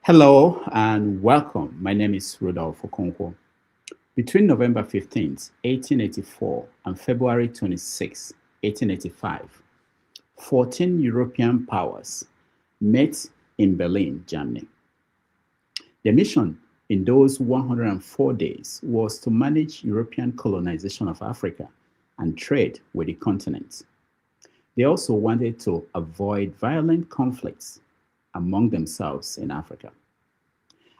Hello and welcome. My name is Rudolph Okonkwo. Between November 15th, 1884 and February 26, 1885, 14 European powers met in Berlin, Germany. Their mission in those 104 days was to manage European colonization of Africa and trade with the continent. They also wanted to avoid violent conflicts among themselves in Africa.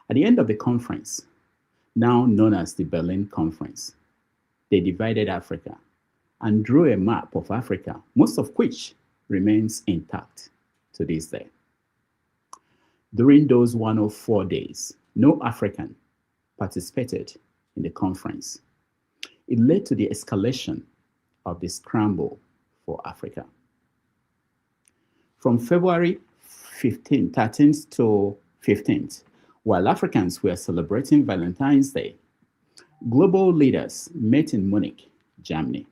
At the end of the conference, now known as the Berlin Conference, they divided Africa and drew a map of Africa, most of which remains intact to this day. During those 104 days, no African participated in the conference. It led to the escalation of the scramble for Africa. From February 13th to 15th, while Africans were celebrating Valentine's Day, global leaders met in Munich, Germany.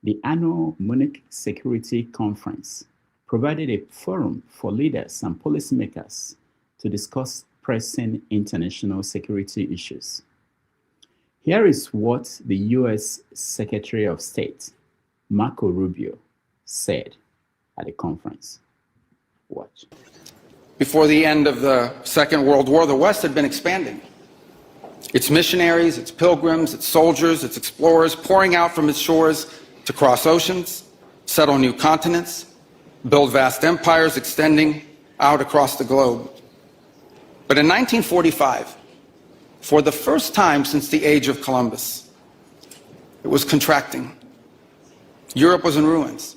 The annual Munich Security Conference provided a forum for leaders and policymakers to discuss pressing international security issues. Here is what the US Secretary of State, Marco Rubio, said at the conference. Watch. Before the end of the Second World War, the West had been expanding. Its missionaries, its pilgrims, its soldiers, its explorers pouring out from its shores to cross oceans, settle new continents, build vast empires extending out across the globe. But in 1945, for the first time since the age of Columbus, it was contracting. Europe was in ruins.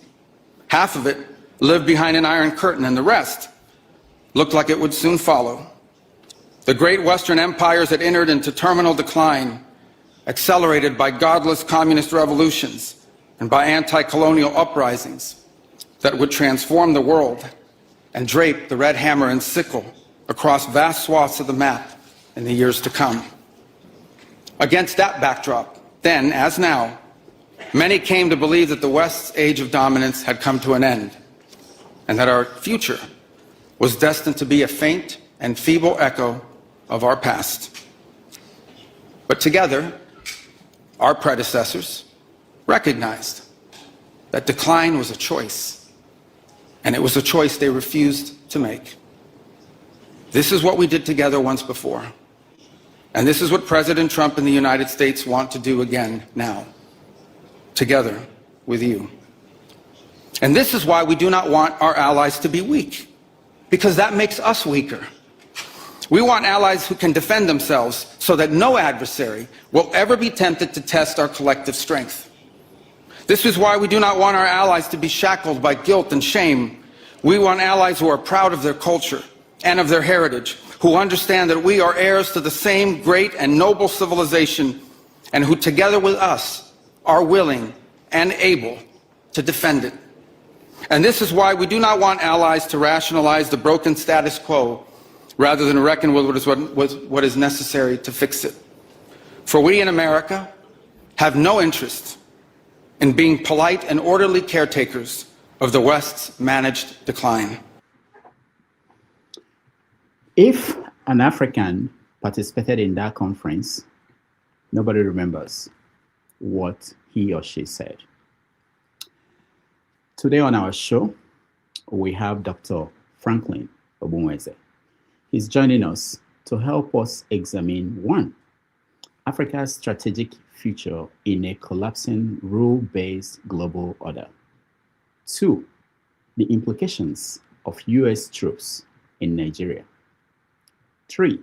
Half of it lived behind an iron curtain, and the rest looked like it would soon follow. The great Western empires had entered into terminal decline, accelerated by godless communist revolutions and by anti-colonial uprisings that would transform the world and drape the red hammer and sickle across vast swaths of the map in the years to come. Against that backdrop, then as now, many came to believe that the West's age of dominance had come to an end, and that our future was destined to be a faint and feeble echo of our past. But together, our predecessors recognized that decline was a choice, and it was a choice they refused to make. This is what we did together once before, and this is what President Trump and the United States want to do again now, together with you. And this is why we do not want our allies to be weak, because that makes us weaker. We want allies who can defend themselves so that no adversary will ever be tempted to test our collective strength. This is why we do not want our allies to be shackled by guilt and shame. We want allies who are proud of their culture and of their heritage, who understand that we are heirs to the same great and noble civilization, and who together with us are willing and able to defend it. And this is why we do not want allies to rationalize the broken status quo rather than reckon with what is necessary to fix it. For we in America have no interest in being polite and orderly caretakers of the West's managed decline. If an African participated in that conference, nobody remembers what he or she said. Today on our show, we have Dr. Franklyne Ogbunwezeh. He's joining us to help us examine, one, Africa's strategic future in a collapsing rule-based global order. Two, the implications of US troops in Nigeria. Three,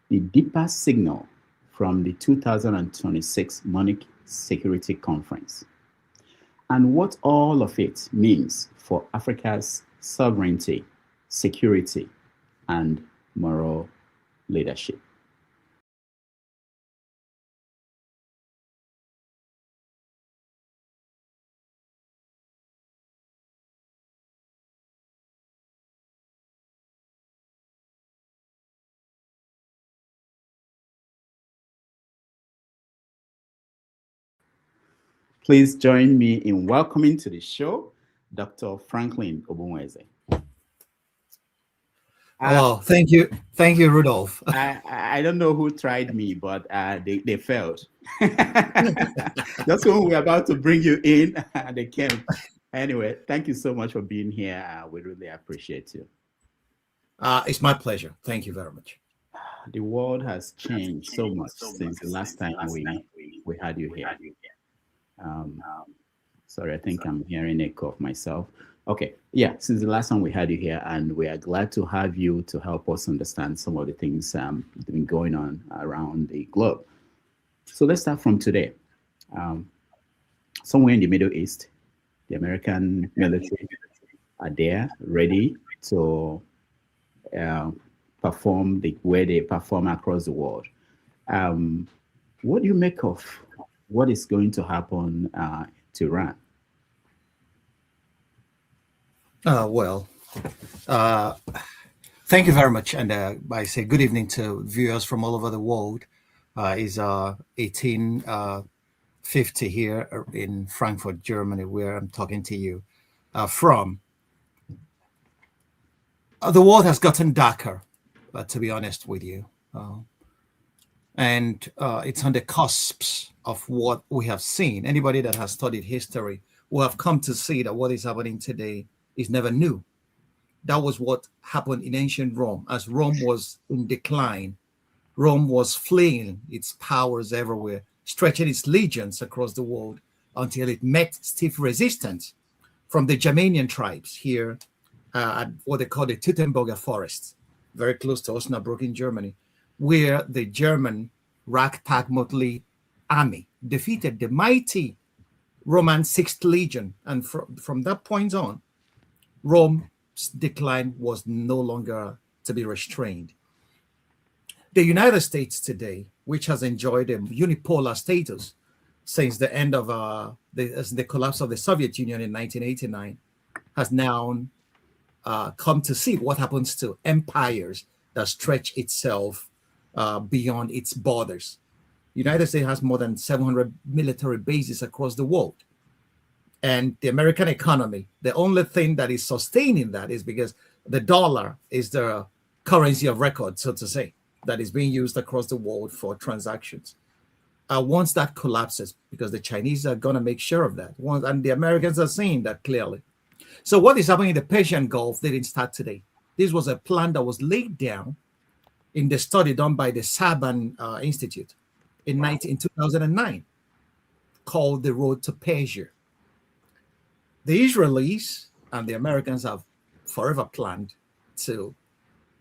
the deeper signal from the 2026 Munich Security Conference, and what all of it means for Africa's sovereignty, security, and moral leadership. Please join me in welcoming to the show Dr. Franklyne Ogbunwezeh. Oh, thank you, Rudolph. I don't know who tried me, but they failed. That's when we're about to bring you in. They came. Anyway, thank you so much for being here. We really appreciate you. It's my pleasure. Thank you very much. The world has changed so much since the last time we had you here. Um, Sorry, I think I'm hearing echo of myself. Okay, yeah, since the last time we had you here, and we are glad to have you to help us understand some of the things that have been going on around the globe. So let's start from today. Um, Somewhere in the Middle East, the American military are there, ready to uh, perform the way they perform across the world. Um, what do you make of what is going to happen to Iran? Well, uh, thank you very much. And I say good evening to viewers from all over the world. It's 1850 here in Frankfurt, Germany, where I'm talking to you from. The world has gotten darker, to be honest with you. And it's on the cusps of what we have seen. Anybody that has studied history will have come to see that what is happening today is never new. That was what happened in ancient Rome. As Rome was in decline, Rome was fleeing its powers everywhere, stretching its legions across the world until it met stiff resistance from the Germanian tribes here at what they call the Teutoburger Forest, very close to Osnabrück in Germany, where the German ragtag motley army defeated the mighty Roman Sixth Legion. And from that point on, Rome's decline was no longer to be restrained. The United States today, which has enjoyed a unipolar status since the end of the collapse of the Soviet Union in 1989, has now come to see what happens to empires that stretch itself beyond its borders. The United States has more than 700 military bases across the world. And the American economy, the only thing that is sustaining that is because the dollar is the currency of record, so to say, that is being used across the world for transactions. Once that collapses, because the Chinese are going to make sure of that, and the Americans are seeing that clearly. So what is happening in the Persian Gulf didn't start today. This was a plan that was laid down in the study done by the Saban Institute in 2009 called The Road to Persia. The Israelis and the Americans have forever planned to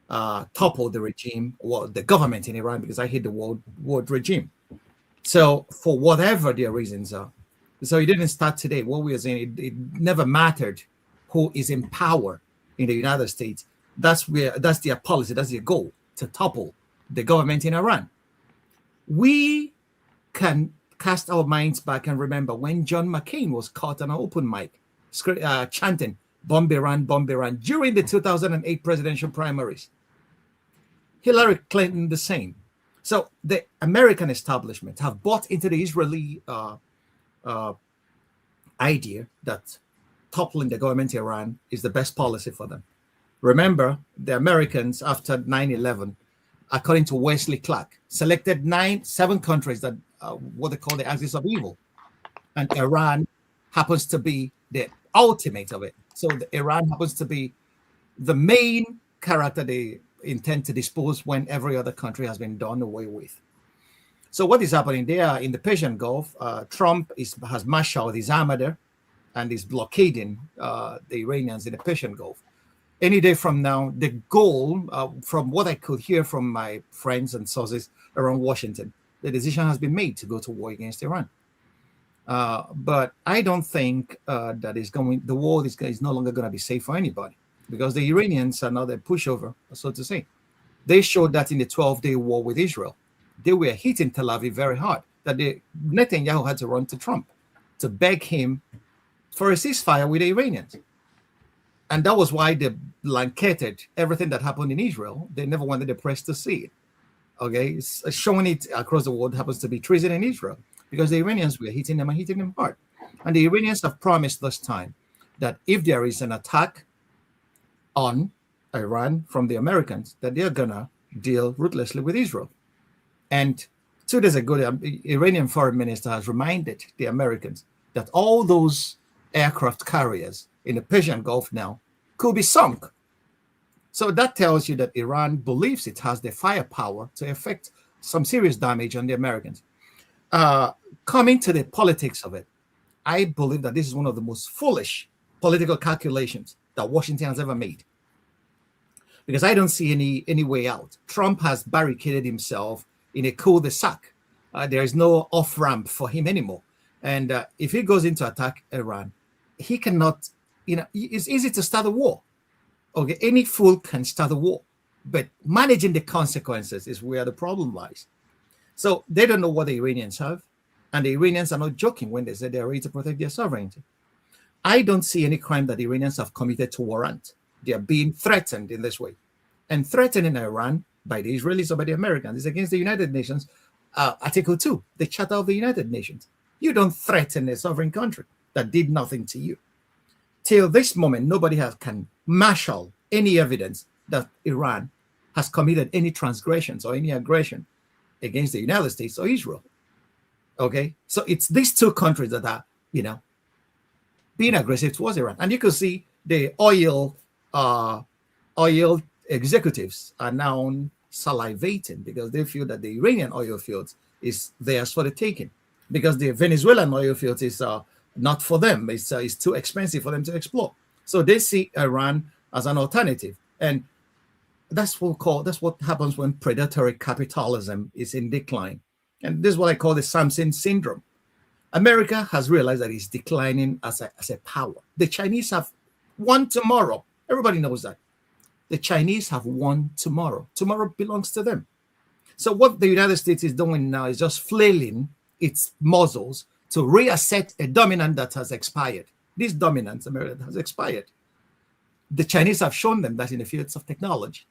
topple the regime, or the government in Iran, because I hate the word regime. So for whatever their reasons are. So it didn't start today. What we are saying, it never mattered who is in power in the United States. That's their policy, that's their goal, to topple the government in Iran. We can cast our minds back and remember when John McCain was caught on an open mic chanting "Bomb Iran, Bomb Iran" during the 2008 presidential primaries. Hillary Clinton the same. So the American establishment have bought into the Israeli idea that toppling the government in Iran is the best policy for them. Remember, the Americans after 9/11, according to Wesley Clark, selected 7 countries that what they call the axis of evil, and Iran happens to be the ultimate of it. So Iran happens to be the main character they intend to dispose when every other country has been done away with. So what is happening there in the Persian Gulf? Trump has marshaled his armada and is blockading the Iranians in the Persian Gulf. Any day from now, the goal, from what I could hear from my friends and sources around Washington, the decision has been made to go to war against Iran. But I don't think the world is no longer going to be safe for anybody, because the Iranians are not a pushover, so to say. They showed that in the 12-day war with Israel. They were hitting Tel Aviv very hard, that Netanyahu had to run to Trump to beg him for a ceasefire with the Iranians. And that was why they blanketed everything that happened in Israel. They never wanted the press to see it. Okay, showing it across the world happens to be treason in Israel, because the Iranians were hitting them and hitting them hard. And the Iranians have promised this time that if there is an attack on Iran from the Americans that they're gonna deal ruthlessly with Israel. And 2 days ago, the Iranian foreign minister has reminded the Americans that all those aircraft carriers in the Persian Gulf now could be sunk. So that tells you that Iran believes it has the firepower to effect some serious damage on the Americans. Coming to the politics of it, I believe that this is one of the most foolish political calculations that Washington has ever made, because I don't see any way out. Trump has barricaded himself in a cul-de-sac. There is no off-ramp for him anymore. And if he goes into attack Iran, he cannot, it's easy to start a war. Okay, any fool can start a war, but managing the consequences is where the problem lies. So they don't know what the Iranians have, and the Iranians are not joking when they say they're ready to protect their sovereignty. I don't see any crime that the Iranians have committed to warrant. They are being threatened in this way. And threatening Iran by the Israelis or by the Americans is against the United Nations, Article 2, the Charter of the United Nations. You don't threaten a sovereign country that did nothing to you. Till this moment, nobody can marshal any evidence that Iran has committed any transgressions or any aggression against the United States or Israel. Okay, so it's these two countries that are, being aggressive towards Iran. And you can see the oil executives are now salivating because they feel that the Iranian oil fields is theirs for the taking, because the Venezuelan oil fields is not for them. It's too expensive for them to explore. So they see Iran as an alternative, and that's what happens when predatory capitalism is in decline. And this is what I call the Samson syndrome. America has realized that it's declining as a power. The Chinese have won tomorrow. Everybody knows that. The Chinese have won tomorrow. Tomorrow belongs to them. So what the United States is doing now is just flailing its muzzles to reassert a dominance that has expired. This dominance, America, has expired. The Chinese have shown them that in the fields of technology.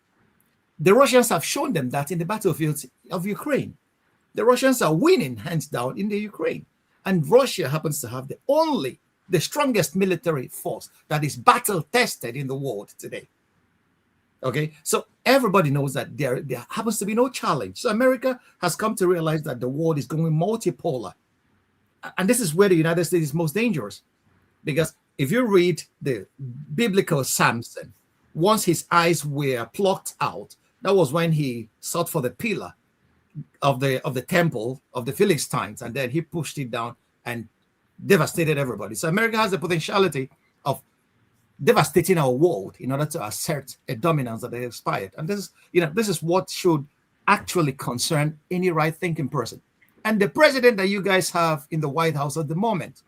The Russians have shown them that in the battlefields of Ukraine. The Russians are winning hands down in the Ukraine. And Russia happens to have the strongest military force that is battle tested in the world today. Okay, so everybody knows that there happens to be no challenge. So America has come to realize that the world is going multipolar. And this is where the United States is most dangerous. Because if you read the biblical Samson, once his eyes were plucked out, that was when he sought for the pillar of the temple of the Philistines, and then he pushed it down and devastated everybody. So America has the potentiality of devastating our world in order to assert a dominance that has expired. And this is what should actually concern any right-thinking person. And the president that you guys have in the White House at the moment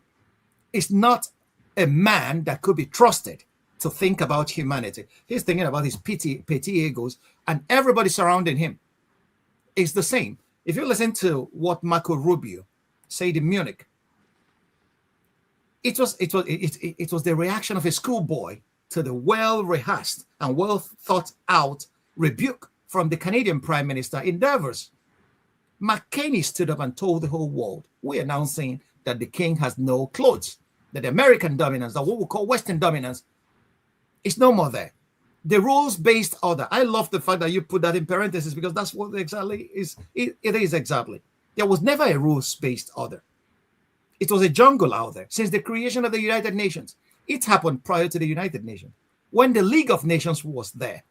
is not a man that could be trusted to think about humanity. He's thinking about his petty egos, and everybody surrounding him is the same. If you listen to what Marco Rubio said in Munich, it was the reaction of a schoolboy to the well-rehearsed and well-thought-out rebuke from the Canadian Prime Minister in Davos. McCain stood up and told the whole world, we are now saying that the king has no clothes, that the American dominance, that what we call Western dominance, is no more there. The rules-based order. I love the fact that you put that in parentheses, because that's what exactly is. It is exactly. There was never a rules-based order. It was a jungle out there since the creation of the United Nations. It happened prior to the United Nations. When the League of Nations was there,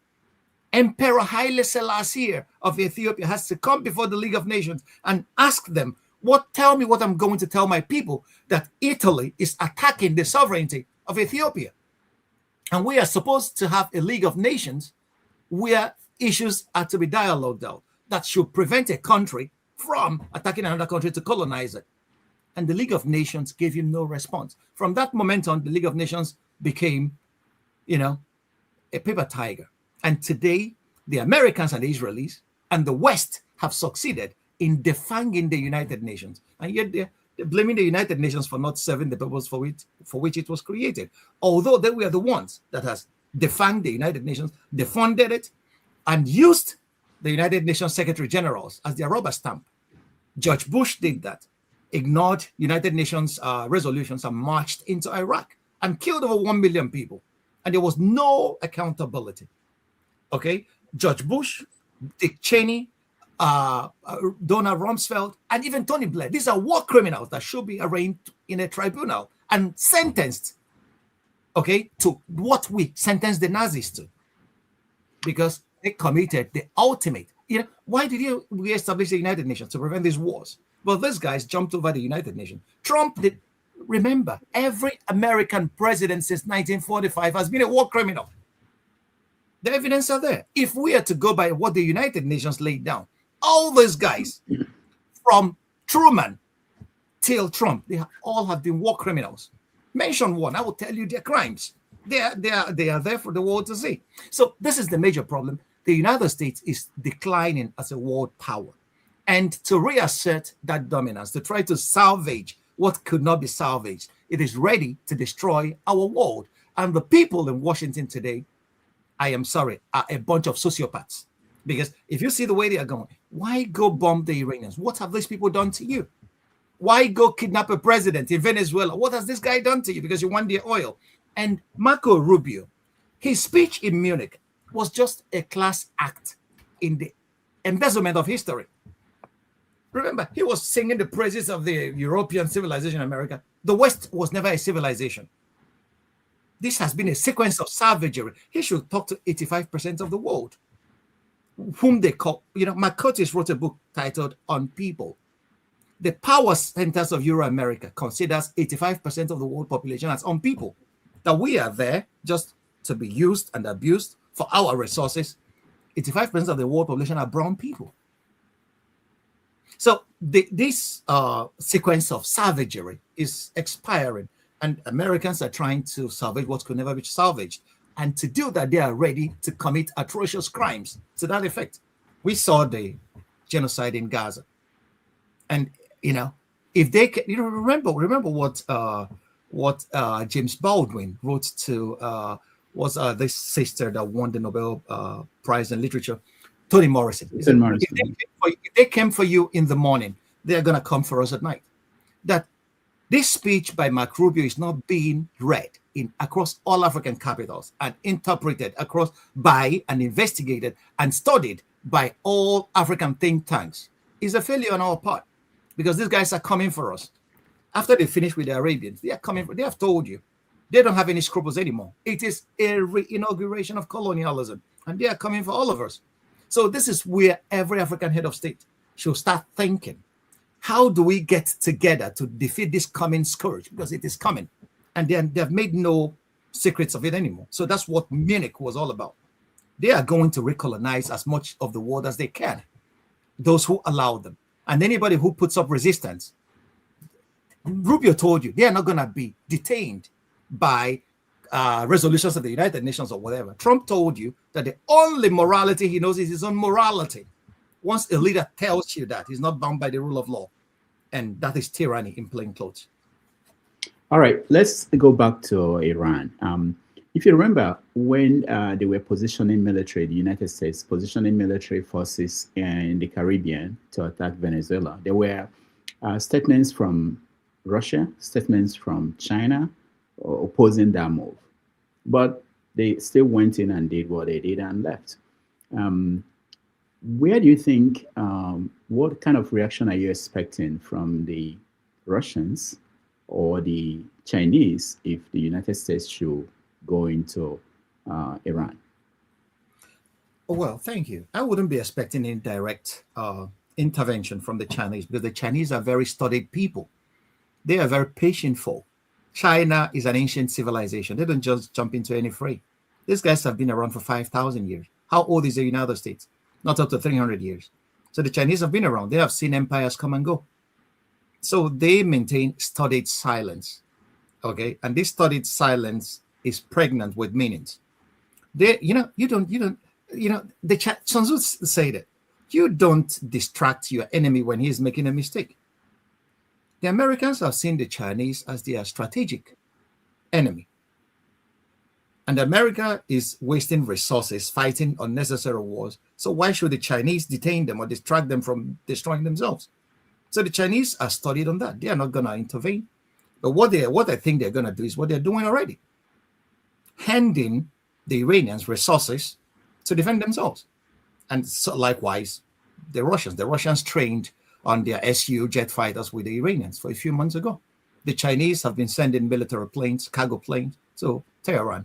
Emperor Haile Selassie of Ethiopia has to come before the League of Nations and ask them, tell me what I'm going to tell my people, that Italy is attacking the sovereignty of Ethiopia. And we are supposed to have a League of Nations where issues are to be dialogued out that should prevent a country from attacking another country to colonize it. And the League of Nations gave him no response. From that moment on, the League of Nations became, a paper tiger. And today, the Americans and the Israelis and the West have succeeded in defanging the United Nations. And yet they're blaming the United Nations for not serving the purpose for which it was created. Although they were the ones that has defanged the United Nations, defunded it, and used the United Nations Secretary Generals as their rubber stamp. George Bush did that, ignored United Nations resolutions, and marched into Iraq and killed over 1 million people. And there was no accountability. Okay, George Bush, Dick Cheney, Donald Rumsfeld, and even Tony Blair. These are war criminals that should be arraigned in a tribunal and sentenced, okay, to what we sentenced the Nazis to, because they committed the ultimate. Why did we establish the United Nations? To prevent these wars. Well, these guys jumped over the United Nations. Trump did. Remember, every American president since 1945 has been a war criminal. The evidence are there. If we are to go by what the United Nations laid down, all these guys, from Truman till Trump, they all have been war criminals. Mention one, I will tell you their crimes. They are there for the world to see. So this is the major problem. The United States is declining as a world power. And to reassert that dominance, to try to salvage what could not be salvaged, it is ready to destroy our world. And the people in Washington today, I am sorry, are a bunch of sociopaths. Because if you see the way they are going, why go bomb the Iranians? What have these people done to you? Why go kidnap a president in Venezuela? What has this guy done to you? Because you want their oil. And Marco Rubio, his speech in Munich was just a class act in the embezzlement of history. Remember, he was singing the praises of the European civilization in America. The West was never a civilization. This has been a sequence of savagery. He should talk to 85% of the world, whom they call, Mark Curtis wrote a book titled On People. The power centers of Euro-America considers 85% of the world population as on people, that we are there just to be used and abused for our resources. 85% of the world population are brown people. So this sequence of savagery is expiring, and Americans are trying to salvage what could never be salvaged. And to do that, they are ready to commit atrocious crimes to that effect. We saw the genocide in Gaza. And, if they can, remember what James Baldwin wrote to this sister that won the Nobel Prize in Literature, Toni Morrison. If they came for you in the morning, they're going to come for us at night. That this speech by Mark Rubio is not being read across all African capitals and interpreted by and investigated and studied by all African think tanks is a failure on our part, because these guys are coming for us. After they finish with the Arabians, they have told you they don't have any scruples anymore. It is a re-inauguration of colonialism, and they are coming for all of us. So this is where every African head of state should start thinking, how do we get together to defeat this coming scourge? Because it is coming. And they have made no secrets of it anymore. So that's what Munich was all about. They are going to recolonize as much of the world as they can, those who allow them. And anybody who puts up resistance, Rubio told you, they are not going to be detained by resolutions of the United Nations or whatever. Trump told you that the only morality he knows is his own morality. Once a leader tells you that, he's not bound by the rule of law. And that is tyranny in plain clothes. All right, let's go back to Iran. If you remember, when they were positioning military, the United States positioning military forces in the Caribbean to attack Venezuela, there were statements from Russia, statements from China opposing that move. But they still went in and did what they did and left. Where do you think, what kind of reaction are you expecting from the Russians or the Chinese if the United States should go into Iran? Well, thank you. I wouldn't be expecting any direct intervention from the Chinese, because the Chinese are very studied people. They are very patient folk. China is an ancient civilization. They don't just jump into any fray. These guys have been around for 5,000 years. How old is the United States? Not up to 300 years. So the Chinese have been around. They have seen empires come and go. So they maintain studied silence. Okay. And this studied silence is pregnant with meanings. Sun Tzu said it. You don't distract your enemy when he is making a mistake. The Americans have seen the Chinese as their strategic enemy. And America is wasting resources fighting unnecessary wars. So why should the Chinese detain them or distract them from destroying themselves? So the Chinese are studied on that. They are not going to intervene. But what I think they're going to do is what they're doing already. Handing the Iranians resources to defend themselves. And so likewise, the Russians trained on their Su jet fighters with the Iranians for a few months ago. The Chinese have been sending military planes, cargo planes to Tehran.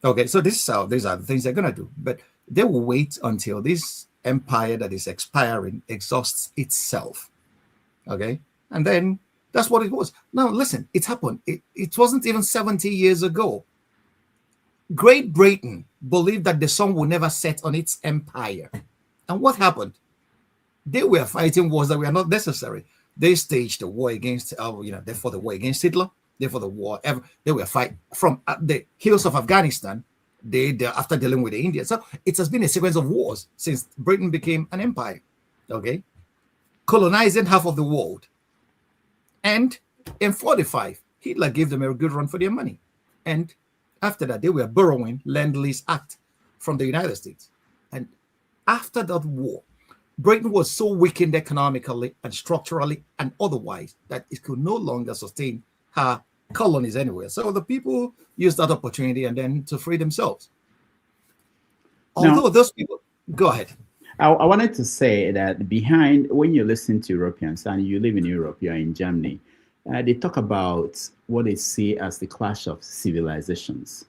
Okay, so these are the things they're going to do. But they will wait until this empire that is expiring exhausts itself. Okay, and then that's what it was. Now, listen, it happened. It wasn't even 70 years ago. Great Britain believed that the sun would never set on its empire. And what happened? They were fighting wars that were not necessary. They staged a war against, they fought the war against Hitler. They fought the war. They were fighting from the hills of Afghanistan. They after dealing with the Indians. So it has been a sequence of wars since Britain became an empire. Okay, colonizing half of the world. And in 45, Hitler gave them a good run for their money. And after that, they were borrowing Lend-Lease Act from the United States. And after that war, Britain was so weakened economically and structurally and otherwise that it could no longer sustain her colonies anywhere. So the people used that opportunity and then to free themselves. Although those people, go ahead. I wanted to say that behind, when you listen to Europeans and you live in Europe, you're in Germany, they talk about what they see as the clash of civilizations.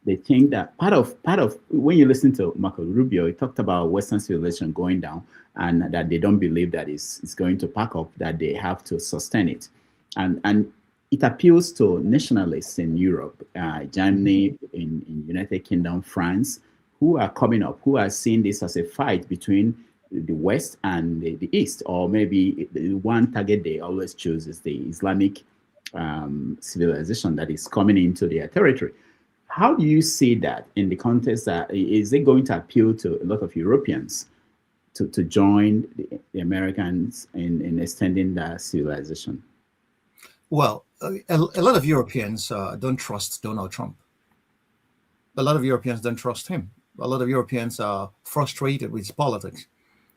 They think that part of when you listen to Marco Rubio, he talked about Western civilization going down and that they don't believe that it's going to pack up, that they have to sustain it. And it appeals to nationalists in Europe, Germany, in United Kingdom, France, who are coming up, who are seeing this as a fight between the West and the East, or maybe the one target they always choose is the Islamic civilization that is coming into their territory. How do you see that in the context that is it going to appeal to a lot of Europeans to join the Americans in extending that civilization? Well, a lot of Europeans don't trust Donald Trump. A lot of Europeans don't trust him. A lot of Europeans are frustrated with his politics.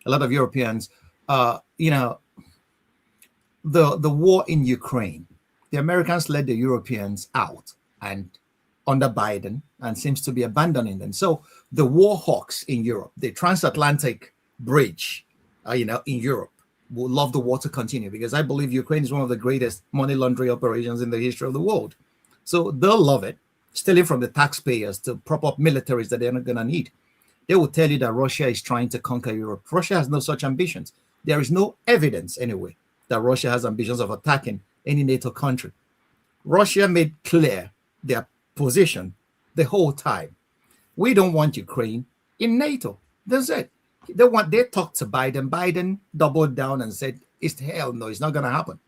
A lot of Europeans, the war in Ukraine, the Americans let the Europeans out and under Biden and seems to be abandoning them. So the war hawks in Europe, the transatlantic bridge, in Europe, would love the war to continue because I believe Ukraine is one of the greatest money laundering operations in the history of the world. So they'll love it, stealing from the taxpayers to prop up militaries that they're not going to need. They will tell you that Russia is trying to conquer Europe. Russia has no such ambitions. There is no evidence anyway that Russia has ambitions of attacking any NATO country. Russia made clear their position the whole time. We don't want Ukraine in NATO. That's it. They talked to Biden. Biden doubled down and said, "It's hell no, it's not going to happen."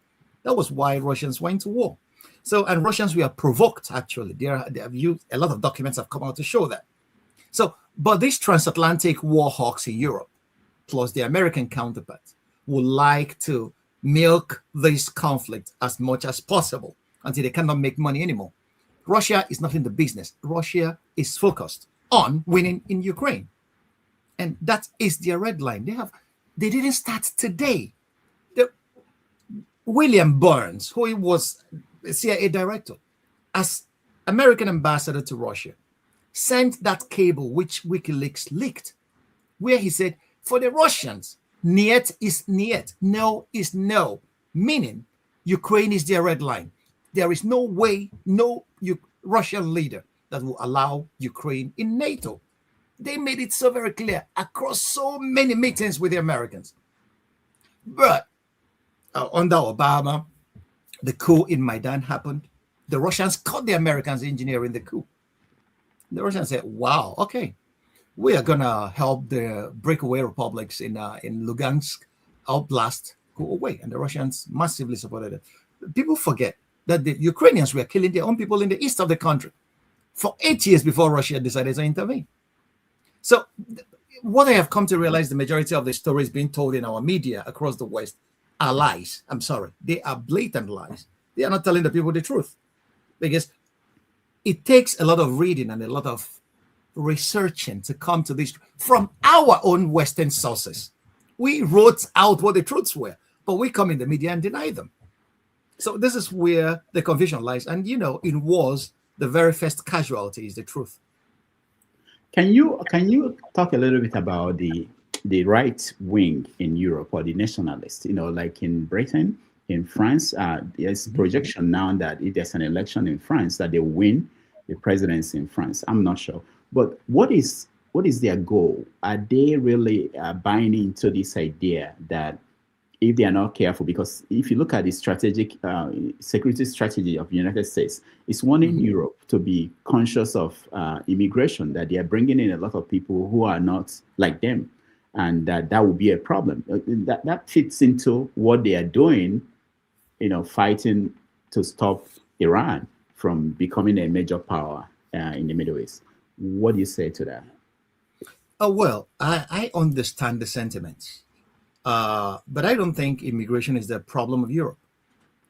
That was why Russians went to war. So, and Russians were provoked, actually. They have used, a lot of documents have come out to show that. So, but these transatlantic war hawks in Europe, plus the American counterparts, would like to milk this conflict as much as possible until they cannot make money anymore. Russia is not in the business. Russia is focused on winning in Ukraine. And that is their red line. They didn't start today. William Burns, who was a CIA director, as American ambassador to Russia, sent that cable which WikiLeaks leaked, where he said, for the Russians, niet is niet, no is no, meaning Ukraine is their red line. There is no way, no Russian leader that will allow Ukraine in NATO. They made it so very clear across so many meetings with the Americans. But under Obama, the coup in Maidan happened. The Russians caught the Americans engineering the coup. The Russians said, wow, okay, we are going to help the breakaway republics in Lugansk Oblast go away. And the Russians massively supported it. People forget that the Ukrainians were killing their own people in the east of the country for 8 years before Russia decided to intervene. So what I have come to realize, the majority of the stories being told in our media across the West are lies. I'm sorry. They are blatant lies. They are not telling the people the truth, because it takes a lot of reading and a lot of researching to come to this from our own Western sources. We wrote out what the truths were, but we come in the media and deny them. So this is where the confusion lies. And, in wars, the very first casualty is the truth. Can you talk a little bit about the right wing in Europe, or the nationalists? Like in Britain, in France, there's projection now that if there's an election in France, that they win the presidency in France. I'm not sure, but what is their goal? Are they really buying into this idea that if they are not careful, because if you look at the strategic security strategy of the United States, it's wanting Europe to be conscious of immigration, that they are bringing in a lot of people who are not like them, and that will be a problem. That fits into what they are doing, fighting to stop Iran from becoming a major power in the Middle East. What do you say to that? Oh, well, I understand the sentiments, but I don't think immigration is the problem of Europe.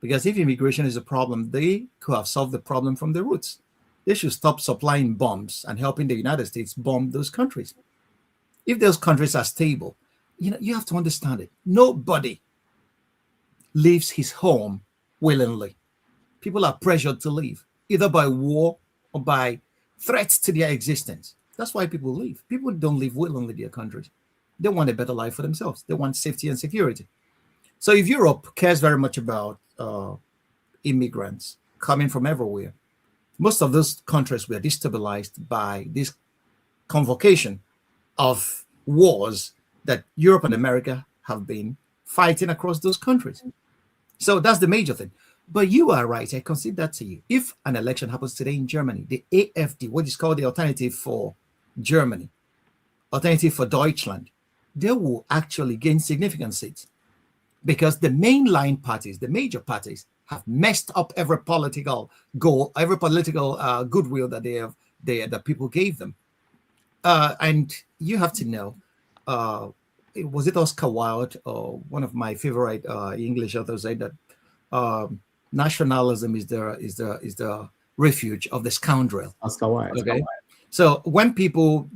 Because if immigration is a problem, they could have solved the problem from the roots. They should stop supplying bombs and helping the United States bomb those countries. If those countries are stable, you have to understand it. Nobody leaves his home willingly. People are pressured to leave, either by war or by threats to their existence. That's why people leave. People don't leave willingly their countries. They want a better life for themselves. They want safety and security. So if Europe cares very much about immigrants coming from everywhere, most of those countries were destabilized by this convocation of wars that Europe and America have been fighting across those countries. So that's the major thing. But you are right. I concede that to you. If an election happens today in Germany, the AfD, what is called the alternative for Germany, alternative for Deutschland, they will actually gain significant seats because the mainline parties, the major parties, have messed up every political goal, every political goodwill that that people gave them. And you have to know, was it Oscar Wilde or one of my favorite English authors said that nationalism is the refuge of the scoundrel. Oscar Wilde. Okay. So when people,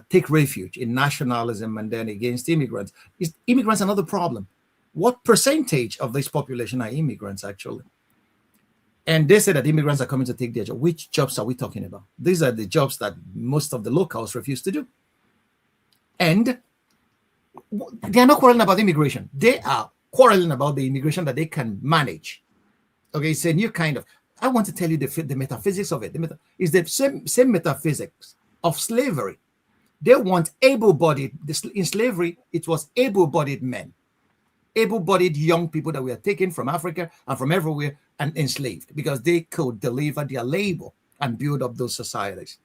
take refuge in nationalism and then against immigrants, is immigrants another problem? What percentage of this population are immigrants actually? And they say that immigrants are coming to take their job. Which jobs are we talking about? These are the jobs that most of the locals refuse to do. And they are not quarreling about immigration. They are quarreling about the immigration that they can manage. Okay, it's a new kind of, I want to tell you the metaphysics of it. It's the same metaphysics of slavery. They want able-bodied, in slavery, it was able-bodied men, able-bodied young people that were taken from Africa and from everywhere and enslaved because they could deliver their labor and build up those societies.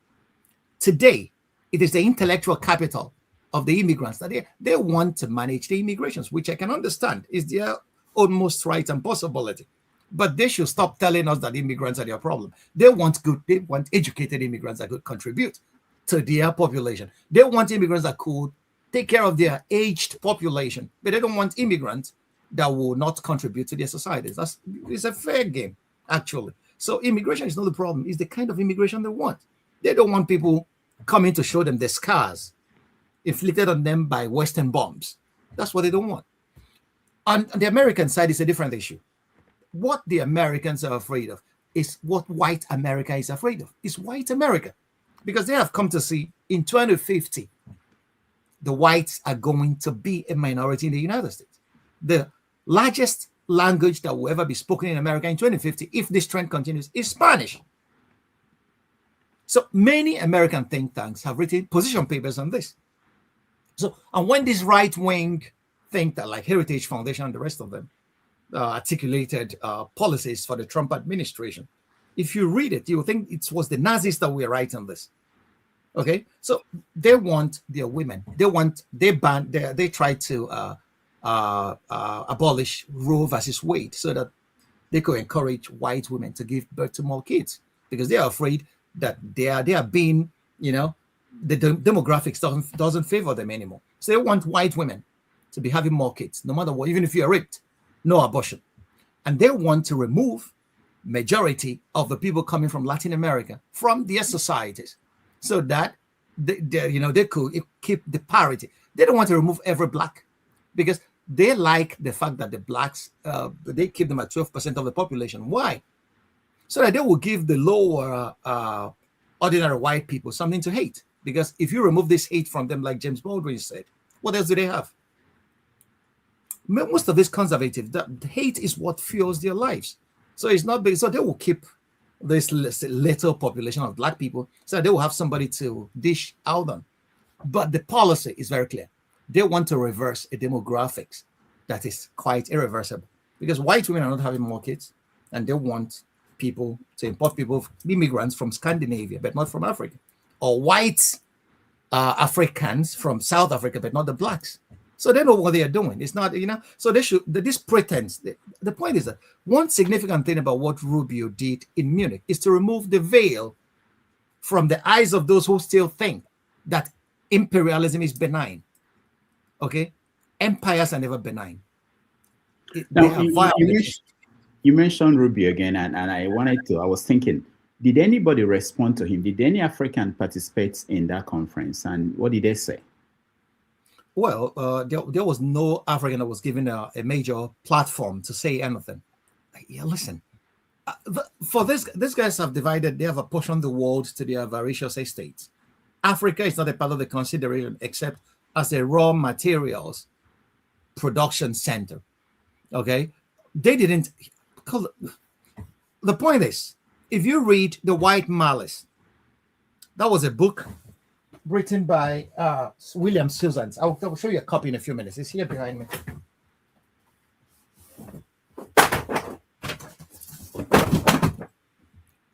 Today, it is the intellectual capital of the immigrants that they want to manage the immigrations, which I can understand is their utmost right and possibility. But they should stop telling us that immigrants are their problem. They want educated immigrants that could contribute to their population. They want immigrants that could take care of their aged population, but they don't want immigrants that will not contribute to their societies. It's a fair game, actually. So immigration is not the problem. It's the kind of immigration they want. They don't want people coming to show them the scars inflicted on them by Western bombs. That's what they don't want. On the American side, it's a different issue. What the Americans are afraid of is what white America is afraid of. It's white America. Because they have come to see in 2050, the whites are going to be a minority in the United States. The largest language that will ever be spoken in America in 2050, if this trend continues, is Spanish. So many American think tanks have written position papers on this. So, and when this right-wing think tank like Heritage Foundation and the rest of them articulated policies for the Trump administration, if you read it, you will think it was the Nazis that were writing this. Okay, so they want their women. They try to abolish Roe versus Wade so that they could encourage white women to give birth to more kids because they are afraid that they are being, the demographics doesn't favor them anymore. So they want white women to be having more kids, no matter what, even if you're raped, no abortion. And they want to remove majority of the people coming from Latin America from their societies so that they could keep the parity. They don't want to remove every black because they like the fact that the blacks, they keep them at 12% of the population. Why? So that they will give the lower ordinary white people something to hate. Because if you remove this hate from them, like James Baldwin said, what else do they have? Most of these conservatives, the hate is what fuels their lives. So it's not big. So they will keep this little population of black people, so they will have somebody to dish out on. But the policy is very clear. They want to reverse a demographics that is quite irreversible, because white women are not having more kids, and they want people to import people, immigrants from Scandinavia, but not from Africa, or white Africans from South Africa, but not the blacks. So they know what they are doing. It's not, so they should, this pretense. The point is that one significant thing about what Rubio did in Munich is to remove the veil from the eyes of those who still think that imperialism is benign. Okay? Empires are never benign. Now, you mentioned Rubio again, and I was thinking, did anybody respond to him? Did any African participate in that conference? And what did they say? Well, there was no African that was given a major platform to say anything. Yeah, listen, for this, these guys have divided, they have apportioned the world to their various estates. Africa is not a part of the consideration except as a raw materials production center. Okay? They didn't, the point is, if you read The White Malice, that was a book written by William Susans. I'll show you a copy in a few minutes. It's here behind me.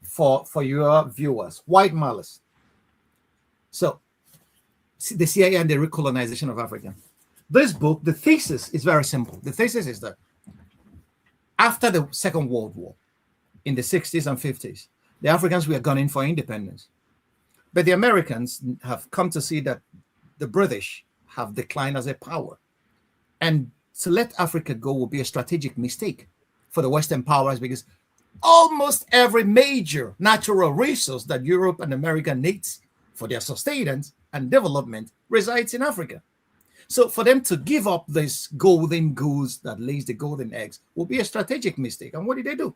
For your viewers, White Malice. So, the CIA and the recolonization of Africa. This book, the thesis is very simple. The thesis is that after the Second World War, in the 60s and 50s, the Africans were gunning for independence. But the Americans have come to see that the British have declined as a power. And to let Africa go will be a strategic mistake for the Western powers, because almost every major natural resource that Europe and America needs for their sustenance and development resides in Africa. So for them to give up this golden goose that lays the golden eggs will be a strategic mistake. And what did they do?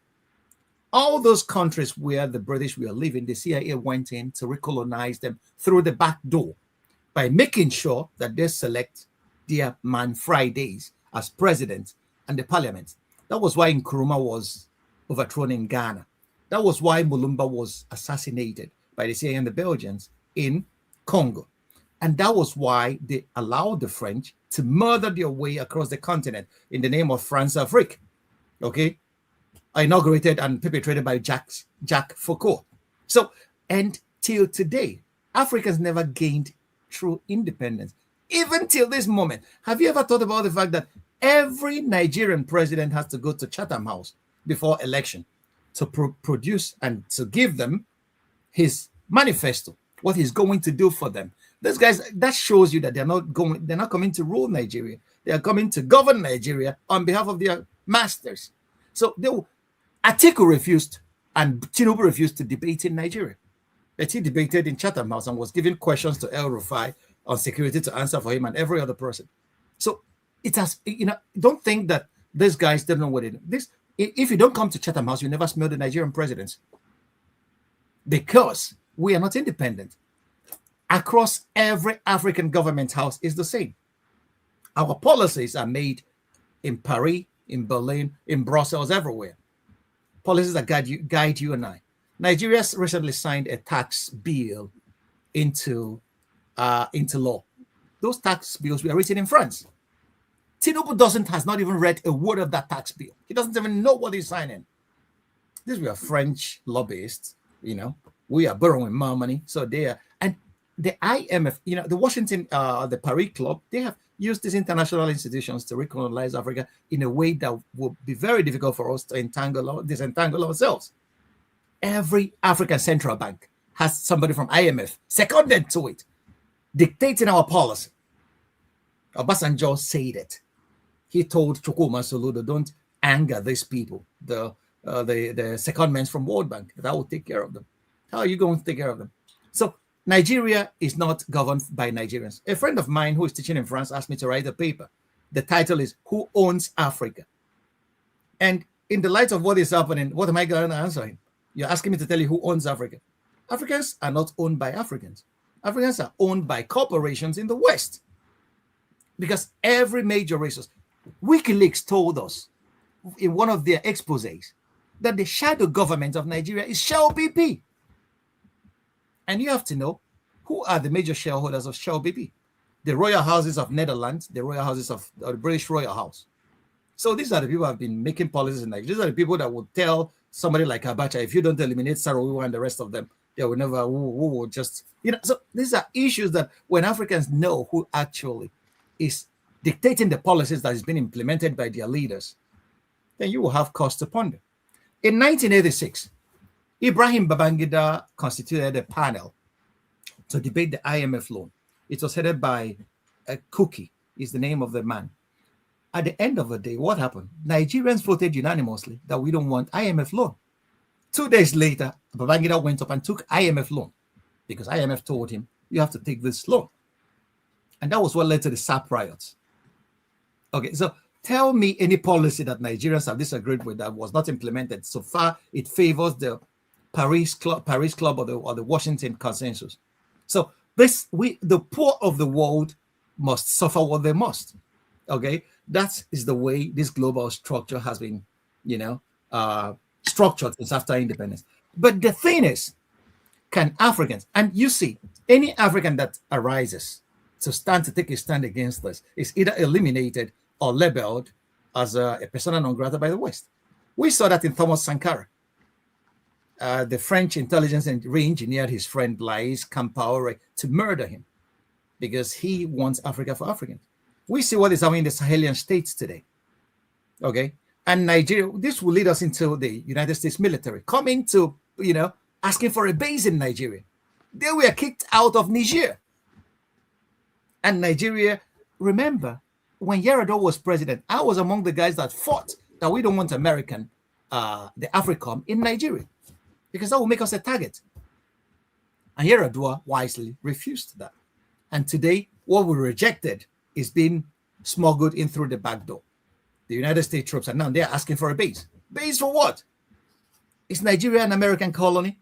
All those countries where the British were living, the CIA went in to recolonize them through the back door by making sure that they select their Man Fridays as president and the parliament. That was why Nkrumah was overthrown in Ghana. That was why Mulumba was assassinated by the CIA and the Belgians in Congo. And that was why they allowed the French to murder their way across the continent in the name of France Afrique. Okay? Inaugurated and perpetrated by Jacques Foucault. So, and till today, Africa's never gained true independence. Even till this moment. Have you ever thought about the fact that every Nigerian president has to go to Chatham House before election to produce and to give them his manifesto, what he's going to do for them? These guys, that shows you that they're not coming to rule Nigeria. They are coming to govern Nigeria on behalf of their masters. So Atiku refused and Tinubu refused to debate in Nigeria. But he debated in Chatham House and was giving questions to El Rufai on security to answer for him and every other person. So it has, don't think that these guys don't know what it is. If you don't come to Chatham House, you never smell the Nigerian presidents. Because we are not independent. Across every African government house is the same. Our policies are made in Paris, in Berlin, in Brussels, everywhere. Policies that guide you and I. Nigeria recently signed a tax bill into law. Those tax bills were written in France. Tinubu has not even read a word of that tax bill. He doesn't even know what he's signing. These were French lobbyists, we are borrowing more money. So they are, and the IMF, the Washington, the Paris Club, they have used these international institutions to recolonize Africa in a way that would be very difficult for us to disentangle ourselves. Every African central bank has somebody from IMF seconded to it, dictating our policy. Obasanjo said it. He told Chukwuma Soludo, don't anger these people, the secondments from World Bank, that I will take care of them. How are you going to take care of them? So Nigeria is not governed by Nigerians. A friend of mine who is teaching in France asked me to write a paper. The title is Who Owns Africa? And in the light of what is happening, what am I going to answer him? You're asking me to tell you who owns Africa. Africans are not owned by Africans. Africans are owned by corporations in the West. Because every major resource, WikiLeaks told us in one of their exposés that the shadow government of Nigeria is Shell BP. And you have to know who are the major shareholders of Shell BP. The royal houses of Netherlands, the royal houses of the British Royal House. So these are the people who have been making policies in Nigeria. These are the people that would tell somebody like Abacha, if you don't eliminate Sarawiwa and the rest of them, they will never, who will just, so these are issues that when Africans know who actually is dictating the policies that is being implemented by their leaders, then you will have cause to ponder. In 1986, Ibrahim Babangida constituted a panel to debate the IMF loan. It was headed by Kuki, is the name of the man. At the end of the day, what happened? Nigerians voted unanimously that we don't want IMF loan. 2 days later, Babangida went up and took IMF loan because IMF told him, you have to take this loan. And that was what led to the SAP riots. Okay, so tell me any policy that Nigerians have disagreed with that was not implemented. So far, it favors the Paris Club or the Washington Consensus. So the poor of the world must suffer what they must. Okay, that is the way this global structure has been, structured since after independence. But the thing is, can Africans, and you see, any African that arises to take a stand against this is either eliminated or labeled as a persona non grata by the West. We saw that in Thomas Sankara. The French intelligence re-engineered his friend Blaise Compaoré to murder him because he wants Africa for Africans. We see what is happening in the Sahelian states today. Okay. And Nigeria, this will lead us into the United States military coming to, asking for a base in Nigeria. They were kicked out of Niger. And Nigeria, remember, when Yar'Adua was president, I was among the guys that fought that we don't want the AFRICOM in Nigeria because that will make us a target. And Yar'Adua wisely refused that. And today, what we rejected is being smuggled in through the back door. The United States troops are now they're asking for a base. Base for what? Is Nigeria an American colony?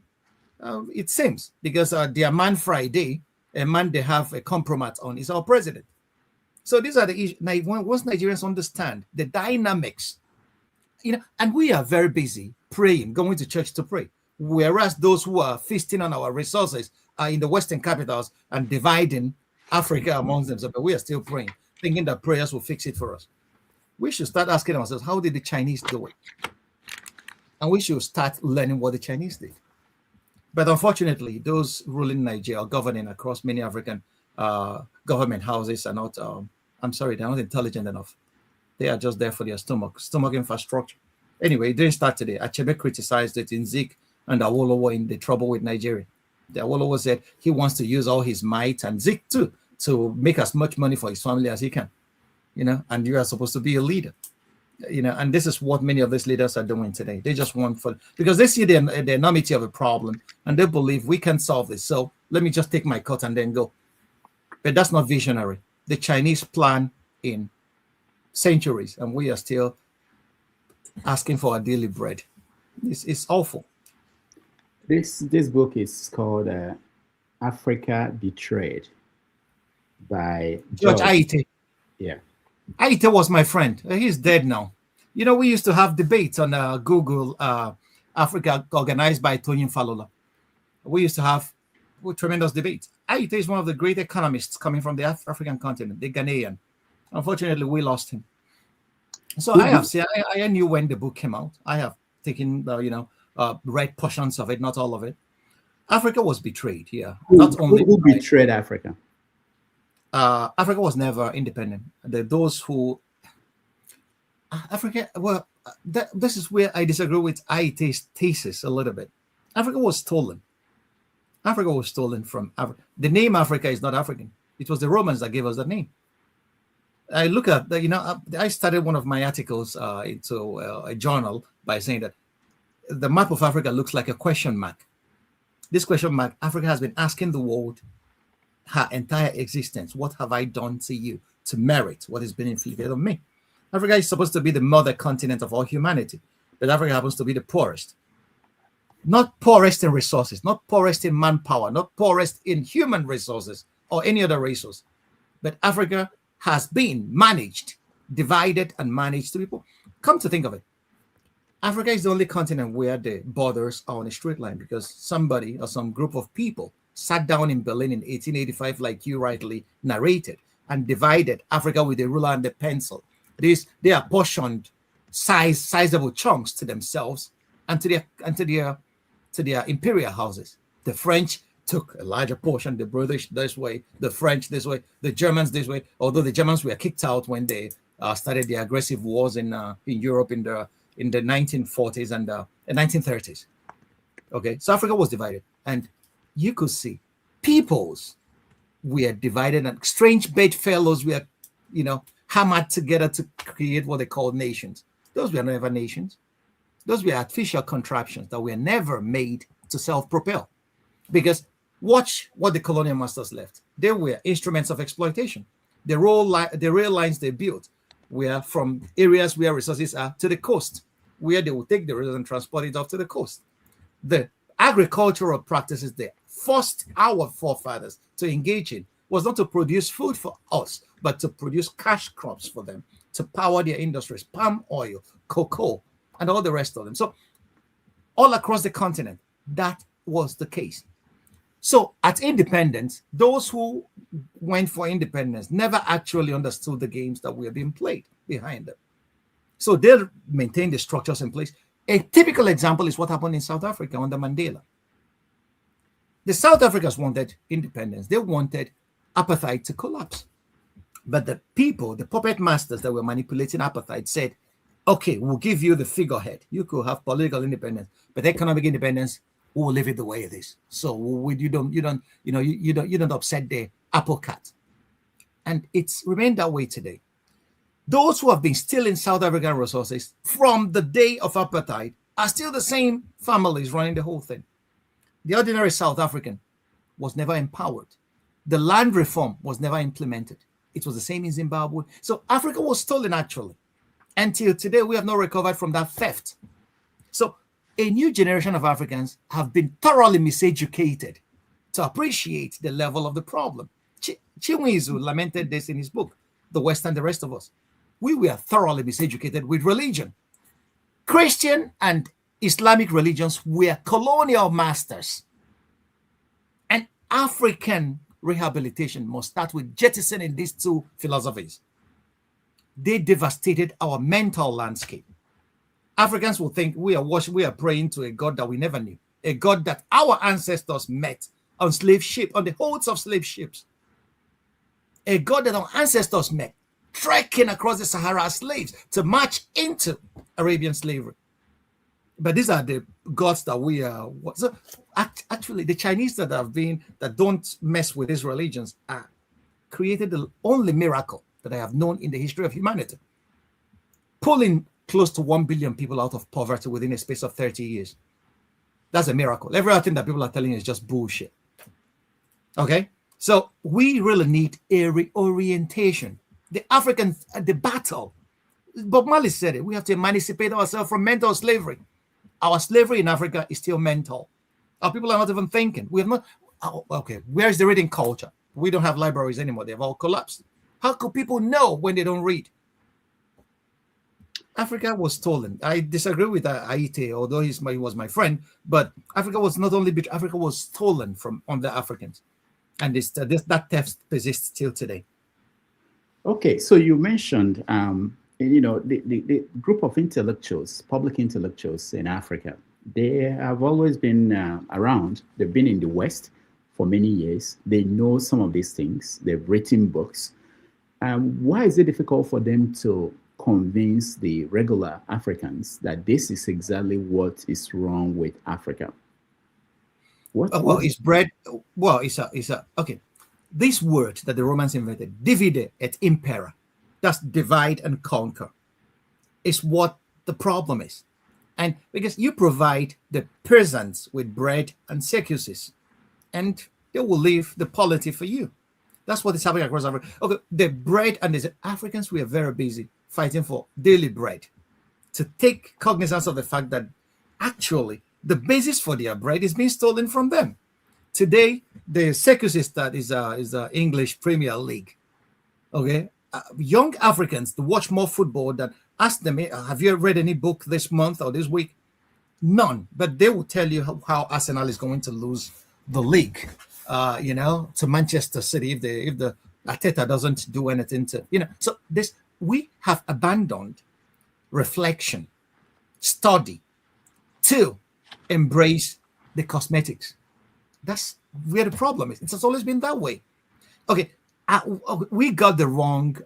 It seems, because their man Friday, a man they have a compromise on, is our president. So these are the issues. Now, once Nigerians understand the dynamics, and we are very busy praying, going to church to pray, whereas those who are feasting on our resources are in the Western capitals and dividing Africa amongst themselves. But we are still praying, thinking that prayers will fix it for us. We should start asking ourselves, how did the Chinese do it? And we should start learning what the Chinese did. But unfortunately, those ruling Nigeria, governing across many African government houses are not, they're not intelligent enough. They are just there for their stomach infrastructure. Anyway, it didn't start today. Achebe criticized it in Zik and Awolowo in the trouble with Nigeria. The Awolowo said he wants to use all his might, and Zik too, to make as much money for his family as he can. And you are supposed to be a leader. And this is what many of these leaders are doing today. They just want because they see the enormity of a problem and they believe we can solve this. So let me just take my cut and then go. But that's not visionary. The Chinese plan in centuries, and we are still asking for our daily bread. It's awful. This book is called Africa Betrayed by George Aite. Yeah. Aite was my friend. He's dead now. We used to have debates on Google, Africa, organized by Tony Falola. We used to have tremendous debates. Aite is one of the great economists coming from the African continent, the Ghanaian. Unfortunately, we lost him. So I knew when the book came out. I have taken, read portions of it, not all of it. Africa was betrayed here. Who betrayed Africa? Africa was never independent. Those who Africa, this is where I disagree with Aite's thesis a little bit. Africa was stolen. Africa was stolen from Africa. The name Africa is not African. It was the Romans that gave us that name. I look at I started one of my articles into a journal by saying that the map of Africa looks like a question mark. This question mark, Africa has been asking the world her entire existence. What have I done to you to merit what has been inflicted on me? Africa is supposed to be the mother continent of all humanity, but Africa happens to be the poorest. not poorest in resources, not poorest in manpower, not poorest in human resources or any other resource, but Africa has been managed, divided and managed to people. Come to think of it, Africa is the only continent where the borders are on a straight line because somebody or some group of people sat down in Berlin in 1885, like you rightly narrated, and divided Africa with a ruler and a pencil. They apportioned sizable chunks to themselves and to their imperial houses. The French took a larger portion, the British this way, the French this way, the Germans this way. Although the Germans were kicked out when they started the aggressive wars in Europe in the 1940s and 1930s. Okay, so Africa was divided, and you could see peoples were divided, and strange bedfellows were, hammered together to create what they call nations. Those were never nations. Those were artificial contraptions that were never made to self-propel. Because watch what the colonial masters left. They were instruments of exploitation. The rail lines they built were from areas where resources are to the coast, where they would take the resources and transport it off to the coast. The agricultural practices they forced our forefathers to engage in was not to produce food for us, but to produce cash crops for them, to power their industries, palm oil, cocoa, and all the rest of them. So all across the continent, that was the case. So at independence, those who went for independence never actually understood the games that were being played behind them. So they maintained the structures in place. A typical example is what happened in South Africa under Mandela. The South Africans wanted independence. They wanted apartheid to collapse. But the people, the puppet masters that were manipulating apartheid said, okay, we'll give you the figurehead. You could have political independence, but economic independence, we'll leave it the way it is. So you don't upset the apple cart. And it's remained that way today. Those who have been stealing South African resources from the day of apartheid are still the same families running the whole thing. The ordinary South African was never empowered. The land reform was never implemented. It was the same in Zimbabwe. So Africa was stolen actually. Until today, we have not recovered from that theft. So a new generation of Africans have been thoroughly miseducated to appreciate the level of the problem. Chinwizu lamented this in his book, The West and the Rest of Us. We were thoroughly miseducated with religion. Christian and Islamic religions were colonial masters. And African rehabilitation must start with jettisoning these two philosophies. They devastated our mental landscape. Africans will think we are praying to a God that we never knew, a God that our ancestors met on slave ship, on the holds of slave ships, a God that our ancestors met trekking across the Sahara as slaves to march into Arabian slavery. But these are the gods that we are. So actually, the Chinese that don't mess with these religions are created the only miracle that I have known in the history of humanity, pulling close to 1 billion people out of poverty within a space of 30 years. That's a miracle. Everything that people are telling you is just bullshit. Okay? So we really need a reorientation. The Africans, the battle, Bob Marley said it, we have to emancipate ourselves from mental slavery. Our slavery in Africa is still mental. Our people are not even thinking. We have not, okay, where is the reading culture? We don't have libraries anymore. They've all collapsed. How could people know when they don't read? Africa was stolen. I disagree with Aite, although he was my friend, but Africa was not only, Africa was stolen from on the Africans. And that theft persists till today. Okay, so you mentioned, the group of intellectuals, public intellectuals in Africa, they have always been around. They've been in the West for many years. They know some of these things. They've written books. Why is it difficult for them to convince the regular Africans that this is exactly what is wrong with Africa? Okay. This word that the Romans invented, divide et impera, that's divide and conquer, is what the problem is. And because you provide the peasants with bread and circuses, and they will leave the polity for you. That's what is happening across Africa. Okay, the bread and the Africans, we are very busy fighting for daily bread, to take cognizance of the fact that actually The basis for their bread is being stolen from them. Today, the Secusistat is a English Premier League. Okay, young Africans to watch more football than ask them, have you read any book this month or this week? None, but they will tell you how Arsenal is going to lose the league, to Manchester City if the Arteta doesn't do anything to, So this, we have abandoned reflection, study, to embrace the cosmetics. That's where the problem is. It has always been that way. Okay, we got the wrong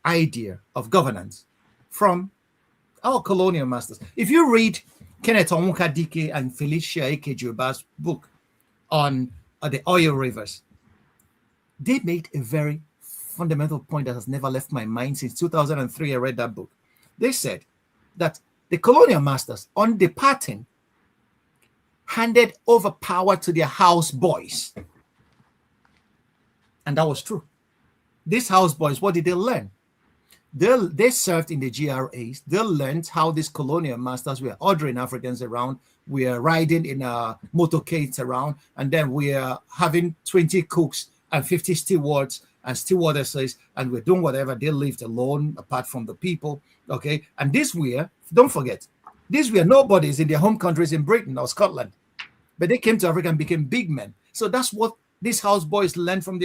idea of governance from our colonial masters. If you read Kenneth Onwuka-Dike and Felicia Ikejuba's book on the oil rivers, they made a very fundamental point that has never left my mind since 2003. I read that book. They said that the colonial masters, on departing, handed over power to their house boys. And that was true. These house boys, what did they learn? They served in the GRAs. They learned how these colonial masters were ordering Africans around. We are riding in motorcades around, and then we are having 20 cooks and 50 stewards and stewardesses, and we're doing whatever. They lived alone, apart from the people. Okay, and don't forget, these were nobodies in their home countries in Britain or Scotland, but they came to Africa and became big men. So that's what these houseboys learned from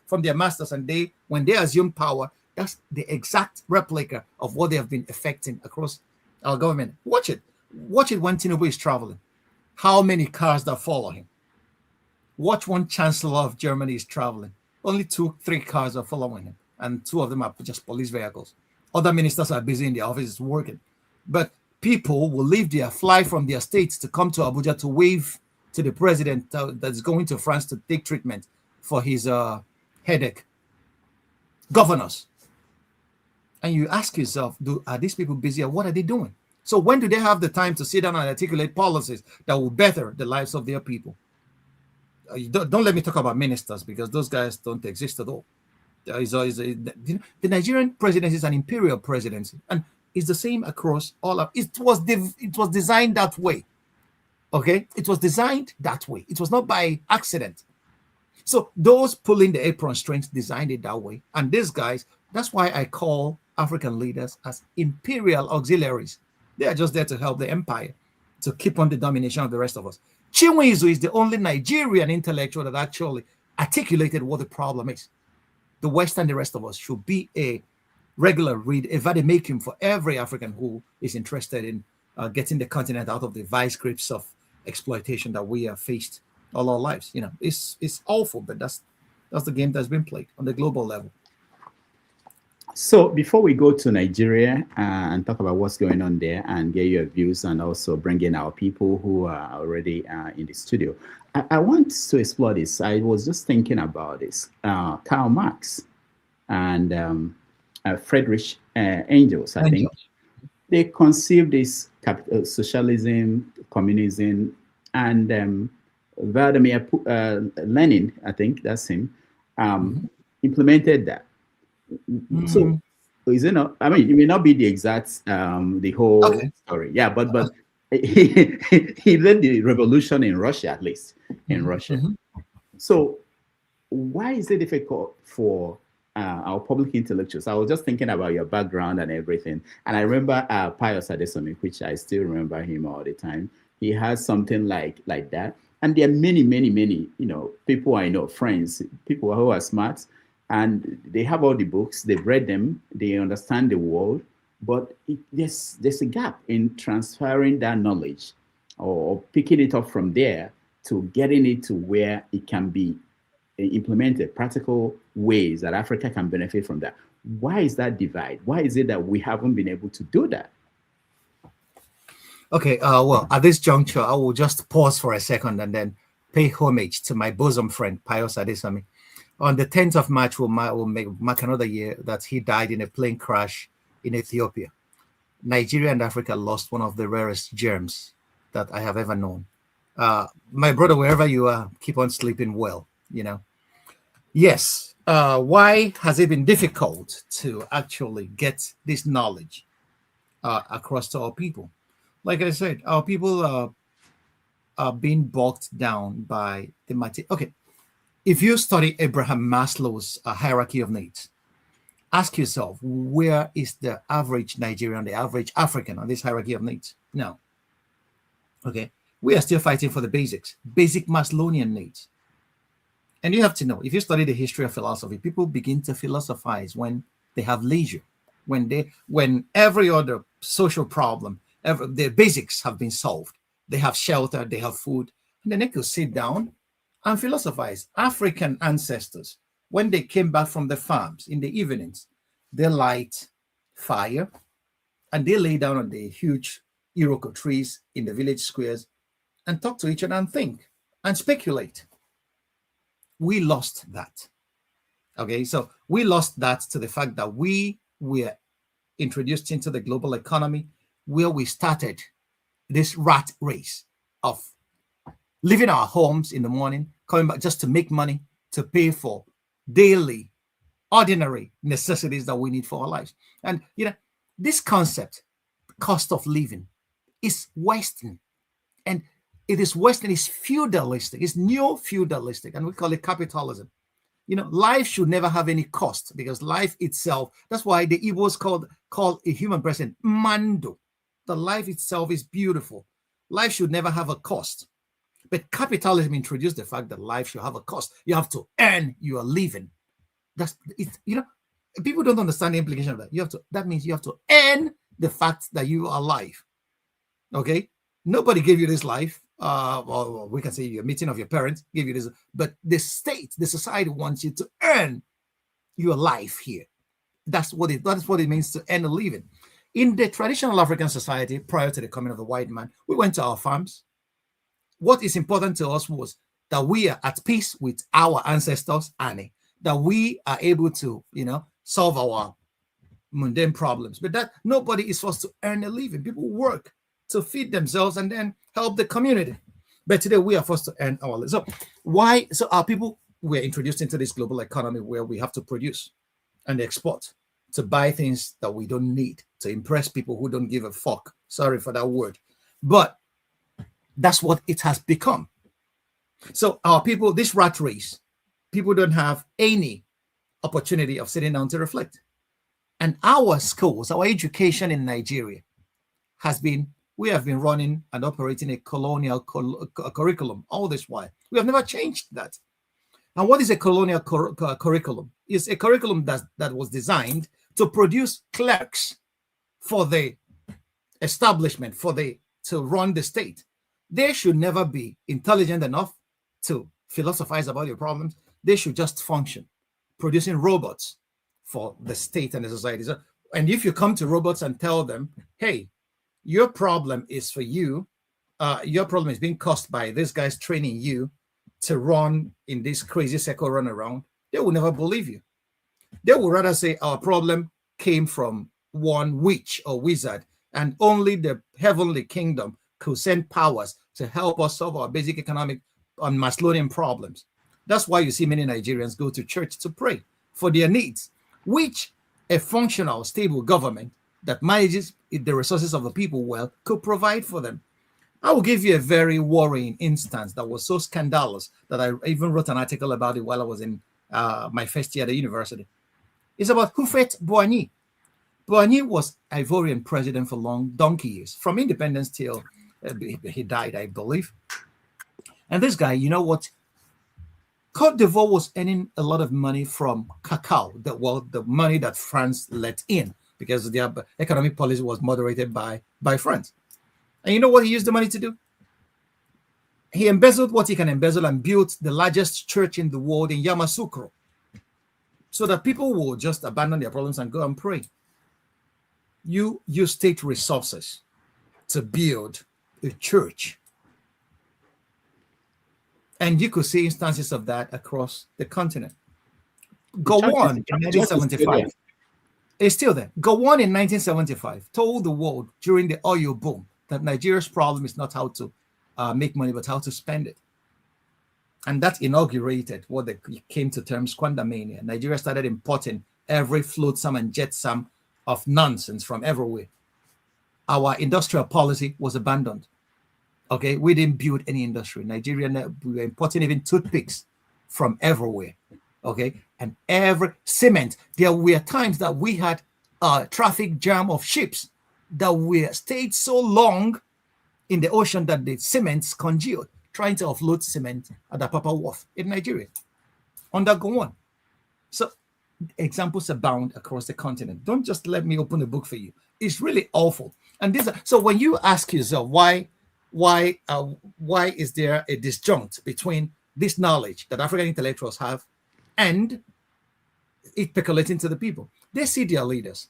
from their masters, and when they assumed power, that's the exact replica of what they have been effecting across our government. Watch it when Tinubu is traveling. How many cars that follow him? Watch when Chancellor of Germany is traveling. Only 2-3 cars are following him, and 2 of them are just police vehicles. Other ministers are busy in their offices working. But people will fly from their states to come to Abuja to wave to the president that's going to France to take treatment for his headache. Governors. And you ask yourself, are these people busy, or what are they doing? So when do they have the time to sit down and articulate policies that will better the lives of their people? Don't let me talk about ministers, because those guys don't exist at all. The Nigerian presidency is an imperial presidency, and it's the same across all of it. It was designed that way. Okay, it was designed that way. It was not by accident. So those pulling the apron strings designed it that way, and these guys. That's why I call African leaders as imperial auxiliaries. They are just there to help the empire, to keep on the domination of the rest of us. Chinwe is the only Nigerian intellectual that actually articulated what the problem is. The West and the rest of us should be a regular read, a vademecum for every African who is interested in getting the continent out of the vice grips of exploitation that we have faced all our lives. It's awful, but that's the game that's been played on the global level. So before we go to Nigeria and talk about what's going on there and get your views, and also bring in our people who are already in the studio, I want to explore this. I was just thinking about this. Karl Marx and Friedrich Engels, I think, they conceived this socialism, communism, and Vladimir Lenin, I think that's him, implemented that. So is it not? I mean, it may not be the exact the whole story, yeah, but he led the revolution in Russia, at least in Russia. So why is it difficult for our public intellectuals? I was just thinking about your background and everything, and I remember Pius Adesomi, which I still remember him all the time. He has something like that, and there are many people I know, friends, people who are smart. And they have all the books, they've read them, they understand the world, but there's a gap in transferring that knowledge or picking it up from there to getting it to where it can be implemented, practical ways that Africa can benefit from that. Why is that divide? Why is it that we haven't been able to do that? Okay, well, at this juncture, I will just pause for a second and then pay homage to my bosom friend, Pius Adesomi. On the 10th of March, we'll mark another year that he died in a plane crash in Ethiopia. Nigeria and Africa lost one of the rarest gems that I have ever known. My brother, wherever you are, keep on sleeping well, Yes, why has it been difficult to actually get this knowledge across to our people? Like I said, our people being bogged down by the material. Okay, if you study Abraham Maslow's hierarchy of needs, ask yourself, where is the average Nigerian, the average African on this hierarchy of needs? No. Okay, we are still fighting for the basics, basic Maslowian needs. And you have to know, if you study the history of philosophy, people begin to philosophize when they have leisure, when every other social problem, the basics have been solved. They have shelter, they have food, and then they could sit down and philosophize. African ancestors, when they came back from the farms in the evenings, they light fire and they lay down on the huge Iroko trees in the village squares and talk to each other and think and speculate. We lost that. Okay, so we lost that to the fact that we were introduced into the global economy, where we started this rat race of leaving our homes in the morning, coming back just to make money, to pay for daily, ordinary necessities that we need for our lives. And, this concept, cost of living, is Western. And it is Western, it's feudalistic, it's neo-feudalistic, and we call it capitalism. Life should never have any cost, because life itself, that's why the Igbos call a human person mando. The life itself is beautiful. Life should never have a cost. But capitalism introduced the fact that life should have a cost. You have to earn your living. That's it. People don't understand the implication of that. That means you have to earn the fact that you are alive. Okay? Nobody gave you this life. Or we can say your meeting of your parents gave you this, but the state, the society wants you to earn your life here. That's what it means to earn a living. In the traditional African society, prior to the coming of the white man, we went to our farms. What is important to us was that we are at peace with our ancestors, Annie, that we are able to, solve our mundane problems. But that nobody is forced to earn a living. People work to feed themselves and then help the community. But today we are forced to earn our living. So why? So our people were introduced into this global economy where we have to produce and export to buy things that we don't need, to impress people who don't give a fuck. Sorry for that word. But that's what it has become. So our people, this rat race, people don't have any opportunity of sitting down to reflect. And our schools, our education in Nigeria we have been running and operating a colonial curriculum all this while. We have never changed that. And what is a colonial curriculum? It's a curriculum that was designed to produce clerks for the establishment, to run the state. They should never be intelligent enough to philosophize about your problems. They should just function, producing robots for the state and the society. So, and if you come to robots and tell them, hey, your problem is for you, your problem is being caused by this guy's training you to run in this crazy circle run around, they will never believe you. They will rather say our problem came from one witch or wizard, and only the heavenly kingdom could send powers to help us solve our basic economic and Maslowian problems. That's why you see many Nigerians go to church to pray for their needs, which a functional, stable government that manages the resources of the people well could provide for them. I will give you a very worrying instance that was so scandalous that I even wrote an article about it while I was in my first year at the university. It's about Hufet Boigny. Boigny was Ivorian president for long donkey years, from independence till he died, I believe. And this guy, you know what? Côte d'Ivoire was earning a lot of money from cacao, the money that France let in, because their economic policy was moderated by France. And you know what he used the money to do? He embezzled what he can embezzle and built the largest church in the world in Yamoussoukro, so that people will just abandon their problems and go and pray. You use state resources to build a church. And you could see instances of that across the continent. Gowon in 1975. It's still there. Gowon in 1975 told the world during the oil boom that Nigeria's problem is not how to make money, but how to spend it. And that inaugurated what they came to term squandermania. Nigeria started importing every flotsam and jetsam of nonsense from everywhere. Our industrial policy was abandoned. Okay, we didn't build any industry. Nigeria, we were importing even toothpicks from everywhere. Okay, and every cement. There were times that we had a traffic jam of ships that were stayed so long in the ocean that the cements congealed, trying to offload cement at the Papa Wharf in Nigeria. Undergo on. So examples abound across the continent. Don't just let me open the book for you. It's really awful. And these are, so when you ask yourself why is there a disjunct between this knowledge that African intellectuals have and it percolating to the people? They see their leaders.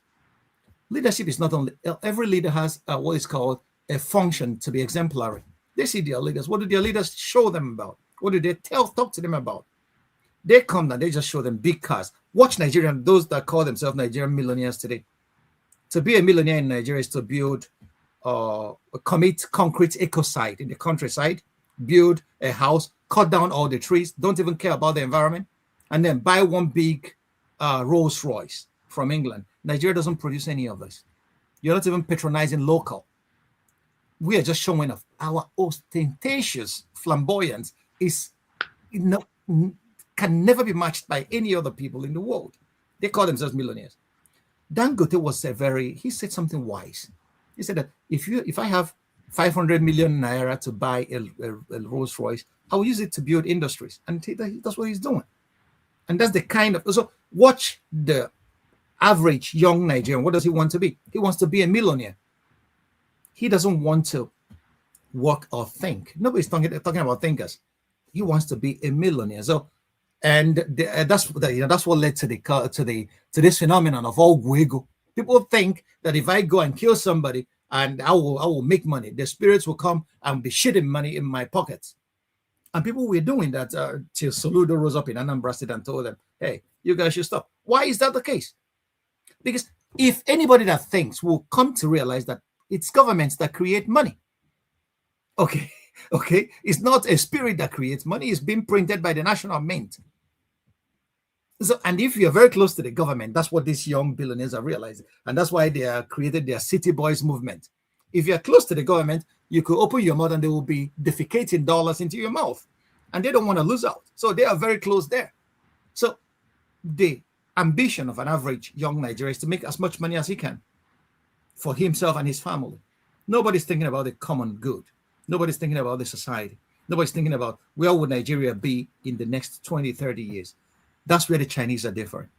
Leadership is not only, every leader has what is called a function to be exemplary. They see their leaders. What do their leaders show them about? What do they talk to them about? They come and they just show them big cars. Watch Nigerian, those that call themselves Nigerian millionaires today. To be a millionaire in Nigeria is to build commit concrete ecocide in the countryside, build a house, cut down all the trees, don't even care about the environment, and then buy one big Rolls Royce from England. Nigeria doesn't produce any of this. You're not even patronizing local. We are just showing off. Our ostentatious flamboyance is, can never be matched by any other people in the world. They call themselves millionaires. Dangote was he said something wise. He said that if I have 500 million naira to buy a Rolls Royce, I will use it to build industries. And that's what he's doing. And that's the kind of, so watch the average young Nigerian. What does he want to be? He wants to be a millionaire. He doesn't want to work or think. Nobody's talking about thinkers. He wants to be a millionaire. So, and that's what led to this phenomenon of Ogwego. People think that if I go and kill somebody and I will make money, the spirits will come and be shitting money in my pockets. And people were doing that till Soludo rose up in Anambra State and told them, hey, you guys should stop. Why is that the case? Because if anybody that thinks will come to realize that it's governments that create money. Okay. It's not a spirit that creates money. It's being printed by the national mint. So, and if you're very close to the government, that's what these young billionaires are realizing. And that's why they have created their City Boys movement. If you're close to the government, you could open your mouth and they will be defecating dollars into your mouth. And they don't want to lose out. So they are very close there. So the ambition of an average young Nigerian is to make as much money as he can for himself and his family. Nobody's thinking about the common good. Nobody's thinking about the society. Nobody's thinking about where would Nigeria be in the next 20, 30 years. That's where the Chinese are different.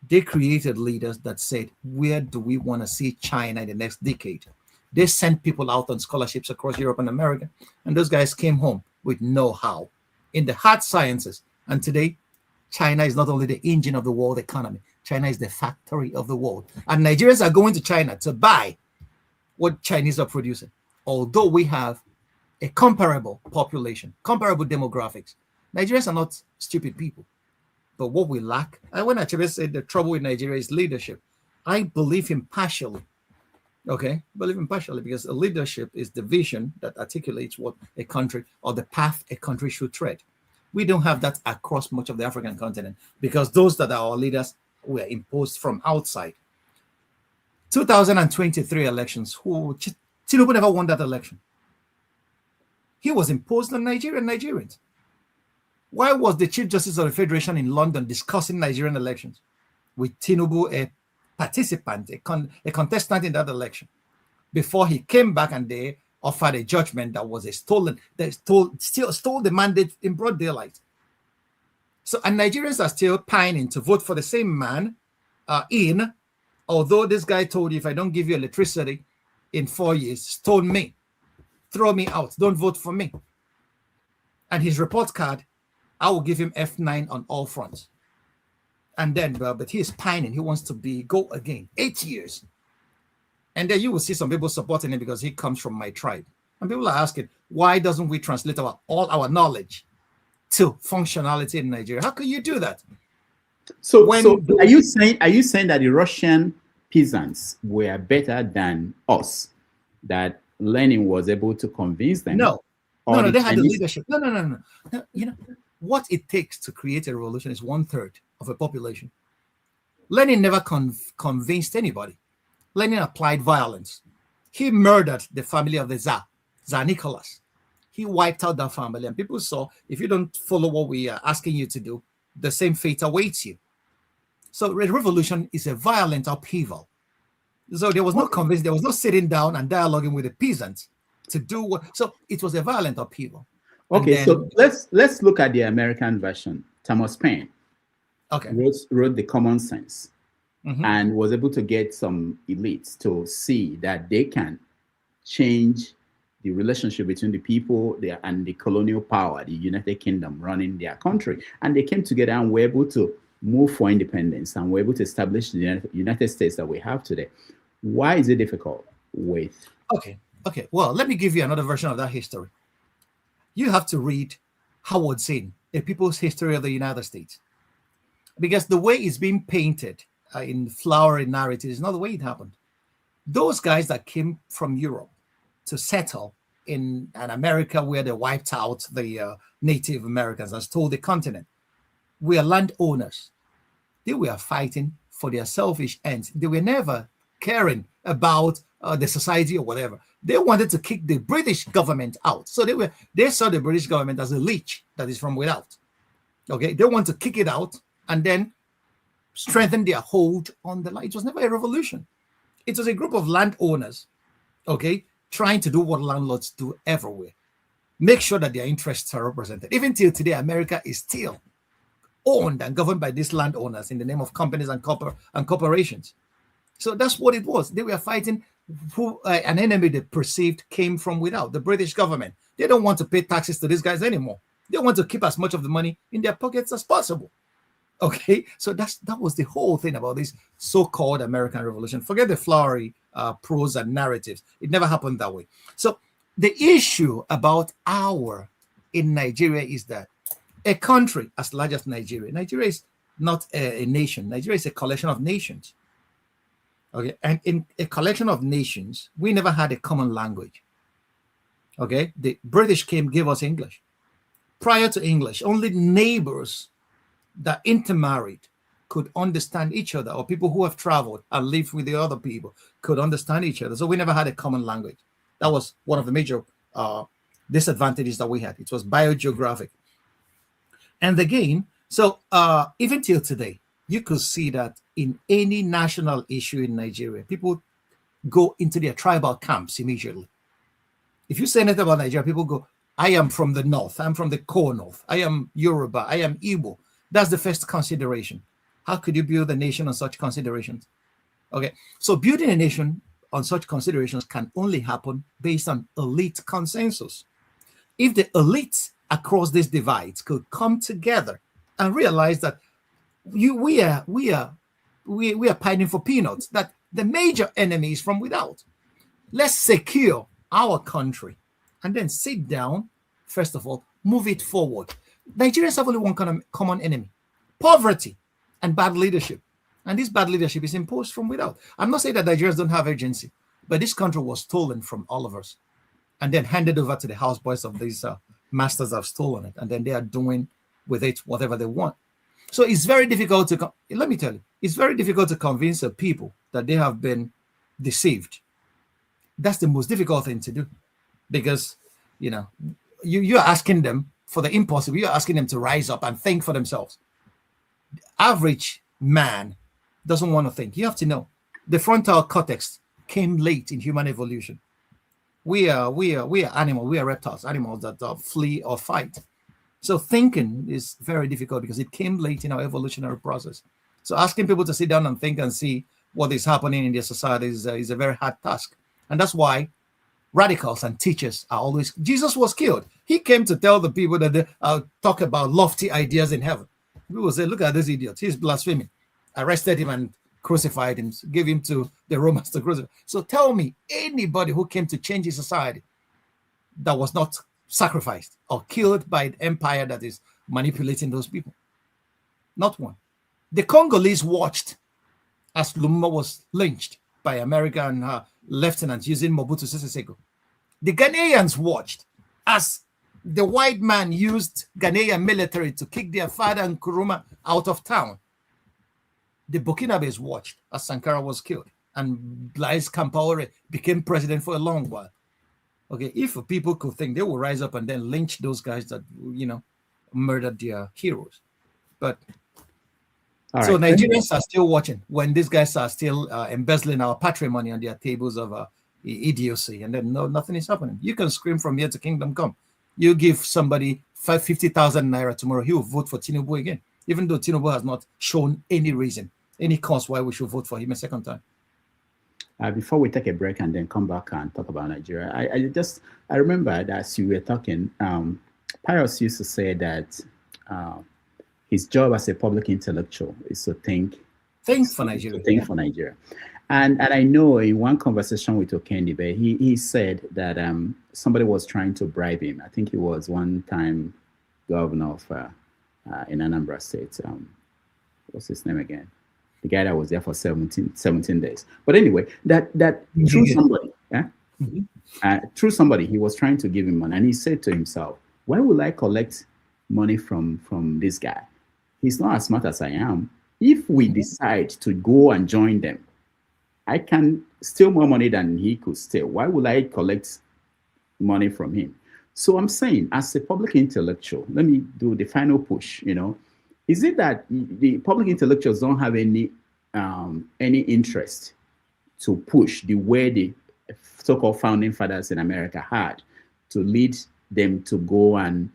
They created leaders that said, where do we want to see China in the next decade? They sent people out on scholarships across Europe and America, and those guys came home with know-how in the hard sciences. And today, China is not only the engine of the world economy, China is the factory of the world. And Nigerians are going to China to buy what Chinese are producing. Although we have a comparable population, comparable demographics, Nigerians are not stupid people. But what we lack, and when Achebe said the trouble with Nigeria is leadership, I believe him partially. Okay, believe him partially because a leadership is the vision that articulates what a country or the path a country should tread. We don't have that across much of the African continent because those that are our leaders were imposed from outside. 2023 elections, Tinubu never won that election. He was imposed on Nigerians. Why was the Chief Justice of the Federation in London discussing Nigerian elections with Tinubu, a participant, a contestant in that election, before he came back and they offered a judgment that was stole the mandate in broad daylight? So, and Nigerians are still pining to vote for the same man although this guy told you, if I don't give you electricity in 4 years, stone me, throw me out, don't vote for me. And his report card, I will give him F9 on all fronts. And then, but he is pining. He wants to go again. 8 years. And then you will see some people supporting him because he comes from my tribe. And people are asking, why doesn't we translate all our knowledge to functionality in Nigeria? How can you do that? So are you saying that the Russian peasants were better than us? That Lenin was able to convince them? No, they had the leadership. No. You know, what it takes to create a revolution is 1/3 of a population. Lenin never convinced anybody. Lenin applied violence. He murdered the family of the Tsar Tsar Nicholas. He wiped out that family, and people saw, if you don't follow what we are asking you to do, the same fate awaits you. So a revolution is a violent upheaval. So there was no convincing, there was no sitting down and dialoguing with the peasants to do what. So it was a violent upheaval. Okay, so let's look at the American version. Thomas Paine wrote The Common Sense, and was able to get some elites to see that they can change the relationship between the people there and the colonial power, the United Kingdom running their country. And they came together and were able to move for independence and were able to establish the United States that we have today. Why is it difficult with? Okay. Well, let me give you another version of that history. You have to read Howard Zinn, A People's History of the United States. Because the way it's being painted in flowery narrative is not the way it happened. Those guys that came from Europe to settle in an America where they wiped out the Native Americans and stole the continent, were landowners. They were fighting for their selfish ends. They were never caring about the society or whatever. They wanted to kick the British government out. So they saw the British government as a leech that is from without. Okay, they want to kick it out and then strengthen their hold on the land. It was never a revolution. It was a group of landowners, okay, trying to do what landlords do everywhere. Make sure that their interests are represented. Even till today, America is still owned and governed by these landowners in the name of companies and corporations. So that's what it was. They were fighting an enemy they perceived came from without, the British government. They don't want to pay taxes to these guys anymore. They want to keep as much of the money in their pockets as possible. Okay, so that was the whole thing about this so-called American Revolution. Forget the flowery prose and narratives. It never happened that way. So the issue about in Nigeria is that a country as large as Nigeria is not a nation. Nigeria is a collection of nations. Okay, and in a collection of nations, we never had a common language. Okay, the British gave us English. Prior to English, only neighbors that intermarried could understand each other, or people who have traveled and lived with the other people could understand each other. So we never had a common language. That was one of the major disadvantages that we had. It was biogeographic. And again, so even till today, you could see that in any national issue in Nigeria, people go into their tribal camps immediately. If you say anything about Nigeria, people go, I am from the north, I'm from the core north, I am Yoruba, I am Igbo. That's the first consideration. How could you build a nation on such considerations? Okay, so building a nation on such considerations can only happen based on elite consensus. If the elites across these divides could come together and realize that we are pining for peanuts, that the major enemy is from without. Let's secure our country and then sit down, first of all, move it forward. Nigerians have only one common enemy: poverty and bad leadership. And this bad leadership is imposed from without. I'm not saying that Nigerians don't have agency, but this country was stolen from all of us and then handed over to the houseboys of these masters that have stolen it. And then they are doing with it whatever they want. So it's very difficult to, let me tell you, it's very difficult to convince the people that they have been deceived. That's the most difficult thing to do, because, you're asking them for the impossible. You're asking them to rise up and think for themselves. The average man doesn't want to think. You have to know the frontal cortex came late in human evolution. We are animals. We are reptiles, animals that flee or fight. So thinking is very difficult because it came late in our evolutionary process. So asking people to sit down and think and see what is happening in their society is a very hard task. And that's why radicals and teachers are always, Jesus was killed. He came to tell the people that they talk about lofty ideas in heaven. People say, look at this idiot, he's blaspheming. Arrested him and crucified him, gave him to the Romans to crucify. So tell me, anybody who came to change his society that was not sacrificed or killed by the empire that is manipulating those people? Not one. The Congolese watched as Lumumba was lynched by American lieutenants using Mobutu Sese Seko. The Ghanaians watched as the white man used Ghanaian military to kick their father and Nkrumah out of town. The Burkinabes watched as Sankara was killed and Blaise Compaoré became president for a long while. Okay, if people could think, they will rise up and then lynch those guys that murdered their heroes. But All so right. Nigerians are still watching when these guys are still embezzling our patrimony on their tables of idiocy, and then nothing is happening. You can scream from here to kingdom come. You give somebody 50,000 naira tomorrow, he will vote for Tinubu again, even though Tinubu has not shown any reason, any cause why we should vote for him a second time. Before we take a break and then come back and talk about Nigeria, I remember that as you were talking, Pius used to say that his job as a public intellectual is to think for Nigeria. For Nigeria. And I know in one conversation with Okendibe, he said that somebody was trying to bribe him. I think he was one time governor of in Anambra State. What's his name again? The guy that was there for 17 days. But anyway, that through somebody, through somebody, he was trying to give him money. And he said to himself, why will I collect money from this guy? He's not as smart as I am. If we decide to go and join them, I can steal more money than he could steal. Why would I collect money from him? So I'm saying, as a public intellectual, let me do the final push, Is it that the public intellectuals don't have any interest to push the way the so-called founding fathers in America had to lead them to go and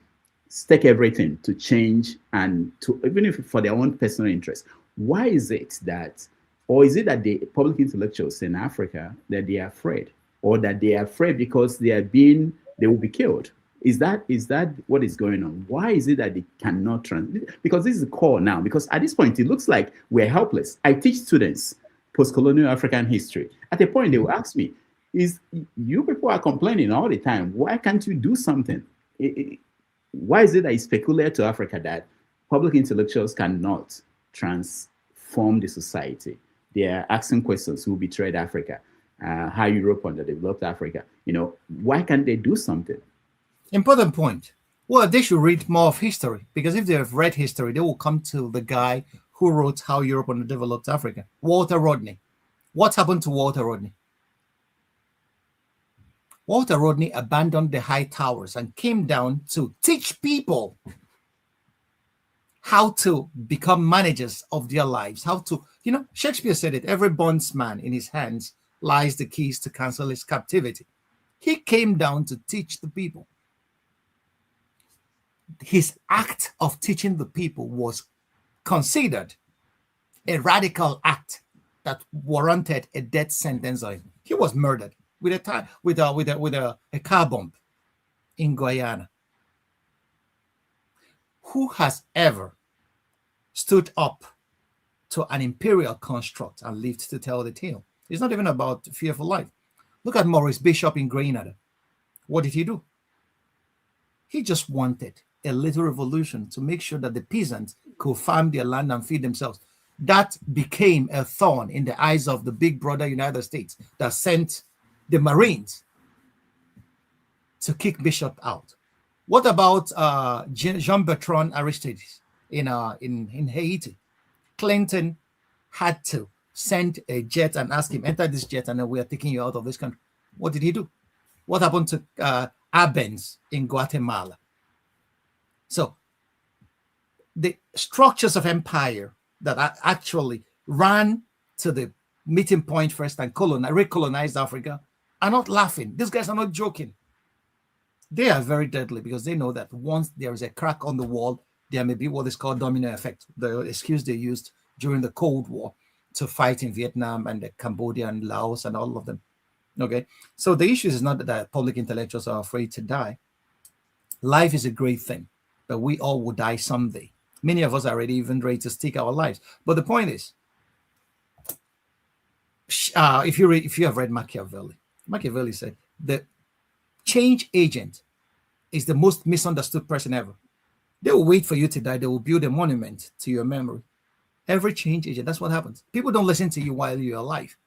stake everything to change and to, even if for their own personal interest? Why is it that, or is it that the public intellectuals in Africa, that they are afraid, or that they are afraid because they will be killed? Is that what is going on? Why is it that they cannot because this is the core now, because at this point it looks like we're helpless. I teach students post-colonial African history. At a point they will ask me, you people are complaining all the time, why can't you do something? Why is it that it's peculiar to Africa that public intellectuals cannot transform the society? They are asking questions: who betrayed Africa? How Europe underdeveloped Africa? Why can't they do something? Important point. Well, they should read more of history, because if they have read history, they will come to the guy who wrote How Europe Underdeveloped Africa, Walter Rodney. What happened to Walter Rodney? Walter Rodney abandoned the high towers and came down to teach people how to become managers of their lives, how to, Shakespeare said it, every bondsman in his hands lies the keys to cancel his captivity. He came down to teach the people. His act of teaching the people was considered a radical act that warranted a death sentence on him. He was murdered with a car bomb in Guyana. Who has ever stood up to an imperial construct and lived to tell the tale? It's not even about fear for life. Look at Maurice Bishop in Grenada. What did he do? He just wanted a little revolution to make sure that the peasants could farm their land and feed themselves. That became a thorn in the eyes of the big brother United States that sent the Marines to kick Bishop out. What about Jean-Bertrand Aristide in Haiti? Clinton had to send a jet and ask him, enter this jet and then we are taking you out of this country. What did he do? What happened to Arbenz in Guatemala? So the structures of empire that actually ran to the meeting point first and recolonized Africa are not laughing. These guys are not joking. They are very deadly, because they know that once there is a crack on the wall, there may be what is called domino effect, the excuse they used during the Cold War to fight in Vietnam and Cambodia and Laos and all of them. Okay, so the issue is not that public intellectuals are afraid to die. Life is a great thing, but we all will die someday. Many of us are already even ready to stick our lives. But the point is, if you have read Machiavelli said the change agent is the most misunderstood person ever. They will wait for you to die. They will build a monument to your memory. Every change agent, that's what happens. People don't listen to you while you're alive.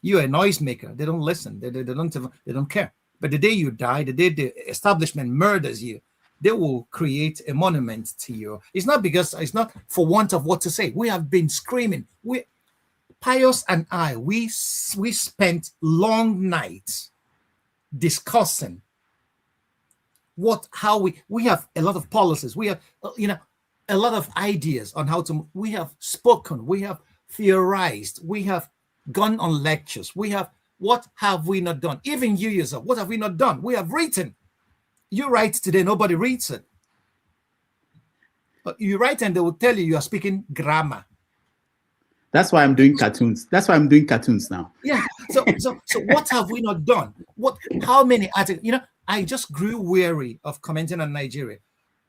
You're a noisemaker. They don't listen. They don't care. But the day you die, the day the establishment murders you, they will create a monument to you. It's not for want of what to say. We have been screaming. Pius and I, we spent long nights discussing how we have a lot of policies. We have, a lot of ideas on how to, we have spoken, we have theorized, we have gone on lectures, what have we not done? Even you yourself, what have we not done? We have written. You write today, nobody reads it. But you write and they will tell you are speaking grammar. That's why I'm doing cartoons. That's why I'm doing cartoons now. Yeah. So what have we not done? How many articles? I just grew weary of commenting on Nigeria.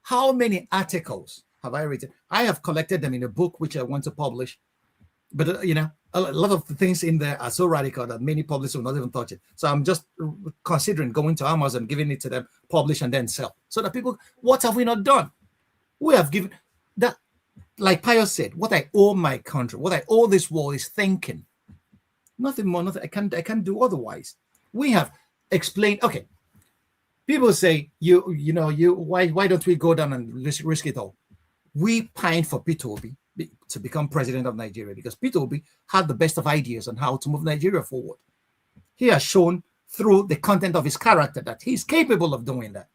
How many articles have I written? I have collected them in a book which I want to publish. But a lot of the things in there are so radical that many publishers will not even touch it. So I'm just considering going to Amazon, giving it to them, publish and then sell. So that people, what have we not done? We have given that, like Pius said, what I owe my country, what I owe this world is thinking. Nothing more, nothing. I can't do otherwise. We have explained. Okay, people say why don't we go down and risk it all? We pined for Peter Obi to become president of Nigeria because Peter Obi had the best of ideas on how to move Nigeria forward. He has shown through the content of his character that he's capable of doing that.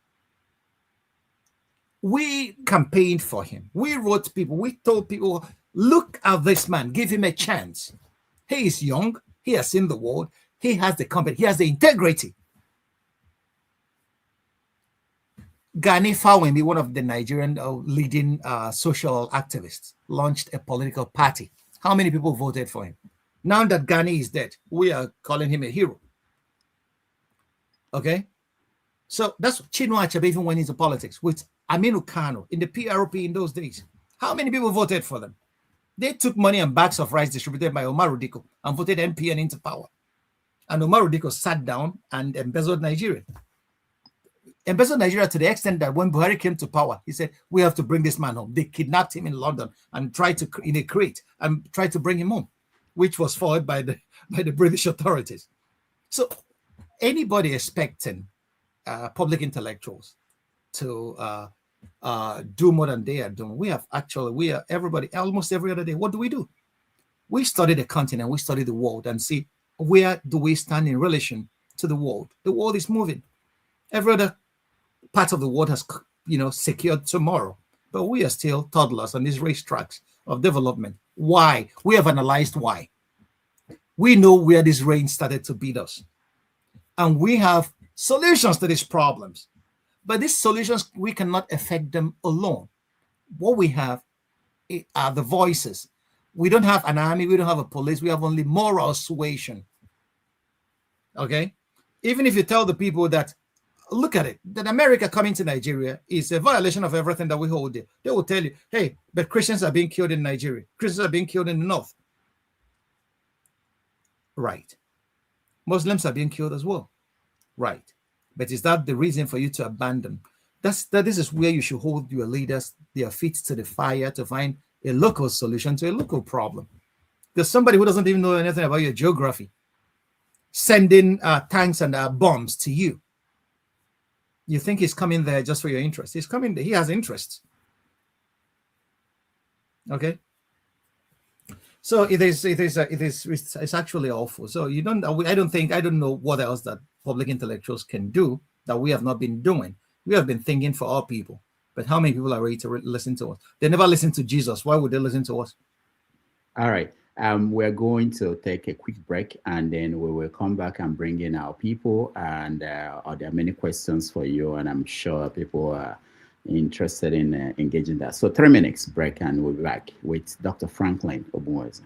We campaigned for him. We wrote people. We told people, look at this man. Give him a chance. He is young. He has seen the world. He has the competence. He has the integrity. Gani Fawemi, one of the Nigerian leading social activists, launched a political party. How many people voted for him? Now that Gani is dead, we are calling him a hero. Okay? So that's Chinua Achebe even went into politics with Aminu Kano in the PRP in those days. How many people voted for them? They took money and bags of rice distributed by Omar Diko and voted MPN into power. And Omar Diko sat down and embezzled Nigeria. Embezzled Nigeria to the extent that when Buhari came to power, he said, we have to bring this man home. They kidnapped him in London and tried to, in a crate, and tried to bring him home, which was followed by the British authorities. So anybody expecting public intellectuals to do more than they are doing, everybody, almost every other day, what do? We study the continent, we study the world and see where do we stand in relation to the world. The world is moving. Every other part of the world has, secured tomorrow, but we are still toddlers on these racetracks of development. Why? We have analyzed why. We know where this rain started to beat us, and we have solutions to these problems. But these solutions, we cannot affect them alone. What we have are the voices. We don't have an army. We don't have a police. We have only moral suasion. Okay? Even if you tell the people that, look at it, that America coming to Nigeria is a violation of everything that we hold there, they will tell you, hey, but Christians are being killed in Nigeria. Christians are being killed in the north. Right. Muslims are being killed as well. Right. But is that the reason for you to abandon? This is where you should hold your leaders, their feet to the fire to find a local solution to a local problem. There's somebody who doesn't even know anything about your geography sending tanks and bombs to you. You think he's coming there just for your interest. He's coming there. He has interests. Okay. So it's actually awful. So I don't know what else that public intellectuals can do that we have not been doing. We have been thinking for our people, but how many people are ready to listen to us? They never listen to Jesus. Why would they listen to us? All right. We're going to take a quick break, and then we will come back and bring in our people. And there are many questions for you, and I'm sure people are interested in engaging that. So 3 minutes break, and we'll be back with Dr. Franklyne Ogbunwezeh.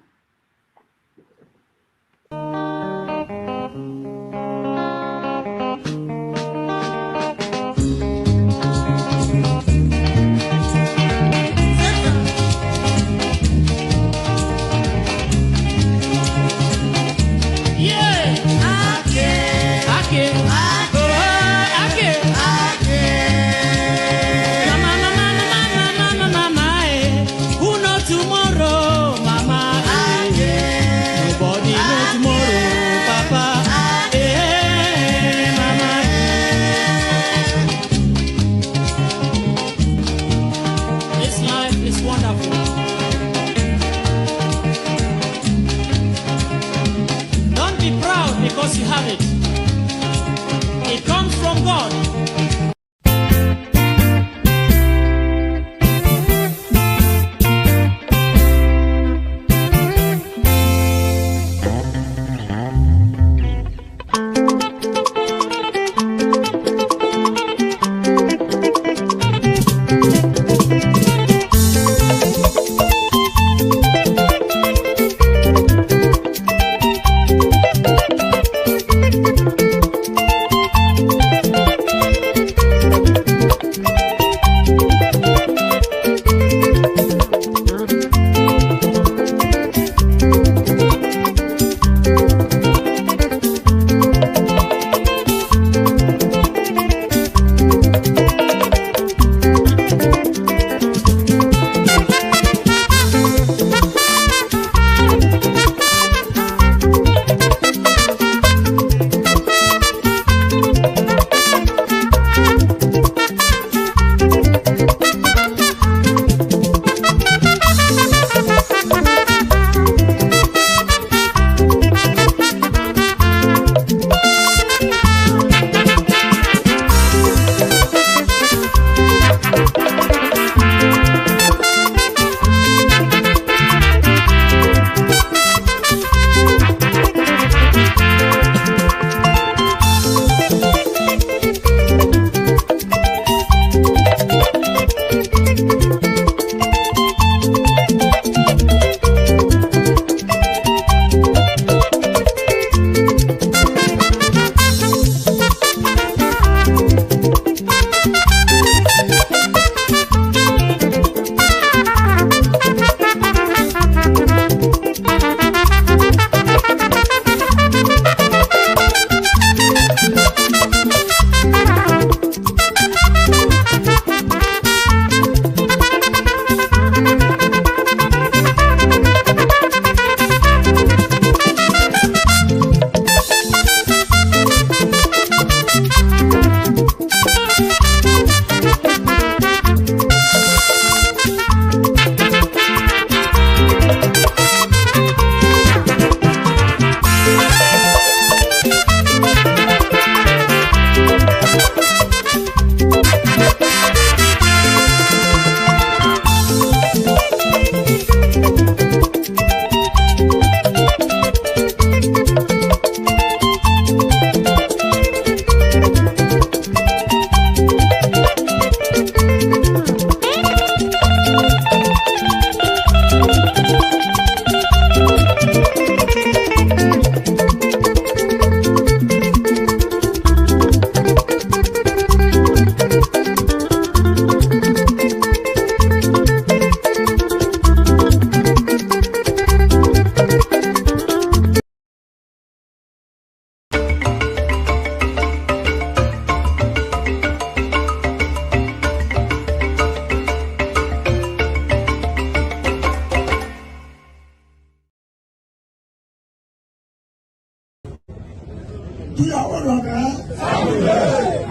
Do your own on that.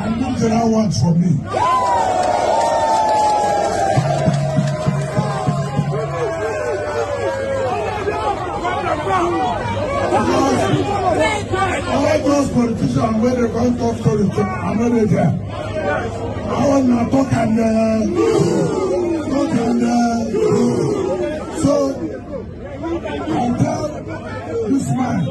And do the right ones for me. All those politicians where they can't talk stories, I'm not there. I want to talk and so I tell this man.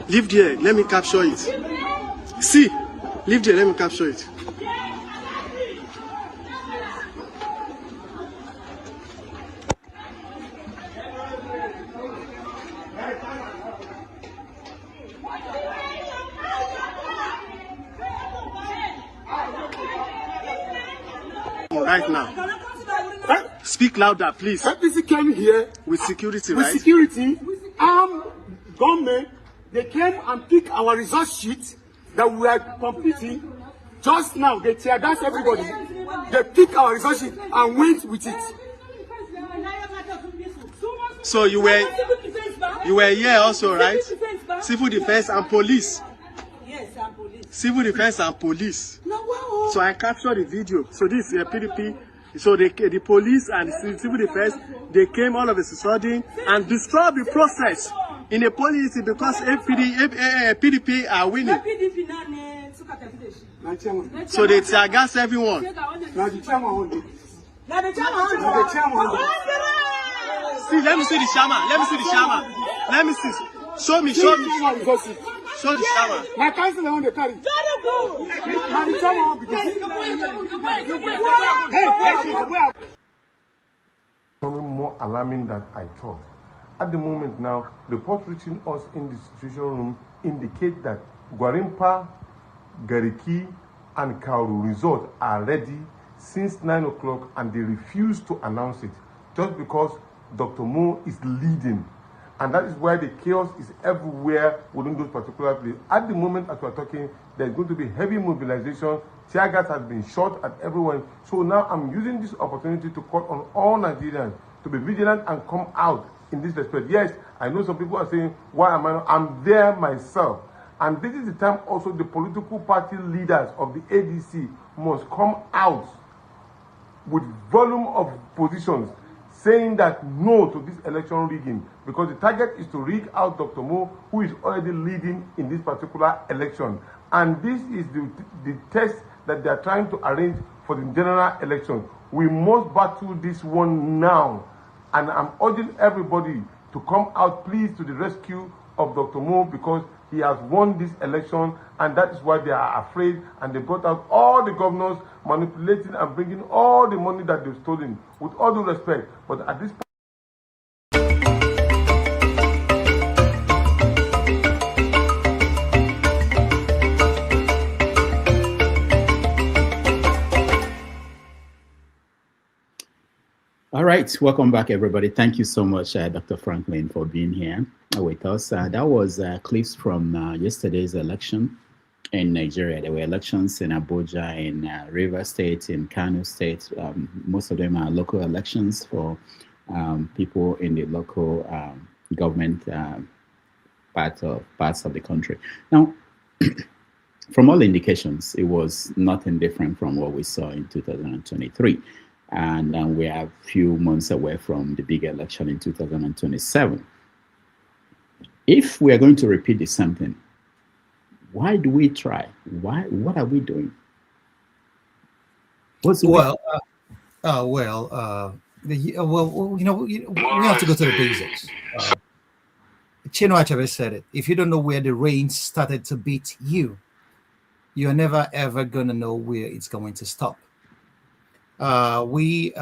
Leave there, let me capture it. See, leave there, let me capture it. Right now. Speak louder, please. FBC came here with security, with right? security, government. They came and picked our result sheet that we are completing. Just now, they tear gas everybody. They picked our result sheet and went with it. So you were here also, right? Civil defense and police. Yes, and police. Civil defense and police. No, wow. So I captured the video. So this is a PDP. So the police and the civil defense, they came all of a sudden and destroyed the process in a policy because PDP are winning. So they tear gas everyone. See, let me see the shaman. Let me see the shaman. Let me see. Show me. Show the shaman. My council on the carry. Something more alarming than I thought. At the moment now, reports reaching us in the situation room indicate that Gwarimpa, Gariki, and Kauru resort are ready since 9 o'clock and they refuse to announce it just because Dr. Mo is leading. And that is why the chaos is everywhere within those particular places. At the moment as we're talking, there's going to be heavy mobilization. Tear gas has been shot at everyone. So now I'm using this opportunity to call on all Nigerians to be vigilant and come out in this respect. Yes, I know some people are saying, why am I not? I'm there myself. And this is the time also the political party leaders of the ADC must come out with volume of positions saying that no to this election rigging, because the target is to rig out Dr. Mo, who is already leading in this particular election. And this is the test that they are trying to arrange for the general election. We must battle this one now. And I'm urging everybody to come out, please, to the rescue of Dr. Mo, because he has won this election, and that is why they are afraid, and they brought out all the governors manipulating and bringing all the money that they've stolen, with all due respect. But at this point, All right, welcome back, everybody. Thank you so much, Dr. Franklyne, for being here with us. That was clips from yesterday's election in Nigeria. There were elections in Abuja, in Rivers State, in Kano State. Most of them are local elections for people in the local government parts of the country. Now, from all indications, it was nothing different from what we saw in 2023. And we are a few months away from the big election in 2027. If we are going to repeat the same thing, why do we try? What are we doing? Well, we have to go to the basics. Chinua Achebe said it. If you don't know where the rain started to beat you, you're never ever gonna know where it's going to stop. We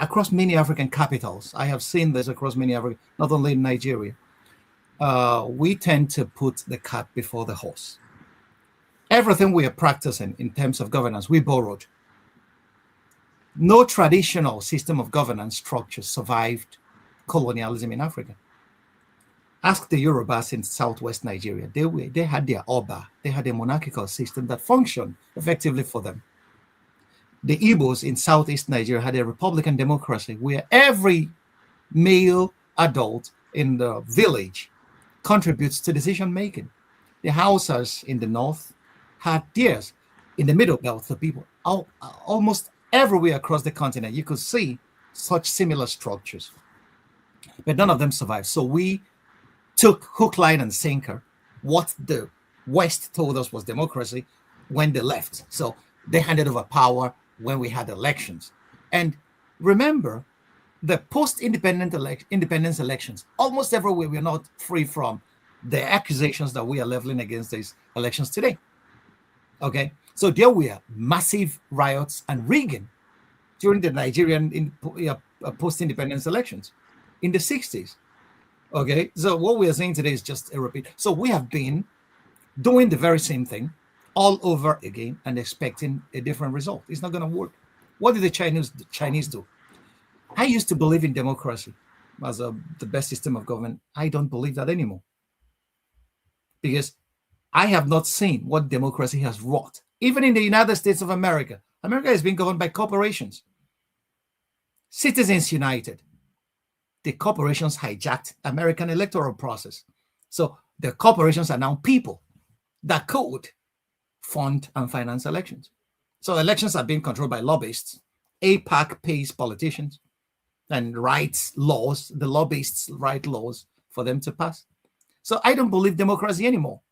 across many African capitals, I have seen this across many African, not only in Nigeria, we tend to put the cart before the horse. Everything we are practicing in terms of governance, we borrowed. No traditional system of governance structure survived colonialism in Africa. Ask the Yorubas in southwest Nigeria. They had their Oba. They had a monarchical system that functioned effectively for them. The Igbos in southeast Nigeria had a republican democracy where every male adult in the village contributes to decision making. The Hausas in the north had theirs. In the middle belt, the people, almost everywhere across the continent, you could see such similar structures. But none of them survived. So we took hook, line, and sinker what the West told us was democracy when they left. So they handed over power when we had elections. And remember, the independence elections, almost everywhere, we're not free from the accusations that we are leveling against these elections today. Okay, so there were massive riots and rigging during the Nigerian post-independence elections in the 60s. Okay, so what we are saying today is just a repeat. So we have been doing the very same thing all over again and expecting a different result. It's not going to work. What did the Chinese do? I used to believe in democracy as the best system of government. I don't believe that anymore, because I have not seen what democracy has wrought. Even in the United States of America, America is being governed by corporations. Citizens United. The corporations hijacked American electoral process. So the corporations are now people that could fund and finance elections. So elections are being controlled by lobbyists. APAC pays politicians and writes laws. The lobbyists write laws for them to pass. So I don't believe democracy anymore,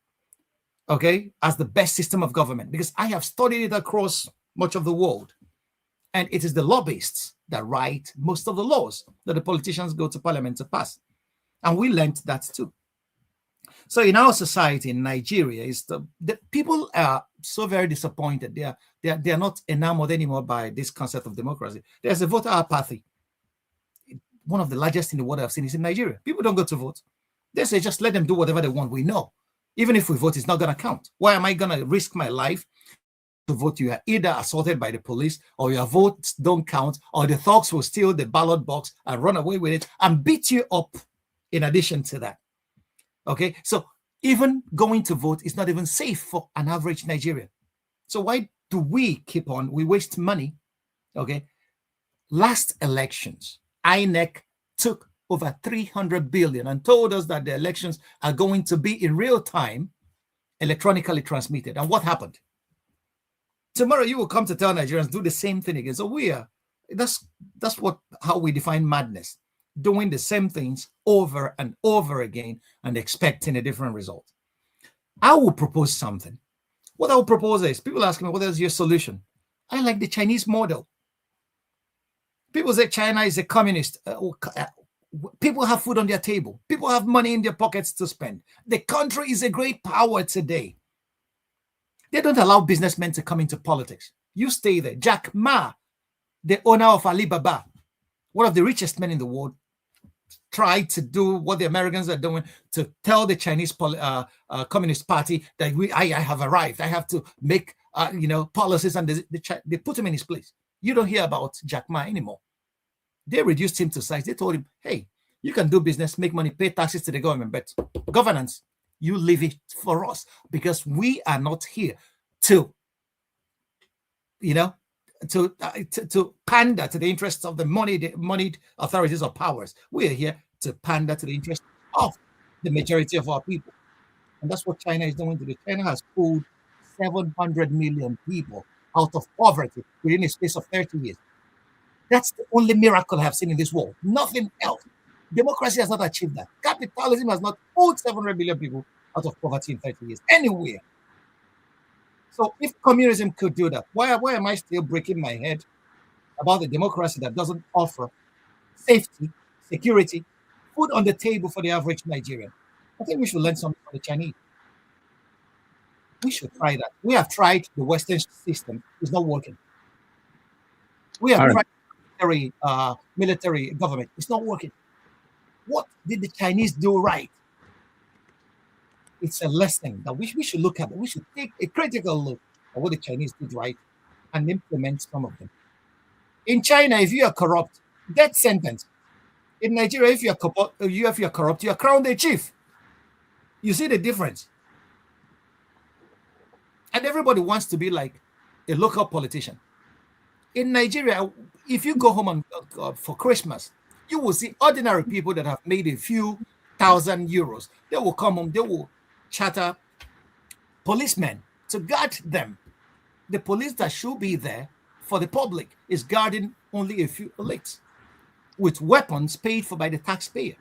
okay, as the best system of government, because I have studied it across much of the world. And it is the lobbyists that write most of the laws that the politicians go to parliament to pass. And we learned that too. So in our society in Nigeria, the people are so very disappointed. They are not enamored anymore by this concept of democracy. There's a voter apathy. One of the largest in the world I've seen is in Nigeria. People don't go to vote. They say, just let them do whatever they want. We know. Even if we vote, it's not going to count. Why am I going to risk my life to vote? You are either assaulted by the police, or your votes don't count, or the thugs will steal the ballot box and run away with it and beat you up in addition to that. Okay, so even going to vote is not even safe for an average Nigerian. So why do we keep on? We waste money. Okay, last elections, INEC took over 300 billion and told us that the elections are going to be in real time, electronically transmitted. And what happened? Tomorrow you will come to tell Nigerians do the same thing again. So that's how we define madness. Doing the same things over and over again and expecting a different result. I will propose something. What I will propose is, people ask me, what is your solution? I like the Chinese model. People say China is a communist. People have food on their table. People have money in their pockets to spend. The country is a great power today. They don't allow businessmen to come into politics. You stay there. Jack Ma, the owner of Alibaba, one of the richest men in the world, tried to do what the Americans are doing, to tell the Chinese Communist Party that I have arrived. I have to make policies, and they put him in his place. You don't hear about Jack Ma anymore. They reduced him to size. They told him, hey, you can do business, make money, pay taxes to the government, but governance, you leave it for us, because we are not here to pander to the interests of the moneyed authorities or powers. We are here to pander to the interests of the majority of our people. And that's what China is doing today. China has pulled 700 million people out of poverty within a space of 30 years. That's the only miracle I have seen in this world. Nothing else. Democracy has not achieved that. Capitalism has not pulled 700 million people out of poverty in 30 years anywhere. So if communism could do that, why am I still breaking my head about a democracy that doesn't offer safety, security, food on the table for the average Nigerian? I think we should learn something from the Chinese. We should try that. We have tried the Western system. It's not working. We have tried military government. It's not working. What did the Chinese do right? It's a lesson that we should look at. We should take a critical look at what the Chinese did right and implement some of them. In China, if you are corrupt, death sentence. In Nigeria, if you are corrupt, you are crowned a chief. You see the difference? And everybody wants to be like a local politician. In Nigeria, if you go home for Christmas, you will see ordinary people that have made a few thousand euros. They will come home, they will charter policemen to guard them. The police that should be there for the public is guarding only a few elites with weapons paid for by the taxpayer.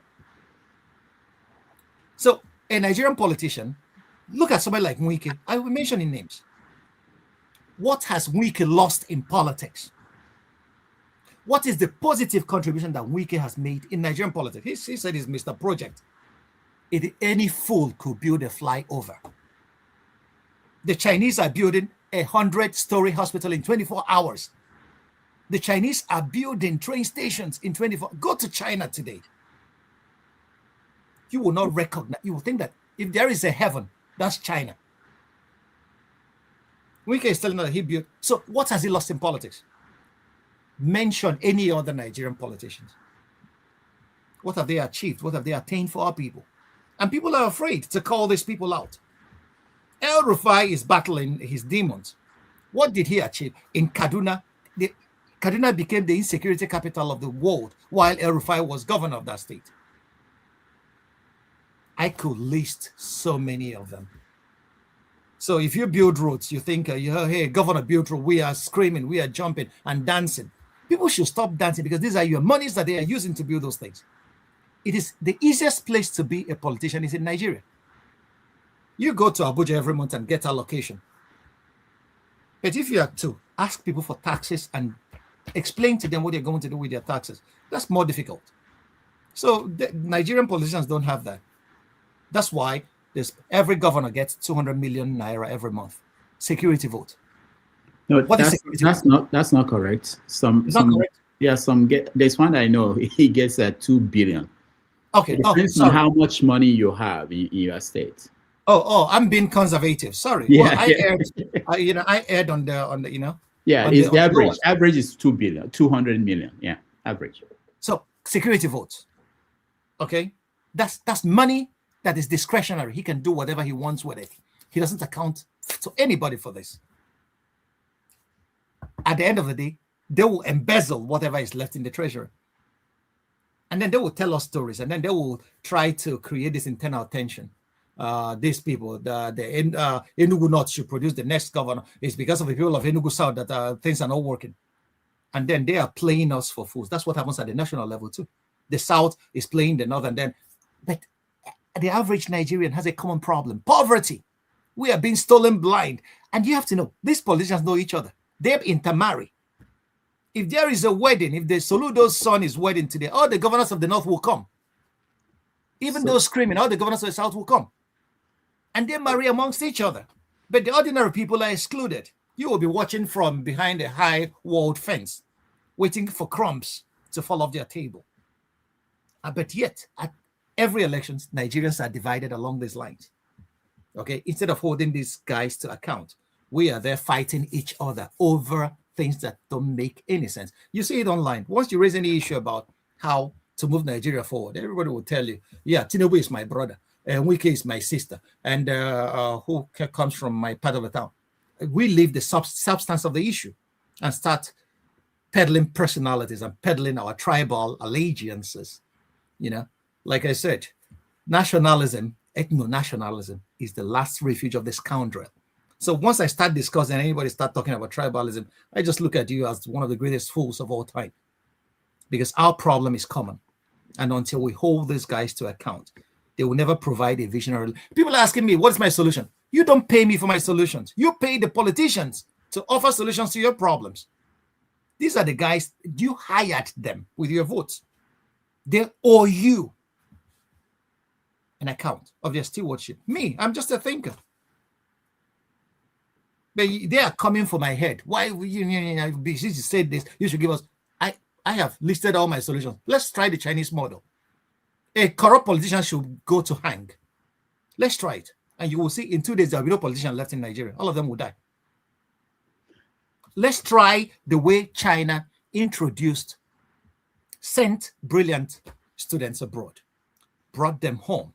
So a Nigerian politician, look at somebody like Wike. I will mention in names. What has Wike lost in politics? What is the positive contribution that Wike has made in Nigerian politics? He said he's Mr. Project. Any fool could build a flyover. The Chinese are building a 100-story hospital in 24 hours. The Chinese are building train stations in 24. Go to China today. You will not recognize, you will think that if there is a heaven, that's China. Wike is telling us that he built. So what has he lost in politics? Mention any other Nigerian politicians. What have they achieved? What have they attained for our people? And people are afraid to call these people out. El Rufai is battling his demons. What did he achieve? In Kaduna, Kaduna became the insecurity capital of the world while El Rufai was governor of that state. I could list so many of them. So if you build roads, you think, hey, governor built road, we are screaming, we are jumping and dancing. People should stop dancing because these are your monies that they are using to build those things. It is the easiest place to be a politician is in Nigeria. You go to Abuja every month and get allocation. But if you are to ask people for taxes and explain to them what they're going to do with their taxes, that's more difficult. So the Nigerian politicians don't have that. That's why every governor gets 200 million naira every month. Security vote. No, that's not correct. Correct? Yeah, there's one I know he gets 2 billion. Okay. It depends on how much money you have in your state. Oh, I'm being conservative. Sorry. Yeah, well, I erred on the. Yeah, it's the average. Lowest. Average is 2 billion, 200 million. Yeah, average. So security votes. Okay, that's money that is discretionary. He can do whatever he wants with it. He doesn't account to anybody for this. At the end of the day, they will embezzle whatever is left in the treasury. And then they will tell us stories, and then they will try to create this internal tension. These people, the Enugu North should produce the next governor. It's because of the people of Enugu South that things are not working. And then they are playing us for fools. That's what happens at the national level too. The South is playing the North, and then, but the average Nigerian has a common problem: poverty. We are being stolen blind. And you have to know, these politicians know each other. They intermarry. If there is a wedding, if the Soludo's son is wedding today, all the governors of the North will come. Even those screaming, all the governors of the South will come. And they marry amongst each other. But the ordinary people are excluded. You will be watching from behind a high walled fence, waiting for crumbs to fall off their table. But yet, at every election, Nigerians are divided along these lines. Okay, instead of holding these guys to account, we are there fighting each other over things that don't make any sense. You see it online. Once you raise any issue about how to move Nigeria forward, everybody will tell you, yeah, Tinubu is my brother, and Wike is my sister, and who comes from my part of the town. We leave the substance of the issue and start peddling personalities and peddling our tribal allegiances. You know, like I said, nationalism, ethno-nationalism is the last refuge of the scoundrel. So once I start discussing, anybody start talking about tribalism, I just look at you as one of the greatest fools of all time, because our problem is common. And until we hold these guys to account, they will never provide a visionary. People are asking me, what's my solution? You don't pay me for my solutions. You pay the politicians to offer solutions to your problems. These are the guys, you hired them with your votes. They owe you an account of their stewardship. Me, I'm just a thinker. But they are coming for my head. Why since you said this, you should give us. I have listed all my solutions. Let's try the Chinese model. A corrupt politician should go to hang. Let's try it. And you will see in 2 days, there will be no politician left in Nigeria. All of them will die. Let's try the way China sent brilliant students abroad, brought them home,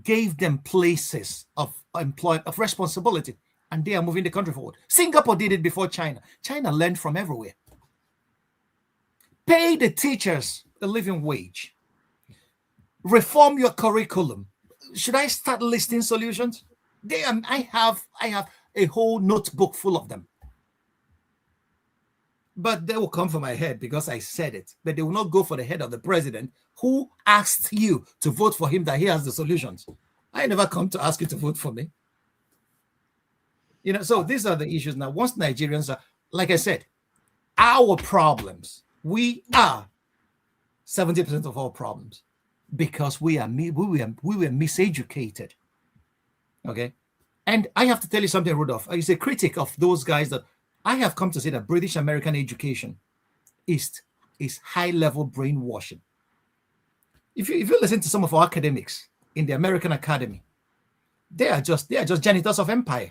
gave them places of employment, of responsibility, and they are moving the country forward. Singapore did it before China. China learned from everywhere. Pay the teachers a living wage. Reform your curriculum. Should I start listing solutions? I have a whole notebook full of them. But they will come for my head because I said it. But they will not go for the head of the president who asked you to vote for him, that he has the solutions. I never come to ask you to vote for me. So these are the issues now. Once Nigerians are, like I said, our problems, we are 70% of our problems because we were miseducated. Okay. And I have to tell you something, Rudolph. I was a critic of those guys that I have come to say that British American education is high-level brainwashing. If you listen to some of our academics in the American Academy, they are just janitors of empire.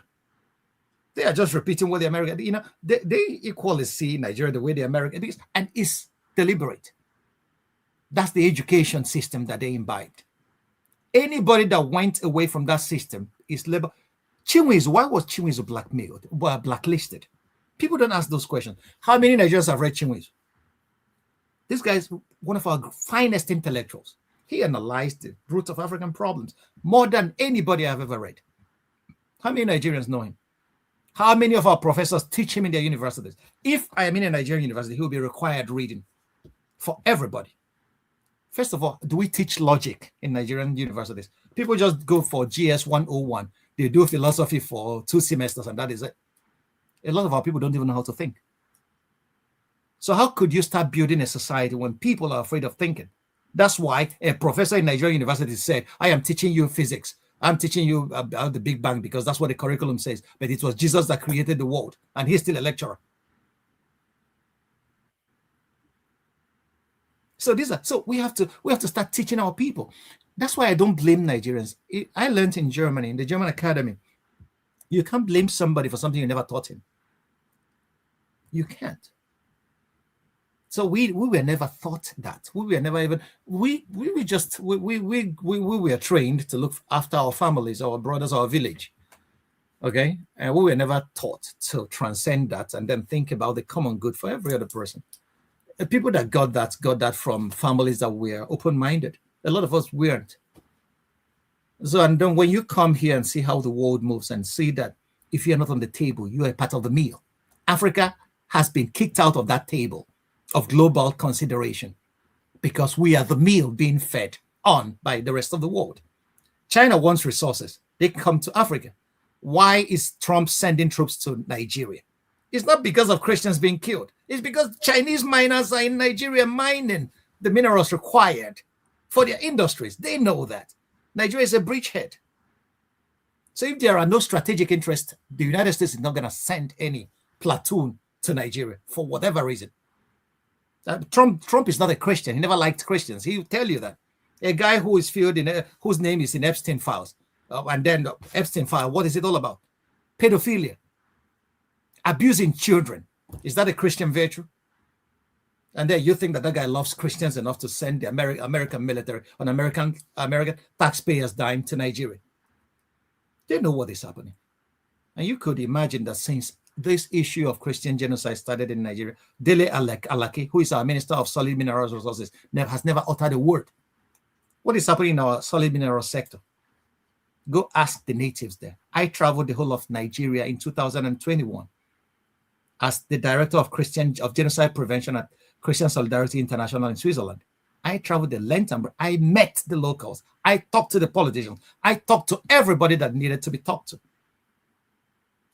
They are just repeating what the American, they equally see Nigeria the way the American is, and it's deliberate. That's the education system that they imbibed. Anybody that went away from that system is labeled. Why was Chinwezu blacklisted? People don't ask those questions. How many Nigerians have read Chinwezu? This guy is one of our finest intellectuals. He analyzed the roots of African problems more than anybody I've ever read. How many Nigerians know him? How many of our professors teach him in their universities? If I am in a Nigerian university, he will be required reading for everybody. First of all, do we teach logic in Nigerian universities? People just go for GS 101. They do philosophy for 2 semesters, and that is it. A lot of our people don't even know how to think. So how could you start building a society when people are afraid of thinking? That's why a professor in Nigerian university said, I am teaching you physics. I'm teaching you about the Big Bang because that's what the curriculum says. But it was Jesus that created the world, and he's still a lecturer. So we have to start teaching our people. That's why I don't blame Nigerians. I learned in Germany, in the German Academy, you can't blame somebody for something you never taught him. You can't. So we were never taught that. We were never even, we were trained to look after our families, our brothers, our village. Okay? And we were never taught to transcend that and then think about the common good for every other person. The people that got that from families that were open-minded. A lot of us weren't. So, and then when you come here and see how the world moves and see that if you're not on the table, you are part of the meal. Africa has been kicked out of that table of global consideration because we are the meal being fed on by the rest of the world. China wants resources. They come to Africa. Why is Trump sending troops to Nigeria? It's not because of Christians being killed. It's because Chinese miners are in Nigeria mining the minerals required for their industries. They know that. Nigeria is a bridgehead. So if there are no strategic interests, the United States is not going to send any platoon to Nigeria for whatever reason. Trump is not a Christian. He never liked Christians. He will tell you that. A guy who is filled in, whose name is in Epstein files. And then Epstein file, what is it all about? Pedophilia. Abusing children. Is that a Christian virtue? And then you think that guy loves Christians enough to send the American military on American taxpayers' dime to Nigeria. They know what is happening. And you could imagine that since this issue of Christian genocide started in Nigeria, Dele Alaki, who is our Minister of Solid Minerals Resources, has never uttered a word. What is happening in our solid mineral sector? Go ask the natives there. I traveled the whole of Nigeria in 2021 as the director of genocide prevention at Christian Solidarity International in Switzerland. I traveled the length and I met the locals. I talked to the politicians. I talked to everybody that needed to be talked to.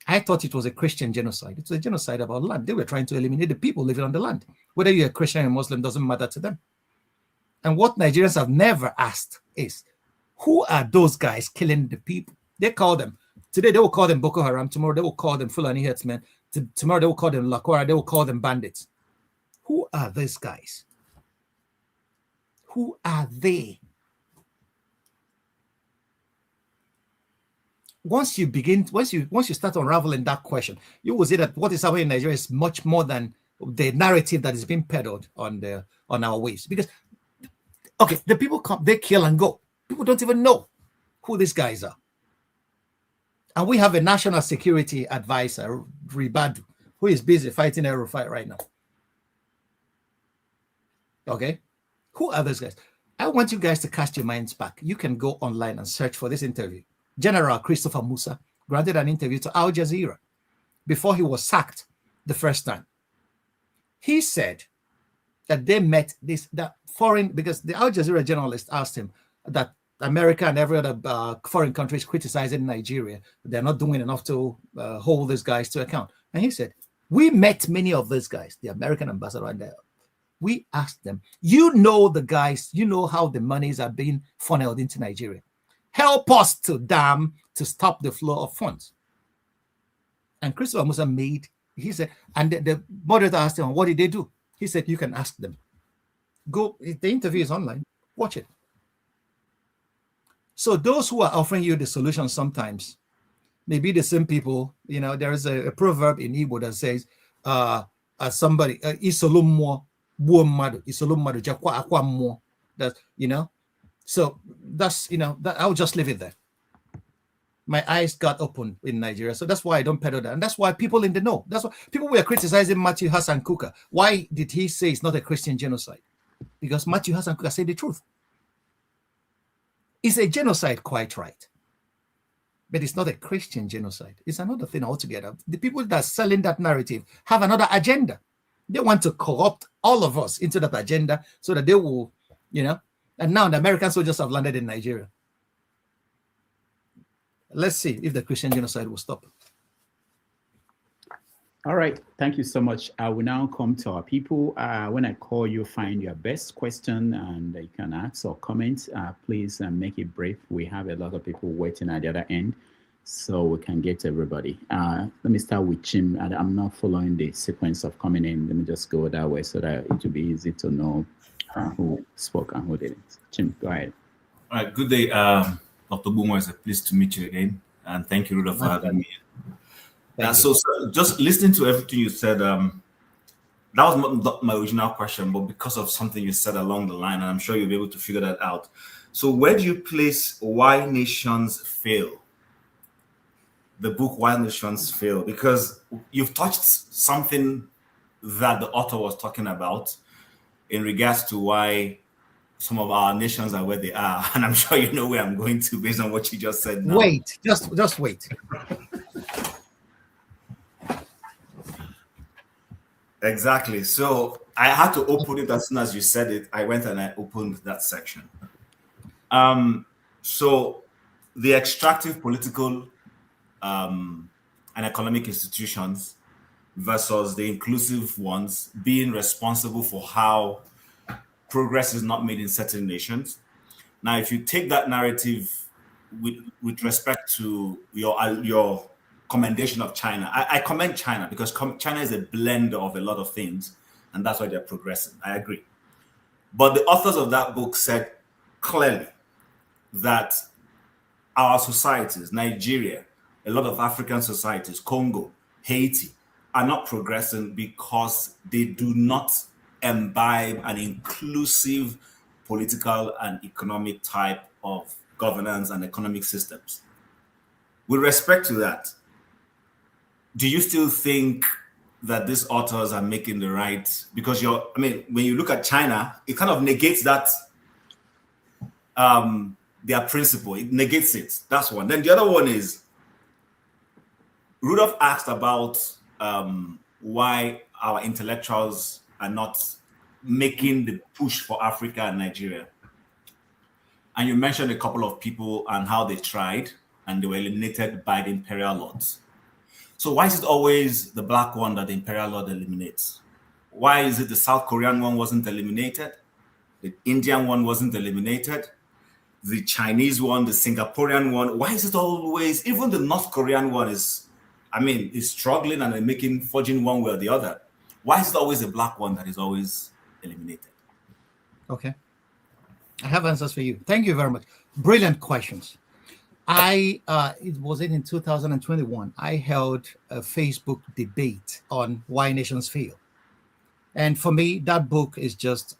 I thought it was a Christian genocide. It's a genocide about land. They were trying to eliminate the people living on the land. Whether you're a Christian or Muslim doesn't matter to them. And what Nigerians have never asked is, who are those guys killing the people? They call them, today they will call them Boko Haram, tomorrow they will call them Fulani herdsmen, tomorrow they will call them Lakwara, they will call them bandits. Who are these guys? Who are they? Once you start unraveling that question, you will see that what is happening in Nigeria is much more than the narrative that is being peddled on our waves. Because, okay, the people come, they kill and go. People don't even know who these guys are. And we have a national security advisor, Ribadu, who is busy fighting a fight right now. Okay? Who are those guys? I want you guys to cast your minds back. You can go online and search for this interview. General Christopher Musa granted an interview to Al Jazeera before he was sacked the first time. He said that they met that foreign, because the Al Jazeera journalist asked him that America and every other foreign country is criticizing Nigeria. They're not doing enough to hold these guys to account. And he said, we met many of these guys, the American ambassador and we asked them, you know the guys, you know how the monies are being funneled into Nigeria. Help us to stop the flow of funds. And Christopher Musa he said, and the moderator asked him, what did they do? He said, you can ask them. Go, the interview is online, watch it. So those who are offering you the solution sometimes may be the same people. You know, there is a proverb in Igbo that says, somebody, isolummo buomadu, isolumadu jakwa akwa mo. That, you know, so that's, you know, that I'll just leave it there. My eyes got open in Nigeria. So that's why I don't peddle that. And that's why people in the know. That's why people were criticizing Matthew Hassan Kuka. Why did he say it's not a Christian genocide? Because Matthew Hassan Kuka said the truth. It's a genocide, quite right. But it's not a Christian genocide. It's another thing altogether. The people that are selling that narrative have another agenda. They want to corrupt all of us into that agenda so that they will, you know, and now the American soldiers have landed in Nigeria. Let's see if the Christian genocide will stop. All right. Thank you so much. I will now come to our people. When I call you, find your best question and you can ask or comment. Please make it brief. We have a lot of people waiting at the other end, so we can get to everybody. Let me start with Chim. I'm not following the sequence of coming in. Let me just go that way so that it will be easy to know who spoke and who didn't. Chim, go ahead. All right. Good day, Dr. Ogbunwezeh. Pleased to meet you again. And thank you, Rudolph, for having me. So just listening to everything you said, that was not my original question, but because of something you said along the line, and I'm sure you'll be able to figure that out. So where do you place Why Nations Fail? The book Why Nations Fail, because you've touched something that the author was talking about in regards to why some of our nations are where they are. And I'm sure you know where I'm going to based on what you just said now. Wait, just wait. Exactly. So I had to open it as soon as you said it. I went and I opened that section. So the extractive political and economic institutions versus the inclusive ones being responsible for how progress is not made in certain nations. Now, if you take that narrative with respect to your commendation of China, I commend China because China is a blend of a lot of things, and that's why they're progressing. I agree. But the authors of that book said clearly that our societies, Nigeria, a lot of African societies, Congo, Haiti, are not progressing because they do not imbibe an inclusive political and economic type of governance and economic systems. With respect to that, do you still think that these authors are making the right? Because when you look at China, it kind of negates that their principle. It negates it. That's one. Then the other one is Rudolph asked about why our intellectuals are not making the push for Africa and Nigeria. And you mentioned a couple of people and how they tried and they were eliminated by the imperial lords. So why is it always the black one that the imperial lord eliminates? Why is it the South Korean one wasn't eliminated? The Indian one wasn't eliminated? The Chinese one, the Singaporean one? Why is it always, even the North Korean one is struggling and forging one way or the other? Why is it always the black one that is always eliminated? Okay. I have answers for you. Thank you very much. Brilliant questions. It was in 2021, I held a Facebook debate on Why Nations Fail. And for me, that book is just,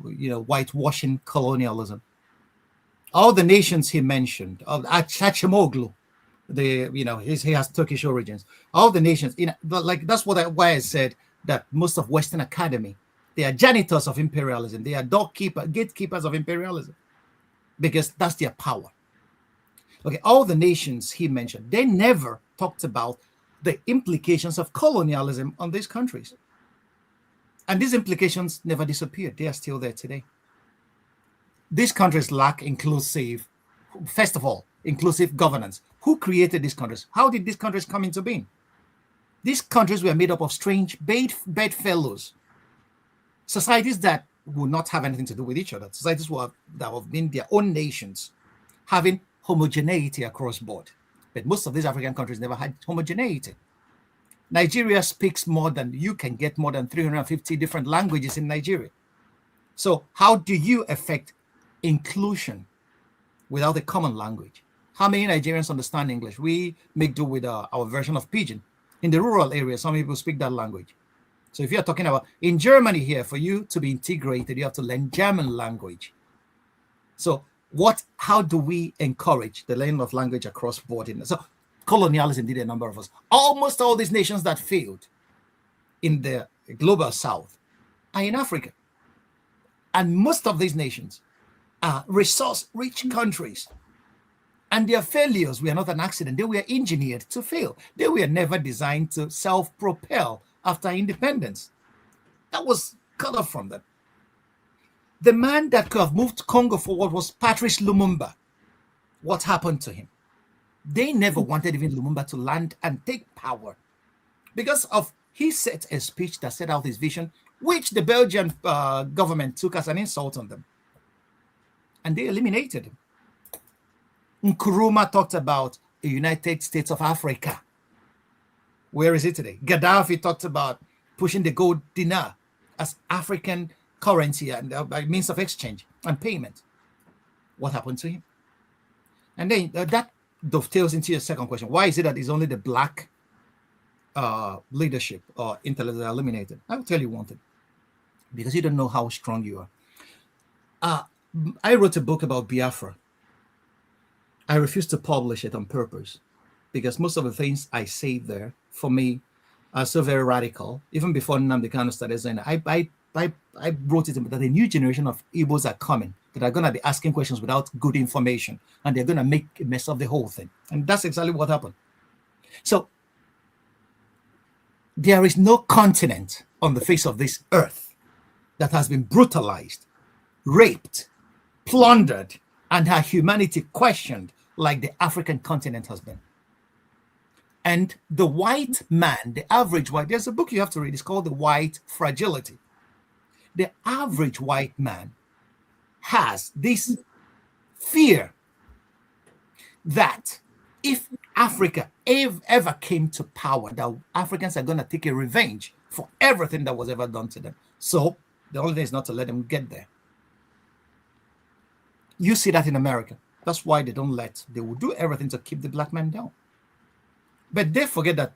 whitewashing colonialism. All the nations he mentioned, Achachimoglu, he has Turkish origins. All the nations, like that's why I said that most of Western academy, they are janitors of imperialism. They are gatekeepers of imperialism, because that's their power. Okay, all the nations he mentioned, they never talked about the implications of colonialism on these countries. And these implications never disappeared. They are still there today. These countries lack first of all, inclusive governance. Who created these countries? How did these countries come into being? These countries were made up of strange bedfellows, societies that would not have anything to do with each other, societies that have been their own nations, having homogeneity across board. But most of these African countries never had homogeneity. Nigeria speaks you can get more than 350 different languages in Nigeria. So how do you affect inclusion without a common language? How many Nigerians understand English? We make do with our version of Pidgin. In the rural areas, some people speak that language. So if you're talking about in Germany here, for you to be integrated, you have to learn German language. So how do we encourage the learning of language across board? So colonialism did a number of us. Almost all these nations that failed in the global south are in Africa. And most of these nations are resource-rich countries. And their failures were not an accident. They were engineered to fail. They were never designed to self-propel after independence. That was cut off from them. The man that could have moved Congo forward was Patrice Lumumba. What happened to him? They never wanted even Lumumba to land and take power because he set a speech that set out his vision, which the Belgian government took as an insult on them. And they eliminated him. Nkrumah talked about a United States of Africa. Where is it today? Gaddafi talked about pushing the gold dinar as African currency and by means of exchange and payment. What happened to him? And then that dovetails into your second question. Why is it that it's only the black leadership or intellect that are eliminated? I'll tell you one thing. Because you don't know how strong you are. I wrote a book about Biafra. I refused to publish it on purpose because most of the things I say there, for me, are so very radical. Even before Nnamdi Kanu started saying it, I wrote it that a new generation of Igbos are coming that are going to be asking questions without good information, and they're going to make a mess of the whole thing. And that's exactly what happened. So there is no continent on the face of this earth that has been brutalized, raped, plundered, and her humanity questioned like the African continent has been. And the white man, the average white, there's a book you have to read, it's called The White Fragility. The average white man has this fear that if Africa ever came to power, that Africans are going to take a revenge for everything that was ever done to them. So the only thing is not to let them get there. You see that in America. That's why they will do everything to keep the black man down. But they forget that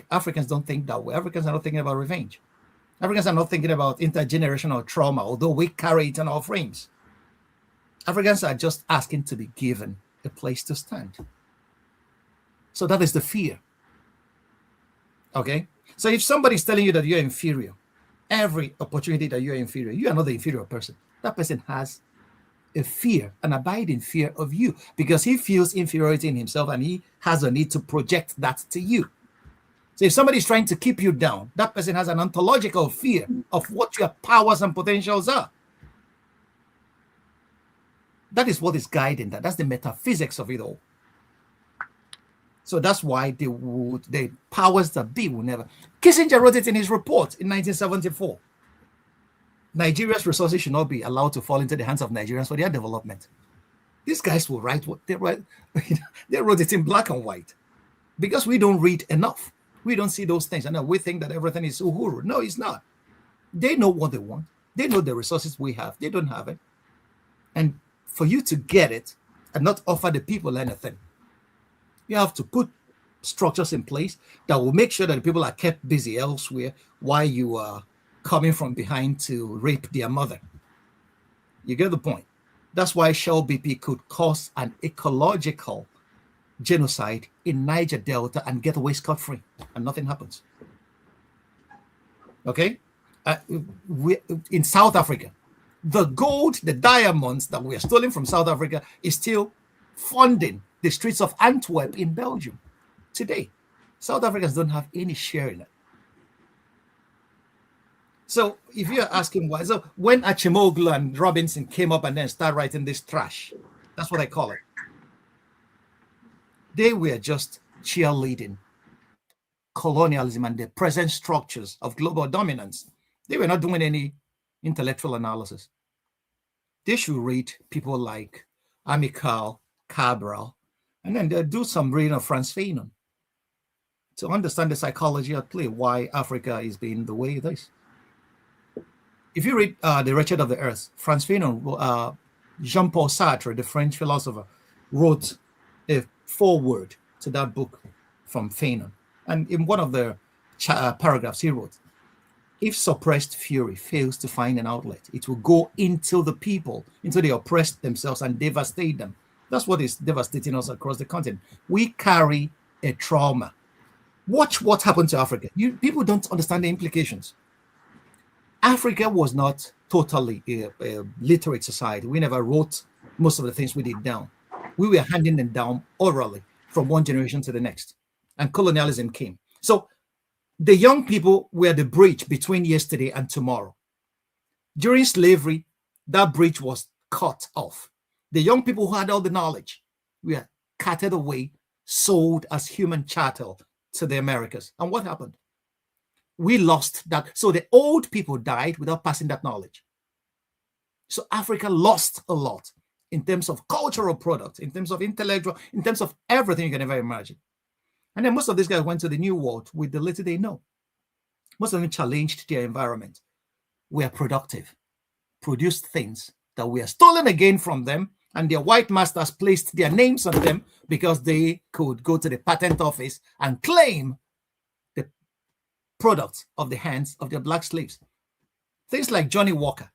Africans don't think that way. Africans are not thinking about revenge. Africans are not thinking about intergenerational trauma, although we carry it in our frames. Africans are just asking to be given a place to stand. So that is the fear. Okay? So if somebody's telling you that you're inferior, every opportunity that you're inferior, you are not the inferior person. That person has a fear, an abiding fear of you, because he feels inferiority in himself and he has a need to project that to you. So if somebody is trying to keep you down, that person has an ontological fear of what your powers and potentials are. That is what is guiding that. That's the metaphysics of it all. So that's why the powers that be will never. Kissinger wrote it in his report in 1974. Nigeria's resources should not be allowed to fall into the hands of Nigerians for their development. These guys will write what they write. They wrote it in black and white because we don't read enough. We don't see those things. And we think that everything is uhuru. No, it's not. They know what they want. They know the resources we have. They don't have it. And for you to get it and not offer the people anything, you have to put structures in place that will make sure that the people are kept busy elsewhere while you are coming from behind to rape their mother. You get the point. That's why Shell BP could cause an ecological genocide in Niger Delta and get away scot-free, and nothing happens. Okay? In South Africa, the gold, the diamonds that we are stolen from South Africa is still funding the streets of Antwerp in Belgium today. South Africans don't have any share in it. So if you're asking why, so when Achimoglu and Robinson came up and then started writing this trash, that's what I call it. They were just cheerleading colonialism and the present structures of global dominance. They were not doing any intellectual analysis. They should read people like Amilcar Cabral, and then they'll do some reading of Frantz Fanon to understand the psychology at play, why Africa is being the way it is. If you read The Wretched of the Earth, Frantz Fanon, Jean-Paul Sartre, the French philosopher, wrote a foreword to that book from Fanon. And in one of the paragraphs he wrote, if suppressed fury fails to find an outlet, it will go into the people, into the oppressed themselves and devastate them. That's what is devastating us across the continent. We carry a trauma. Watch what happened to Africa. People don't understand the implications. Africa was not totally a literate society. We never wrote most of the things we did down. We were handing them down orally from one generation to the next. And colonialism came. So the young people were the bridge between yesterday and tomorrow. During slavery, that bridge was cut off. The young people who had all the knowledge were carted away, sold as human chattel to the Americas. And what happened? We lost that. So the old people died without passing that knowledge. So Africa lost a lot in terms of cultural products, in terms of intellectual, in terms of everything you can ever imagine. And then most of these guys went to the New World with the little they know. Most of them challenged their environment, were productive, produced things that were stolen again from them, and their white masters placed their names on them because they could go to the patent office and claim the products of the hands of their black slaves. Things like Johnny Walker,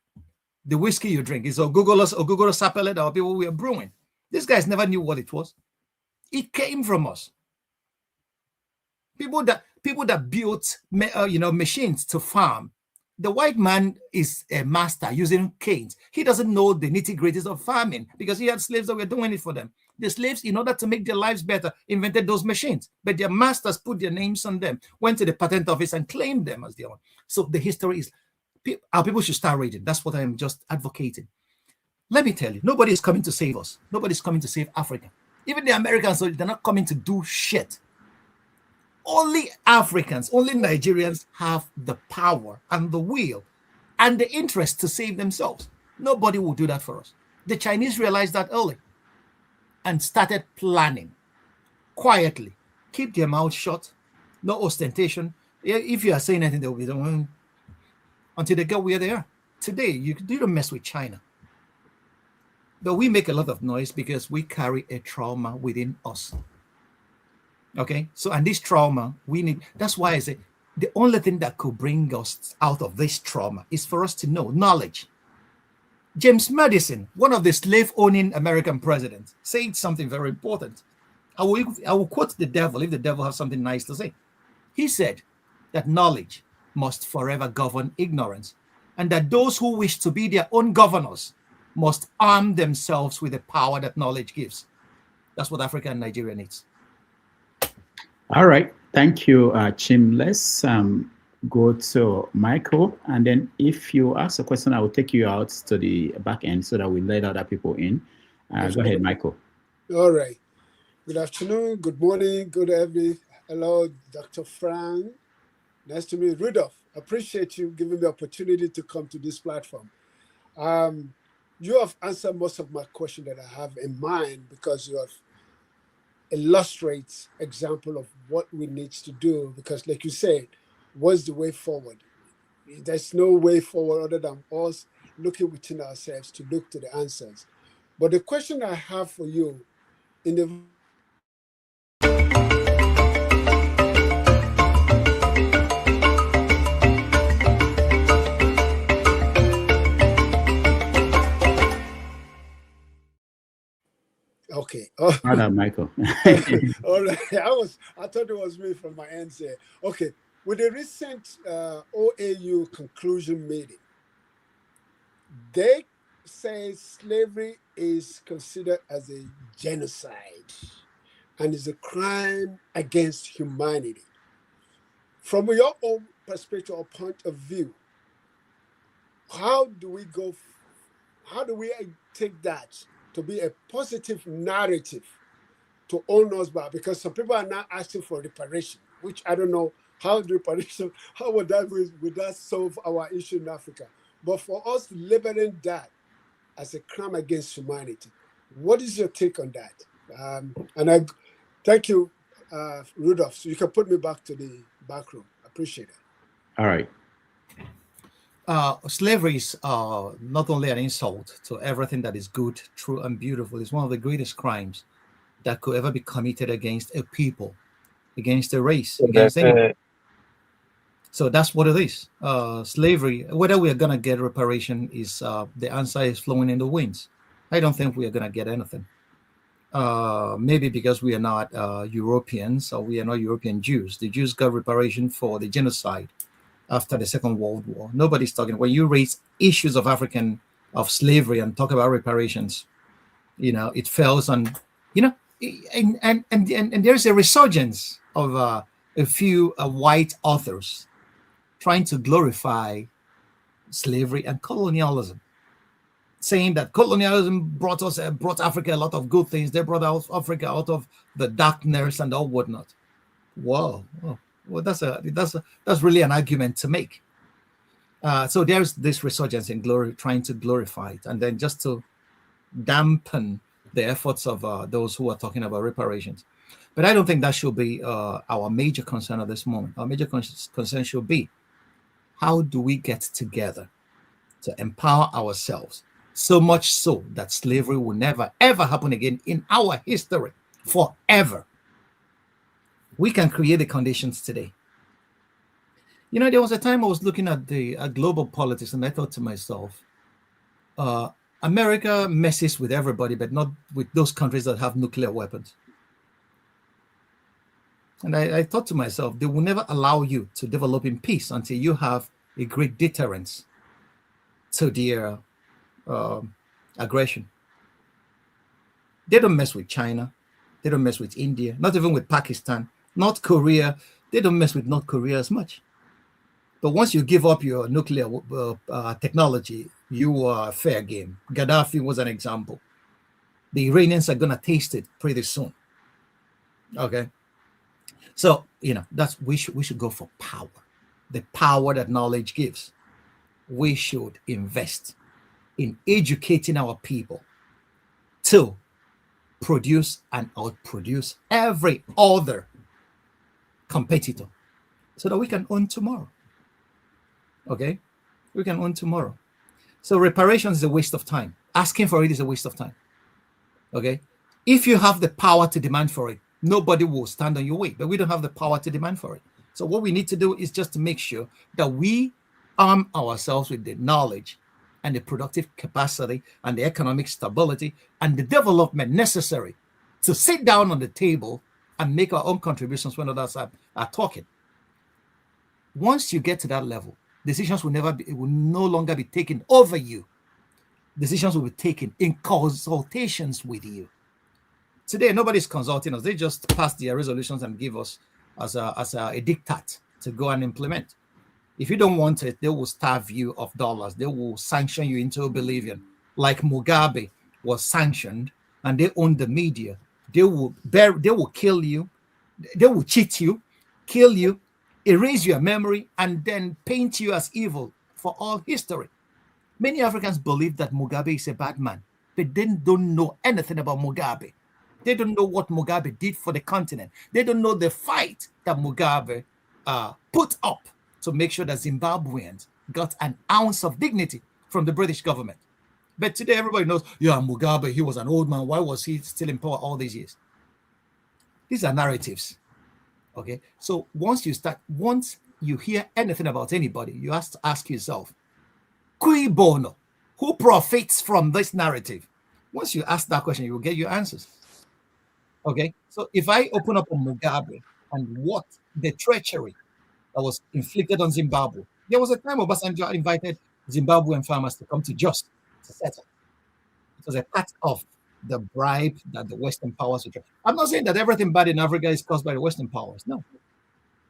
the whiskey you drink, is Ogugoro Sapele that people were brewing. These guys never knew what it was. It came from us. People that built machines to farm. The white man is a master using canes. He doesn't know the nitty-gritties of farming because he had slaves that were doing it for them. The slaves, in order to make their lives better, invented those machines. But their masters put their names on them, went to the patent office and claimed them as their own. So the history is, our people should start reading. That's what I'm just advocating. Let me tell you, nobody is coming to save us. Nobody's coming to save Africa. Even the Americans, they're not coming to do shit. Only Africans, only Nigerians have the power and the will and the interest to save themselves. Nobody will do that for us. The Chinese realized that early and started planning quietly. Keep their mouth shut, no ostentation. If you are saying anything, they'll be doing until they get where they are. Today, you don't mess with China. But we make a lot of noise because we carry a trauma within us. Okay, so and this trauma, that's why I say the only thing that could bring us out of this trauma is for us to know knowledge. James Madison, one of the slave-owning American presidents, said something very important. I will quote the devil if the devil has something nice to say. He said that knowledge must forever govern ignorance, and that those who wish to be their own governors must arm themselves with the power that knowledge gives. That's what Africa and Nigeria needs. All right. Thank you, Chim. Let's go to Michael. And then if you ask a question, I will take you out to the back end so that we let other people in. Go ahead, Michael. All right. Good afternoon. Good morning. Good evening. Hello, Dr. Frank. Nice to meet you. Rudolph, appreciate you giving me the opportunity to come to this platform. You have answered most of my questions that I have in mind because you have illustrates example of what we need to do, because like you said, what's the way forward? There's no way forward other than us looking within ourselves to look to the answers. But the question I have for you, in the Okay. Oh, Brother Michael. all right. I thought it was me from my end here. Okay. With the recent OAU conclusion meeting, they say slavery is considered as a genocide and is a crime against humanity. From your own perspective or point of view, how do we take that to be a positive narrative to own us back? Because some people are now asking for reparation, which I don't know how would that solve our issue in Africa? But for us labeling that as a crime against humanity, what is your take on that? And I thank you, Rudolph. So you can put me back to the back room. I appreciate it. All right. Slavery is not only an insult to everything that is good, true, and beautiful. It's one of the greatest crimes that could ever be committed against a people, against a race, against anyone. So that's what it is. Slavery, whether we are going to get reparation, is the answer is flowing in the winds. I don't think we are going to get anything. Maybe because we are not Europeans, or we are not European Jews. The Jews got reparation for the genocide after the Second World War. Nobody's talking. When you raise issues of slavery and talk about reparations, it fails on, and there's a resurgence of a few white authors trying to glorify slavery and colonialism, saying that colonialism brought Africa a lot of good things. They brought Africa out of the darkness and all whatnot. Whoa. Well, that's really an argument to make. So there's this resurgence in glory, trying to glorify it, and then just to dampen the efforts of those who are talking about reparations. But I don't think that should be our major concern at this moment. Our major concern should be, how do we get together to empower ourselves, so much so that slavery will never, ever happen again in our history, forever. We can create the conditions today. There was a time I was looking at the global politics, and I thought to myself, America messes with everybody, but not with those countries that have nuclear weapons. And I thought to myself, they will never allow you to develop in peace until you have a great deterrence to their aggression. They don't mess with China. They don't mess with India, not even with Pakistan. North Korea, they don't mess with North Korea as much. But once you give up your nuclear technology, you are fair game. Gaddafi was an example. The Iranians are going to taste it pretty soon. Okay. So, we should go for power, the power that knowledge gives. We should invest in educating our people to produce and outproduce every other competitor, so that we can own tomorrow. Okay, we can own tomorrow. So reparations is a waste of time. Asking for it is a waste of time. Okay, if you have the power to demand for it, nobody will stand on your way. But we don't have the power to demand for it. So what we need to do is just to make sure that we arm ourselves with the knowledge and the productive capacity and the economic stability and the development necessary to sit down on the table and make our own contributions when others are talking. Once you get to that level, decisions will no longer be taken over you. Decisions will be taken in consultations with you. Today, nobody's consulting us. They just pass their resolutions and give us as a diktat to go and implement. If you don't want it, they will starve you of dollars. They will sanction you into oblivion, like Mugabe was sanctioned, and they own the media. They will kill you. They will cheat you, kill you, erase your memory, and then paint you as evil for all history. Many Africans believe that Mugabe is a bad man, but they don't know anything about Mugabe. They don't know what Mugabe did for the continent. They don't know the fight that Mugabe put up to make sure that Zimbabweans got an ounce of dignity from the British government. But today everybody knows, Mugabe, he was an old man. Why was he still in power all these years? These are narratives. Okay. So once you hear anything about anybody, you have to ask yourself, cui bono? Who profits from this narrative? Once you ask that question, you will get your answers. Okay, so if I open up on Mugabe and what the treachery that was inflicted on Zimbabwe, there was a time Obasanjo invited Zimbabwean farmers to come to Jos to settle. It was a part of the bribe that the Western powers would. I'm not saying that everything bad in Africa is caused by the Western powers, no,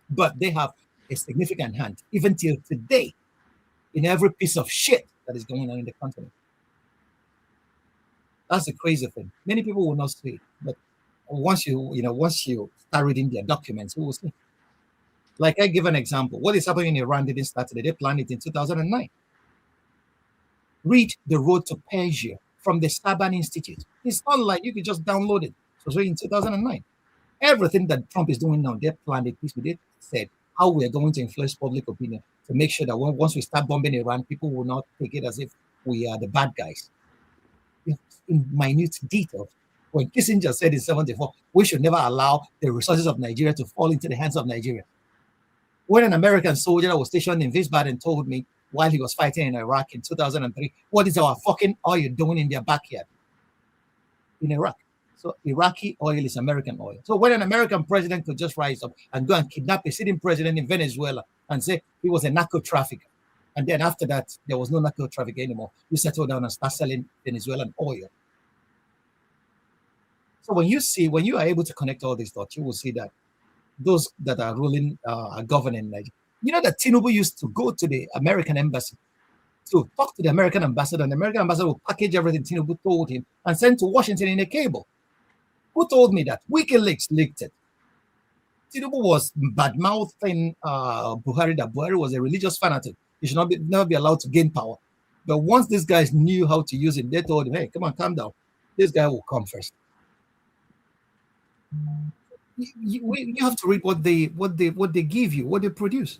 but they have a significant hand, even till today, in every piece of shit that is going on in the continent. That's the crazy thing. Many people will not see it, but once you start reading their documents, you will see. Like I give an example. What is happening in Iran didn't start today. They planned it in 2009. Read The Road to Persia from the Saban Institute. It's online. You can just download it. It was in 2009. Everything that Trump is doing now, they planned it. They said how we are going to influence public opinion to make sure that once we start bombing Iran, people will not take it as if we are the bad guys. In minute detail. When Kissinger said in 1974, we should never allow the resources of Nigeria to fall into the hands of Nigeria. When an American soldier that was stationed in Wiesbaden told me while he was fighting in Iraq in 2003, what is our fucking oil doing in their backyard in Iraq? So Iraqi oil is American oil. So when an American president could just rise up and go and kidnap a sitting president in Venezuela and say he was a narco trafficker, and then after that, there was no narco traffic anymore, you settle down and start selling Venezuelan oil. So when you are able to connect all these dots, you will see that those that are ruling, are governing Nigeria. You know that Tinubu used to go to the American embassy to talk to the American ambassador, and the American ambassador will package everything Tinubu told him and send to Washington in a cable. Who told me that? WikiLeaks leaked it. Tinubu was bad-mouthing Buhari, that Buhari was a religious fanatic. He should never be allowed to gain power. But once these guys knew how to use it, they told him, hey, come on, calm down. This guy will come first. You have to read what they give you, what they produce.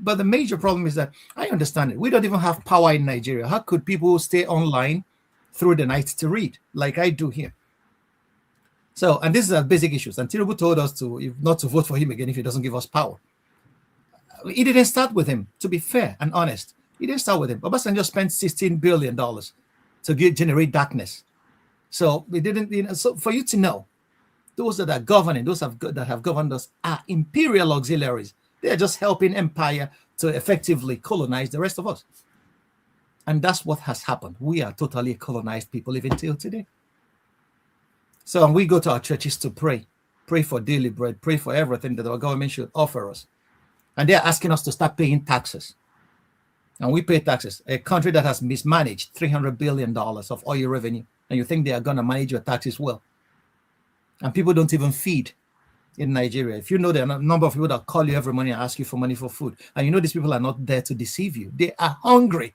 But the major problem is that I understand it. We don't even have power in Nigeria. How could people stay online through the night to read like I do here? So, and this is our basic issues. And Tinubu told us not to vote for him again if he doesn't give us power. It didn't start with him, to be fair and honest. It didn't start with him. Obasanjo spent $16 billion to generate darkness. So we didn't, so for you to know, those that are governing, that have governed us are imperial auxiliaries. They are just helping empire to effectively colonize the rest of us. And that's what has happened. We are totally colonized people even till today. So when we go to our churches to pray for daily bread, pray for everything that our government should offer us. And they're asking us to start paying taxes. And we pay taxes. A country that has mismanaged $300 billion of oil revenue, and you think they are going to manage your taxes well. And people don't even feed in Nigeria. If you know there are a number of people that call you every morning and ask you for money for food, and you know these people are not there to deceive you. They are hungry,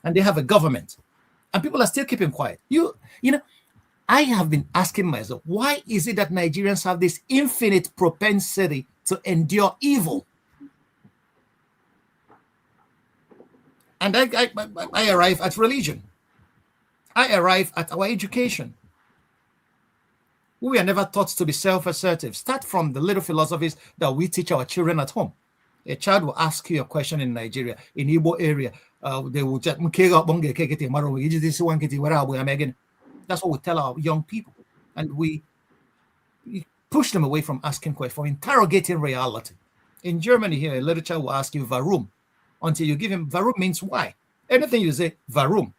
and they have a government. And people are still keeping quiet. You know, I have been asking myself, why is it that Nigerians have this infinite propensity to endure evil? And I arrive at religion. I arrive at our education. We are never taught to be self-assertive. Start from the little philosophies that we teach our children at home. A child will ask you a question in Nigeria, in Igbo area. They will just, that's what we tell our young people. And we push them away from asking questions, from interrogating reality. In Germany here, a little child will ask you warum, until you give him, warum means why. Anything you say, warum.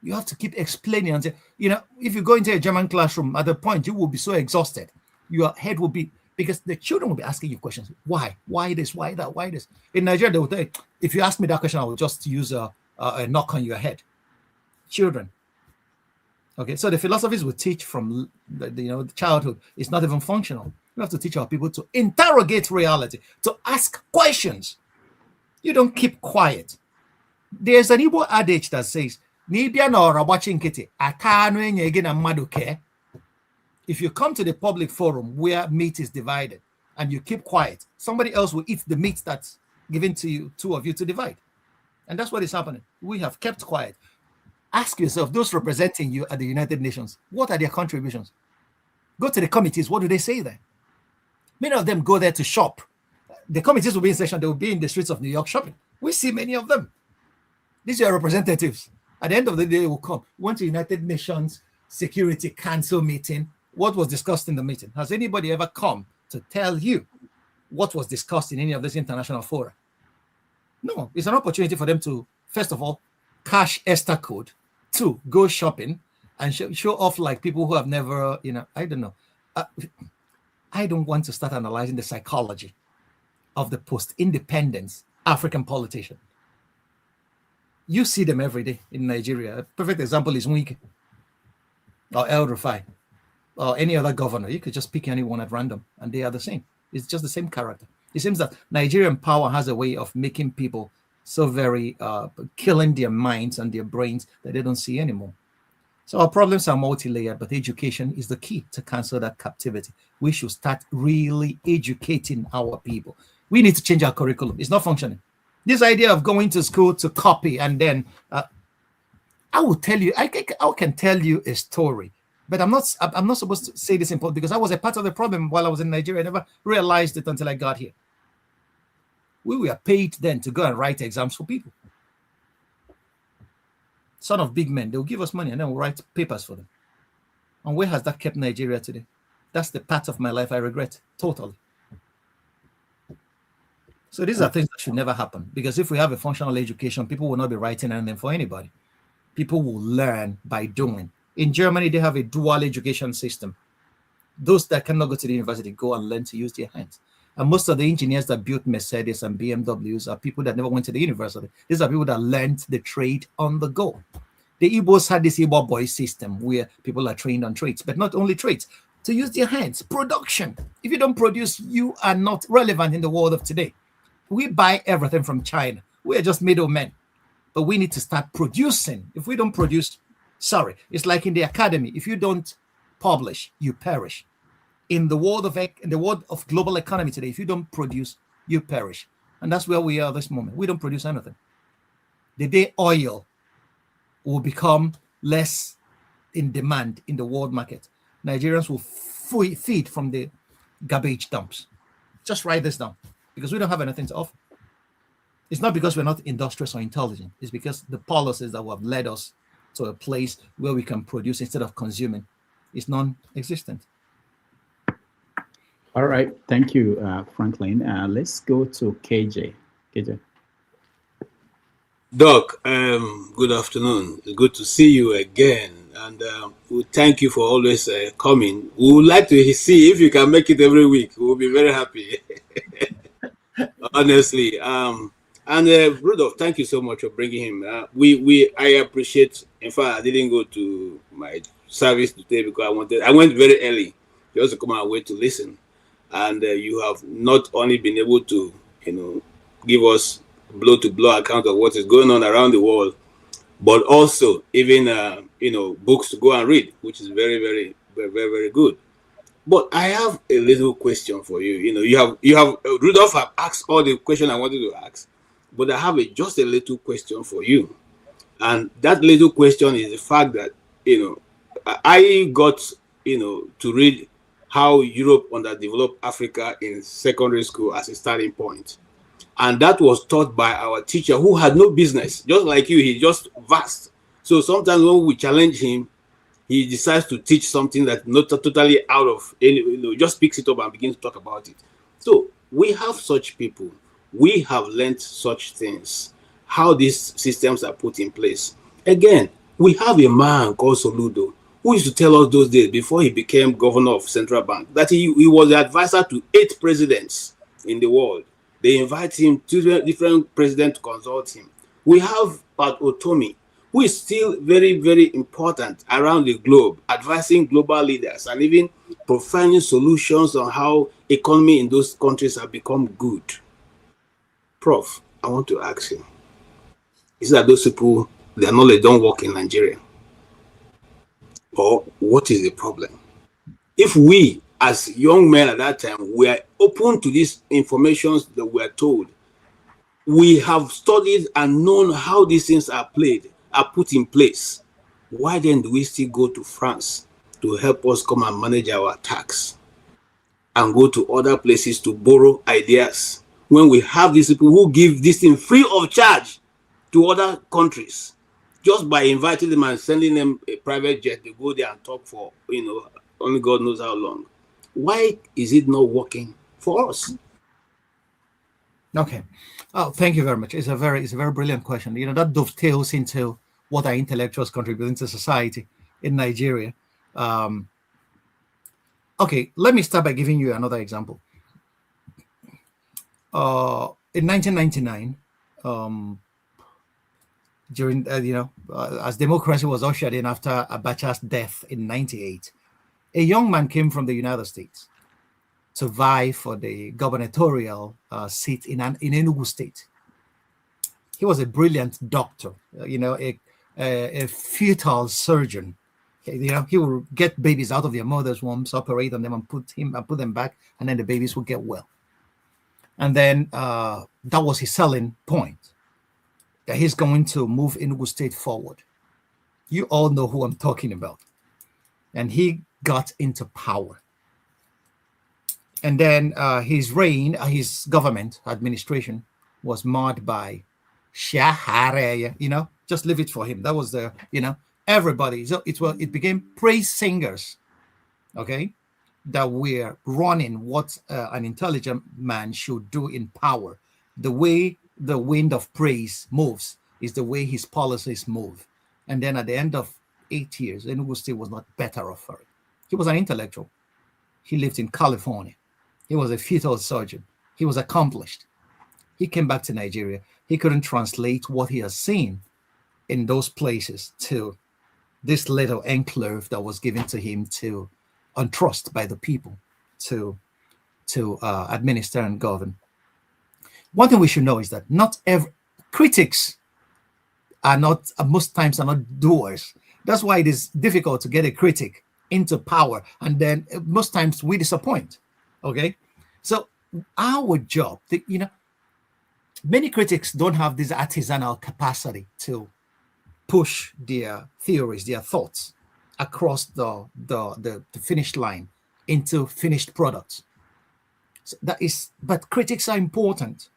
You have to keep explaining and say, you know, if you go into a German classroom, at the point you will be so exhausted. Your head will be, because the children will be asking you questions. Why? Why this? Why that? Why this? In Nigeria, they will say, if you ask me that question, I will just use a knock on your head. Children. Okay, so the philosophies we teach from the childhood is not even functional. We have to teach our people to interrogate reality, to ask questions. You don't keep quiet. There's an Igbo adage that says, if you come to the public forum where meat is divided and you keep quiet, somebody else will eat the meat that's given to you, two of you to divide. And that's what is happening. We have kept quiet. Ask yourself, those representing you at the United Nations, what are their contributions? Go to the committees. What do they say there? Many of them go there to shop. The committees will be in session. They will be in the streets of New York shopping. We see many of them. These are representatives. At the end of the day, they will come. We went to United Nations Security Council meeting. what was discussed in the meeting? Has anybody ever come to tell you what was discussed in any of these international fora? No, it's an opportunity for them to, first of all, cash Esther code, 2, go shopping and show off like people who have never, I don't know. I don't want to start analyzing the psychology of the post-independence African politician. You see them every day in Nigeria. A perfect example is Wike or El Rufai or any other governor. You could just pick anyone at random and they are the same. It's just the same character. It seems that Nigerian power has a way of making people so very killing their minds and their brains that they don't see anymore. So our problems are multi-layered, but education is the key to cancel that captivity. We should start really educating our people. We need to change our curriculum. It's not functioning. This idea of going to school to copy and then I will tell you, I can tell you a story, but I'm not supposed to say this in public because I was a part of the problem while I was in Nigeria. I never realized it until I got here. We were paid then to go and write exams for people. Son of big men, they'll give us money and then we'll write papers for them. And where has that kept Nigeria today? That's the part of my life I regret totally. So these are things that should never happen, because if we have a functional education, people will not be writing anything for anybody. People will learn by doing. In Germany, they have a dual education system. Those that cannot go to the university go and learn to use their hands. And most of the engineers that built Mercedes and BMWs are people that never went to the university. These are people that learned the trade on the go. The Igbos had this Igbo boy system where people are trained on trades, but not only trades, to use their hands. Production. If you don't produce, you are not relevant in the world of today. We buy everything from China. We are just middlemen. But we need to start producing. If we don't produce, sorry, it's like in the academy. If you don't publish, you perish. In the world of global economy today, if you don't produce, you perish. And that's where we are this moment. We don't produce anything. The day oil will become less in demand in the world market, Nigerians will feed from the garbage dumps. Just write this down, because we don't have anything to offer. It's not because we're not industrious or intelligent. It's because the policies that have led us to a place where we can produce instead of consuming is non-existent. All right. Thank you, Franklyne. Let's go to KJ. KJ. Doc, good afternoon. It's good to see you again. And we thank you for always coming. We would like to see if you can make it every week. We'll be very happy. Honestly. And Rudolph, thank you so much for bringing him. I appreciate. In fact, I didn't go to my service today because I went very early just to come our way to listen. And you have not only been able to, give us blow-to-blow account of what is going on around the world, but also even, books to go and read, which is very, very, very, very, very good. But I have a little question for you. You have Rudolph have asked all the questions I wanted to ask, but I have just a little question for you. And that little question is the fact that, I got, to read how Europe underdeveloped Africa in secondary school as a starting point. And that was taught by our teacher who had no business, just like you, he's just vast. So sometimes when we challenge him, he decides to teach something that's not totally out of any, just picks it up and begins to talk about it. So we have such people. We have learned such things, how these systems are put in place. Again, we have a man called Soludo who used to tell us those days before he became governor of Central Bank that he was the advisor to 8 presidents in the world. They invite him to different presidents to consult him. We have Pat Otomi, who is still very, very important around the globe, advising global leaders and even providing solutions on how economy in those countries have become good. Prof, I want to ask you, is that those people, their knowledge don't work in Nigeria? Or what is the problem? If we, as young men at that time, were open to these informations that we are told, we have studied and known how these things are put in place, why then do we still go to France to help us come and manage our tax and go to other places to borrow ideas when we have these people who give this thing free of charge to other countries just by inviting them and sending them a private jet to go there and talk for only God knows how long. Why is it not working for us? Okay. Oh, thank you very much. It's a very brilliant question. That dovetails into what our intellectuals contribute to society in Nigeria. Okay, let me start by giving you another example. In 1999, during as democracy was ushered in after Abacha's death in '98, a young man came from the United States to vie for the gubernatorial seat in Enugu State. He was a brilliant doctor, a fetal surgeon. He would get babies out of their mother's wombs, operate on them, and put them back, and then the babies would get well. And then that was his selling point, that he's going to move Enugu State forward. You all know who I'm talking about. And he got into power. And then his reign, his government administration was marred by Shahare, just leave it for him. That was the, everybody. So it became praise singers, okay, that were running what an intelligent man should do in power. The way the wind of praise moves is the way his policies move. And then at the end of 8 years, Enugu State was not better off for it. He was an intellectual. He lived in California. He was a fetal surgeon. He was accomplished. He came back to Nigeria. He couldn't translate what he has seen in those places to this little enclave that was given to him to untrust by the people to administer and govern. One thing we should know is that not every critics are not, most times are not doers. That's why it is difficult to get a critic into power, and then most times we disappoint. Okay, so our job, many critics don't have this artisanal capacity to push their theories, their thoughts across the finish line into finished products. So but critics are important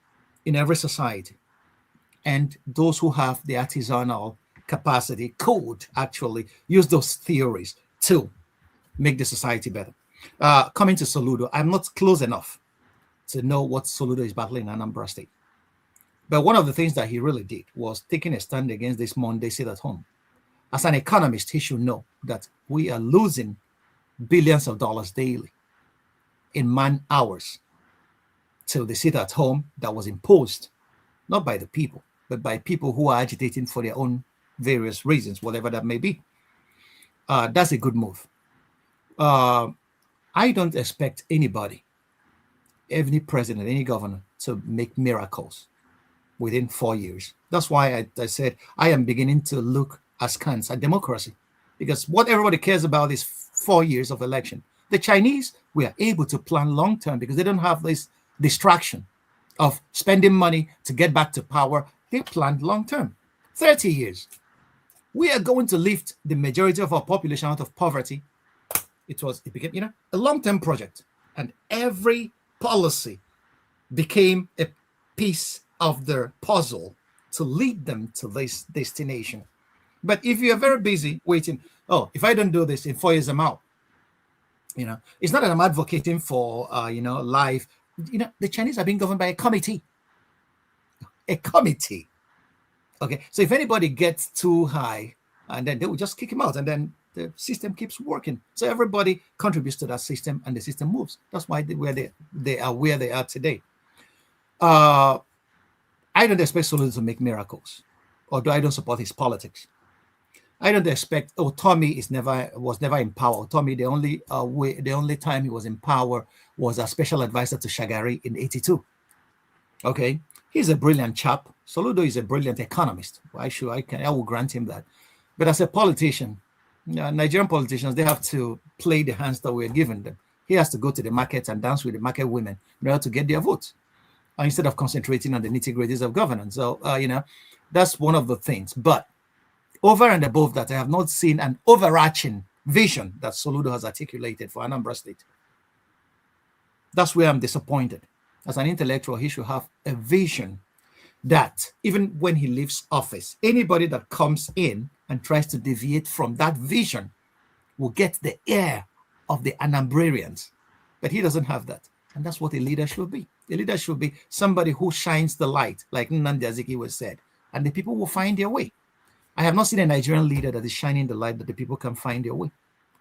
in every society, and those who have the artisanal capacity could actually use those theories to make the society better. Coming to Soludo, I'm not close enough to know what Soludo is battling in Anambra State. But one of the things that he really did was taking a stand against this Monday sit at home. As an economist, he should know that we are losing billions of dollars daily in man hours to the sit at home that was imposed, not by the people, but by people who are agitating for their own various reasons, whatever that may be. That's a good move. I don't expect anybody, any president, any governor, to make miracles within 4 years. That's why I said I am beginning to look askance at democracy, because what everybody cares about is 4 years of election. The Chinese were able to plan long term because they don't have this distraction of spending money to get back to power. They planned long term, 30 years. We are going to lift the majority of our population out of poverty. It became, a long-term project, and every policy became a piece of their puzzle to lead them to this destination. But if you are very busy waiting, if I don't do this in 4 years, I'm out. It's not that I'm advocating for, life. The Chinese are being governed by a committee. A committee. Okay, so if anybody gets too high, and then they will just kick him out, and then the system keeps working. So everybody contributes to that system, and the system moves. That's why they are where they are today. I don't expect Soludo to make miracles, although I don't support his politics. I don't expect. Tommy was never in power. Tommy, the only time he was in power was a special advisor to Shagari in '82. Okay, he's a brilliant chap. Soludo is a brilliant economist. I will grant him that. But as a politician, Nigerian politicians, they have to play the hands that we're giving them. He has to go to the market and dance with the market women in order to get their votes, instead of concentrating on the nitty-gritties of governance. So, that's one of the things. But over and above that, I have not seen an overarching vision that Soludo has articulated for Anambra State. That's where I'm disappointed. As an intellectual, he should have a vision that even when he leaves office, anybody that comes in and tries to deviate from that vision will get the air of the Anambrarians. But he doesn't have that. And that's what a leader should be. A leader should be somebody who shines the light, like Nnamdi Azikiwe said, and the people will find their way. I have not seen a Nigerian leader that is shining the light that the people can find their way.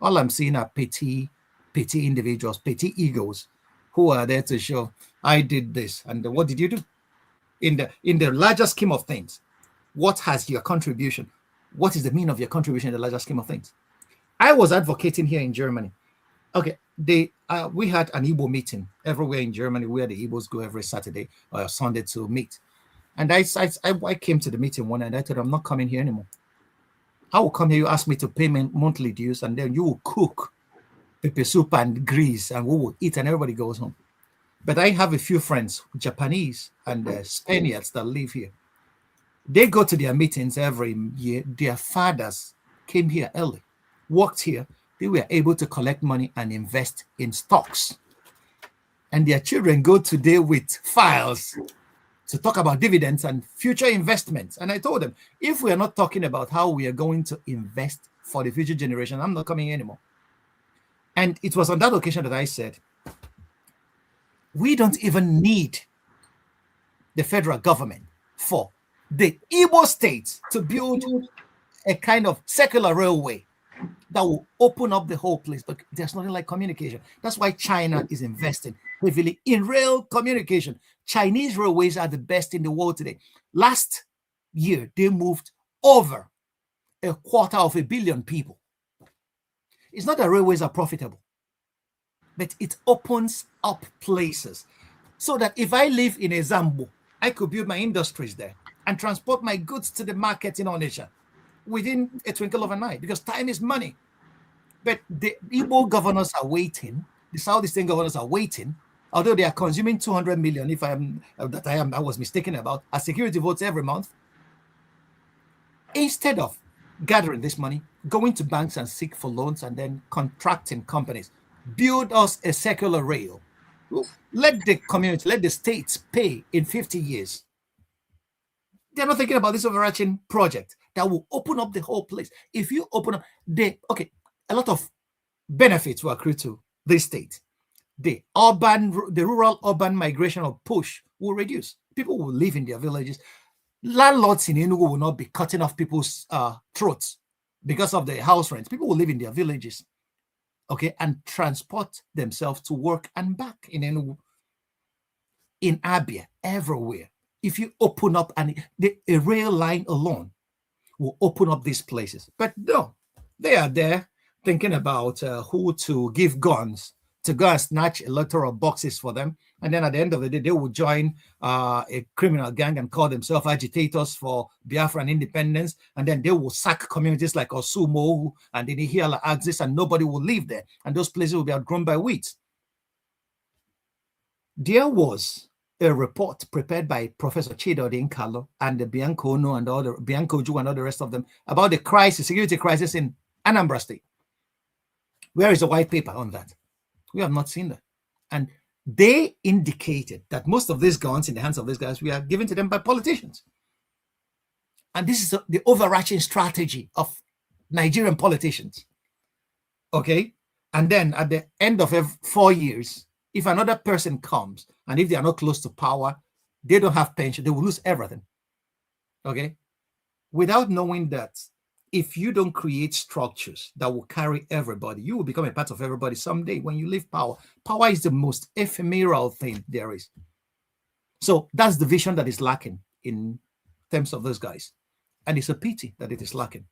All I'm seeing are petty individuals, petty egos, who are there to show, I did this. And what did you do? In the larger scheme of things, what has your contribution? What is the meaning of your contribution in the larger scheme of things? I was advocating here in Germany. Okay, we had an Igbo meeting everywhere in Germany where the Igbos go every Saturday or Sunday to meet. And I came to the meeting one night and I told them, I'm not coming here anymore. I will come here, you ask me to pay monthly dues, and then you will cook pepper soup and grease, and we will eat, and everybody goes home. But I have a few friends, Japanese and Spaniards that live here. They go to their meetings every year. Their fathers came here early, worked here. They were able to collect money and invest in stocks. And their children go today with files to talk about dividends and future investments. And I told them, if we are not talking about how we are going to invest for the future generation, I'm not coming anymore. And it was on that occasion that I said, we don't even need the federal government for the Igbo states to build a kind of secular railway that will open up the whole place. But there's nothing like communication. That's why China is investing heavily in rail communication. Chinese railways are the best in the world today. Last year, they moved over 250 million people. It's not that railways are profitable, but it opens up places so that if I live in a Zambo, I could build my industries there and transport my goods to the market in Onitsha within a twinkle of an eye, because time is money. But the Igbo governors are waiting, the Southeastern governors are waiting, although they are consuming 200 million, if I was mistaken about, as security votes every month. Instead of gathering this money, going to banks and seek for loans and then contracting companies, build us a secular rail. Let the community, let the states pay in 50 years. They're not thinking about this overarching project that will open up the whole place. If you open up a lot of benefits will accrue to this state. The rural urban migration or push will reduce. People will live in their villages. Landlords in Enugu will not be cutting off people's throats because of the house rents. People will live in their villages, okay, and transport themselves to work and back in Enugu, in Abia, everywhere. If you open up a rail line alone will open up these places. But no, they are there thinking about who to give guns to go and snatch electoral boxes for them. And then at the end of the day, they will join a criminal gang and call themselves agitators for Biafran independence. And then they will sack communities like Osumo and the Nihiala Axis, and nobody will live there. And those places will be outgrown by weeds. There was a report prepared by Professor Chido Nkalo and the Bianco Ono and Bianco Ju and all the rest of them about the crisis, security crisis in Anambra State. Where is the white paper on that? We have not seen that. And they indicated that most of these guns in the hands of these guys were given to them by politicians. And this is the overarching strategy of Nigerian politicians. Okay? And then at the end of 4 years, if another person comes and if they are not close to power, they don't have pension, they will lose everything. Okay? Without knowing that if you don't create structures that will carry everybody, you will become a part of everybody someday when you leave power. Power is the most ephemeral thing there is. So that's the vision that is lacking in terms of those guys. And it's a pity that it is lacking.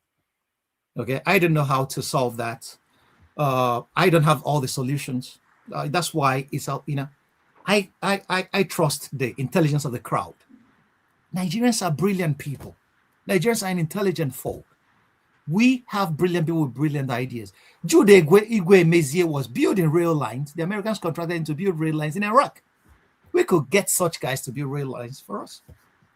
Okay, I don't know how to solve that. I don't have all the solutions. That's why it's out, I trust the intelligence of the crowd. Nigerians are brilliant people. Nigerians are an intelligent folk. We have brilliant people with brilliant ideas. Jude Igwe Mezie was building rail lines. The Americans contracted him to build rail lines in Iraq. We could get such guys to build rail lines for us.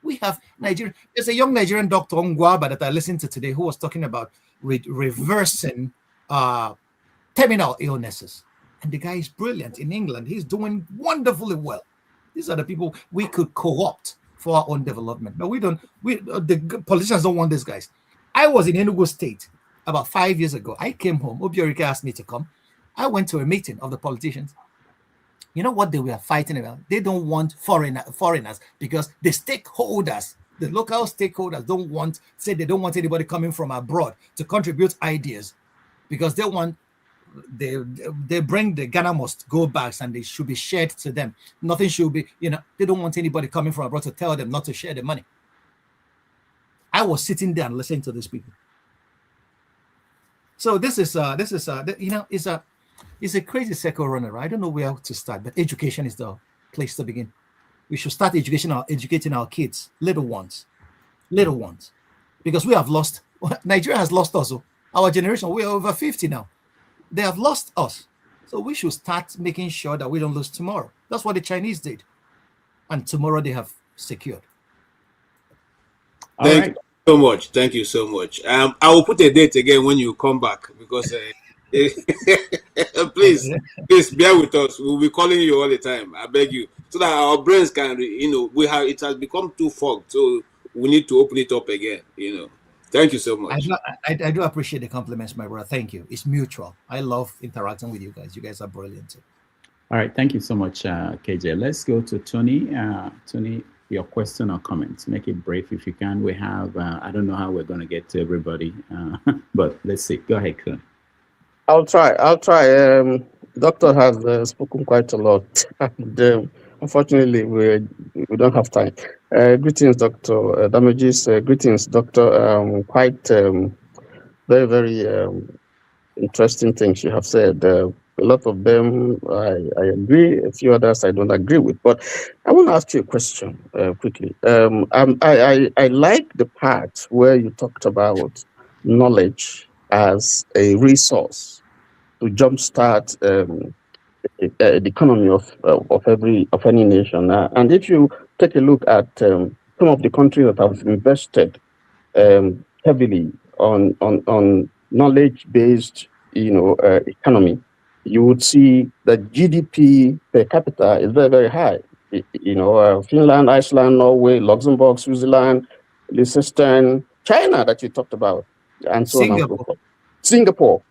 We have Nigeria. There's a young Nigerian doctor, Ngwaba, that I listened to today who was talking about reversing terminal illnesses. And the guy is brilliant in England. He's doing wonderfully well. These are the people we could co-opt for our own development. But the politicians don't want these guys. I was in Enugu State about 5 years ago. I came home. Obiorike asked me to come. I went to a meeting of the politicians. You know what they were fighting about? They don't want foreigners because the stakeholders, the local stakeholders they don't want anybody coming from abroad to contribute ideas because they bring the Ghana must go back and they should be shared to them. Nothing should be, they don't want anybody coming from abroad to tell them not to share the money. I was sitting there and listening to these people. So it's a crazy circle runner. I don't know where to start, but education is the place to begin. We should start educating our kids, little ones, because we have lost. Nigeria has lost us. Our generation, we are over 50 now. They have lost us. So we should start making sure that we don't lose tomorrow. That's what the Chinese did. And tomorrow they have secured. Thank you so much. Thank you so much. I will put a date again when you come back because please bear with us. We'll be calling you all the time. I beg you, so that our brains can, it has become too fogged. So we need to open it up again. Thank you so much. I do appreciate the compliments, my brother. Thank you. It's mutual. I love interacting with you guys. You guys are brilliant too. All right. Thank you so much, KJ. Let's go to Tony. Tony, your question or comments. Make it brief if you can. We have, I don't know how we're going to get to everybody, but let's see. Go ahead, Kun. I'll try. Doctor has spoken quite a lot. And, unfortunately, we don't have time. Greetings, Dr. Damages. Greetings, Doctor. Quite very, very interesting things you have said. A lot of them I agree. A few others I don't agree with. But I want to ask you a question quickly. I like the part where you talked about knowledge as a resource to jumpstart the economy of any nation. And if you take a look at some of the countries that have invested heavily on knowledge-based, economy, you would see that GDP per capita is very, very high. Finland, Iceland, Norway, Luxembourg, Switzerland, Liechtenstein, China that you talked about, and so on and so forth. Singapore,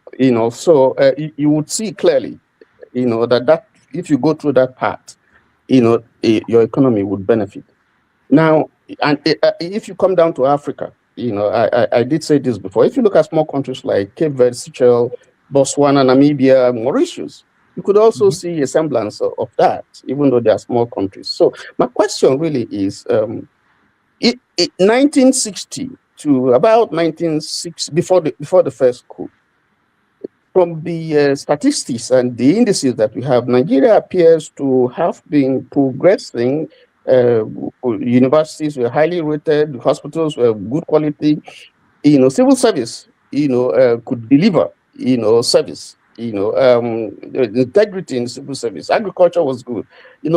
so you would see clearly, that if you go through that path, your economy would benefit. Now, and if you come down to Africa, I did say this before. If you look at small countries like Cape Verde, Seychelles, Botswana, Namibia, Mauritius, you could also see a semblance of that, even though they are small countries. So my question really is, 1960 to about 1960, before the first coup, from the statistics and the indices that we have, Nigeria appears to have been progressing. Universities were highly rated, hospitals were good quality, civil service, could deliver, service, integrity in civil service, agriculture was good,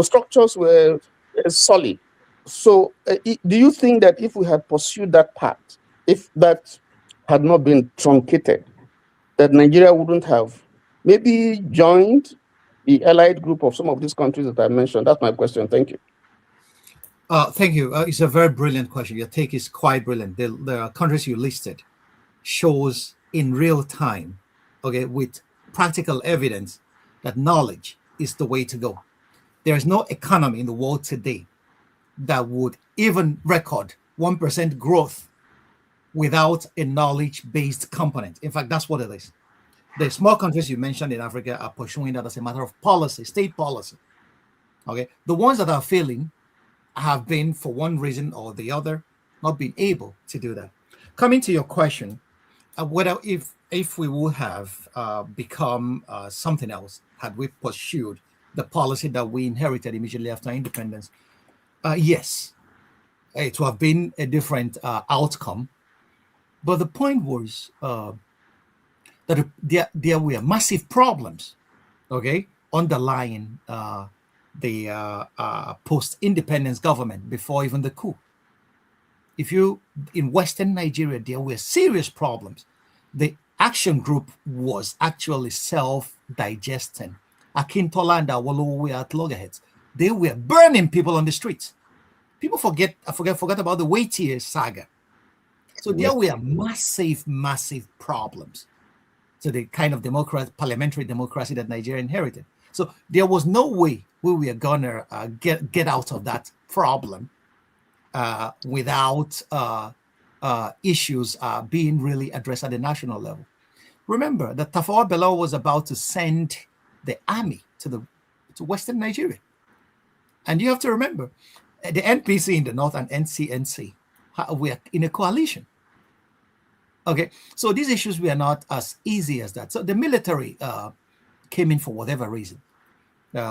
structures were solid. So do you think that if we had pursued that path, if that had not been truncated, that Nigeria wouldn't have maybe joined the allied group of some of these countries that I mentioned? That's my question. Thank you. Thank you. It's a very brilliant question. Your take is quite brilliant. The countries you listed shows in real time, okay, with practical evidence that knowledge is the way to go. There is no economy in the world today that would even record 1% growth without a knowledge-based component. In fact, that's what it is. The small countries you mentioned in Africa are pursuing that as a matter of policy, state policy. Okay, the ones that are failing have been, for one reason or the other, not been able to do that. Coming to your question, whether if we would have become something else had we pursued the policy that we inherited immediately after independence, yes, it would have been a different outcome. But the point was that there were massive problems, okay, underlying the post-independence government before even the coup. In Western Nigeria, there were serious problems. The action group was actually self-digesting. Akintola and Awolowo were at loggerheads. They were burning people on the streets. People forget about the Waitier saga. So there were massive problems. to the kind of parliamentary democracy that Nigeria inherited. So there was no way we were gonna get out of that problem without issues being really addressed at the national level. Remember that Tafawa Balewa was about to send the army to Western Nigeria, and you have to remember the NPC in the north and NCNC were in a coalition. Okay, so these issues were not as easy as that. So the military came in for whatever reason,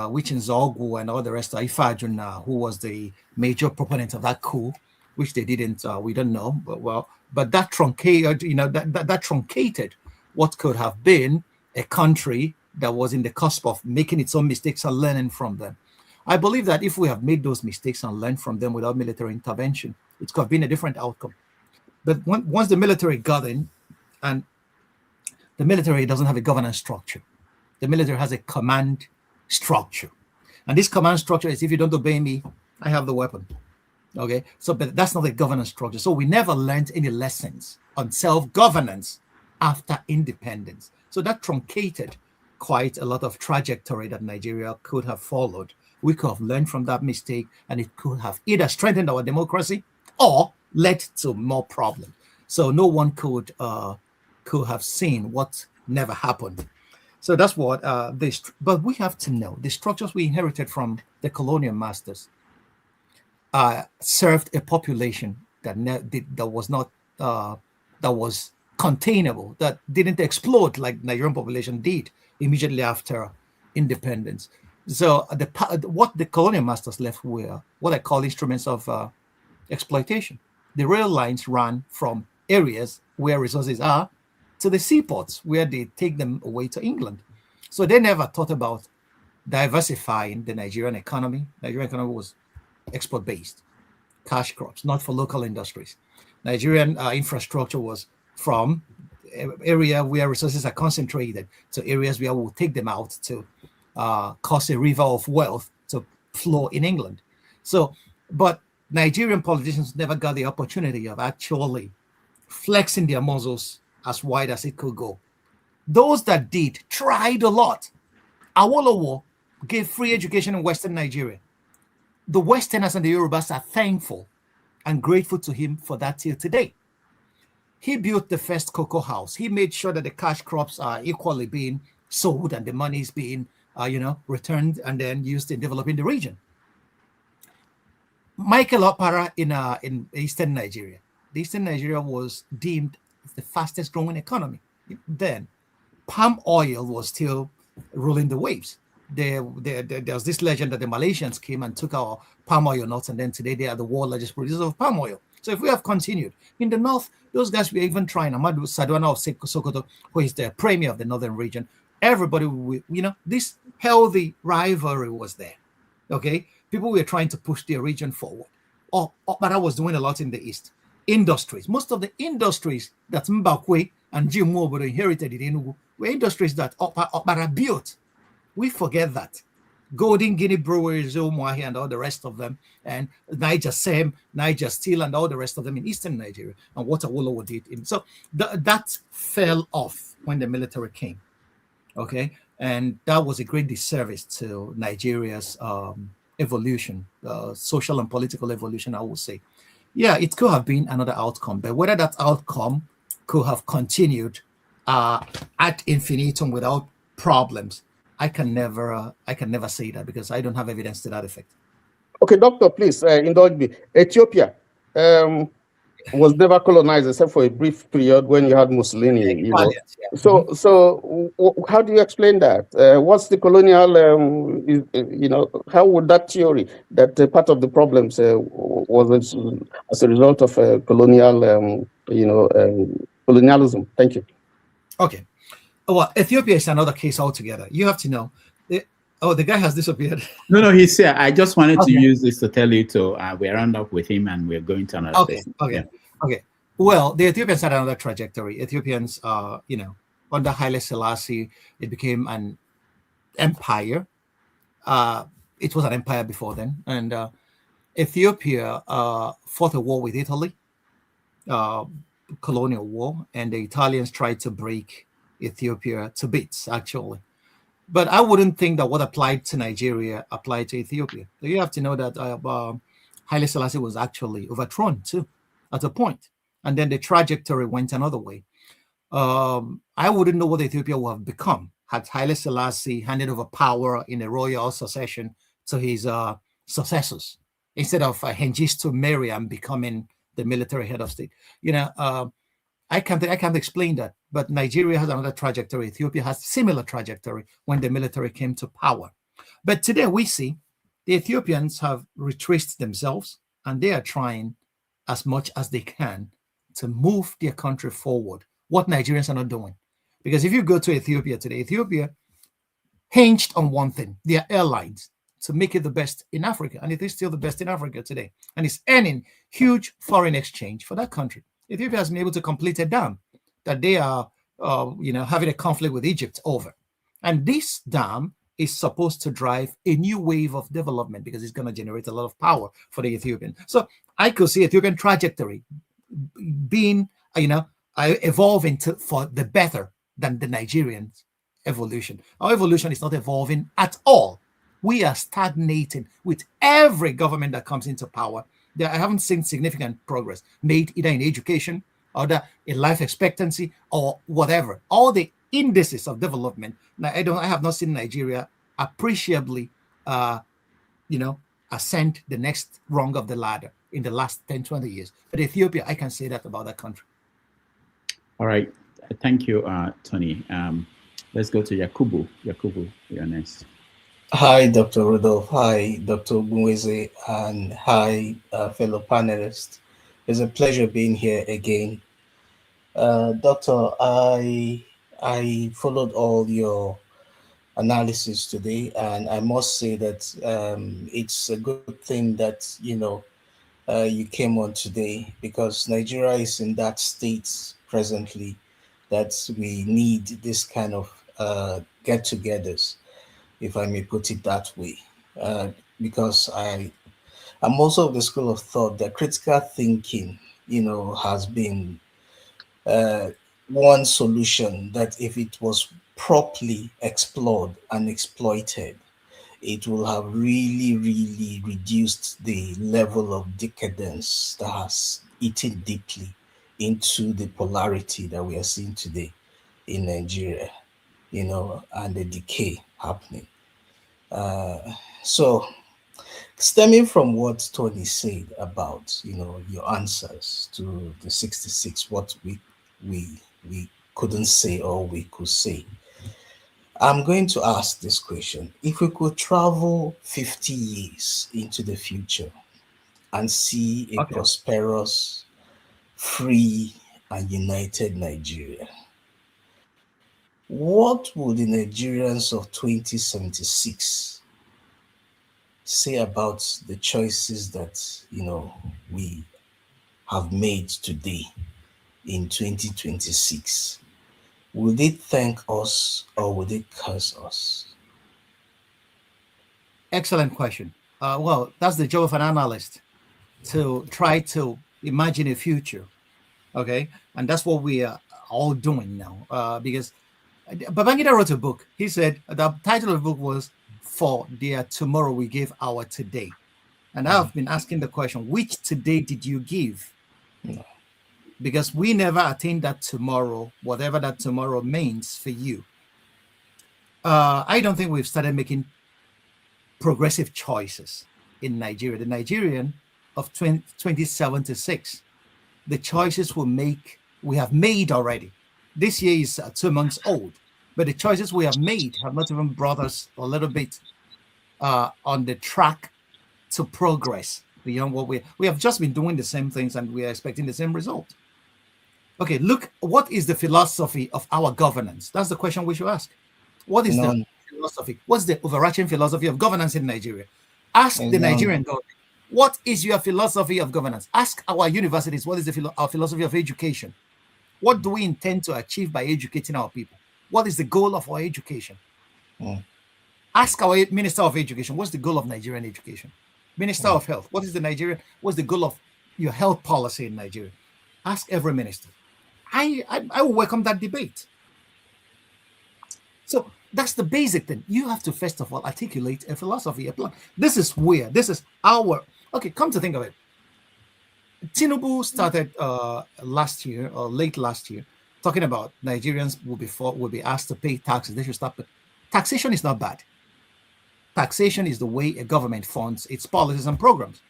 which in Zogu and all the rest of Ifajun, who was the major proponent of that coup, which they didn't, we don't know, but that truncated, that truncated what could have been a country that was in the cusp of making its own mistakes and learning from them. I believe that if we have made those mistakes and learned from them without military intervention, it could have been a different outcome. But once the military got in, and the military doesn't have a governance structure, the military has a command structure. And this command structure is, if you don't obey me, I have the weapon. Okay, so but that's not a governance structure. So we never learned any lessons on self-governance after independence. So that truncated quite a lot of trajectory that Nigeria could have followed. We could have learned from that mistake, and it could have either strengthened our democracy or led to more problems. So no one could have seen what never happened. So that's what but we have to know the structures we inherited from the colonial masters served a population that was not that was containable, that didn't explode like Nigerian population did immediately after independence. So what the colonial masters left were what I call instruments of exploitation. The rail lines ran from areas where resources are to the seaports where they take them away to England. So they never thought about diversifying the Nigerian economy. Nigerian economy was export-based, cash crops, not for local industries. Nigerian infrastructure was from area where resources are concentrated to areas where we'll take them out to cause a river of wealth to flow in England. So, but Nigerian politicians never got the opportunity of actually flexing their muscles as wide as it could go. Those that did tried a lot. Awolowo gave free education in Western Nigeria. The Westerners and the Yorubas are thankful and grateful to him for that till today. He built the first cocoa house. He made sure that the cash crops are equally being sold and the money is being, returned and then used in developing the region. Michael Opara in Eastern Nigeria. The Eastern Nigeria was deemed the fastest growing economy. Then palm oil was still ruling the waves. There was this legend that the Malaysians came and took our palm oil nuts, and then today they are the world largest producers of palm oil. So if we have continued in the north, those guys were even trying. Amadou Sadwana of Sokoto, who is the premier of the northern region, everybody, this healthy rivalry was there. Okay, people were trying to push their region forward. But I was doing a lot in the east. Industries, most of the industries that Mbakwe and Jim Mobo inherited in Enugu were industries that Opara built. We forget that. Golden Guinea Breweries, Umuahi, and all the rest of them, and Niger Sem, Niger Steel, and all the rest of them in Eastern Nigeria, and what Awolowo did. So that fell off when the military came. Okay, and that was a great disservice to Nigeria's evolution, social and political evolution, I would say. Yeah, it could have been another outcome, but whether that outcome could have continued ad infinitum without problems, I can never say that because I don't have evidence to that effect. Okay, doctor, please indulge me. Ethiopia was never colonized except for a brief period when you had Mussolini. Yeah. So how do you explain that? What's the colonial? How would that theory that part of the problems was as a result of colonial, colonialism? Thank you. Okay. Well, Ethiopia is another case altogether. You have to know. The guy has disappeared. No, he's here. I just wanted to use this to tell you we round up with him and we're going to another place. Okay. Well, the Ethiopians had another trajectory. Ethiopians, under Haile Selassie, it became an empire. It was an empire before then. And Ethiopia fought a war with Italy, colonial war, and the Italians tried to break Ethiopia to bits, actually. But I wouldn't think that what applied to Nigeria applied to Ethiopia. So you have to know that Haile Selassie was actually overthrown too at a point, and then the trajectory went another way. I wouldn't know what Ethiopia would have become had Haile Selassie handed over power in a royal succession to his successors instead of Mengistu Mariam becoming the military head of state. I can't explain that, but Nigeria has another trajectory. Ethiopia has similar trajectory when the military came to power. But today we see the Ethiopians have retraced themselves and they are trying as much as they can to move their country forward. What Nigerians are not doing. Because if you go to Ethiopia today, Ethiopia hinged on one thing, their airlines, to make it the best in Africa. And it is still the best in Africa today. And it's earning huge foreign exchange for that country. Ethiopia has been able to complete a dam that they are, having a conflict with Egypt over. And this dam is supposed to drive a new wave of development because it's going to generate a lot of power for the Ethiopian. So I could see Ethiopian trajectory being, evolving for the better than the Nigerian evolution. Our evolution is not evolving at all. We are stagnating with every government that comes into power. I haven't seen significant progress made either in education or in life expectancy or whatever. All the indices of development. Now, I have not seen Nigeria appreciably, ascend the next rung of the ladder in the last 10, 20 years. But Ethiopia, I can say that about that country. All right. Thank you, Tony. Let's go to Yakubu. Yakubu, you're next. Hi, Dr. Rudolph. Hi, Dr. Ogbunwezeh, and hi, fellow panelists. It's a pleasure being here again. Doctor, I followed all your analysis today, and I must say that it's a good thing that you came on today, because Nigeria is in that state presently that we need this kind of get-togethers, if I may put it that way, because I'm also of the school of thought that critical thinking, has been one solution that if it was properly explored and exploited, it will have really, really reduced the level of decadence that has eaten deeply into the polarity that we are seeing today in Nigeria, and the decay happening. So stemming from what Tony said about, your answers to the 66, what we couldn't say or we could say, I'm going to ask this question. If we could travel 50 years into the future and see a prosperous, free, and united Nigeria, what would the Nigerians of 2076 say about the choices that, we have made today in 2026? Will they thank us or will they curse us? Excellent question. Well, that's the job of an analyst, to try to imagine a future. Okay. And that's what we are all doing now. Because Babangida wrote a book. He said the title of the book was "For Their Tomorrow We Give Our Today." And I've been asking the question, which today did you give? Because we never attain that tomorrow, whatever that tomorrow means for you. I don't think we've started making progressive choices in Nigeria. The Nigerian of 2076, the choices we have made already. This year is 2 months old, but the choices we have made have not even brought us a little bit on the track to progress beyond what we have just been doing the same things and we are expecting the same result. Okay, look, what is the philosophy of our governance? That's the question we should ask. What is the philosophy? What's the overarching philosophy of governance in Nigeria? Ask the Nigerian government, what is your philosophy of governance? Ask our universities, what is our philosophy of education? What do we intend to achieve by educating our people? What is the goal of our education? Ask our Minister of Education, what's the goal of Nigerian education? Minister of Health, what's the goal of your health policy in Nigeria? Ask every minister. I will welcome that debate. So that's the basic thing. You have to first of all articulate a philosophy, a plan. This is our, okay, come to think of it. Tinubu started last year or late last year talking about Nigerians will be asked to pay taxes. They should stop it. Taxation is not bad. Taxation is the way a government funds its policies and programs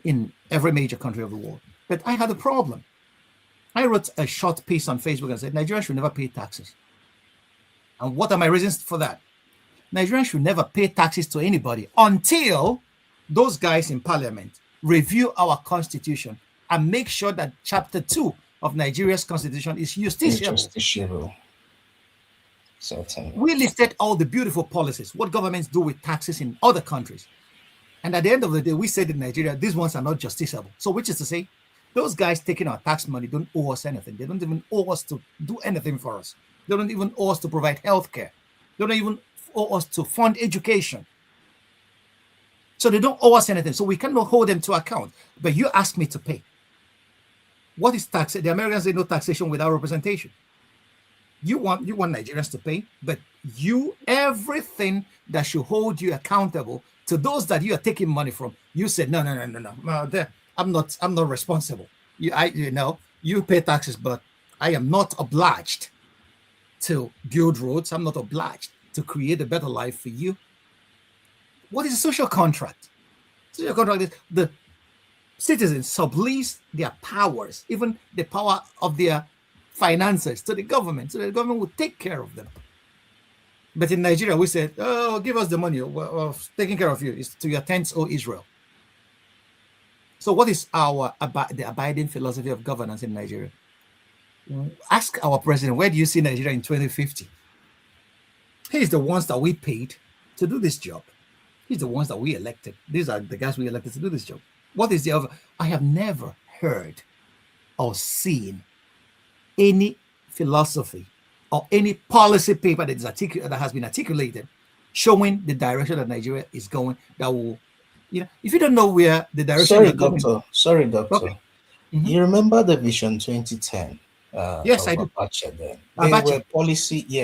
in every major country of the world. But I had a problem. I wrote a short piece on Facebook and said Nigeria should never pay taxes. And what are my reasons for that? Nigerians should never pay taxes to anybody until those guys in parliament review our constitution and make sure that chapter 2 of Nigeria's constitution is justiciable. Certainly. We listed all the beautiful policies, what governments do with taxes in other countries. And at the end of the day, we said in Nigeria, these ones are not justiciable. So which is to say, those guys taking our tax money don't owe us anything. They don't even owe us to do anything for us. They don't even owe us to provide health care. They don't even owe us to fund education. So they don't owe us anything. So we cannot hold them to account. But you ask me to pay. What is tax? The Americans say no taxation without representation. You want Nigerians to pay, but everything that should hold you accountable to those that you are taking money from, you said no. I'm not responsible. You pay taxes, but I am not obliged to build roads. I'm not obliged to create a better life for you. What is a social contract? Social contract is the citizens sublease their powers, even the power of their finances, to the government, so the government will take care of them. But in Nigeria, we said, oh, give us the money of taking care of you. It's to your tents, O Israel. So what is the abiding philosophy of governance in Nigeria? Ask our president, where do you see Nigeria in 2050? He's the ones that we paid to do this job. He's the ones that we elected. These are the guys we elected to do this job. What is the other? I have never heard or seen any philosophy or any policy paper that has been articulated showing the direction that Nigeria is going, that will, if you don't know where the direction is going. Sorry, doctor. Okay. Mm-hmm. You remember the Vision 2010? Yes, I do. Abacha then.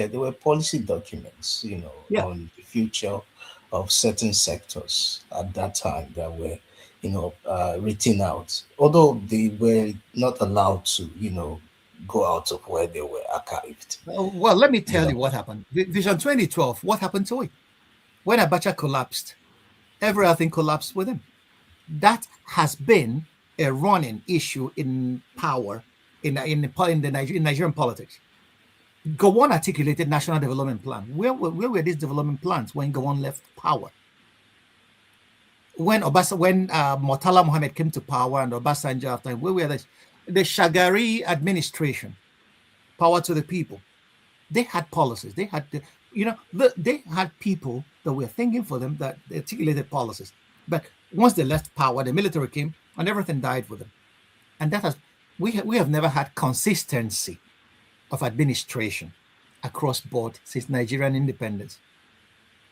There were policy documents, on the future of certain sectors at that time that were, written out, although they were not allowed to, go out of where they were archived. Well, let me tell you what happened. Vision 2012, what happened to it? When Abacha collapsed, everything collapsed with him. That has been a running issue in power in Nigerian politics. Gowon articulated national development plan. Where were these development plans when Gowon left power? When Murtala Mohammed came to power and Obasanjo after him, where were they? The Shagari administration, power to the people. They had policies. They had, they had people that were thinking for them, that articulated policies. But once they left power, the military came and everything died with them. And we have never had consistency of administration across board since Nigerian independence.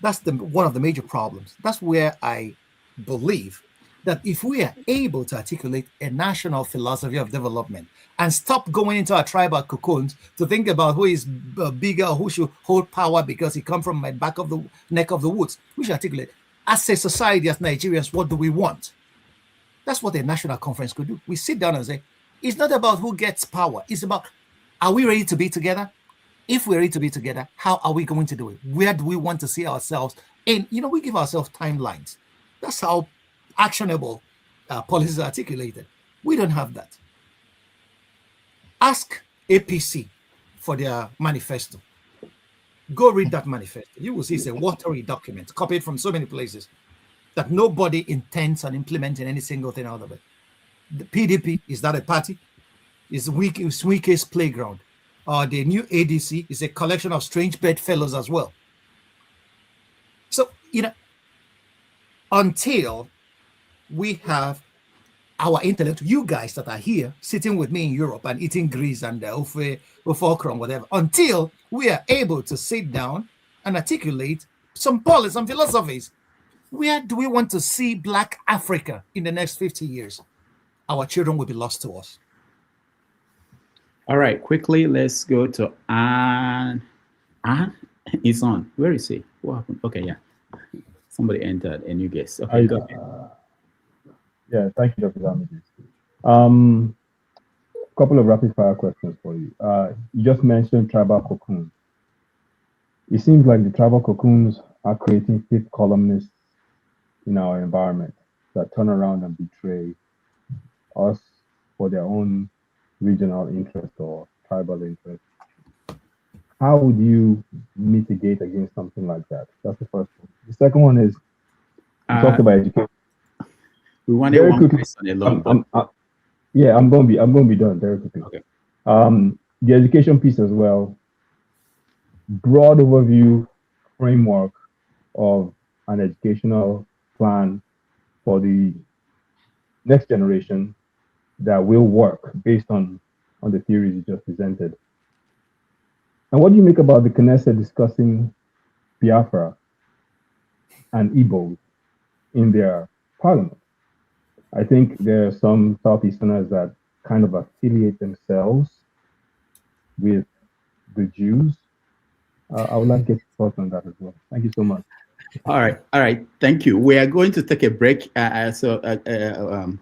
That's one of the major problems. That's where I believe that if we are able to articulate a national philosophy of development and stop going into our tribal cocoons to think about who is bigger or who should hold power because he comes from my back of the neck of the woods, we should articulate, as a society, as Nigerians, what do we want? That's what a national conference could do. We sit down and say, it's not about who gets power. It's about, are we ready to be together? If we're ready to be together, how are we going to do it? Where do we want to see ourselves? And, we give ourselves timelines. That's how actionable policies are articulated. We don't have that. Ask APC for their manifesto. Go read that manifesto. You will see it's a watery document copied from so many places that nobody intends on implementing any single thing out of it. The PDP, is that a party? It's Wike's playground. The new ADC is a collection of strange bedfellows as well. So, until we have our intellect, you guys that are here sitting with me in Europe and eating grease and okra and whatever, until we are able to sit down and articulate some policies, some philosophies. Where do we want to see Black Africa in the next 50 years? Our children will be lost to us. All right, quickly, let's go to Anne. Anne, It's on. Where is he? What happened? Okay, yeah. Somebody entered, a new guest. Okay, go ahead. Yeah, thank you, Dr. Damages. Couple of rapid fire questions for you. You just mentioned tribal cocoons. It seems like the tribal cocoons are creating fifth columnists in our environment that turn around and betray us for their own regional interest or tribal interest. How would you mitigate against something like that? That's the first one. The second one is you talked about education. We wanted very one quickly, question alone. I'm going to be done very quickly. Okay. The education piece as well. Broad overview framework of an educational plan for the next generation that will work based on the theories you just presented. And what do you make about the Knesset discussing Biafra and Igbo in their parliament? I think there are some Southeasterners that kind of affiliate themselves with the Jews. I would like to get your thoughts on that as well. Thank you so much. All right. Thank you. We are going to take a break. Franklyne,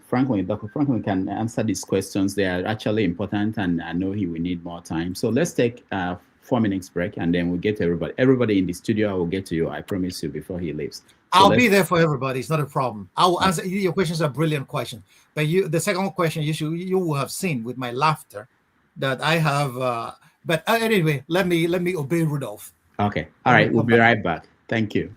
Dr. Franklyne can answer these questions. They are actually important, and I know he will need more time. So let's take 4 minutes break, and then we'll get to everybody. Everybody in the studio, I will get to you. I promise you before he leaves. So I'll be there for everybody. It's not a problem. I will answer your questions. Are brilliant questions. But the second question you will have seen with my laughter that I have. But anyway, let me obey Rudolph. Okay. All right. We'll be right back. Thank you.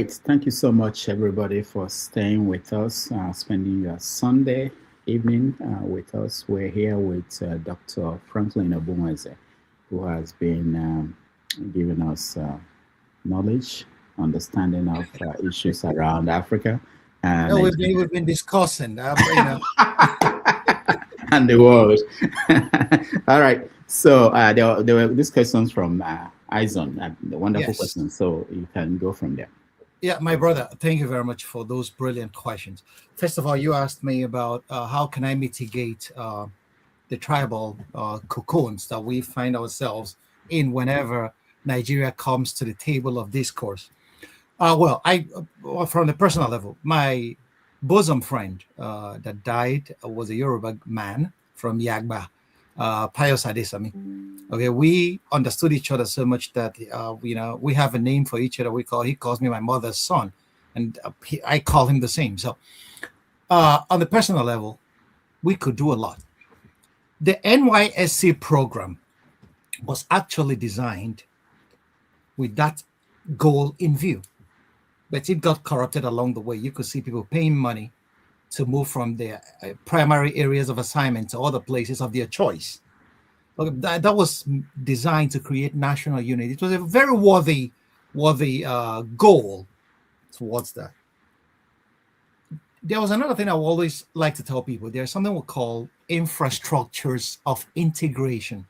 right. Thank you so much, everybody, for staying with us, spending your Sunday evening with us. We're here with Dr. Franklyne Ogbunwezeh, who has been giving us knowledge, understanding of issues around Africa. And No, we've been discussing, and the world. All right. So there were these questions from Izon, the wonderful Yes. questions. So you can go from there. Yeah, my brother, thank you very much for those brilliant questions. First of all, you asked me about how can I mitigate the tribal cocoons that we find ourselves in whenever Nigeria comes to the table of discourse. Well, from the personal level, my bosom friend that died was a Yoruba man from Yagba, Pius Adesami. Okay, we understood each other so much that we have a name for each other. He calls me my mother's son, and I call him the same. So, on the personal level, we could do a lot. The NYSC program was actually designed with that goal in view, but it got corrupted along the way. You could see people paying money to move from their primary areas of assignment to other places of their choice. Okay, that was designed to create national unity. It was a very worthy goal towards that. There was another thing I would always like to tell people. There's something we call infrastructures of integration.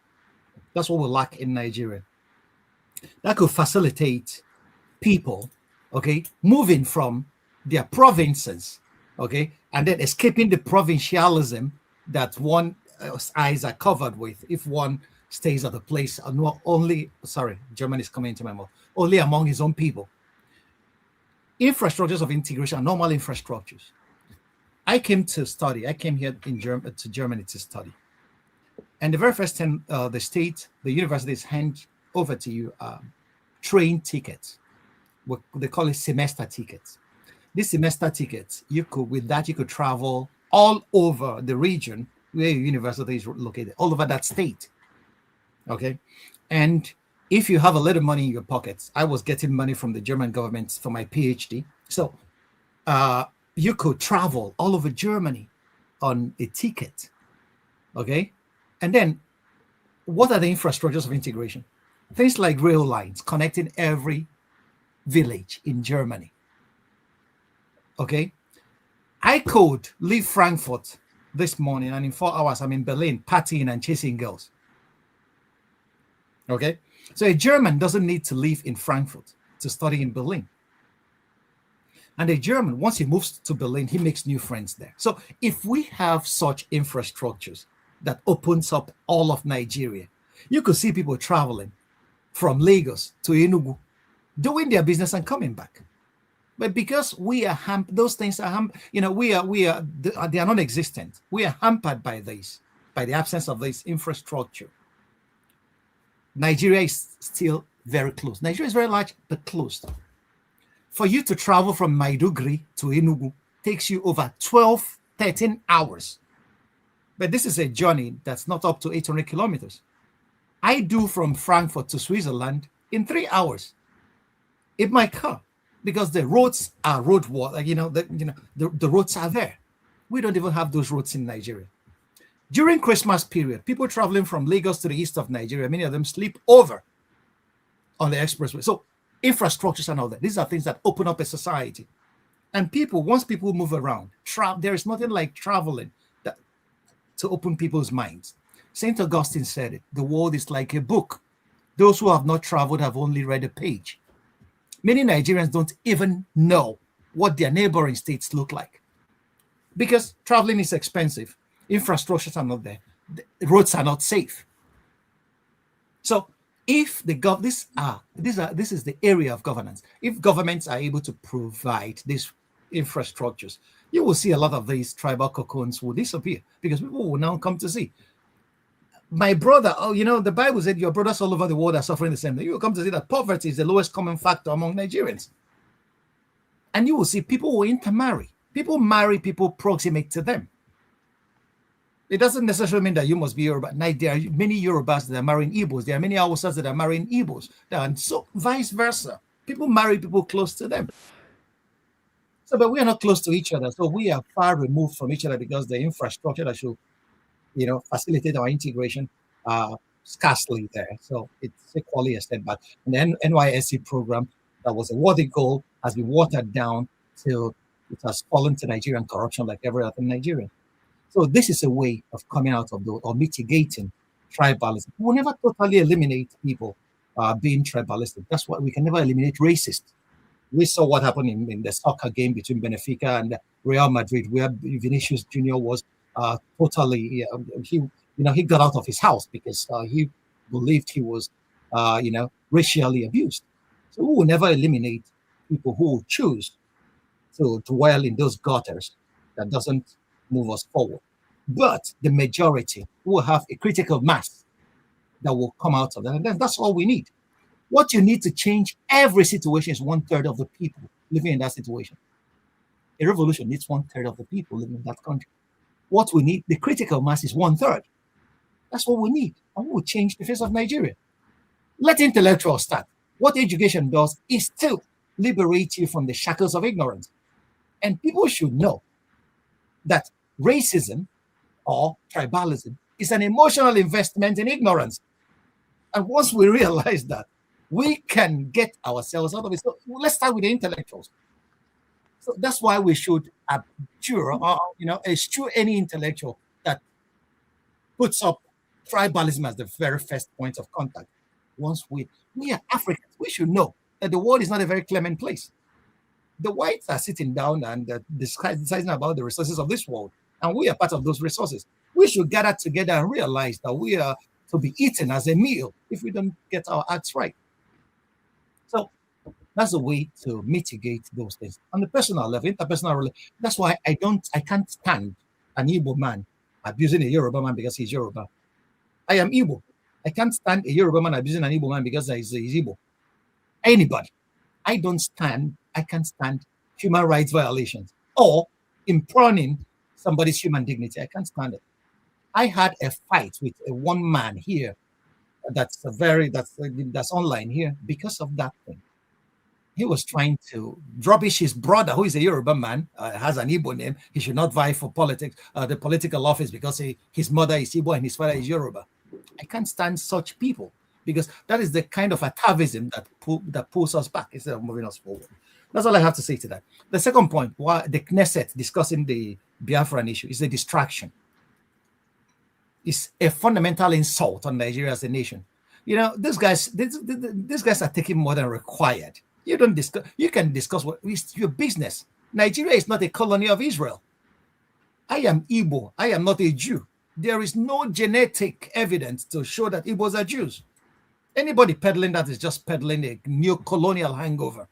That's what we lack in Nigeria. That could facilitate people, okay, moving from their provinces, okay, and then escaping the provincialism that one eyes are covered with if one stays at a place German is coming into my mouth, only among his own people. Infrastructures of integration are normal infrastructures. I came here to Germany to study. And the very first thing the universities hand over to you train tickets. They call it semester tickets. These semester tickets, you could travel all over the region where your university is located, all over that state. Okay. And if you have a little money in your pockets, I was getting money from the German government for my PhD. So you could travel all over Germany on a ticket. Okay. And then what are the infrastructures of integration? Things like rail lines connecting every village in Germany. Okay. I could leave Frankfurt this morning and in 4 hours I'm in Berlin partying and chasing girls. Okay. So a German doesn't need to live in Frankfurt to study in Berlin. And a German, once he moves to Berlin, he makes new friends there. So if we have such infrastructures that opens up all of Nigeria, you could see people traveling from Lagos to Enugu, doing their business and coming back. But because we are those things are they are non-existent. We are hampered by the absence of this infrastructure. Nigeria is still very close. Nigeria is very large, but closed. For you to travel from Maiduguri to Enugu takes you over 13 hours. But this is a journey that's not up to 800 kilometers. I do from Frankfurt to Switzerland in 3 hours in my car because the roads are the roads are there. We don't even have those roads in Nigeria. During Christmas period, people traveling from Lagos to the east of Nigeria, many of them sleep over on the expressway. So infrastructures and all that, these are things that open up a society. And once people move around, there is nothing like traveling to open people's minds. St. Augustine said it, the world is like a book. Those who have not traveled have only read a page. Many Nigerians don't even know what their neighboring states look like because traveling is expensive. Infrastructures are not there. The roads are not safe. So if this is the area of governance. If governments are able to provide these infrastructures, you will see a lot of these tribal cocoons will disappear because people will now come to see. My brother, the Bible said your brothers all over the world are suffering the same thing. You will come to see that poverty is the lowest common factor among Nigerians. And you will see people will intermarry. People marry people proximate to them. It doesn't necessarily mean that you must be Yoruba. There are many Yorubas that are marrying Igbos. There are many Hausas that are marrying Igbos. And so vice versa. People marry people close to them. So, but we are not close to each other. So we are far removed from each other because the infrastructure that should, facilitate our integration scarcely there. So it's equally a setback. And the NYSC program that was a worthy goal has been watered down till it has fallen to Nigerian corruption like every other Nigerian. So this is a way of coming out of or mitigating tribalism. We will never totally eliminate people being tribalistic. That's why we can never eliminate racists. We saw what happened in the soccer game between Benfica and Real Madrid, where Vinicius Jr. was totally, he got out of his house because he believed he was, racially abused. So we will never eliminate people who will choose to dwell in those gutters. That doesn't move us forward. But the majority will have a critical mass that will come out of that. And that's all we need. What you need to change every situation is 1/3 of the people living in that situation. A revolution needs 1/3 of the people living in that country. What we need, the critical mass is 1/3. That's what we need. And we will change the face of Nigeria. Let intellectuals start. What education does is to liberate you from the shackles of ignorance. And people should know that racism or tribalism is an emotional investment in ignorance. And once we realize that, we can get ourselves out of it. So let's start with the intellectuals. So that's why we should abjure, eschew any intellectual that puts up tribalism as the very first point of contact. Once we are Africans, we should know that the world is not a very clement place. The whites are sitting down and deciding about the resources of this world, and we are part of those resources. We should gather together and realize that we are to be eaten as a meal if we don't get our acts right. So that's a way to mitigate those things. On the personal level, interpersonal level, that's why I can't stand an Igbo man abusing a Yoruba man because he's Yoruba. I am Igbo. I can't stand a Yoruba man abusing an Igbo man because he's Igbo. Anybody. I can't stand human rights violations or impugning somebody's human dignity. I can't stand it. I had a fight with one man here that's online here because of that thing. He was trying to rubbish his brother, who is a Yoruba man, has an Igbo name. He should not vie for politics, the political office, because his mother is Igbo and his father is Yoruba. I can't stand such people because that is the kind of atavism that pulls us back instead of moving us forward. That's all I have to say to that. The second point, why the Knesset discussing the Biafran issue, is a distraction. It's a fundamental insult on Nigeria as a nation. These guys are taking more than required. You can discuss what is your business. Nigeria is not a colony of Israel. I am Igbo. I am not a Jew. There is no genetic evidence to show that Igbos are Jews. Anybody peddling that is just peddling a new colonial hangover.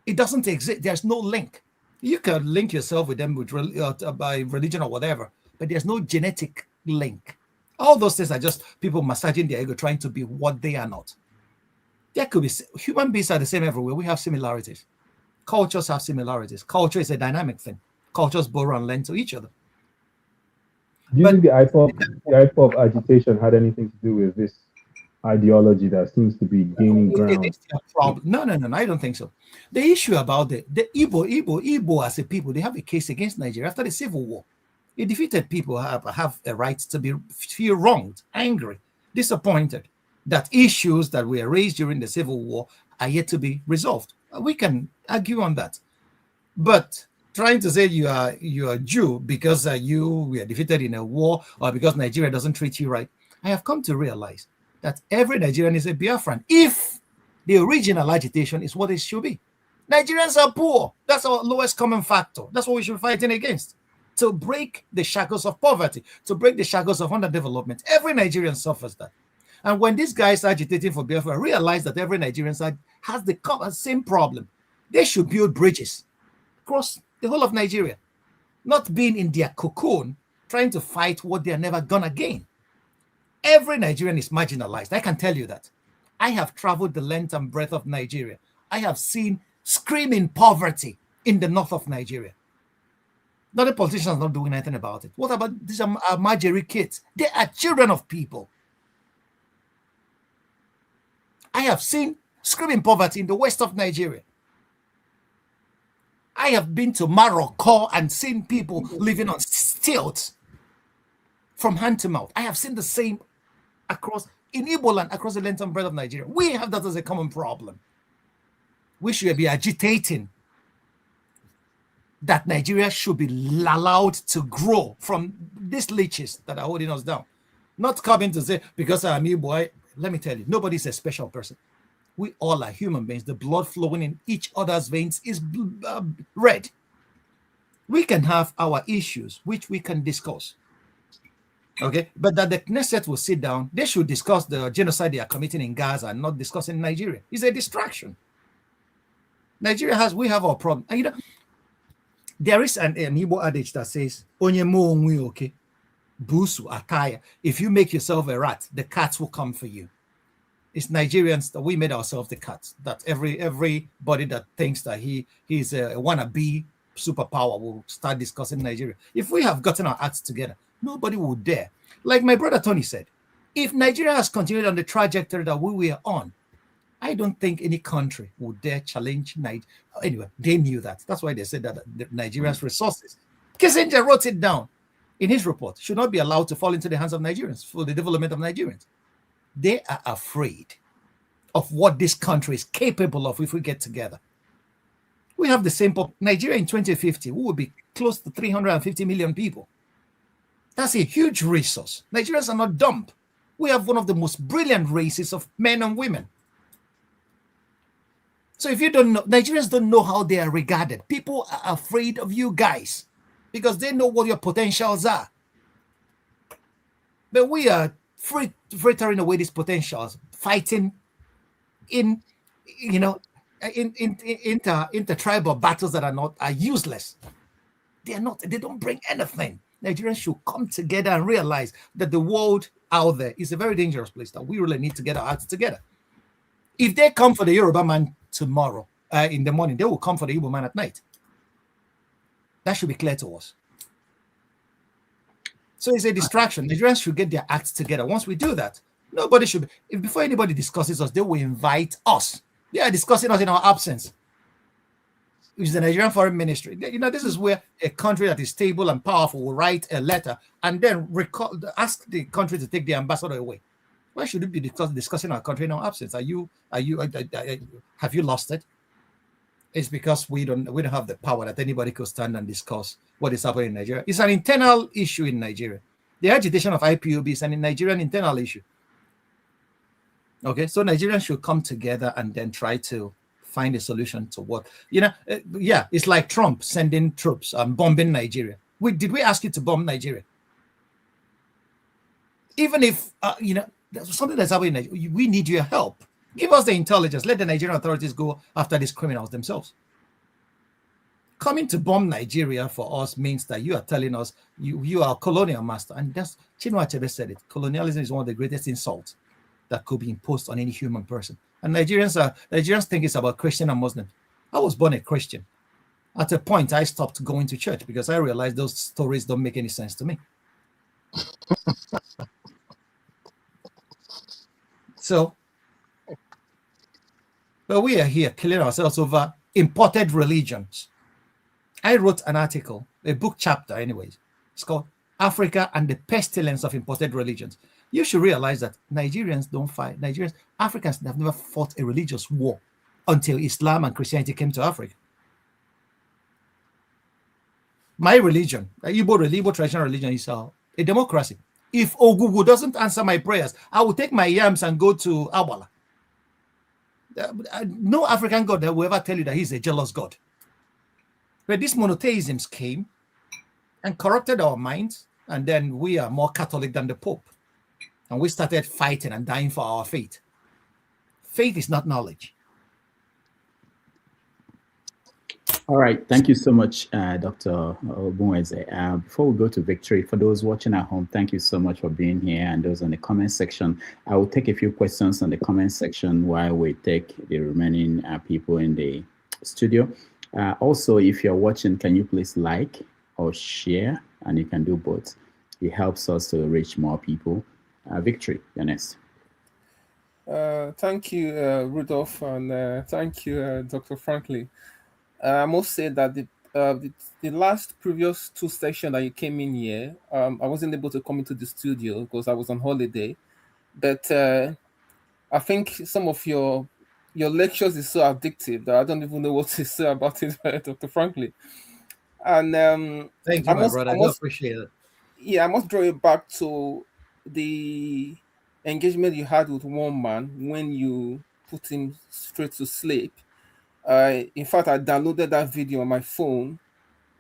It doesn't exist. There's no link. You can link yourself with them by religion or whatever, but there's no genetic link. All those things are just people massaging their ego, trying to be what they are not. There could be human beings are the same everywhere. We have similarities. Cultures have similarities. Culture is a dynamic thing. Cultures borrow and lend to each other. Do you think the IPOP agitation had anything to do with this ideology that seems to be gaining ground? No, I don't think so. The issue about the Igbo as a people, they have a case against Nigeria after the Civil War. The defeated people have a right to feel wronged, angry, disappointed that issues that were raised during the Civil War are yet to be resolved. We can argue on that. But trying to say you are a Jew because you were defeated in a war or because Nigeria doesn't treat you right, I have come to realize that every Nigerian is a Biafran if the original agitation is what it should be. Nigerians are poor. That's our lowest common factor. That's what we should be fighting against. To break the shackles of poverty, to break the shackles of underdevelopment. Every Nigerian suffers that. And when these guys agitating for Biafra realize that every Nigerian has the same problem, they should build bridges across the whole of Nigeria, not being in their cocoon, trying to fight what they are never gonna gain. Every Nigerian is marginalized. I can tell you that. I have traveled the length and breadth of Nigeria. I have seen screaming poverty in the north of Nigeria. Not the politicians not doing anything about it. What about these Marjorie kids? They are children of people. I have seen screaming poverty in the west of Nigeria. I have been to Morocco and seen people living on stilts from hand to mouth. I have seen the same across in Igbo land, across the length and breadth of Nigeria. We have that as a common problem. We should be agitating that Nigeria should be allowed to grow from these leeches that are holding us down. Not coming to say, because I'm Igbo, let me tell you, nobody's a special person. We all are human beings. The blood flowing in each other's veins is red. We can have our issues, which we can discuss. Okay, but that the Knesset will sit down, they should discuss the genocide they are committing in Gaza and not discussing Nigeria. It's a distraction. Nigeria we have our problem. And there is an Igbo adage that says, Onye mo onwe oke, busu ataya. If you make yourself a rat, the cats will come for you. It's Nigerians that we made ourselves the cats. That everybody that thinks that he's a wannabe superpower will start discussing Nigeria. If we have gotten our acts together, nobody would dare. Like my brother Tony said, if Nigeria has continued on the trajectory that we were on, I don't think any country would dare challenge Nigeria. Anyway, they knew that. That's why they said that Nigeria's resources. Kissinger wrote it down in his report, should not be allowed to fall into the hands of Nigerians for the development of Nigerians. They are afraid of what this country is capable of if we get together. We have the same Nigeria in 2050, we will be close to 350 million people. That's a huge resource. Nigerians are not dumb. We have one of the most brilliant races of men and women. So if you don't know, Nigerians don't know how they are regarded. People are afraid of you guys because they know what your potentials are. But we are frittering away these potentials, fighting in intertribal battles that are useless. They don't bring anything. Nigerians should come together and realize that the world out there is a very dangerous place, that we really need to get our acts together. If they come for the Yoruba man tomorrow in the morning, they will come for the Igbo man at night. That should be clear to us. So it's a distraction. Nigerians should get their acts together. Once we do that, nobody should be, before anybody discusses us, they will invite us. They are discussing us in our absence. Which is the Nigerian Foreign Ministry. This is where a country that is stable and powerful will write a letter and then ask the country to take the ambassador away. Why should it be discussing our country in our absence? Have you lost it? It's because we don't have the power that anybody could stand and discuss what is happening in Nigeria. It's an internal issue in Nigeria. The agitation of IPOB is an Nigerian internal issue. Okay, so Nigerians should come together and then try to find a solution to what, it's like Trump sending troops and bombing Nigeria. Did we ask you to bomb Nigeria? Even if, something that's happening in Nigeria, we need your help. Give us the intelligence. Let the Nigerian authorities go after these criminals themselves. Coming to bomb Nigeria for us means that you are telling us you are a colonial master. And that's, Chinua Achebe said it. Colonialism is one of the greatest insults that could be imposed on any human person. And Nigerians think it's about Christian and Muslim. I was born a Christian. At a point, I stopped going to church because I realized those stories don't make any sense to me. But we are here killing ourselves over imported religions. I wrote an article, a book chapter anyways. It's called Africa and the Pestilence of Imported Religions. You should realize that Nigerians don't fight. Africans have never fought a religious war until Islam and Christianity came to Africa. My religion, the Igbo traditional religion, is a democracy. If Ogugu doesn't answer my prayers, I will take my yams and go to Awala. No African God that will ever tell you that he's a jealous God. But these monotheisms came and corrupted our minds, and then we are more Catholic than the Pope. And we started fighting and dying for our faith. Faith is not knowledge. All right. Thank you so much, Dr. Ogbunwezeh. Before we go to victory, for those watching at home, thank you so much for being here. And those in the comment section, I will take a few questions on the comment section while we take the remaining people in the studio. Also, if you're watching, can you please like or share? And you can do both. It helps us to reach more people. Victory, you're next. Thank you, Rudolph, and thank you, Dr. Frankly. I must say that the last previous two sessions that you came in here, I wasn't able to come into the studio because I was on holiday. But I think some of your lectures is so addictive that I don't even know what to say about it, Dr. Franklin. And Thank you, my brother. I do appreciate it. Yeah, I must draw it back to the engagement you had with one man when you put him straight to sleep. In fact, I downloaded that video on my phone,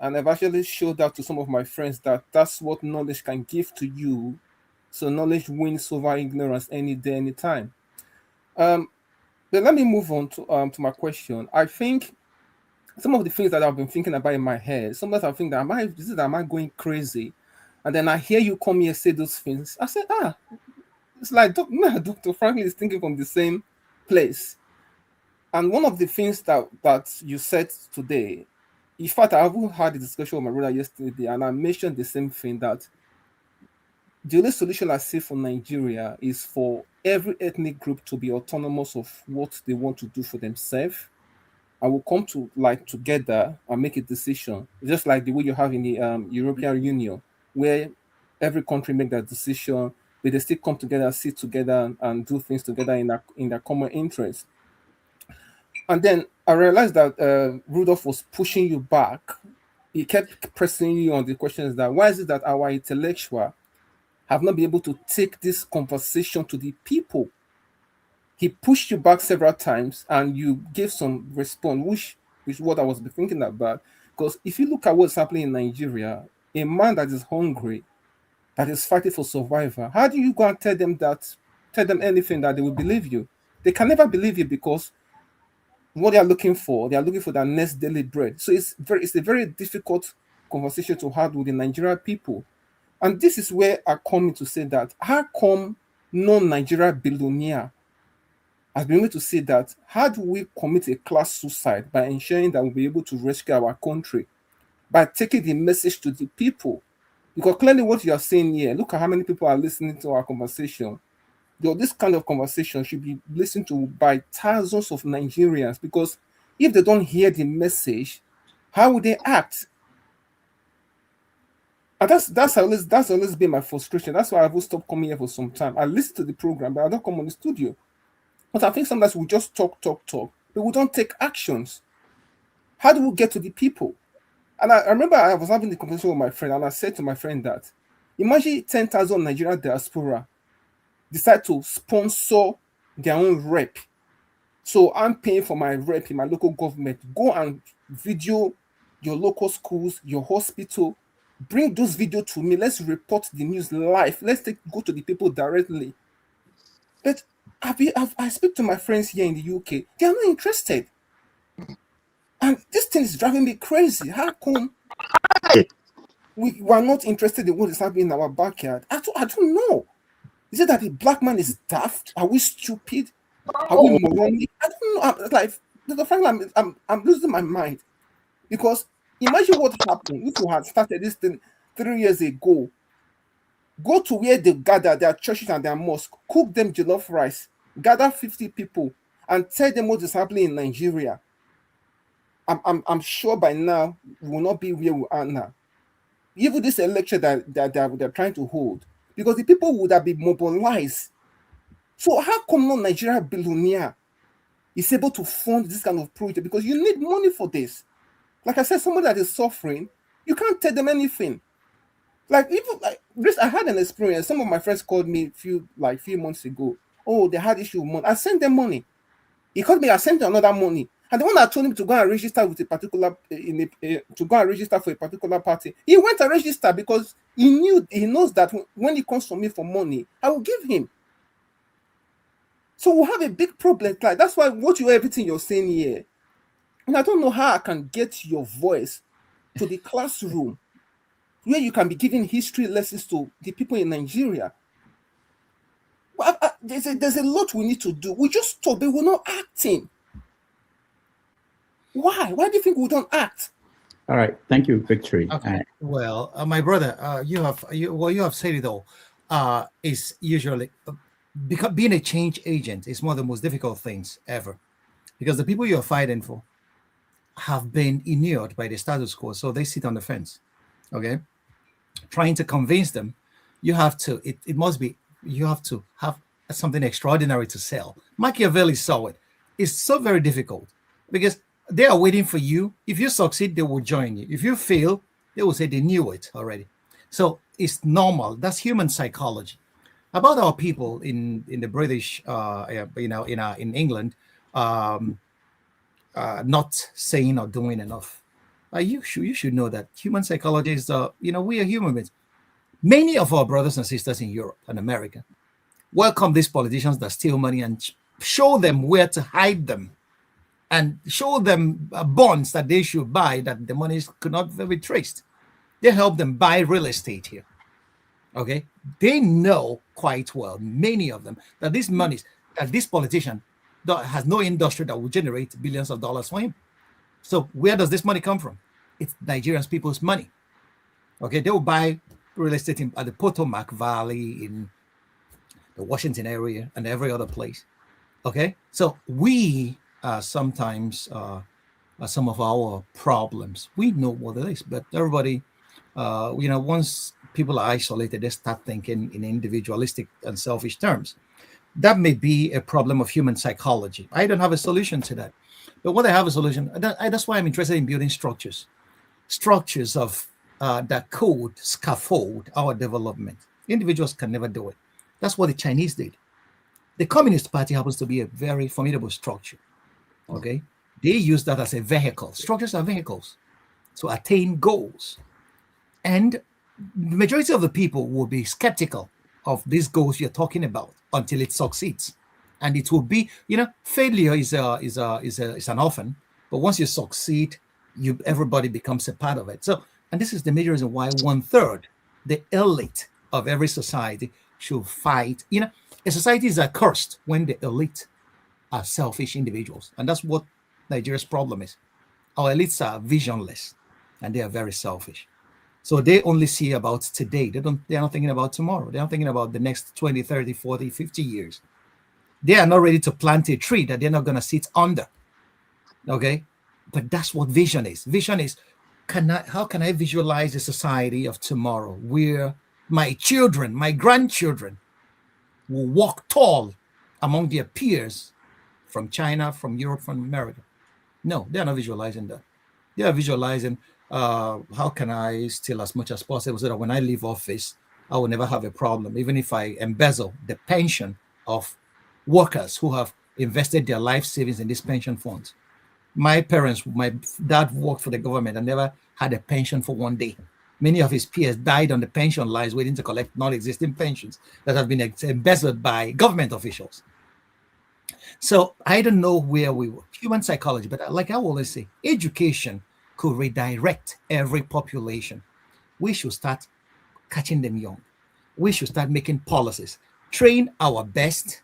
and I've actually showed that to some of my friends that that's what knowledge can give to you. So knowledge wins over ignorance any day, any time. But let me move on to my question. I think some of the things that I've been thinking about in my head, sometimes I think that am I going crazy? And then I hear you come here say those things. I said, it's like Dr. Franklin is thinking from the same place. And one of the things that you said today, in fact, I haven't had a discussion with my brother yesterday, and I mentioned the same thing, that the only solution I see for Nigeria is for every ethnic group to be autonomous of what they want to do for themselves. I will come to together and make a decision, just like the way you have in the European Union, where every country make that decision, but they still come together, sit together, and do things together in their common interest. And then I realized that Rudolph was pushing you back. He kept pressing you on the questions that why is it that our intellectual have not been able to take this conversation to the people? He pushed you back several times, and you gave some response, which is what I was thinking about. Because if you look at what's happening in Nigeria, a man that is hungry, that is fighting for survival, how do you go and tell them anything that they will believe you? They can never believe you, because what they are looking for their next daily bread. So it's a very difficult conversation to have with the Nigerian people. And this is where I come in to say that how come non-Nigerian billionaire has been able to say that how do we commit a class suicide by ensuring that we'll be able to rescue our country by taking the message to the people? Because clearly what you are saying here, look at how many people are listening to our conversation. This kind of conversation should be listened to by thousands of Nigerians, because if they don't hear the message, how would they act? And that's always been my frustration. That's why I've stopped coming here for some time. I listen to the program, but I don't come on the studio. But I think sometimes we just talk, but we don't take actions. How do we get to the people? And I remember I was having the conversation with my friend, and I said to my friend that imagine 10,000 Nigerian diaspora decide to sponsor their own rep. So I'm paying for my rep in my local government. Go and video your local schools, your hospital. Bring those videos to me. Let's report the news live. Let's go to the people directly. But I speak to my friends here in the UK. They are not interested. And this thing is driving me crazy. How come we are not interested in what is happening in our backyard? I don't know. Is it that the black man is daft? Are we stupid? Are we moronic? I don't know. Dr. Franklin, I'm losing my mind. Because imagine what happened if we had started this thing 3 years ago. Go to where they gather, their churches and their mosques, cook them jollof rice, gather 50 people, and tell them what is happening in Nigeria. I'm sure by now we will not be where we are now. Even this election that they're trying to hold, because the people would have been mobilized. So how come no Nigerian billionaire is able to fund this kind of project? Because you need money for this. Like I said, somebody that is suffering, you can't tell them anything. I had an experience. Some of my friends called me few months ago. Oh, they had issue with money. I sent them money. He called me. I sent them another money. And the one that told him to go and register with a particular to go and register for a particular party, he went and registered because he knows that when he comes for me for money, I will give him. So we'll have a big problem. Like that's why everything you're saying here, and I don't know how I can get your voice to the classroom where you can be giving history lessons to the people in Nigeria. But there's a lot we need to do. We just talk, but we're not acting. Why? Why do you think we don't act? All right. Thank you, Victory. Okay. Well, my brother, you have said it all. Is usually because being a change agent is one of the most difficult things ever, because the people you're fighting for, have been inured by the status quo, so they sit on the fence. Okay, trying to convince them, you have to. It must be. You have to have something extraordinary to sell. Machiavelli saw it. It's so very difficult because they are waiting for you. If you succeed, they will join you. If you fail, they will say they knew it already. So it's normal. That's human psychology. About our people in the British, in England, not saying or doing enough. You should know that human psychology is we are human beings. Many of our brothers and sisters in Europe and America welcome these politicians that steal money and show them where to hide them, and show them bonds that they should buy that the money could not be traced. They help them buy real estate here. Okay, they know quite well, many of them, that these monies, that this politician has no industry that will generate billions of dollars for him. So where does this money come from? It's Nigerian people's money. Okay, they will buy real estate at the Potomac Valley, in the Washington area, and every other place. Okay, so we sometimes some of our problems, we know what it is, but everybody, once people are isolated, they start thinking in individualistic and selfish terms. That may be a problem of human psychology. I don't have a solution to that. But what I have a solution, that's why I'm interested in building structures of that could scaffold our development. Individuals can never do it. That's what the Chinese did. The Communist Party happens to be a very formidable structure. Okay, they use that as a vehicle. Structures are vehicles to attain goals, and the majority of the people will be skeptical of these goals you're talking about until it succeeds. And it will be, failure is an orphan, but once you succeed, everybody becomes a part of it. So, and this is the major reason why 1/3, the elite of every society, should fight. A society is accursed when the elite are selfish individuals, and that's what Nigeria's problem is. Our elites are visionless, and they are very selfish. So they only see about today. They're not thinking about tomorrow. They're not thinking about the next 20, 30, 40, 50 years. They are not ready to plant a tree that they're not going to sit under. Okay? But that's what vision is. Vision is, how can I visualize a society of tomorrow where my children, my grandchildren will walk tall among their peers from China, from Europe, from America? No, they're not visualizing that. They are visualizing, how can I steal as much as possible so that when I leave office, I will never have a problem, even if I embezzle the pension of workers who have invested their life savings in these pension funds. My dad worked for the government and never had a pension for one day. Many of his peers died on the pension lines waiting to collect non-existing pensions that have been embezzled by government officials. So I don't know where we were. Human psychology, but like I always say, education could redirect every population. We should start catching them young. We should start making policies, train our best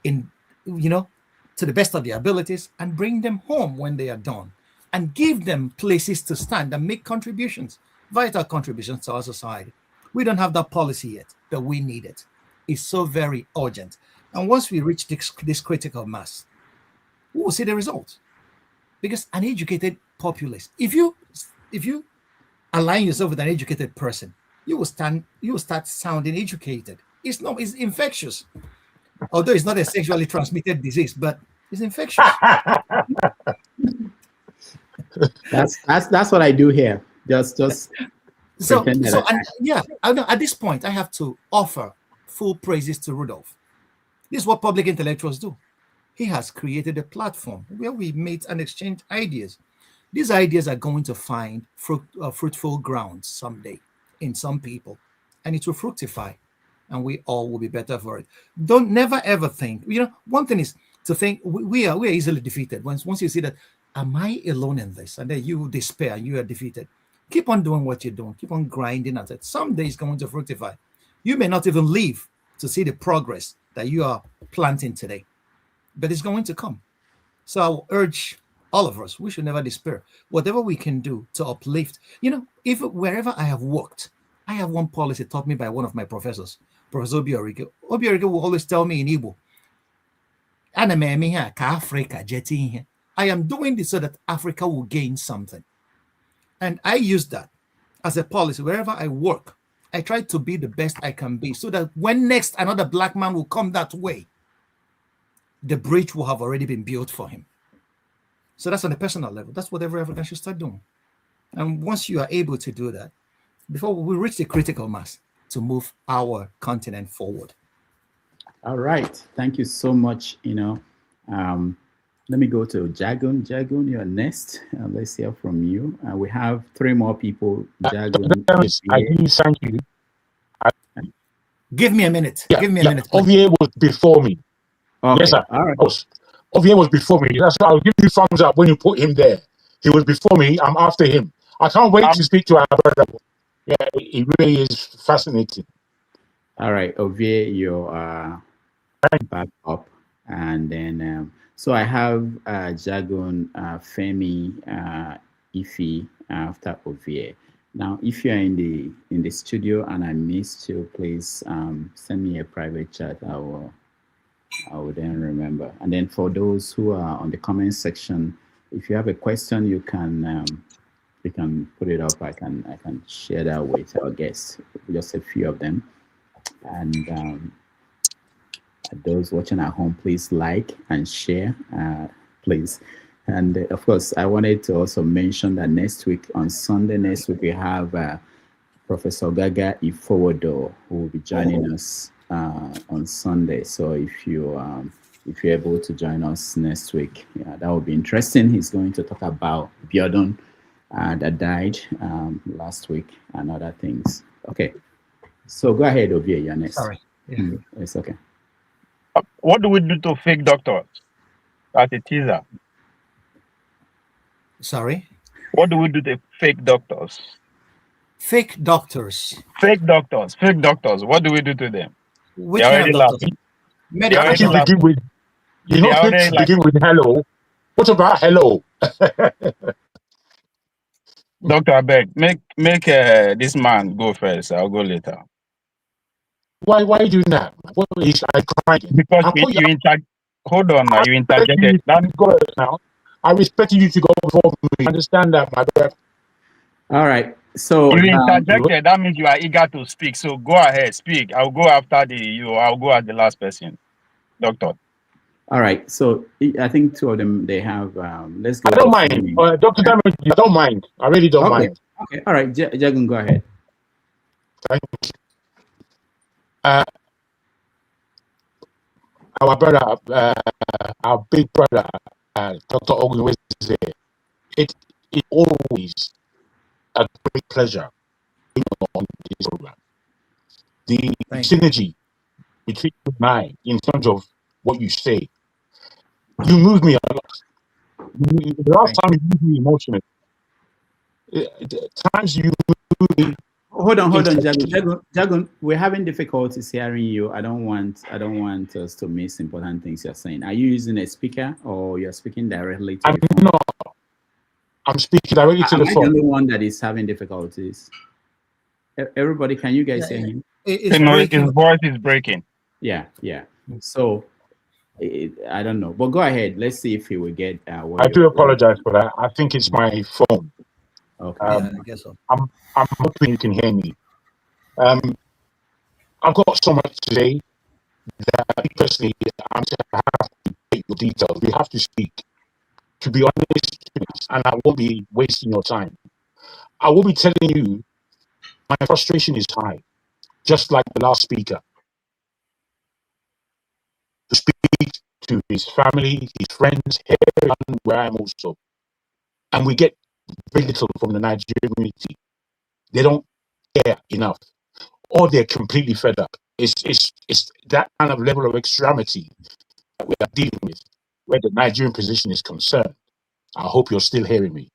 in, to the best of their abilities, and bring them home when they are done, and give them places to stand and make contributions, vital contributions to our society. We don't have that policy yet, but we need it. It's so very urgent. And once we reach this critical mass, we will see the results. Because an educated populace, if you align yourself with an educated person, you will start sounding educated. It's infectious. Although it's not a sexually transmitted disease, but it's infectious. That's what I do here. Just at this point, I have to offer full praises to Rudolph. This is what public intellectuals do. He has created a platform where we meet and exchange ideas. These ideas are going to find fruitful ground someday in some people, and it will fructify, and we all will be better for it. Don't never ever think. One thing is to think we are easily defeated. Once you see that, am I alone in this? And then you despair, you are defeated. Keep on doing what you're doing. Keep on grinding at it. Someday it's going to fructify. You may not even live to see the progress that you are planting today, but it's going to come. So I will urge all of us, we should never despair. Whatever we can do to uplift, if wherever I have worked, I have one policy taught me by one of my professors, Professor Obiorige. Obiorige will always tell me in Igbo, Ana me ka Africa jetting here. I am doing this so that Africa will gain something. And I use that as a policy wherever I work. I try to be the best I can be so that when next another black man will come that way, the bridge will have already been built for him. So that's on a personal level. That's what every African should start doing. And once you are able to do that, before we reach the critical mass to move our continent forward. All right. Thank you so much. Let me go to Jagun. Jagun, you're next. Let's hear from you. We have 3 more people. Jagun. I do thank you. Give me a minute. Yeah, Give me a minute. Ovie was before me. Okay. Yes, sir. All right. Ovie was before me. That's why I'll give you thumbs up when you put him there. He was before me. I'm after him. I can't wait to speak to our brother. Yeah, it really is fascinating. All right, Ovie, you're back up. And then, so I have Jagun, Femi, Ife after Ovie. Now, if you're in the studio and I missed you, please send me a private chat. I will then remember. And then for those who are on the comment section, if you have a question, you can put it up. I can share that with our guests, just a few of them. And those watching at home, please like and share, please. And of course, I wanted to also mention that on Sunday next week, we have Professor Gaga Ifowodo, who will be joining us on Sunday. So if you're able to join us next week, that will be interesting. He's going to talk about Biodun that died last week and other things. Okay, so go ahead, Ovie, you're next. Sorry. Yeah. It's okay. What do we do to fake doctors? As a teaser. Sorry? What do we do to fake doctors? Fake doctors. Fake doctors. Fake doctors. What do we do to them? Which kind of doctors? They already begin with, you know, begin with hello. What about hello? Dr. Abeg, make this man go first. I'll go later. Why are you doing that? What is I crying? Because hold on now, you interjected. Let me go now. I respect you to go before me. Understand that, my brother. All right. So you interjected. That means you are eager to speak. So go ahead, speak. I'll go after I'll go as the last person, doctor. All right. So I think 2 of them they have. Let's go. I don't mind, Doctor Damage. I don't mind. I really don't mind. Okay. All right, Jagun, go ahead. Thank you. Our brother, our big brother, Dr. Ogbunwezeh, it always a great pleasure being on this program. The synergy between you and I, in terms of what you say, you move me a lot. The last time you moved me emotionally, times you moved me. Hold on, Jagun. We're having difficulties hearing you. I don't want us to miss important things you're saying. Are you using a speaker or you're speaking directly to the phone? No, I'm speaking directly to the phone. I'm the only one that is having difficulties. Everybody, can you guys hear him? His voice is breaking. Yeah. So I don't know, but go ahead. Let's see if he will get. I do apologize for that. I think it's my phone. Okay. I guess so. I'm hoping you can hear me. I've got so much today that personally I'm going to have to take your details. We have to speak. To be honest, and I won't be wasting your time. I will be telling you my frustration is high, just like the last speaker. To speak to his family, his friends, here where I am also. And we get very little from the Nigerian community. They don't care enough, or they're completely fed up. It's that kind of level of extremity that we are dealing with, where the Nigerian position is concerned. I hope you're still hearing me.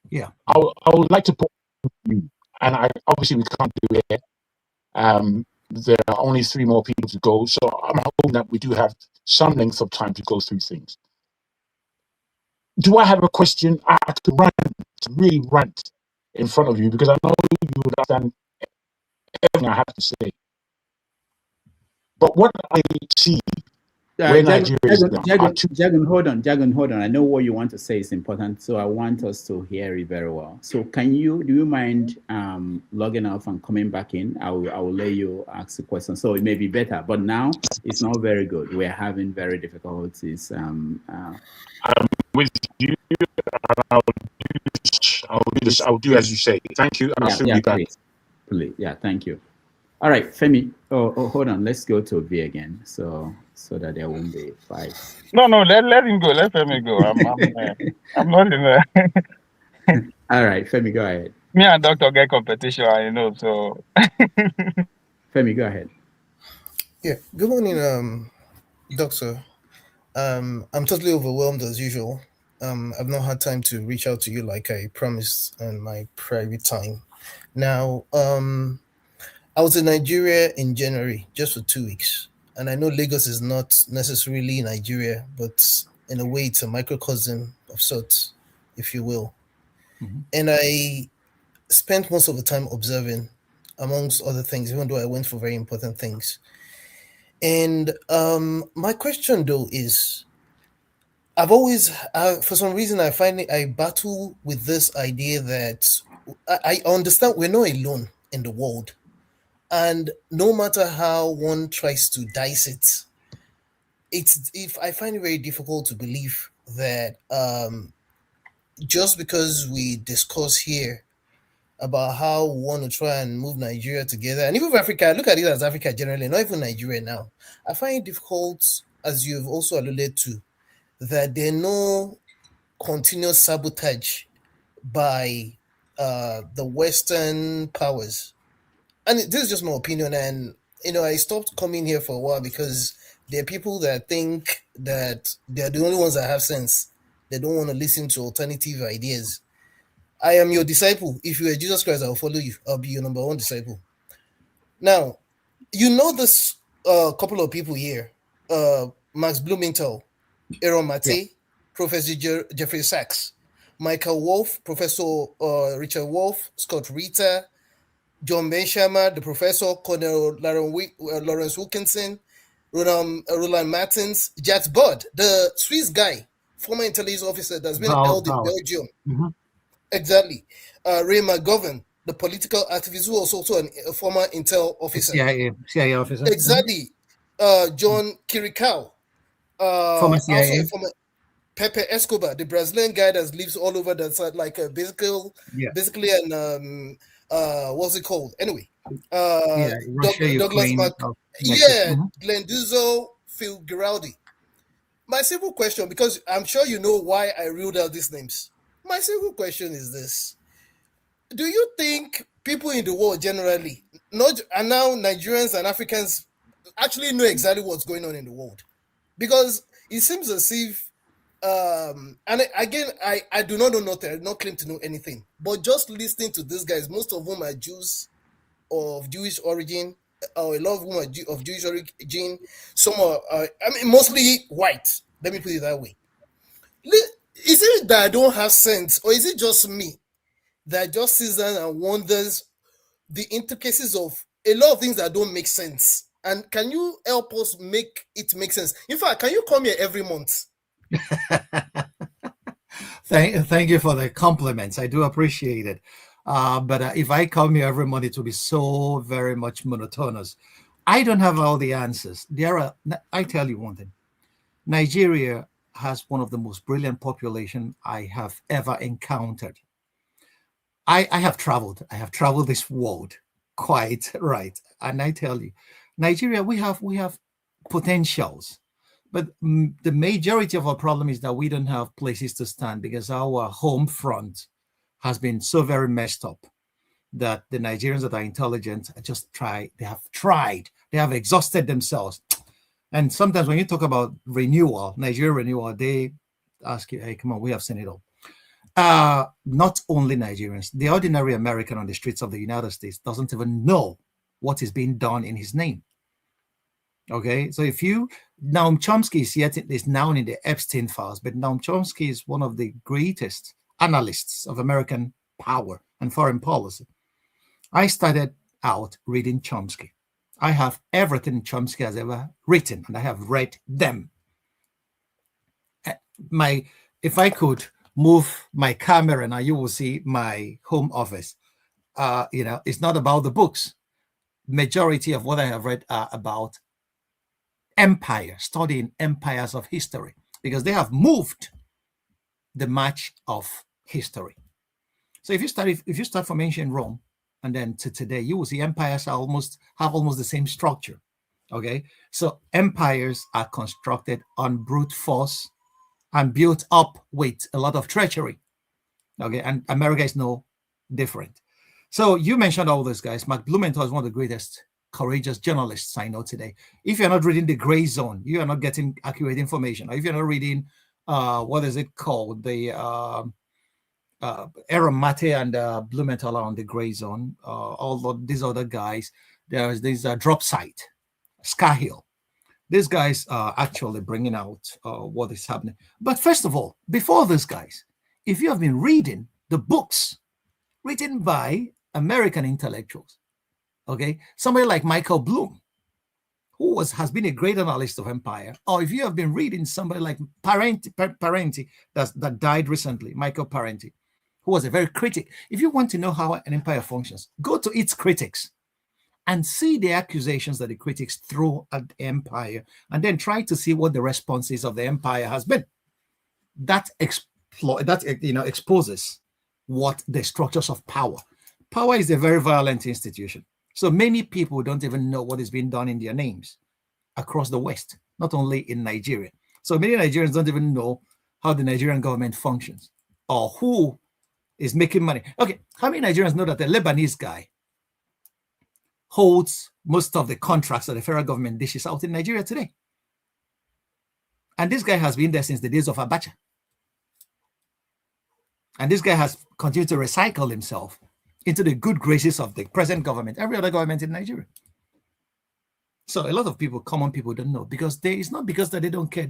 Yeah. I would like to put you, and obviously we can't do it. There are only 3 more people to go, so I'm hoping that we do have some length of time to go through things. Do I have a question? I could really rant in front of you because I know you would understand everything I have to say. But what I see where Nigeria is now are two. Jagan, hold on. I know what you want to say is important, so I want us to hear it very well. So do you mind logging off and coming back in? I will let you ask the question. So it may be better, but now it's not very good. We're having very difficulties. I'm with you. I'll do as you say. Thank you. And I'll soon be back. Please. Yeah, thank you. All right, Femi. Oh, hold on. Let's go to V again, so that there won't be fights. No, let him go. Let Femi go. I'm not in there. All right, Femi, go ahead. Me and Doctor get competition, I know. So Femi, go ahead. Yeah. Good morning, Doctor. I'm totally overwhelmed as usual. I've not had time to reach out to you like I promised in my private time. Now, I was in Nigeria in January, just for 2 weeks. And I know Lagos is not necessarily Nigeria, but in a way, it's a microcosm of sorts, if you will. Mm-hmm. And I spent most of the time observing, amongst other things, even though I went for very important things. And my question, though, is I've always, for some reason, I battle with this idea that I understand we're not alone in the world. And no matter how one tries to dice it, I find it very difficult to believe that just because we discuss here about how we want to try and move Nigeria together, and even Africa, look at it as Africa generally, not even Nigeria now, I find it difficult, as you've also alluded to, that there are no continuous sabotage by the Western powers. And this is just my opinion, and I stopped coming here for a while because there are people that think that they're the only ones that have sense. They don't want to listen to alternative ideas. I am your disciple. If you are Jesus Christ, I'll follow you. I'll be your number one disciple. Now, this couple of people here, Max Blumenthal, Aaron Mate, Professor Jeffrey Sachs, Michael Wolff, Professor Richard Wolff, Scott Ritter, John Benshama, the professor, Colonel Lawrence Wilkinson, Roland Martins, Jack Budd, the Swiss guy, former intelligence officer that's been held in Belgium. Mm-hmm. Exactly. Ray McGovern, the political activist who was also a former intel officer. CIA officer. Exactly. John Kirikau, former CIA. Also former Pepe Escobar, the Brazilian guy that lives all over the side, like basically an what's it called? Anyway, Russia, Douglas Ukraine, Glenn Duzzo, Phil Giraldi. My simple question, because I'm sure you know why I reeled out these names. My simple question is this: do you think people in the world generally, and now Nigerians and Africans, actually know exactly what's going on in the world? Because it seems as if, and again, I do not know nothing, I do not claim to know anything, but just listening to these guys, most of whom are Jews of Jewish origin, or a lot of whom are of Jewish origin, some are, mostly white, let me put it that way. Is it that I don't have sense, or is it just me that just sits down and wonders the intricacies of a lot of things that don't make sense? And can you help us make it make sense? In fact, can you come here every month? Thank you for the compliments. I do appreciate it. But if I come here every month, it will be so very much monotonous. I don't have all the answers. I tell you one thing. Nigeria has one of the most brilliant population I have ever encountered. I have traveled this world quite right. And I tell you, Nigeria, we have potentials. But the majority of our problem is that we don't have places to stand because our home front has been so very messed up that the Nigerians that are intelligent they have exhausted themselves. And sometimes when you talk about Nigeria renewal, they ask you, hey, come on, we have seen it all. Not only Nigerians, the ordinary American on the streets of the United States doesn't even know what is being done in his name. Okay, so Noam Chomsky is now in the Epstein files, but Noam Chomsky is one of the greatest analysts of American power and foreign policy. I started out reading Chomsky. I have everything Chomsky has ever written, and I have read them. If I could move my camera now, you will see my home office. It's not about the books. Majority of what I have read are about empire, studying empires of history, because they have moved the march of history. So if you start from ancient Rome and then to today, you will see empires have almost the same structure. Okay, so empires are constructed on brute force and built up with a lot of treachery. Okay, and America is no different. So you mentioned all those guys. Mark Blumenthal is one of the greatest courageous journalists I know today. If you're not reading The Gray Zone, you are not getting accurate information. Or if you're not reading, what is it called? The Aaron Mate and Blumenthal are on The Gray Zone. All of these other guys, there's this drop site, Scahill. These guys are actually bringing out what is happening. But first of all, before these guys, if you have been reading the books written by American intellectuals, okay, somebody like Michael Bloom, who has been a great analyst of empire, or if you have been reading somebody like Parenti that died recently, Michael Parenti, who was a very critic. If you want to know how an empire functions, go to its critics and see the accusations that the critics throw at the empire, and then try to see what the responses of the empire has been. That exposes what the structures of power. Power is a very violent institution. So many people don't even know what is being done in their names across the West, not only in Nigeria. So many Nigerians don't even know how the Nigerian government functions or who is making money. Okay, how many Nigerians know that the Lebanese guy holds most of the contracts that the federal government dishes out in Nigeria today? And this guy has been there since the days of Abacha. And this guy has continued to recycle himself into the good graces of the present government, every other government in Nigeria. So a lot of people, common people, don't know, because it's not because that they don't care.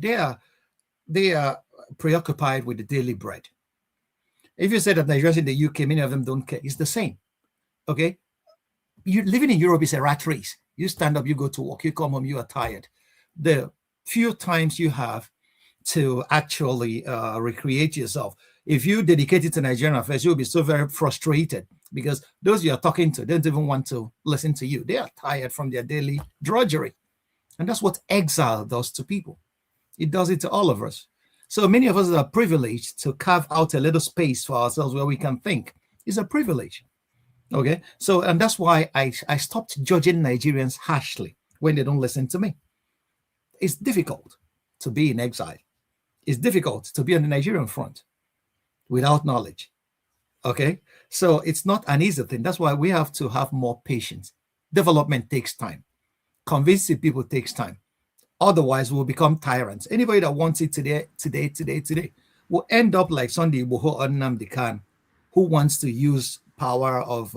They are preoccupied with the daily bread. If you say that Nigerians in the UK, many of them don't care, it's the same. Okay? You living in Europe is a rat race. You stand up, you go to work, you come home, you are tired. The few times you have to actually recreate yourself, if you dedicate it to Nigerian affairs, you'll be so very frustrated because those you are talking to don't even want to listen to you. They are tired from their daily drudgery. And that's what exile does to people. It does it to all of us. So many of us are privileged to carve out a little space for ourselves where we can think. It's a privilege. Okay. So, and that's why I stopped judging Nigerians harshly when they don't listen to me. It's difficult to be in exile. It's difficult to be on the Nigerian front without knowledge. Okay. So it's not an easy thing. That's why we have to have more patience. Development takes time. Convincing people takes time. Otherwise, we'll become tyrants. Anybody that wants it today will end up like Sunday Igboho or Nnamdi Kanu, who wants to use power of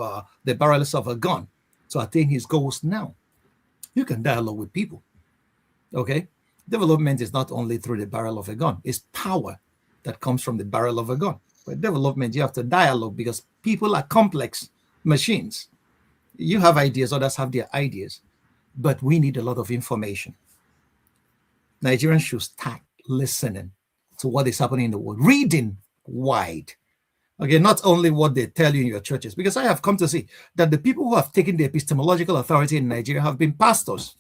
the barrels of a gun to attain his goals now. You can dialogue with people. Okay? Development is not only through the barrel of a gun. It's power that comes from the barrel of a gun. But development, you have to dialogue because people are complex machines. You have ideas, others have their ideas. But we need a lot of information. Nigerians should start listening to what is happening in the world, reading wide. Okay, not only what they tell you in your churches, because I have come to see that the people who have taken the epistemological authority in Nigeria have been pastors.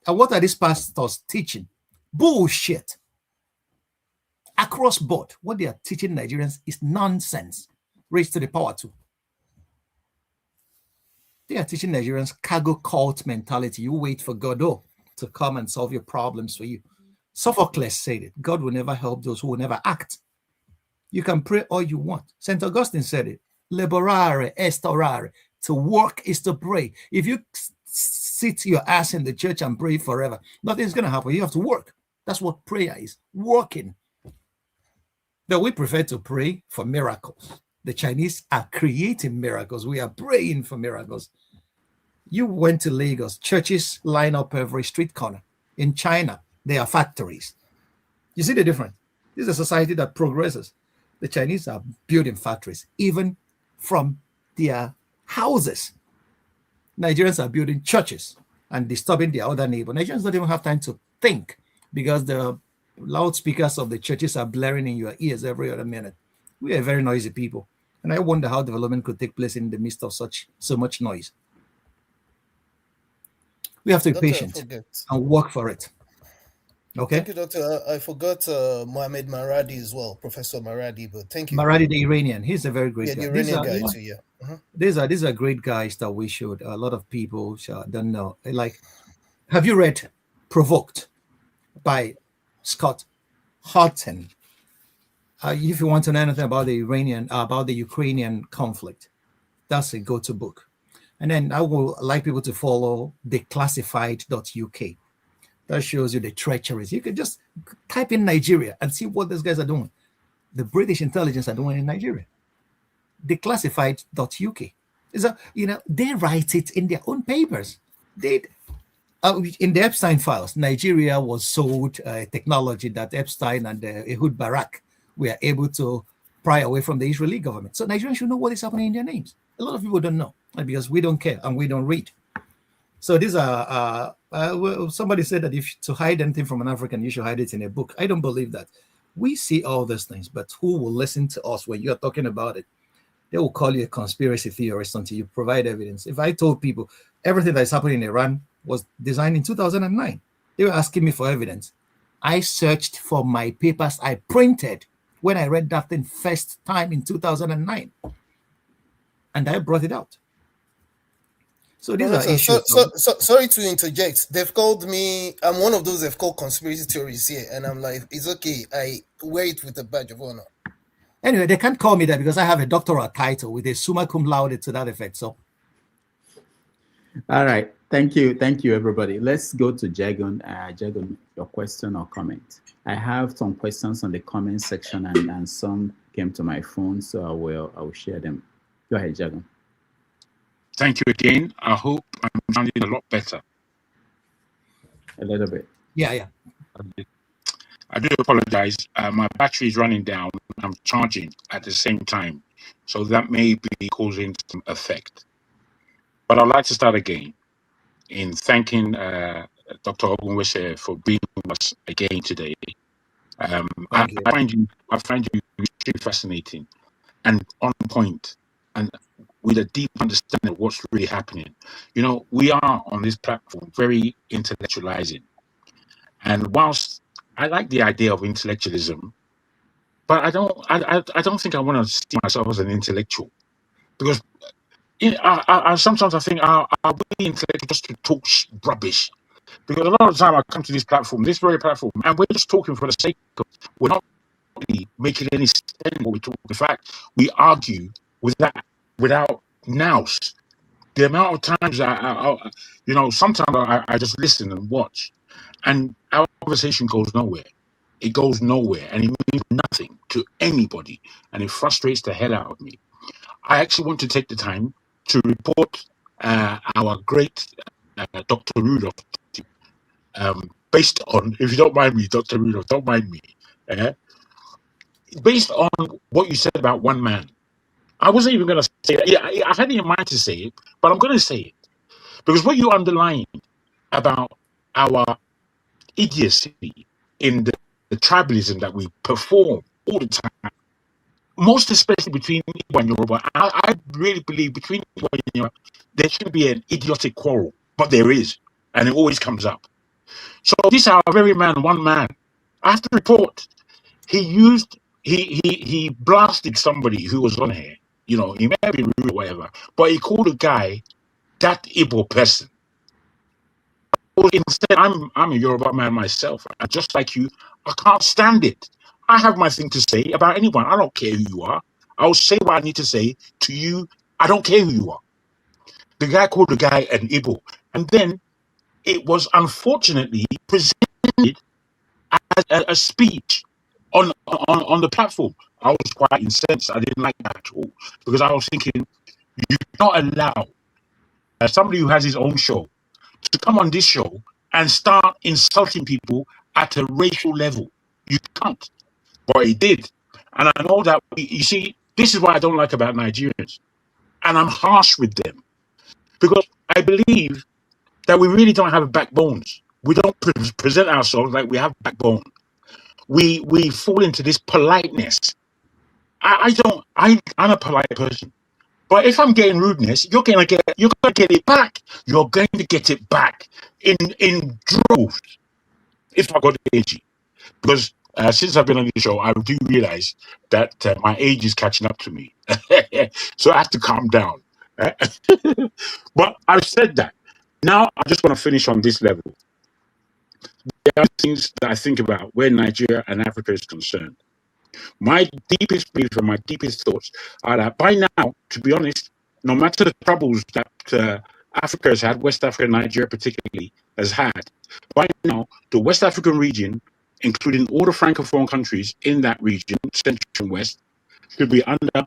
And what are these pastors teaching? Bullshit. Across board, what they are teaching Nigerians is nonsense, raised to the power two. They are teaching Nigerians cargo cult mentality. You wait for Godot to come and solve your problems for you. Sophocles said it. God will never help those who will never act. You can pray all you want. St. Augustine said it. Laborare est orare. To work is to pray. If you sit your ass in the church and pray forever, nothing's going to happen. You have to work. That's what prayer is. Working. But we prefer to pray for miracles. The Chinese are creating miracles. We are praying for miracles. You went to Lagos. Churches line up every street corner. In China, there are factories. You see the difference? This is a society that progresses. The Chinese are building factories, even from their houses. Nigerians are building churches. and disturbing their other neighbor. Nigerians don't even have time to think because the loudspeakers of the churches are blaring in your ears every other minute. We are very noisy people. And I wonder how development could take place in the midst of so much noise. We have to be patient and work for it. Okay. Thank you, Doctor. I forgot Mohammed Maradi as well, Professor Maradi, but thank you. Maradi, the Iranian, he's a very great guy. The Iranian guy too, yeah. These are great guys that we should, a lot of people don't know. Like, have you read Provoked by Scott Houghton? If you want to know anything about the Ukrainian conflict, that's a go-to book. And then I would like people to follow declassified.uk. That shows you the treacheries. You can just type in Nigeria and see what these guys are doing. The British intelligence are doing in Nigeria. Declassified.uk. So, they write it in their own papers. In the Epstein files, Nigeria was sold technology that Epstein and Ehud Barak were able to pry away from the Israeli government. So Nigerians should know what is happening in their names. A lot of people don't know because we don't care and we don't read. So these are, somebody said that if to hide anything from an African, you should hide it in a book. I don't believe that. We see all these things, but who will listen to us when you're talking about it? They will call you a conspiracy theorist until you provide evidence. If I told people everything that is happening in Iran was designed in 2009, they were asking me for evidence. I searched for my papers I printed when I read that thing first time in 2009. And I brought it out. So these are issues. Sorry to interject. They've called me, I'm one of those they've called conspiracy theories here. And I'm like, it's okay. I wear it with a badge of honor. Anyway, they can't call me that because I have a doctoral title with a summa cum laude to that effect. So, all right. Thank you. Thank you, everybody. Let's go to Jagon. Jagon, your question or comment. I have some questions on the comment section and some came to my phone, so I will share them. Go ahead, Jagon. Thank you again. I hope I'm sounding a lot better. A little bit. Yeah. I do apologize. My battery is running down. I'm charging at the same time. So that may be causing some effect. But I'd like to start again in thanking Dr. Ogbunwezeh for being with us again today. I find you extremely fascinating and on point and with a deep understanding of what's really happening. We are on this platform very intellectualizing. And whilst I like the idea of intellectualism, but I don't think I want to see myself as an intellectual, because sometimes I think are we intellectual just to talk rubbish? Because a lot of the time I come to this very platform, and we're just talking for the sake of it. We're not really making any sense what we talk. In fact, we argue without nous. The amount of times sometimes I just listen and watch, and our conversation goes nowhere. It goes nowhere, and it means nothing to anybody, and it frustrates the hell out of me. I actually want to take the time to report our great Dr. Rudolph, based on, if you don't mind me, Dr. Rudolph, don't mind me, based on what you said about one man. I wasn't even going to say that. Yeah, I had it in mind to say it, but I'm going to say it. Because what you underlined about our idiocy in the tribalism that we perform all the time, most especially between Igbo and Yoruba, I really believe between Igbo and Yoruba, there shouldn't be an idiotic quarrel, but there is, and it always comes up. So this our very man, one man. I have to report, he blasted somebody who was on here. He may have been rude or whatever, but he called a guy that Igbo person. Instead, I'm a Yoruba man myself, and just like you, I can't stand it. I have my thing to say about anyone. I don't care who you are. I'll say what I need to say to you. I don't care who you are. The guy called the guy an Igbo, and then it was unfortunately presented as a speech on the platform. I was quite incensed. I didn't like that at all, because I was thinking, you cannot allow somebody who has his own show to come on this show and start insulting people at a racial level. You can't. But he did. And I know that, you see, this is what I don't like about Nigerians. And I'm harsh with them. Because I believe that we really don't have a backbone. We don't present ourselves like we have backbone. We fall into this politeness. I'm a polite person. But if I'm getting rudeness, you're gonna get it back. You're going to get it back in droves if I got the energy. Because since I've been on the show, I do realize that my age is catching up to me. So I have to calm down. But I've said that. Now I just want to finish on this level. There are things that I think about where Nigeria and Africa is concerned. My deepest belief and my deepest thoughts are that by now, to be honest, no matter the troubles that Africa has had, West Africa, Nigeria particularly, has had, by now, the West African region, including all the Francophone countries in that region, Central and West, should be under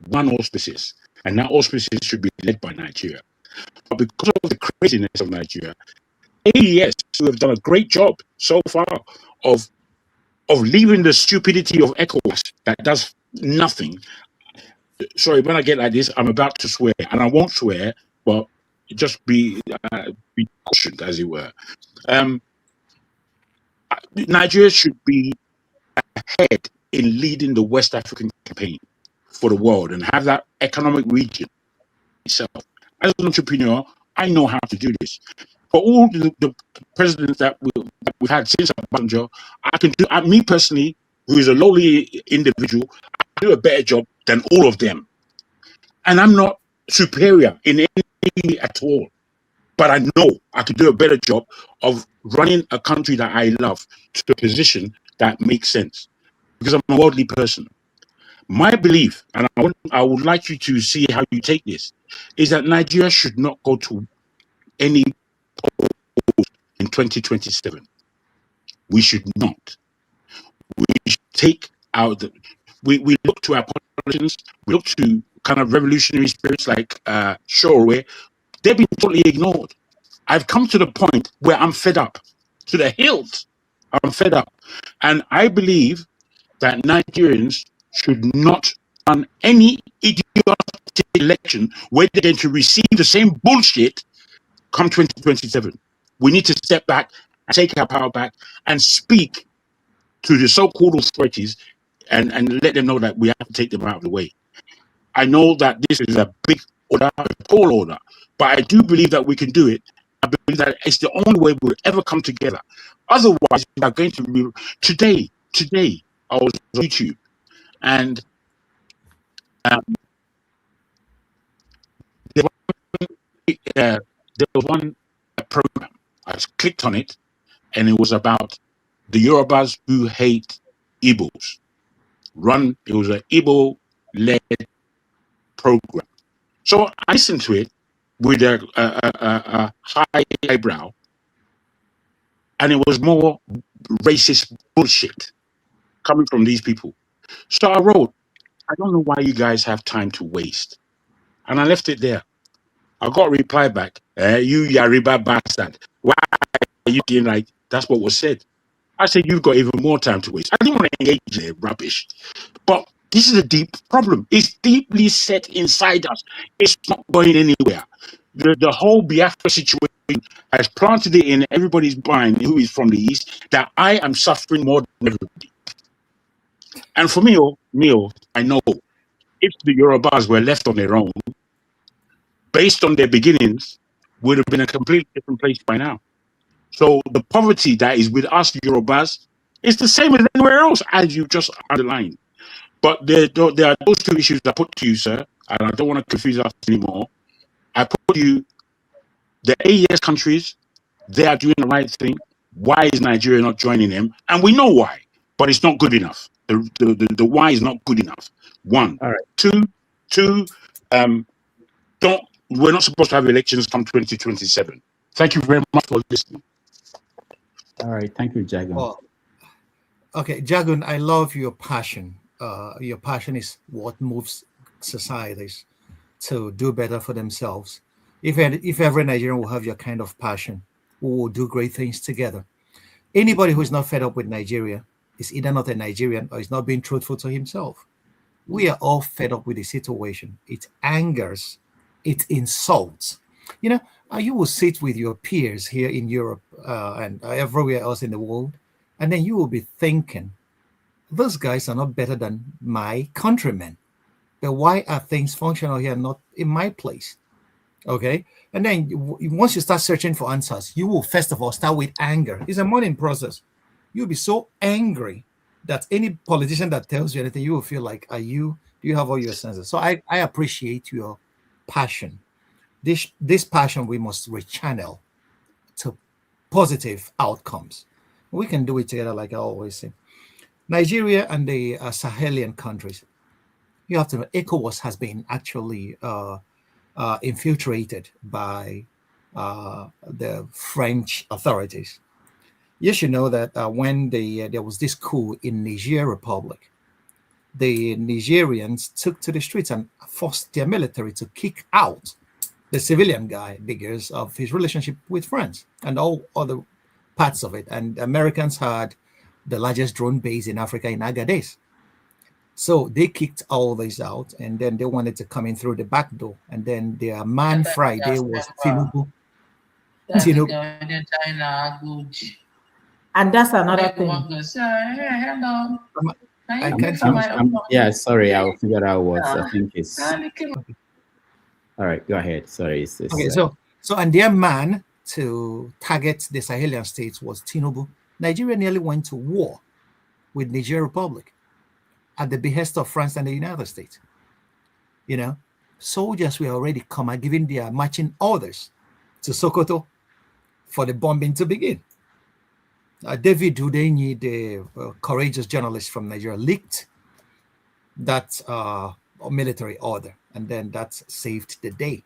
one auspices. And that auspices should be led by Nigeria. But because of the craziness of Nigeria, AES, who have done a great job so far of leaving the stupidity of ECOWAS that does nothing. Sorry, when I get like this, I'm about to swear, and I won't swear, but just be cautioned, as it were. Nigeria should be ahead in leading the West African campaign for the world and have that economic region itself. As an entrepreneur, I know how to do this. For all the presidents that we've had since Obasanjo, I can do, me personally, who is a lowly individual, I do a better job than all of them. And I'm not superior in any at all. But I know I could do a better job of running a country that I love to a position that makes sense. Because I'm a worldly person. My belief, and I would like you to see how you take this, is that Nigeria should not go to any polls in 2027. We should not. We should take out we look to our politicians, we look to kind of revolutionary spirits like Shoreway. They've been totally ignored. I've come to the point where I'm fed up to the hilt. I'm fed up. And I believe that Nigerians should not run any idiotic election where they're going to receive the same bullshit come 2027. We need to step back and take our power back and speak to the so-called authorities and let them know that we have to take them out of the way. I know that this is a big order, a tall order, but I do believe that we can do it. I believe that it's the only way we'll ever come together. Otherwise, we are going to be... Today, I was on YouTube, and there was one program. I clicked on it, and it was about the Yorubas who hate Igbos. It was an Igbo-led program. So I listened to it with a high eyebrow, and it was more racist bullshit coming from these people. So I wrote, I don't know why you guys have time to waste. And I left it there. I got a reply back, you Yariba bastard. Why are you getting like, that's what was said. I said, you've got even more time to waste. I didn't want to engage in rubbish. But this is a deep problem. It's deeply set inside us. It's not going anywhere. The whole Biafra situation has planted it in everybody's mind who is from the East that I am suffering more than everybody. And for me, I know if the Yorubas were left on their own, based on their beginnings, would have been a completely different place by now. So the poverty that is with us Yorubas is the same as anywhere else, as you just underlined. But there are those two issues I put to you, sir, and I don't want to confuse us anymore. I put to you, the AES countries, they are doing the right thing. Why is Nigeria not joining them? And we know why, but it's not good enough. The why is not good enough. One. All right. Two, we're not supposed to have elections come 2027. Thank you very much for listening. All right, thank you, Jagun. Well, okay, Jagun, I love your passion. Your passion is what moves societies to do better for themselves. If every Nigerian will have your kind of passion, we will do great things together. Anybody who is not fed up with Nigeria is either not a Nigerian or is not being truthful to himself. We are all fed up with the situation. It angers, it insults. You know, you will sit with your peers here in Europe and everywhere else in the world, and then you will be thinking, those guys are not better than my countrymen. But why are things functional here, not in my place? Okay. And then once you start searching for answers, you will first of all start with anger. It's a mourning process. You'll be so angry that any politician that tells you anything, you will feel like, do you have all your senses? So I appreciate your passion. This passion we must rechannel to positive outcomes. We can do it together, like I always say. Nigeria and the Sahelian countries, you have to know, ECOWAS has been actually infiltrated by the French authorities. You should know that when there was this coup in Niger Republic, the Nigerians took to the streets and forced their military to kick out the civilian guy because of his relationship with France and all other parts of it. And Americans had the largest drone base in Africa in Agadez. So they kicked all this out, and then they wanted to come in through the back door. And then their man Friday was Tinubu. And that's another thing. I can't hear. Yeah, sorry, I'll figure out what I think is. All right, go ahead. Sorry. Okay, so and their man to target the Sahelian states was Tinubu. Nigeria nearly went to war with Niger Republic at the behest of France and the United States. You know, soldiers were already giving their marching orders to Sokoto for the bombing to begin. David Udenyi, the courageous journalist from Nigeria, leaked that military order, and then that saved the day.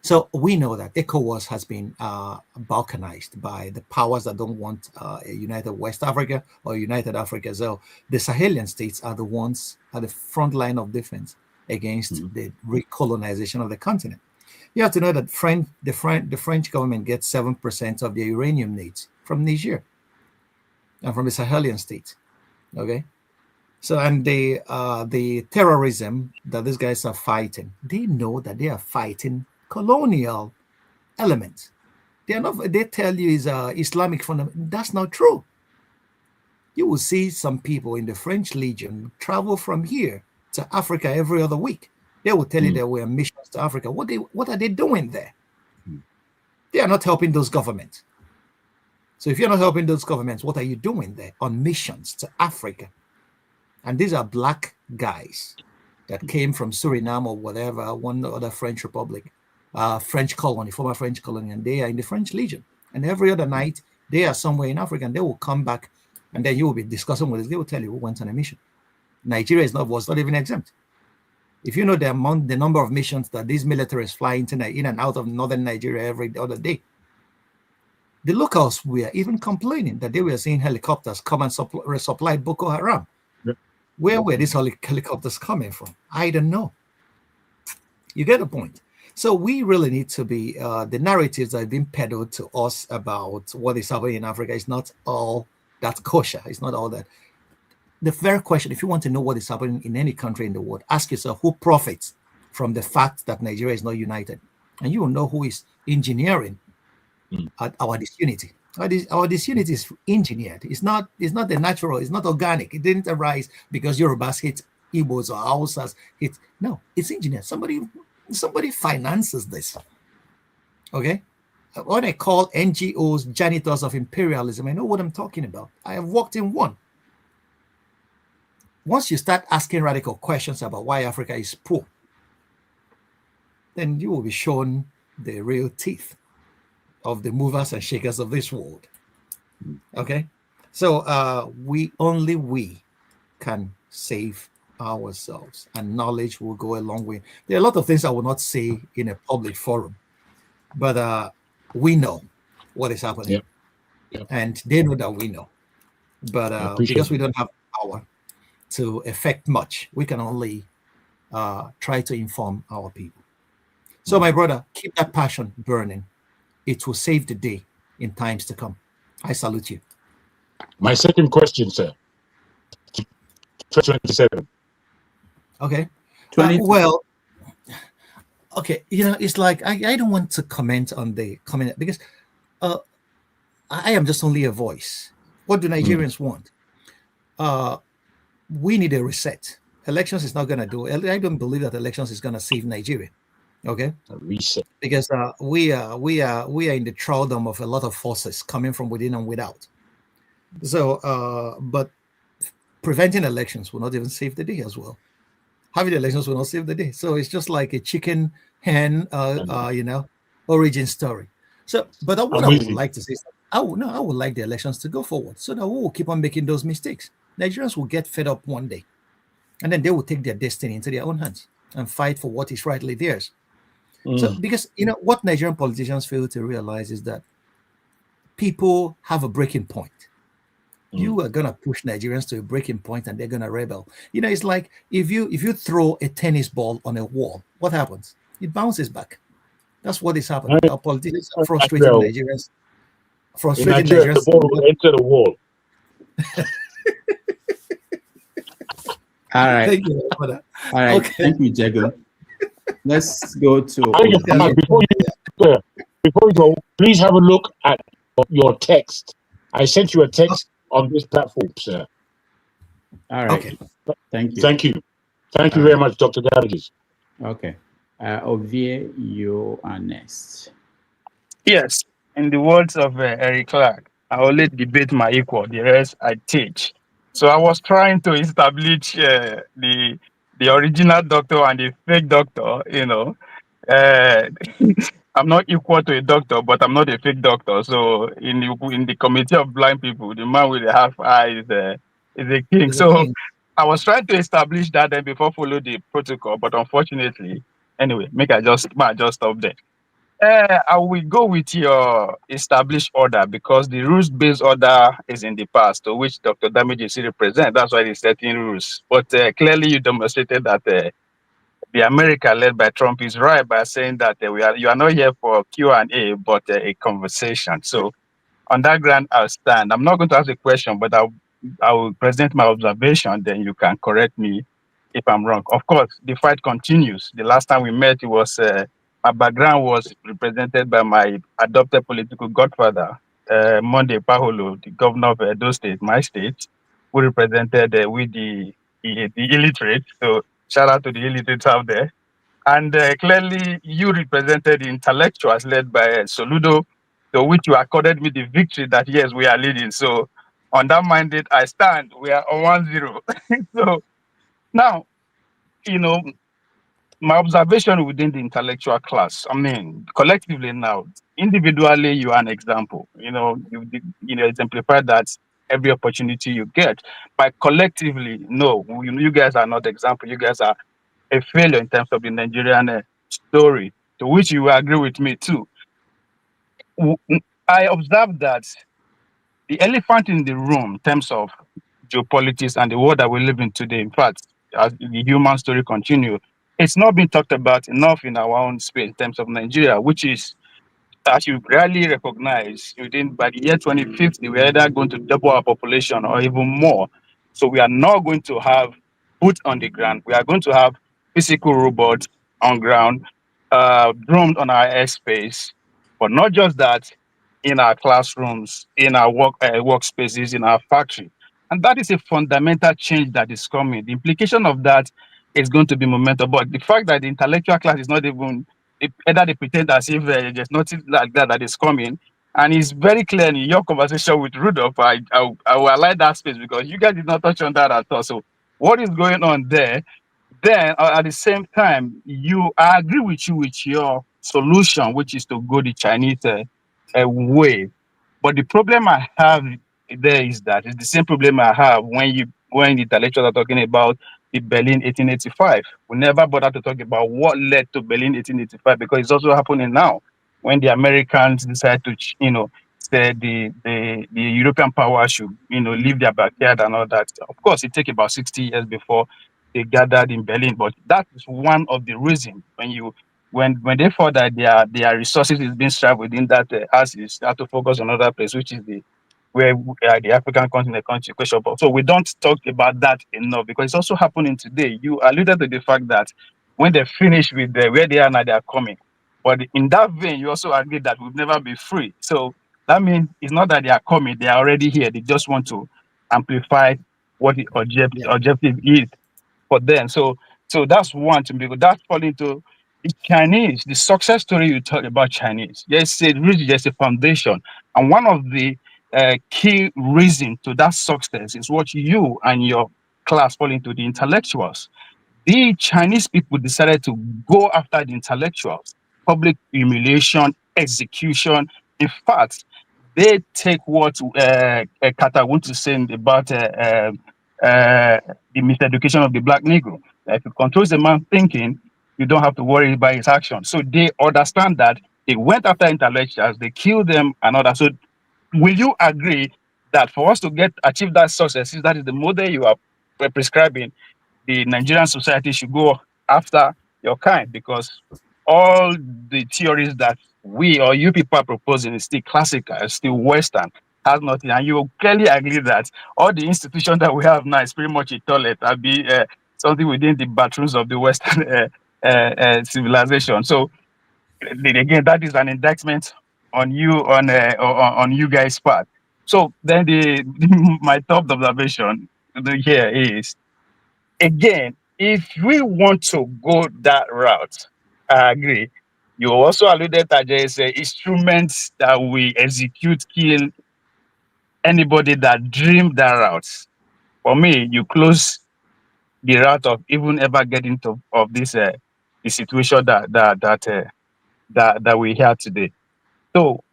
So we know that ECOWAS has been balkanized by the powers that don't want a united West Africa or united Africa. So the Sahelian states are the ones at the front line of defense against the recolonization of the continent. You have to know that the French government gets 7% of their uranium needs from Niger and from the Sahelian states. Okay. So, and the terrorism that these guys are fighting, they know that they are fighting colonial elements. They are not. They tell you is Islamic fundamental. That's not true. You will see some people in the French Legion travel from here to Africa every other week. They will tell you there were missions to Africa. What are they doing there? They are not helping those governments. So if you're not helping those governments, what are you doing there on missions to Africa? And these are black guys that came from Suriname or whatever, one other French republic, French colony, former French colony, and they are in the French Legion. And every other night, they are somewhere in Africa, and they will come back, and then you will be discussing with us. They will tell you who went on a mission. Nigeria was not even exempt. If you know the number of missions that these militaries fly in and out of northern Nigeria every other day, the locals were even complaining that they were seeing helicopters come and resupply Boko Haram. Where were these helicopters coming from? I don't know. You get the point. So we really need to be, the narratives that have been peddled to us about what is happening in Africa is not all that kosher. It's not all that. The very question, if you want to know what is happening in any country in the world, ask yourself who profits from the fact that Nigeria is not united. And you will know who is engineering our disunity. Our disunity is engineered. It's not the natural, it's not organic. It didn't arise because Yorubas hit Igbos or Hausas hit. No, it's engineered. Somebody finances this. Okay? When I call NGOs janitors of imperialism, I know what I'm talking about. I have worked in one. Once you start asking radical questions about why Africa is poor, then you will be shown the real teeth of the movers and shakers of this world. Okay? So we can save ourselves, and knowledge will go a long way. There are a lot of things I will not say in a public forum, but we know what is happening. Yep. And they know that we know. But because we don't have power to affect much, we can only try to inform our people. So my brother, keep that passion burning. It will save the day in times to come. I salute you. My second question, sir. 2027. Okay. Well, Okay, it's like I don't want to comment on the comment because uh, I am just only a voice. What do Nigerians want? Uh, we need a reset. Elections is not going to do it. I don't believe that elections is going to save Nigeria. Okay, A reset. because we are in the thraldom of a lot of forces coming from within and without. So, but preventing elections will not even save the day as well. Having elections will not save the day. So it's just like a chicken hen, origin story. So, but what I'm I with would you. like to say is, I would like the elections to go forward so that we will keep on making those mistakes. Nigerians will get fed up one day, and then they will take their destiny into their own hands and fight for what is rightly theirs. So, because what Nigerian politicians fail to realize is that people have a breaking point. You are gonna push Nigerians to a breaking point, and they're gonna rebel. It's like if you throw a tennis ball on a wall, what happens? It bounces back. That's what is happening. Our politicians are frustrating Nigeria, Nigerians. in Frustrating Nigeria, the Nigerians. ball will enter the wall. All right. Thank you for that. All right. Okay. Thank you, Jago. Let's go to Before you go, please have a look at your text. I sent you a text on this platform, sir. All right. Okay. Thank you. Thank you. Thank you All very right. much, Dr. Damages. Okay. Ovie, you are next. Yes, in the words of Eric Clark, I only debate my equal, the rest I teach. So I was trying to establish the original doctor and the fake doctor. Uh, I'm not equal to a doctor, but I'm not a fake doctor. So in the committee of blind people, the man with the half eye is a king. Is a So king. I was trying to establish that then before follow the protocol, but unfortunately, anyway, make I just stop there. I will go with your established order because the rules-based order is in the past, to which Dr. Damage is represent. That's why he's setting rules. But clearly, you demonstrated that the America led by Trump is right by saying that you are not here for Q&A, but a conversation. So on that ground, I'll stand. I'm not going to ask a question, but I will present my observation. Then you can correct me if I'm wrong. Of course, the fight continues. The last time we met, it was my background was represented by my adopted political godfather, Monday Paholo, the governor of Edo State, my state, who represented with the illiterate. So shout out to the illiterates out there. And clearly, you represented the intellectuals led by Soludo, to which you accorded me the victory that, yes, we are leading. So on that mandate, I stand. We are on 1-0. So now, my observation within the intellectual class, I mean, collectively now, individually, you are an example. You exemplify that every opportunity you get. But collectively, no, you guys are not example. You guys are a failure in terms of the Nigerian story, to which you agree with me too. I observed that the elephant in the room in terms of geopolitics and the world that we live in today, in fact, as the human story continues, it's not been talked about enough in our own space in terms of Nigeria, which is, as you rarely recognize, within by the year 2050, we're either going to double our population or even more. So we are not going to have boots on the ground. We are going to have physical robots on ground, drones on our airspace. But not just that, in our classrooms, in our workspaces, in our factory. And that is a fundamental change that is coming. The implication of that is going to be momentum. But the fact that the intellectual class is not even either they pretend as if there's nothing like that is coming. And it's very clear in your conversation with Rudolph. I will highlight that space because you guys did not touch on that at all. So what is going on there? Then at the same time, I agree with you with your solution, which is to go the Chinese way. But the problem I have there is that it's the same problem I have when the intellectuals are talking about the Berlin 1885. We never bother to talk about what led to Berlin 1885 because it's also happening now when the Americans decide to, say the European power should, leave their backyard and all that. Of course, it takes about 60 years before they gathered in Berlin, but that is one of the reasons when they thought that their resources is being strapped within that axis, they have to focus on other place, which is where the African continent question. So we don't talk about that enough because it's also happening today. You alluded to the fact that when they finish with where they are now, they are coming. But in that vein, you also agree that we'll never be free. So that means it's not that they are coming; they are already here. They just want to amplify what the objective is for them. So that's one thing, because that's falling into the Chinese, the success story you talk about Chinese. There's a foundation. And one of the key reasons to that success is what you and your class fall into, the intellectuals. The Chinese people decided to go after the intellectuals, public humiliation, execution. In fact, they take what Kata wants to say about the miseducation of the black Negro. If it controls the man thinking, you don't have to worry about his action. So they understand that they went after intellectuals, they killed them and all that. So will you agree that for us to achieve that success, that is the model you are prescribing, the Nigerian society should go after your kind? Because all the theories that we or you people are proposing is still classical, is still Western, has nothing. And you clearly agree that all the institutions that we have now is pretty much a toilet, be something within the bathrooms of the Western civilization. So again, that is an indictment on you, on you guys' part. So then my top observation here is, again, if we want to go that route, I agree. You also alluded that there is instruments that we execute, kill anybody that dream that route. For me, you close the route of even ever getting to of this the situation that we have today. So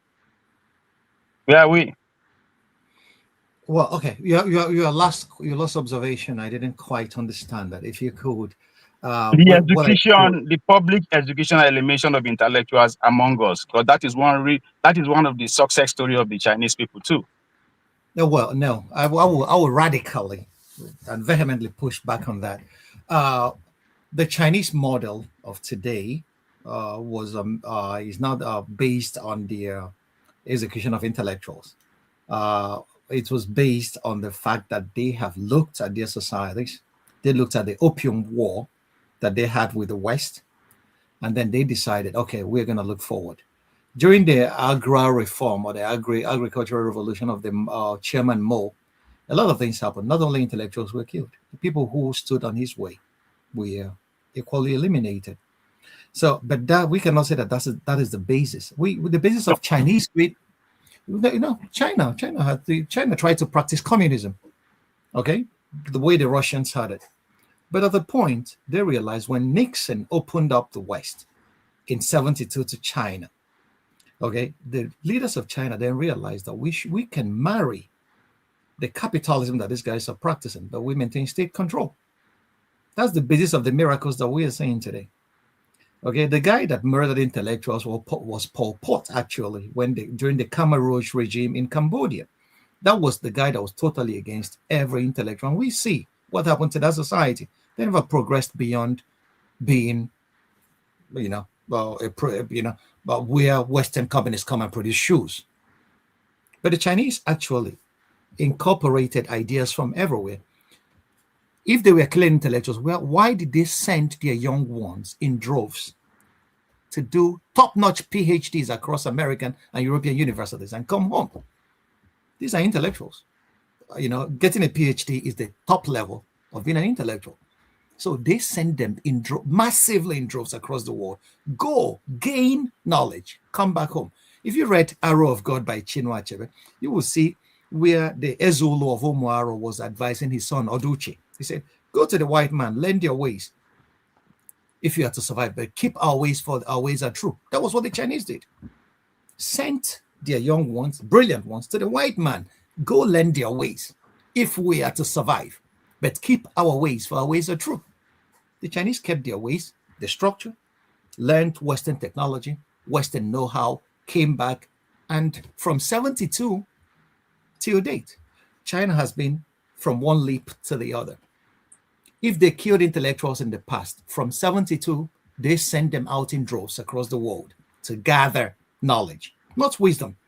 where are we? Well, okay. Your last observation, I didn't quite understand that. If you could, The public educational elimination of intellectuals among us, because that is one of the success story of the Chinese people too. No, well, no, I will radically and vehemently push back on that. The Chinese model of today is not based on the execution of intellectuals. It was based on the fact that they have looked at their societies. They looked at the opium war that they had with the West, and then they decided, okay, we're going to look forward. During the agri reform or the agricultural revolution of the Chairman Mao, a lot of things happened. Not only intellectuals were killed, the people who stood on his way were equally eliminated. So, but that we cannot say that that is the basis. The basis of Chinese greed. China tried to practice communism. Okay, the way the Russians had it. But at the point, they realized when Nixon opened up the West in 72 to China, okay, the leaders of China then realized that we can marry the capitalism that these guys are practicing, but we maintain state control. That's the basis of the miracles that we are seeing today. Okay, the guy that murdered intellectuals was Pol Pot, actually, during the Khmer Rouge regime in Cambodia. That was the guy that was totally against every intellectual. And we see what happened to that society. They never progressed beyond being, but where Western companies come and produce shoes. But the Chinese actually incorporated ideas from everywhere. If they were killing intellectuals, well, why did they send their young ones in droves to do top-notch PhDs across American and European universities and come home? These are intellectuals. Getting a PhD is the top level of being an intellectual. So they send them massively in droves across the world. Go, gain knowledge, come back home. If you read Arrow of God by Chinua Achebe, you will see where the Ezulu of Omuaro was advising his son Oduchi. He said, go to the white man, learn their ways if you are to survive, but keep our ways, for our ways are true. That was what the Chinese did. Sent their young ones, brilliant ones, to the white man. Go learn their ways if we are to survive, but keep our ways, for our ways are true. The Chinese kept their ways, the structure, learned Western technology, Western know-how, came back, and from 72 till date, China has been from one leap to the other. If they killed intellectuals in the past, from 72, they sent them out in droves across the world to gather knowledge, not wisdom.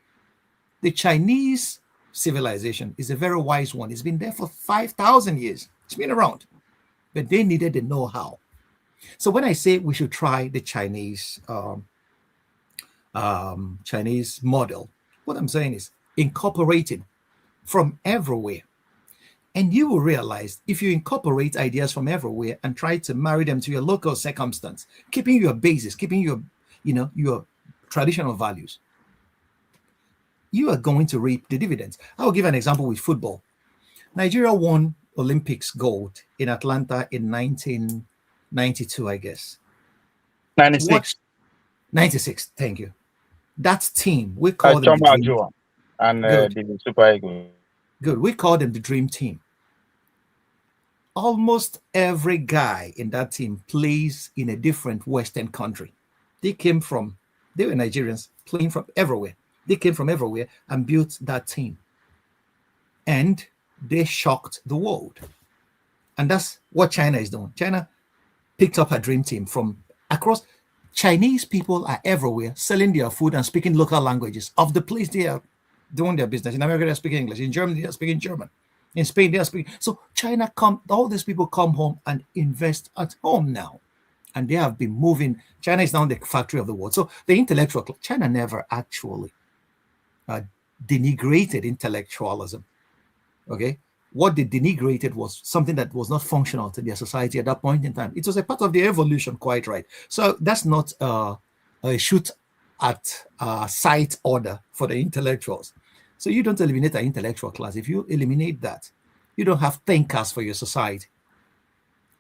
The Chinese civilization is a very wise one. It's been there for 5,000 years. It's been around, but they needed the know-how. So when I say we should try the Chinese Chinese model, what I'm saying is incorporating from everywhere. And you will realize if you incorporate ideas from everywhere and try to marry them to your local circumstance, keeping your basis, keeping your, your traditional values, you are going to reap the dividends. I will give an example with football. Nigeria won Olympics gold in Atlanta in 1992, I guess. 96. 96, thank you. That team, we call them the Choma dream. Joa and Good. the Super Eagles. Good. We call them the dream team. Almost every guy in that team plays in a different Western country. They were Nigerians playing from everywhere. They came from everywhere and built that team. And they shocked the world. And that's what China is doing. China picked up a dream team from across. Chinese people are everywhere selling their food and speaking local languages of the place they are doing their business. In America, they're speaking English. In Germany, they're speaking German. In Spain, they are speaking. So China all these people come home and invest at home now. And they have been moving. China is now the factory of the world. So the intellectual, China never actually denigrated intellectualism. Okay? What they denigrated was something that was not functional to their society at that point in time. It was a part of their evolution, quite right. So that's not a shoot at sight order for the intellectuals. So you don't eliminate the intellectual class. If you eliminate that, you don't have thinkers for your society.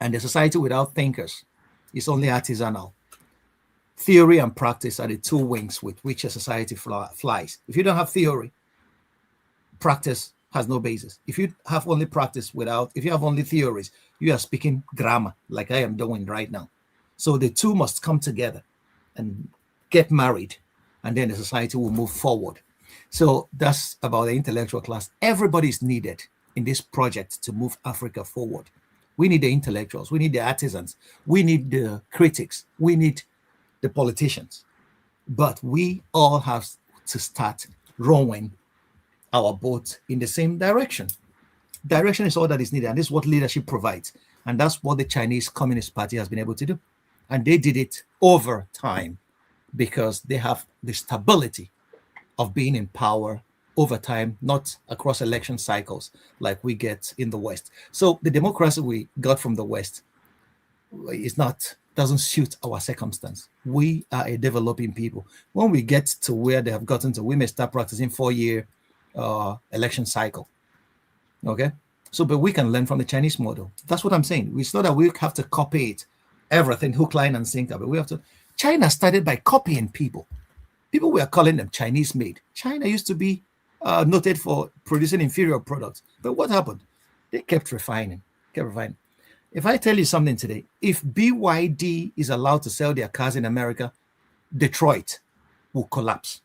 And a society without thinkers is only artisanal. Theory and practice are the two wings with which a society flies. If you don't have theory, practice has no basis. If you have only practice if you have only theories, you are speaking grammar like I am doing right now. So the two must come together and get married, and then the society will move forward. So that's about the intellectual class. Everybody is needed in this project to move Africa forward. We need the intellectuals. We need the artisans. We need the critics. We need the politicians. But we all have to start rowing our boat in the same direction. Direction is all that is needed, and this is what leadership provides. And that's what the Chinese Communist Party has been able to do. And they did it over time because they have the stability of being in power over time, not across election cycles like we get in the West. So the democracy we got from the West doesn't suit our circumstance. We are a developing people. When we get to where they have gotten to, we may start practicing 4-year election cycle. Okay, so but we can learn from the Chinese model. That's what I'm saying. It's not that we have to copy it, everything hook, line, and sinker, but we have to. China started by copying people. People were calling them Chinese made. China used to be noted for producing inferior products, but what happened? They kept refining. If I tell you something today, if BYD is allowed to sell their cars in America, Detroit will collapse.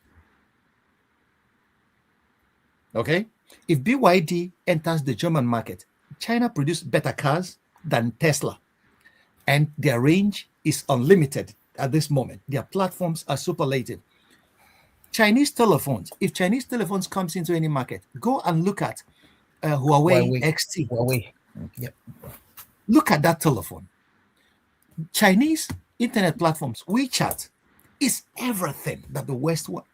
Okay? If BYD enters the German market, China produces better cars than Tesla. And their range is unlimited at this moment. Their platforms are superlative. Chinese telephones, if Chinese telephones comes into any market, go and look at Huawei XT. Huawei. Yep. Look at that telephone. Chinese internet platforms, WeChat, is everything that the West wants.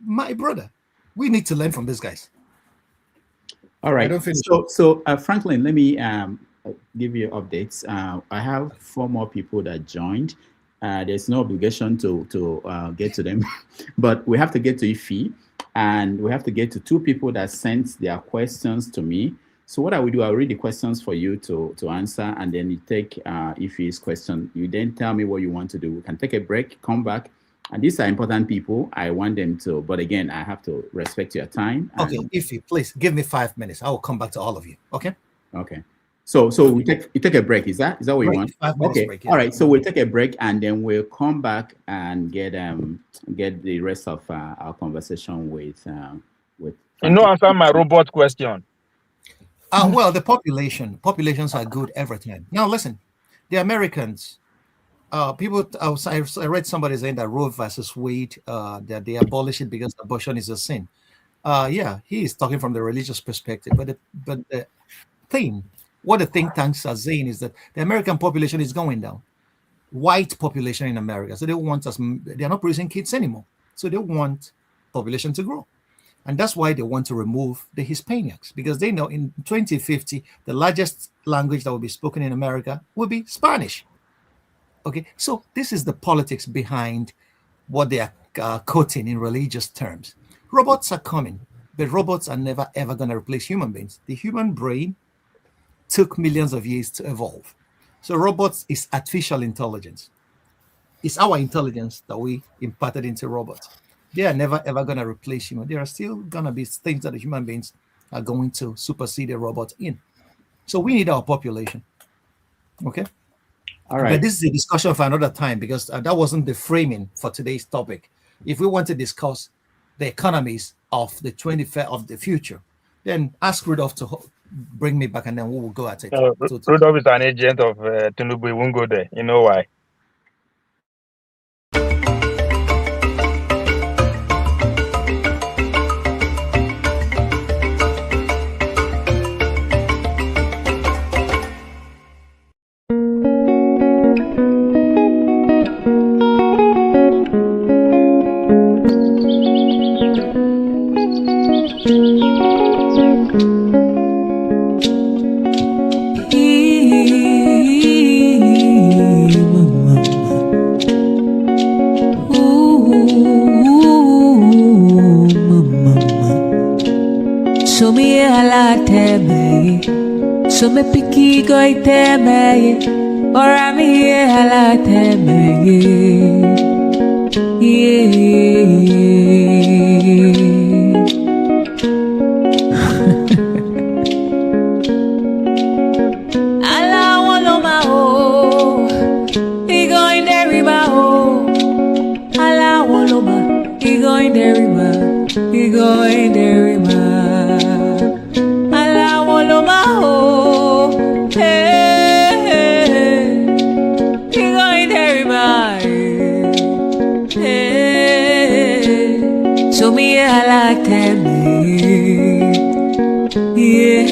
My brother, we need to learn from these guys. All right. So Franklyne, let me give you updates. I have 4 more people that joined. There's no obligation to get to them, but we have to get to Ife, and we have to get to 2 people that sent their questions to me. So what I will do, I'll read the questions for you to answer, and then you take Ife's question. You then tell me what you want to do. We can take a break, come back. And these are important people. I want them to, but again, I have to respect your time. Okay, Ife, please give me 5 minutes. I will come back to all of you. Okay. Okay. So you take a break. Is that what you want? 5 minutes okay. break. Yeah. All right. So we'll take a break, and then we'll come back and get the rest of our conversation with. You know, answer my robot question. Well, the populations are good every time. Now, listen, the Americans. I read somebody saying that Roe versus Wade, that they abolish it because abortion is a sin. Yeah, he is talking from the religious perspective, but what the think tanks are saying is that the American population is going down. white population in America. So they want us, they are not producing kids anymore. So they want population to grow. And that's why they want to remove the Hispanics, because they know in 2050, the largest language that will be spoken in America will be Spanish. Okay, so this is the politics behind what they are quoting in religious terms. Robots are coming, but robots are never ever going to replace human beings. The human brain took millions of years to evolve. So robots is artificial intelligence. It's our intelligence that we imparted into robots. They are never ever going to replace human. There are still going to be things that the human beings are going to supersede a robot in. So we need our population. Okay. All right. But this is a discussion for another time, because that wasn't the framing for today's topic. If we want to discuss the economies of the 21st of the future, then ask Rudolph to bring me back, and then we will go at it. Rudolph is an agent of Tinubu. He won't go there. You know why? So me picky go iteme, or I'm here halateme, Allah wolo ma ho, he going there riba ho. Allah wolo ma, he going there riba, he going there riba. Allah wolo ma ho. So me I like that, yeah.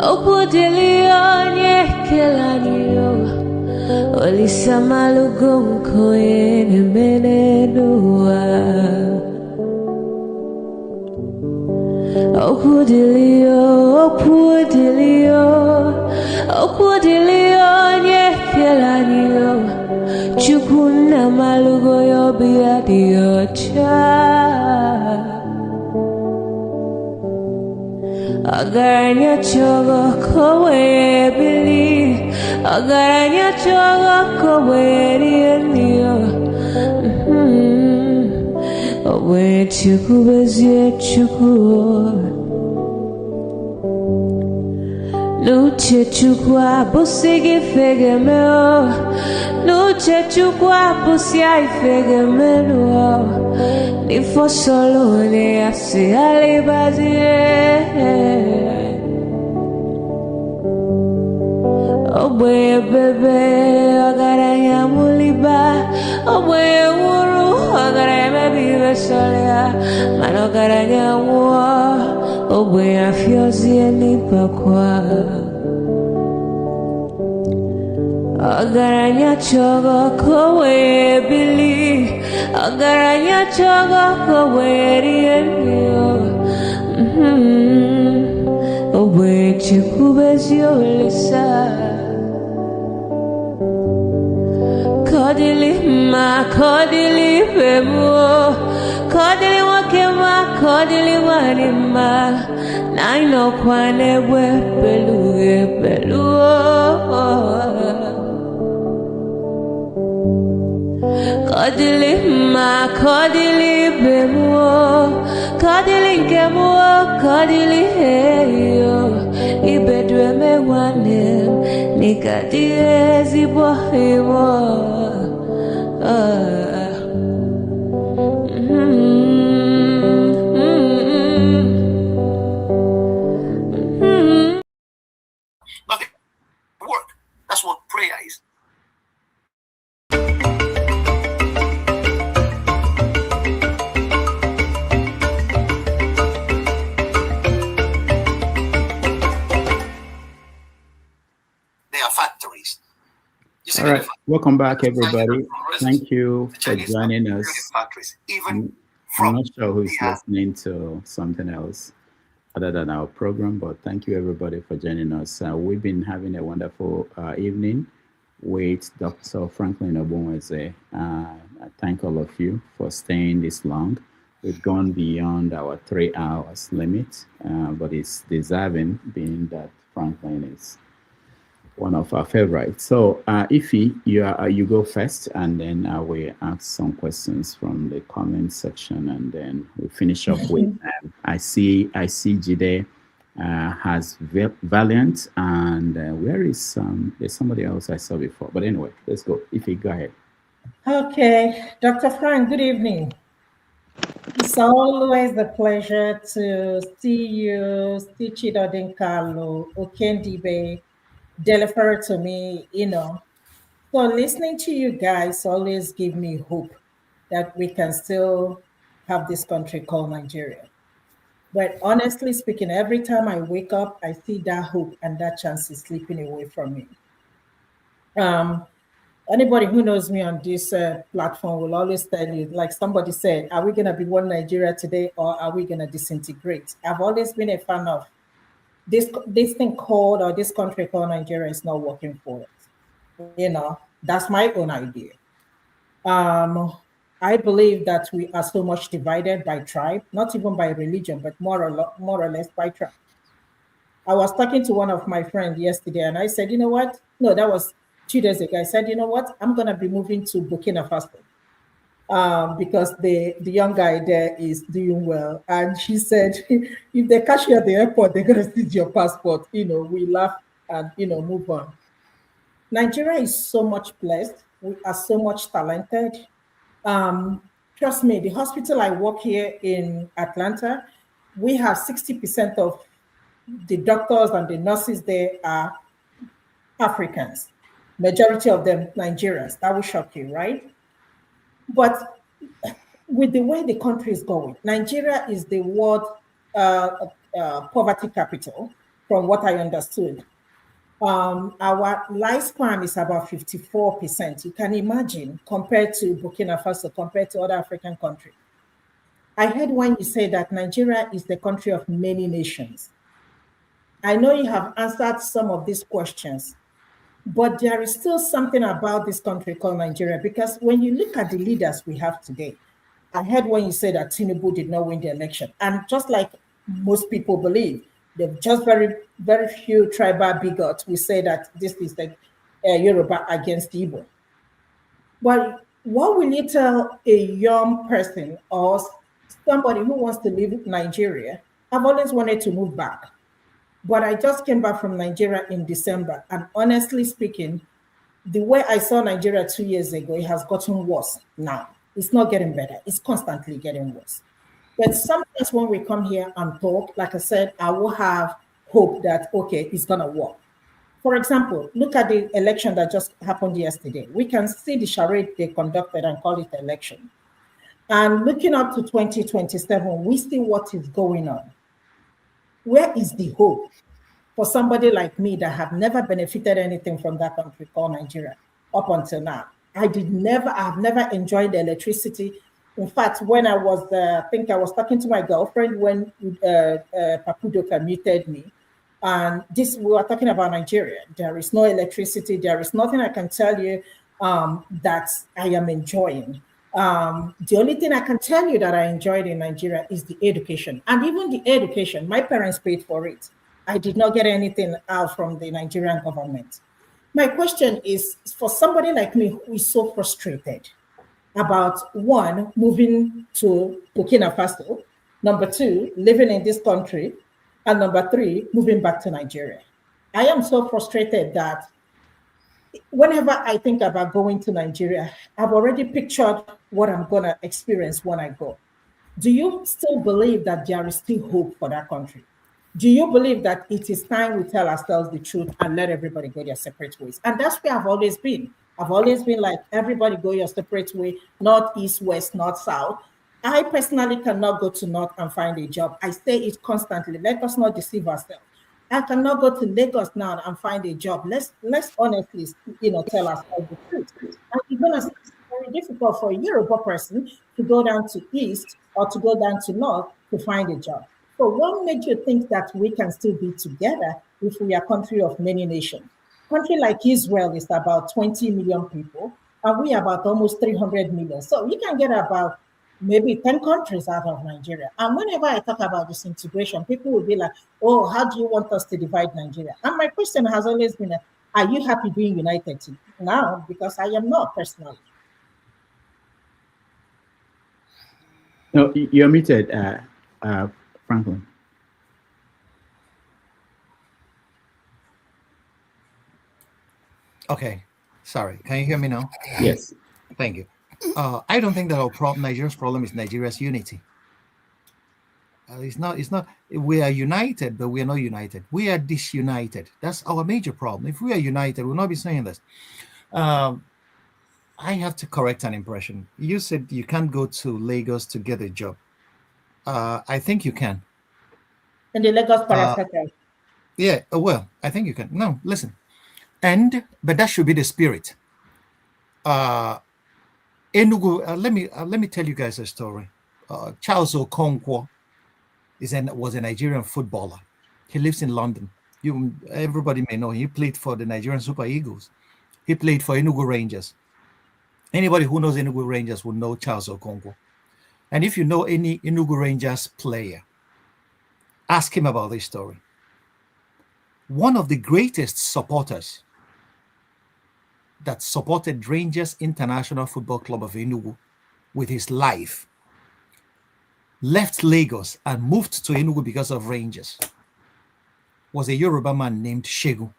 Okudelio nyekelanio Olisa malugo koene menenua Okudilio, okudilio, okudilio, nyekelanio. Chukuna malugo yo biadio cha. Agaranya chogo kowe bili, agaranya chogo kowe rienio. Owe chuku bezie chuku. Nuche chukwa busigi fegemeo, nuche chukwa busia ifegemelo. Ni fosolo ne asi alibazie. Owe bebe agaranya muliba, owe wuru agaranya bibe solia, mano agaranya wo, owe afiozi elipakwa. Agaranya chogo kowe bili, agaranya chogo kowe rienyo. Owe chikubezio lisa. Kodili ma, kodili bemo, kodili wakema, kodili wanima. Naino kwane we beluge beluo. Kodili ma, kodili bemo, kodili kemo, kodili heyo. Ibedwe me wanem, nikadie zibohimo. Nothing work. That's what prayer is. They are factories. All right, welcome back, everybody. Thank you for joining us. I'm not sure who's listening to something else other than our program, but thank you, everybody, for joining us. We've been having a wonderful evening with Dr. Franklyne Ogbunwezeh. I thank all of you for staying this long. We've gone beyond our 3 hours limit, but it's deserving, being that Franklyne is one of our favorites. So, Ify, you go first, and then I will ask some questions from the comment section, and then we finish up with. I see Jide has Valiant, and where is there's somebody else I saw before. But anyway, let's go. Ify, go ahead. Okay, Dr. Frank, good evening. It's always a pleasure to see you, Stichido Dinkalo, Okendibe, deliver to me, So listening to you guys always give me hope that we can still have this country called Nigeria. But honestly speaking, every time I wake up, I see that hope and that chance is slipping away from me. Anybody who knows me on this platform will always tell you, like somebody said, are we going to be one Nigeria today, or are we going to disintegrate? I've always been a fan of this thing called, or this country called Nigeria is not working for us. That's my own idea. I believe that we are so much divided by tribe, not even by religion, but more or less by tribe. I was talking to one of my friends yesterday, and I said, you know what? No, that was 2 days ago. I said, you know what? I'm going to be moving to Burkina Faso because the young guy there is doing well. And she said, if they catch you at the airport, they're going to seize your passport. We laugh and, move on. Nigeria is so much blessed. We are so much talented. Trust me, the hospital I work here in Atlanta, we have 60% of the doctors and the nurses there are Africans. Majority of them Nigerians. That will shock you, right? But with the way the country is going, Nigeria is the world poverty capital, from what I understood. Our lifespan is about 54%. You can imagine, compared to Burkina Faso, compared to other African countries. I heard when you say that Nigeria is the country of many nations. I know you have answered some of these questions, but there is still something about this country called Nigeria, because when you look at the leaders we have today, I heard when you said that Tinubu did not win the election. And just like most people believe, they've just very few tribal bigots will say that this is the Yoruba against Igbo. But what will you tell a young person or somebody who wants to leave Nigeria? I've always wanted to move back, but I just came back from Nigeria in December. And honestly speaking, the way I saw Nigeria 2 years ago, it has gotten worse now. It's not getting better. It's constantly getting worse. But sometimes when we come here and talk, like I said, I will have hope that, okay, it's going to work. For example, look at the election that just happened yesterday. We can see the charade they conducted and call it election. And looking up to 2027, we see what is going on. Where is the hope for somebody like me that have never benefited anything from that country called Nigeria up until now? I've never enjoyed the electricity. In fact, when I was, I think I was talking to my girlfriend when Papudoka muted me. And we were talking about Nigeria. There is no electricity. There is nothing I can tell you that I am enjoying. The only thing I can tell you that I enjoyed in Nigeria is the education. And even the education, my parents paid for it. I did not get anything out from the Nigerian government. My question is, for somebody like me who is so frustrated about, one, moving to Burkina Faso, number two, living in this country, and number three, moving back to Nigeria. I am so frustrated that whenever I think about going to Nigeria, I've already pictured what I'm going to experience when I go. Do you still believe that there is still hope for that country? Do you believe that it is time we tell ourselves the truth and let everybody go their separate ways? And that's where I've always been. I've always been like, everybody go your separate way, north, east, west, north, south. I personally cannot go to north and find a job. I say it constantly. Let us not deceive ourselves. I cannot go to Lagos now and find a job. Let's honestly, tell ourselves the truth. And it's very difficult for a Yoruba person to go down to east or to go down to north to find a job. So what made you think that we can still be together if we are a country of many nations? Country like Israel is about 20 million people, and we are about almost 300 million. So you can get about maybe 10 countries out of Nigeria. And whenever I talk about this integration, people will be like, oh, how do you want us to divide Nigeria? And my question has always been, are you happy being united now? Because I am not personally. No, you're muted, Franklyne. Okay, sorry. Can you hear me now? Yes. Thank you. I don't think that our problem, Nigeria's problem, is Nigeria's unity. It's not. We are united, but we are not united. We are disunited. That's our major problem. If we are united, we'll not be saying this. I have to correct an impression. You said you can't go to Lagos to get a job. I think you can. In the Lagos parastatal. Yeah, well, I think you can. No, listen. But that should be the spirit. Enugu, let me tell you guys a story. Charles Okonkwo was a Nigerian footballer. He lives in London. Everybody may know him. He played for the Nigerian Super Eagles. He played for Enugu Rangers. Anybody who knows Enugu Rangers will know Charles Okonkwo. And if you know any Enugu Rangers player, ask him about this story. One of the greatest supporters that supported Rangers International Football Club of Enugu with his life left Lagos and moved to Enugu because of Rangers was a Yoruba man named Shegu.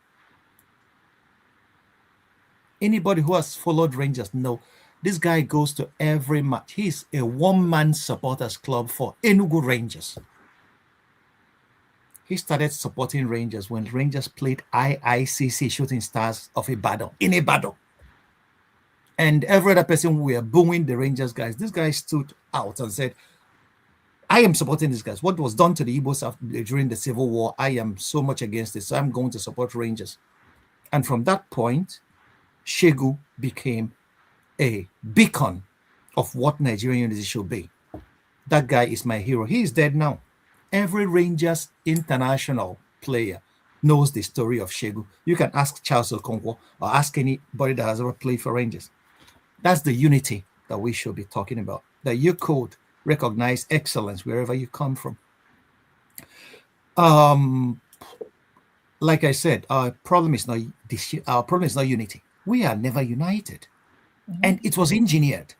Anybody who has followed Rangers know this guy goes to every match. He's a one-man supporters club for Enugu Rangers. He started supporting Rangers when Rangers played IICC Shooting Stars of Ibadan in Ibadan. And every other person were booing the Rangers guys. This guy stood out and said, I am supporting these guys. What was done to the Igbos during the Civil War, I am so much against it. So I'm going to support Rangers. And from that point, Shegu became a beacon of what Nigerian unity should be. That guy is my hero. He is dead now. Every Rangers international player knows the story of Shegu. You can ask Charles Okonkwo or ask anybody that has ever played for Rangers. That's the unity that we should be talking about. That you could recognize excellence wherever you come from. Like I said, our problem is not unity. We are never united, and it was engineered.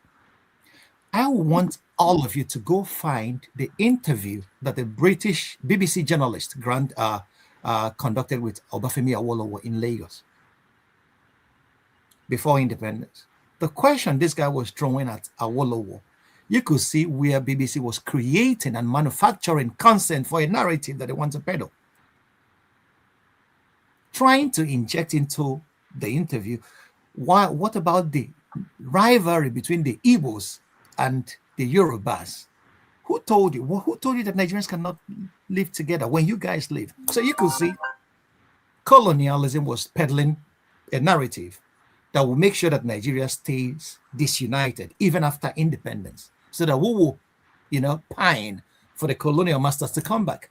I want all of you to go find the interview that the British BBC journalist conducted with Obafemi Awolowo in Lagos before independence. The question this guy was throwing at Awolowo, you could see where BBC was creating and manufacturing consent for a narrative that they want to peddle. Trying to inject into the interview, what about the rivalry between the Igbos and the Yorubas? Who told you? Who told you that Nigerians cannot live together when you guys live? So you could see colonialism was peddling a narrative that will make sure that Nigeria stays disunited even after independence, so that we will, pine for the colonial masters to come back.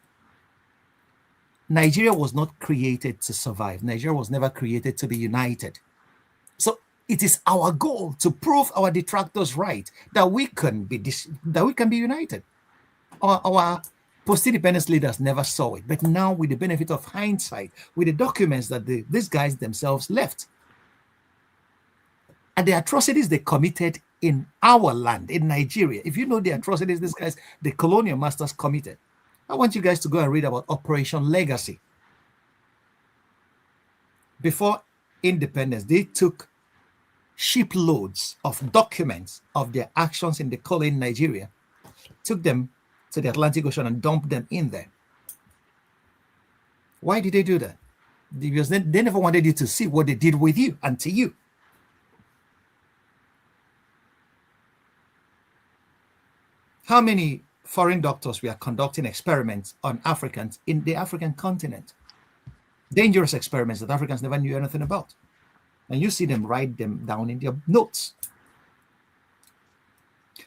Nigeria was not created to survive. Nigeria was never created to be united. So it is our goal to prove our detractors right, that we can be united. Our post-independence leaders never saw it, but now, with the benefit of hindsight, with the documents that these guys themselves left, and the atrocities they committed in our land, in Nigeria, if you know the atrocities these guys, the colonial masters, committed, I want you guys to go and read about Operation Legacy. Before independence, they took shiploads of documents of their actions in the colony in Nigeria, took them to the Atlantic Ocean and dumped them in there. Why did they do that? Because they never wanted you to see what they did with you and to you. How many foreign doctors were conducting experiments on Africans in the African continent? Dangerous experiments that Africans never knew anything about. And you see them write them down in their notes.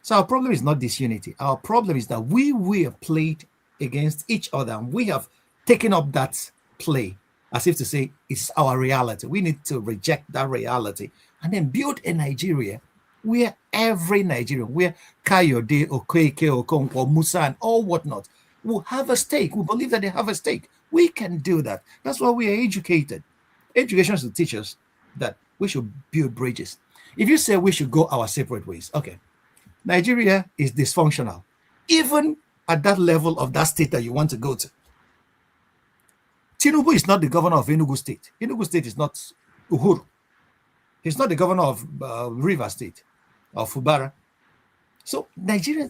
So our problem is not disunity. Our problem is that we have played against each other, and we have taken up that play as if to say it's our reality. We need to reject that reality and then build a Nigeria where every Nigerian, where Kayode, Okeke, Okonkwo, Musa, and all whatnot will have a stake. We believe that they have a stake. We can do that. That's why we are educated. Education should teach us that we should build bridges. If you say we should go our separate ways, okay, Nigeria is dysfunctional, even at that level of that state that you want to go to. Tinubu is not the governor of Enugu State. Enugu State is not Uhuru. He's not the governor of River State or Fubara. So Nigeria,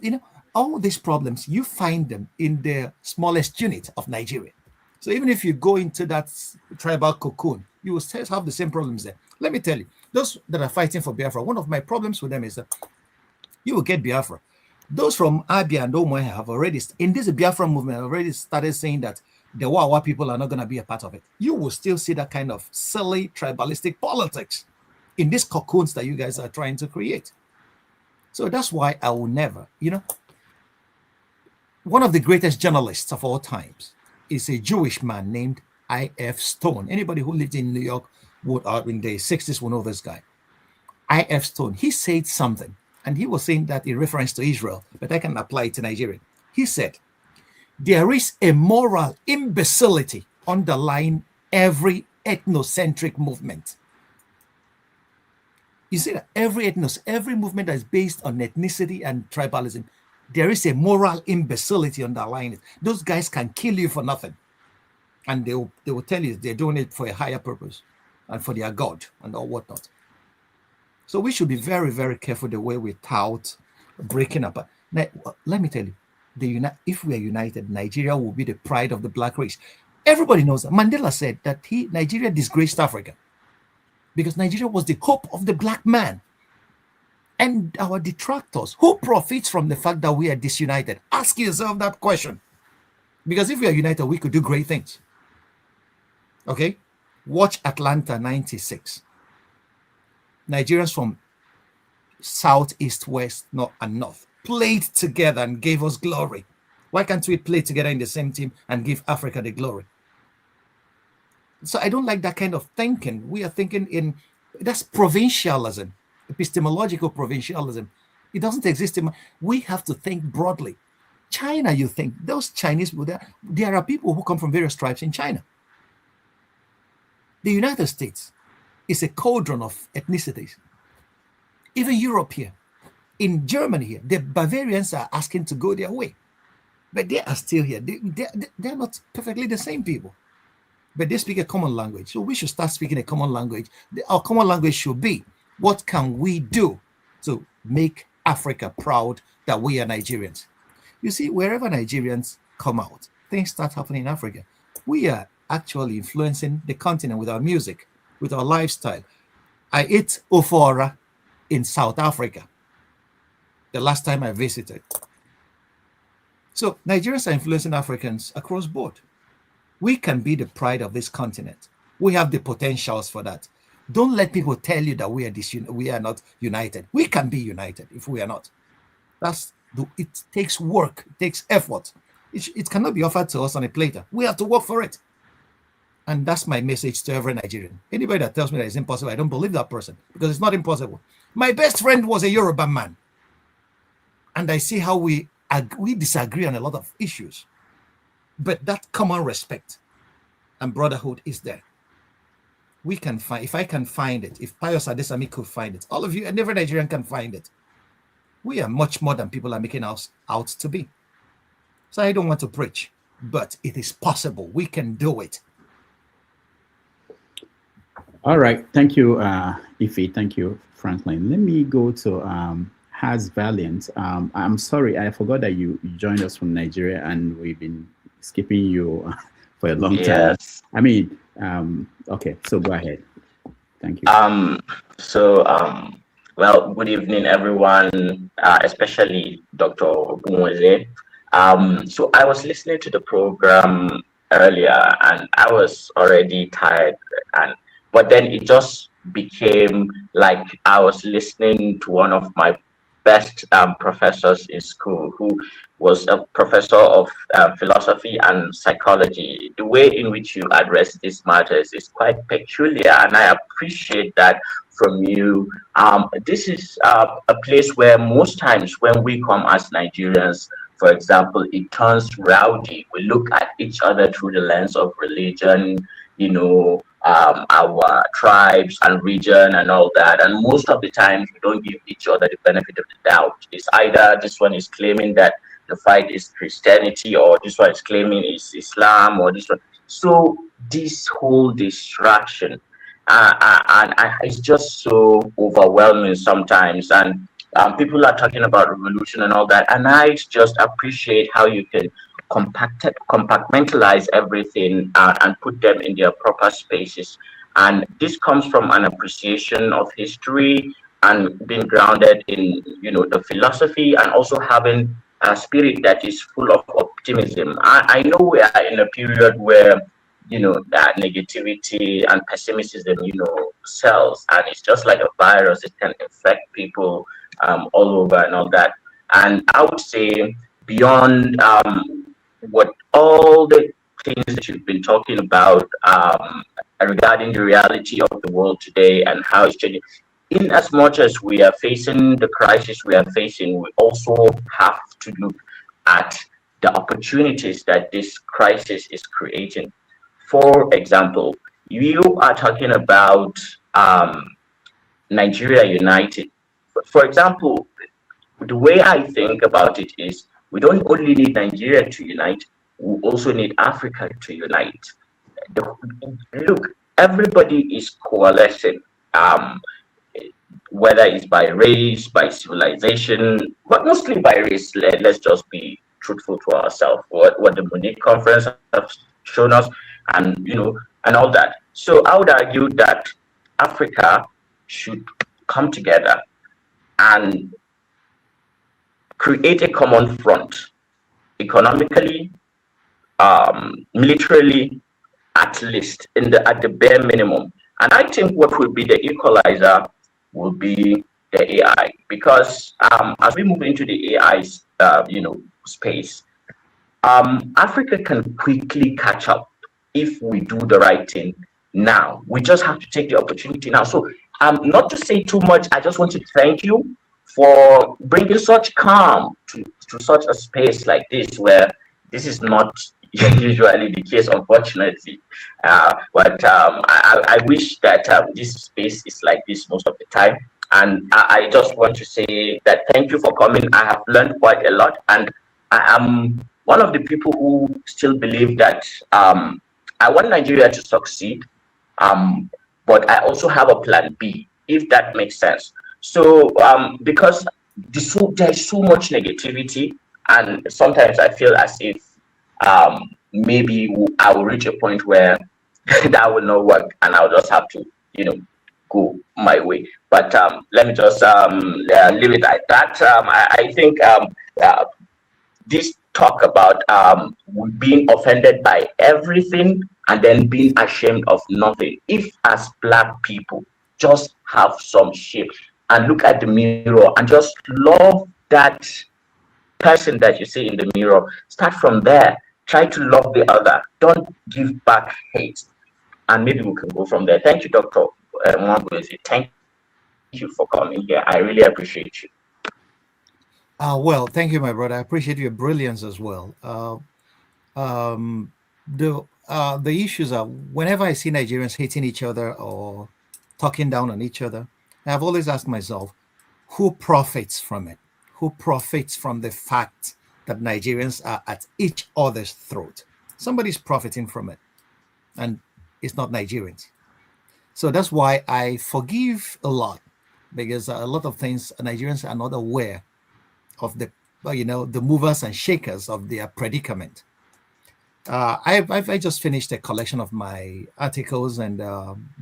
all these problems, you find them in the smallest unit of Nigeria. So even if you go into that tribal cocoon, you will still have the same problems there. Let me tell you, those that are fighting for Biafra, one of my problems with them is that you will get Biafra. Those from Abia and Omoe have already, in this Biafra movement, already started saying that the Wawa people are not going to be a part of it. You will still see that kind of silly tribalistic politics in these cocoons that you guys are trying to create. So that's why I will never, one of the greatest journalists of all times is a Jewish man named I.F. Stone. Anybody who lived in New York would, in the 60s, will know this guy. I.F. Stone, he said something, and he was saying that in reference to Israel, but I can apply it to Nigeria. He said, there is a moral imbecility underlying every ethnocentric movement. You see that every movement that is based on ethnicity and tribalism, there is a moral imbecility underlying it. Those guys can kill you for nothing. And they will tell you they're doing it for a higher purpose and for their God and all whatnot. So we should be very, very careful the way we tout breaking up. Now, let me tell you, if we are united, Nigeria will be the pride of the black race. Everybody knows that. Mandela said that Nigeria disgraced Africa because Nigeria was the hope of the black man. And our detractors, who profits from the fact that we are disunited? Ask yourself that question. Because if we are united, we could do great things. Okay? Watch Atlanta 96. Nigerians from south, east, west, north, and north played together and gave us glory. Why can't we play together in the same team and give Africa the glory? So I don't like that kind of thinking. We are thinking in, that's provincialism, epistemological provincialism. It doesn't exist we have to think broadly. China, you think, those Chinese, there are people who come from various tribes in China. The United States is a cauldron of ethnicities. Even Europe here, in Germany here, the Bavarians are asking to go their way. But they are still here. They're not perfectly the same people. But they speak a common language. So we should start speaking a common language. Our common language should be, what can we do to make Africa proud that we are Nigerians? You see, wherever Nigerians come out, things start happening in Africa. We are actually influencing the continent with our music, with our lifestyle. I ate ofora in South Africa the last time I visited. So Nigerians are influencing Africans across board. We can be the pride of this continent. We have the potentials for that. Don't let people tell you that we are not united. We can be united if we are not. It takes work, it takes effort. It cannot be offered to us on a platter. We have to work for it. And that's my message to every Nigerian. Anybody that tells me that it's impossible, I don't believe that person, because it's not impossible. My best friend was a Yoruba man. And I see how we disagree on a lot of issues. But that common respect and brotherhood is there. We can find, if I can find it, if Pius Adesami could find it, all of you and every Nigerian can find it. We are much more than people are making us out to be. So I don't want to preach, but it is possible. We can do it. All right. Thank you, Ife. Thank you, Franklyne. Let me go to Has Valiant. I'm sorry, I forgot that you joined us from Nigeria, and we've been skipping you for a long time. Yes. I mean, okay, so go ahead. Thank you. Well, good evening, everyone, especially Dr. Ogbunwezeh. So I was listening to the program earlier, and I was already tired, but then it just became like I was listening to one of my best professors in school, who was a professor of philosophy and psychology. The way in which you address these matters is quite peculiar, and I appreciate that from you. This is a place where most times when we come as Nigerians, for example, it turns rowdy. We look at each other through the lens of religion, our tribes and region and all that. And most of the times we don't give each other the benefit of the doubt. It's either this one is claiming that the fight is Christianity, or this one is claiming it's Islam, or this one. So this whole distraction, it's just so overwhelming sometimes. And people are talking about revolution and all that. And I just appreciate how you can compartmentalize everything and put them in their proper spaces. And this comes from an appreciation of history and being grounded in, the philosophy, and also having a spirit that is full of optimism. I know we are in a period where, that negativity and pessimism, sells, and it's just like a virus. It can infect people all over and all that. And I would say beyond what all the things that you've been talking about regarding the reality of the world today and how it's changing, in as much as we are facing the crisis we are facing, we also have to look at the opportunities that this crisis is creating. For example, you are talking about Nigeria United. For example, the way I think about it is, we don't only need Nigeria to unite, we also need Africa to unite. Look, everybody is coalescing, whether it's by race, by civilization, but mostly by race. Let's just be truthful to ourselves. What the Munich Conference has shown us, and and all that. So I would argue that Africa should come together and create a common front, economically, militarily, at least at the bare minimum. And I think what will be the equalizer will be the AI, because as we move into the AI, space, Africa can quickly catch up if we do the right thing now. We just have to take the opportunity now. So, not to say too much, I just want to thank you for bringing such calm to such a space like this, where this is not usually the case, unfortunately. But I wish that this space is like this most of the time. And I just want to say that thank you for coming. I have learned quite a lot, and I am one of the people who still believe that I want Nigeria to succeed, but I also have a plan B, if that makes sense. So, because there's so much negativity, and sometimes I feel as if maybe I will reach a point where that will not work, and I'll just have to, go my way. But let me just leave it at that. I think this talk about being offended by everything and then being ashamed of nothing. If as Black people just have some shape and look at the mirror and just love that person that you see in the mirror, start from there. Try to love the other. Don't give back hate. And maybe we can go from there. Thank you, Dr. Ogbunwezeh. Thank you for coming here. I really appreciate you. Well, thank you, my brother. I appreciate your brilliance as well. The issues are, whenever I see Nigerians hating each other or talking down on each other, I've always asked myself, who profits from it? Who profits from the fact that Nigerians are at each other's throat? Somebody's profiting from it, and it's not Nigerians. So that's why I forgive a lot, because a lot of things Nigerians are not aware of the movers and shakers of their predicament. I just finished a collection of my articles and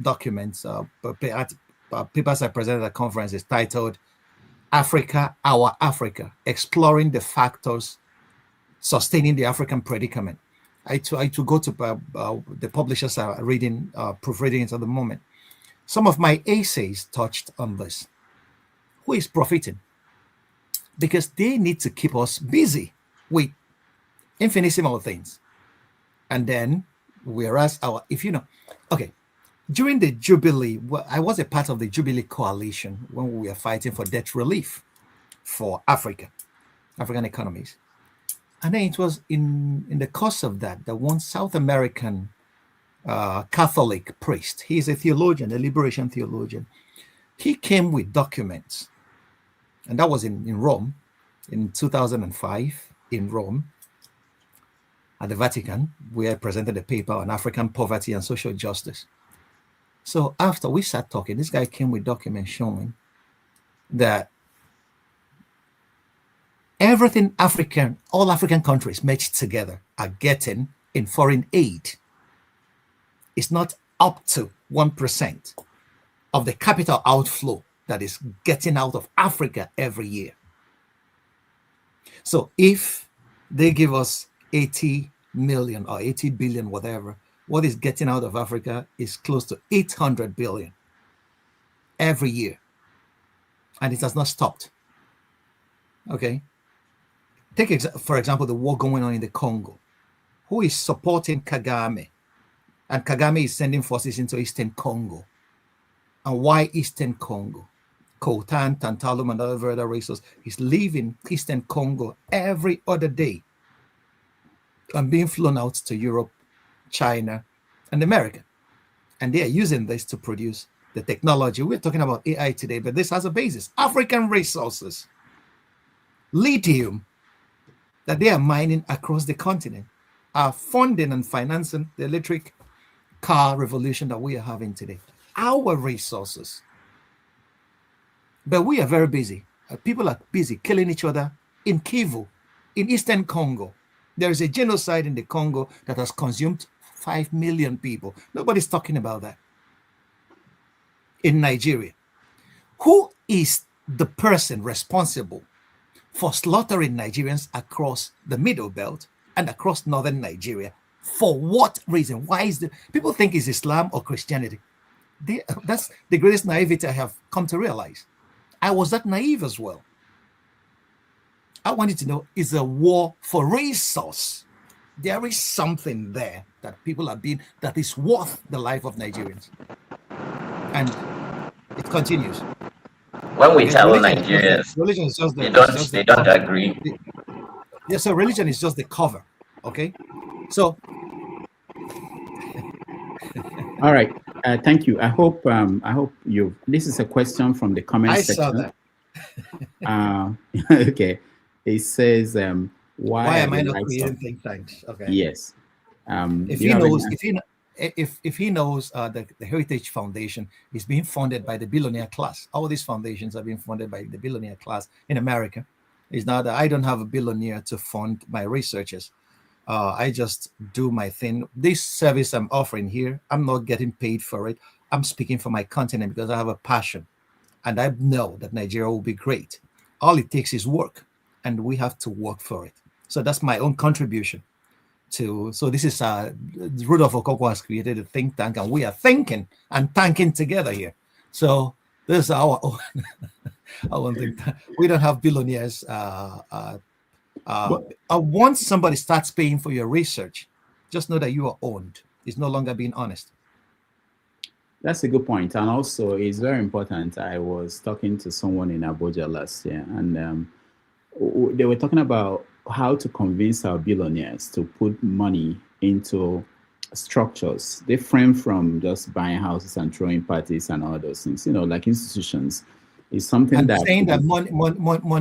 documents, papers I presented at a conference. Is titled "Africa, Our Africa: Exploring the Factors Sustaining the African Predicament." I to go to the publishers are reading, proofreading it at the moment. Some of my essays touched on this. Who is profiting? Because they need to keep us busy with infinitesimal things. And then, whereas during the Jubilee, I was a part of the Jubilee coalition when we were fighting for debt relief for African economies. And then it was in the course of that one South American Catholic priest, he's a theologian, a liberation theologian. He came with documents, and that was in Rome in 2005 in Rome at the Vatican, where I presented a paper on African poverty and social justice. So after we sat talking, this guy came with documents showing that everything all African countries merged together are getting in foreign aid is not up to 1% of the capital outflow that is getting out of Africa every year. So if they give us 80 million or 80 billion, whatever, what is getting out of Africa is close to 800 billion every year. And it has not stopped. Okay. Take, for example, the war going on in the Congo. Who is supporting Kagame? And Kagame is sending forces into Eastern Congo. And why Eastern Congo? Coltan, tantalum, and other resources is leaving Eastern Congo every other day and being flown out to Europe, China, and America. And they are using this to produce the technology. We're talking about AI today, but this has a basis. African resources, lithium, that they are mining across the continent, are funding and financing the electric car revolution that we are having today. Our resources. But we are very busy. People are busy killing each other in Kivu, in Eastern Congo. There is a genocide in the Congo that has consumed 5 million people. Nobody's talking about that. In Nigeria, who is the person responsible for slaughtering Nigerians across the Middle Belt and across northern Nigeria? For what reason? Why is people think it's Islam or Christianity? That's the greatest naivety I have come to realize. I was that naive as well. I wanted to know, is a war for resource? There is something there that people are being, that is worth the life of Nigerians. And it continues. When we Because tell religion is just Nigerians, they don't agree. Yeah, so religion is just the cover. Okay. So all right. Thank you. I hope you. This is a question from the comment section. Saw that. Okay. It says, why am I not creating think tanks? Okay. Yes. If he knows, if he knows the Heritage Foundation is being funded by the billionaire class, all these foundations are being funded by the billionaire class in America. It's not that I don't have a billionaire to fund my researchers. I just do my thing. This service I'm offering here, I'm not getting paid for it. I'm speaking for my continent because I have a passion, and I know that Nigeria will be great. All it takes is work, and we have to work for it. So that's my own contribution to. So this is Rudolph Okonkwo has created a think tank, and we are thinking and tanking together here. So this is our own. I think we don't have billionaires. Once somebody starts paying for your research, just know that you are owned. It's no longer being honest. That's a good point. And also, it's very important. I was talking to someone in Abuja last year, and they were talking about how to convince our billionaires to put money into structures different from just buying houses and throwing parties and all those things, like institutions. It's something and that saying that money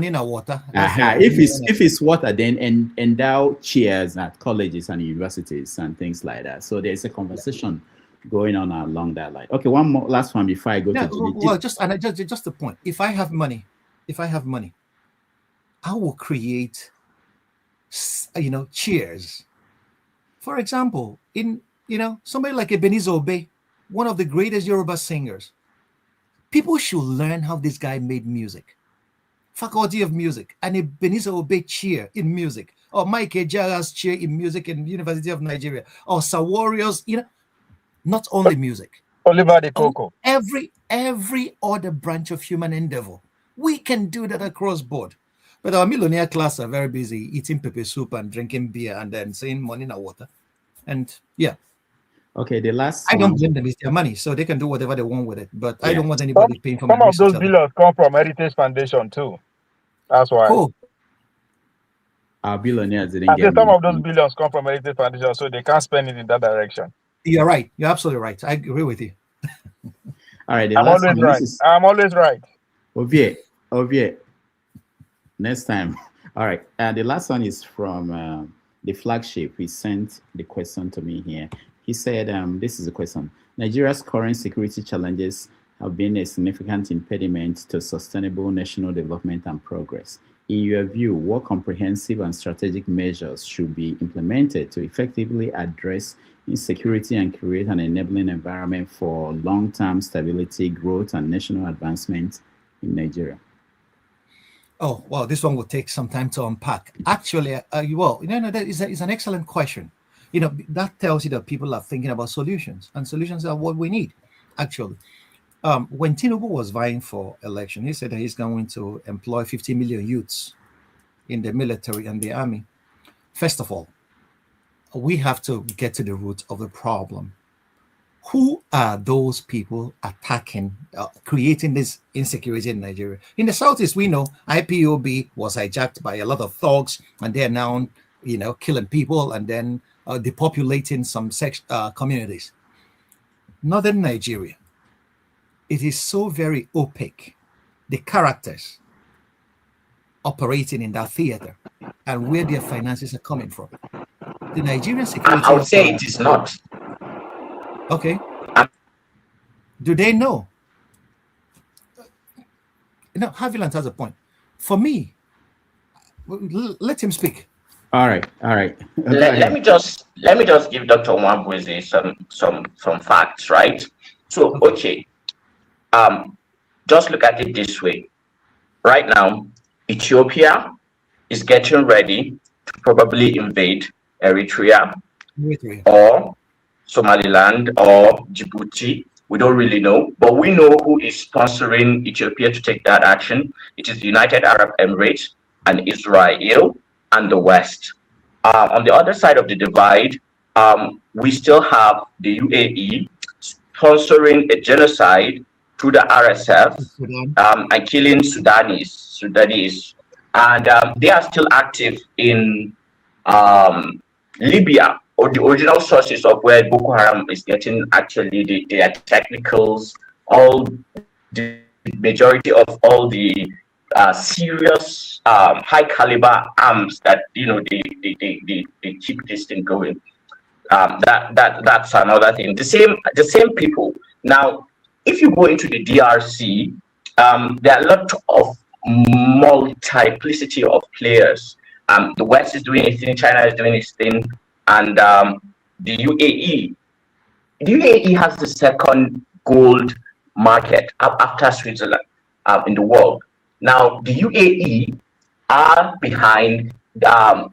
in water. If it's water, then endow chairs at colleges and universities and things like that. So there's a conversation going on along that line. Okay, one more last one before I go to well, just a point. If I have money, I will create chairs. For example, in somebody like Ebenezer Obey, one of the greatest Yoruba singers. People should learn how this guy made music. Faculty of Music, and Ebenezer Obey chair in music, or Mike Ejara's chair in music in University of Nigeria, or Sawario's, not only music. Oliver de Coco. Every other branch of human endeavor. We can do that across board. But our millionaire class are very busy eating pepper soup and drinking beer and then saying money in water. And yeah. Okay, the last I don't blame them. It's their money, so they can do whatever they want with it. But I don't want anybody paying for my research. Some of those billions come from Heritage Foundation too. That's why. Cool. Our billionaires didn't get some of those billions come from Heritage Foundation, so they can't spend it in that direction. You're right. You're absolutely right. I agree with you. All right. I'm always right. I'm always right. Ovie. Next time. All right. The last one is from the flagship. He sent the question to me here. He said, this is a question. Nigeria's current security challenges have been a significant impediment to sustainable national development and progress. In your view, what comprehensive and strategic measures should be implemented to effectively address insecurity and create an enabling environment for long-term stability, growth, and national advancement in Nigeria? Oh, wow, this one will take some time to unpack. Actually, that is an excellent question. That tells you that people are thinking about solutions, and solutions are what we need, actually. When Tinubu was vying for election, he said that he's going to employ 50 million youths in the military and the army. First of all, we have to get to the root of the problem. Who are those people attacking, creating this insecurity in Nigeria? In the Southeast, we know IPOB was hijacked by a lot of thugs, and they're now, killing people and then depopulating some communities. Northern Nigeria, it is so very opaque, the characters operating in that theater and where their finances are coming from. The Nigerian security... I would say it is not. Okay. Do they know? Haviland has a point. For me, let him speak. All right. Let me just give Dr. Ogbunwezeh some facts, right? So, okay. Just look at it this way. Right now, Ethiopia is getting ready to probably invade Eritrea or Somaliland or Djibouti We don't really know, but we know who is sponsoring Ethiopia to take that action. It is the United Arab Emirates and Israel and the West. On the other side of the divide, we still have the UAE sponsoring a genocide through the RSF and killing Sudanese, and they are still active in Libya, or the original sources of where Boko Haram is getting actually their technicals, all the majority of all the serious high caliber arms that they keep this thing going. That's another thing. The same people. Now, if you go into the DRC, there are a lot of multiplicity of players. The West is doing its thing, China is doing its thing, and the UAE. The UAE has the second gold market after Switzerland in the world. Now, the UAE are behind the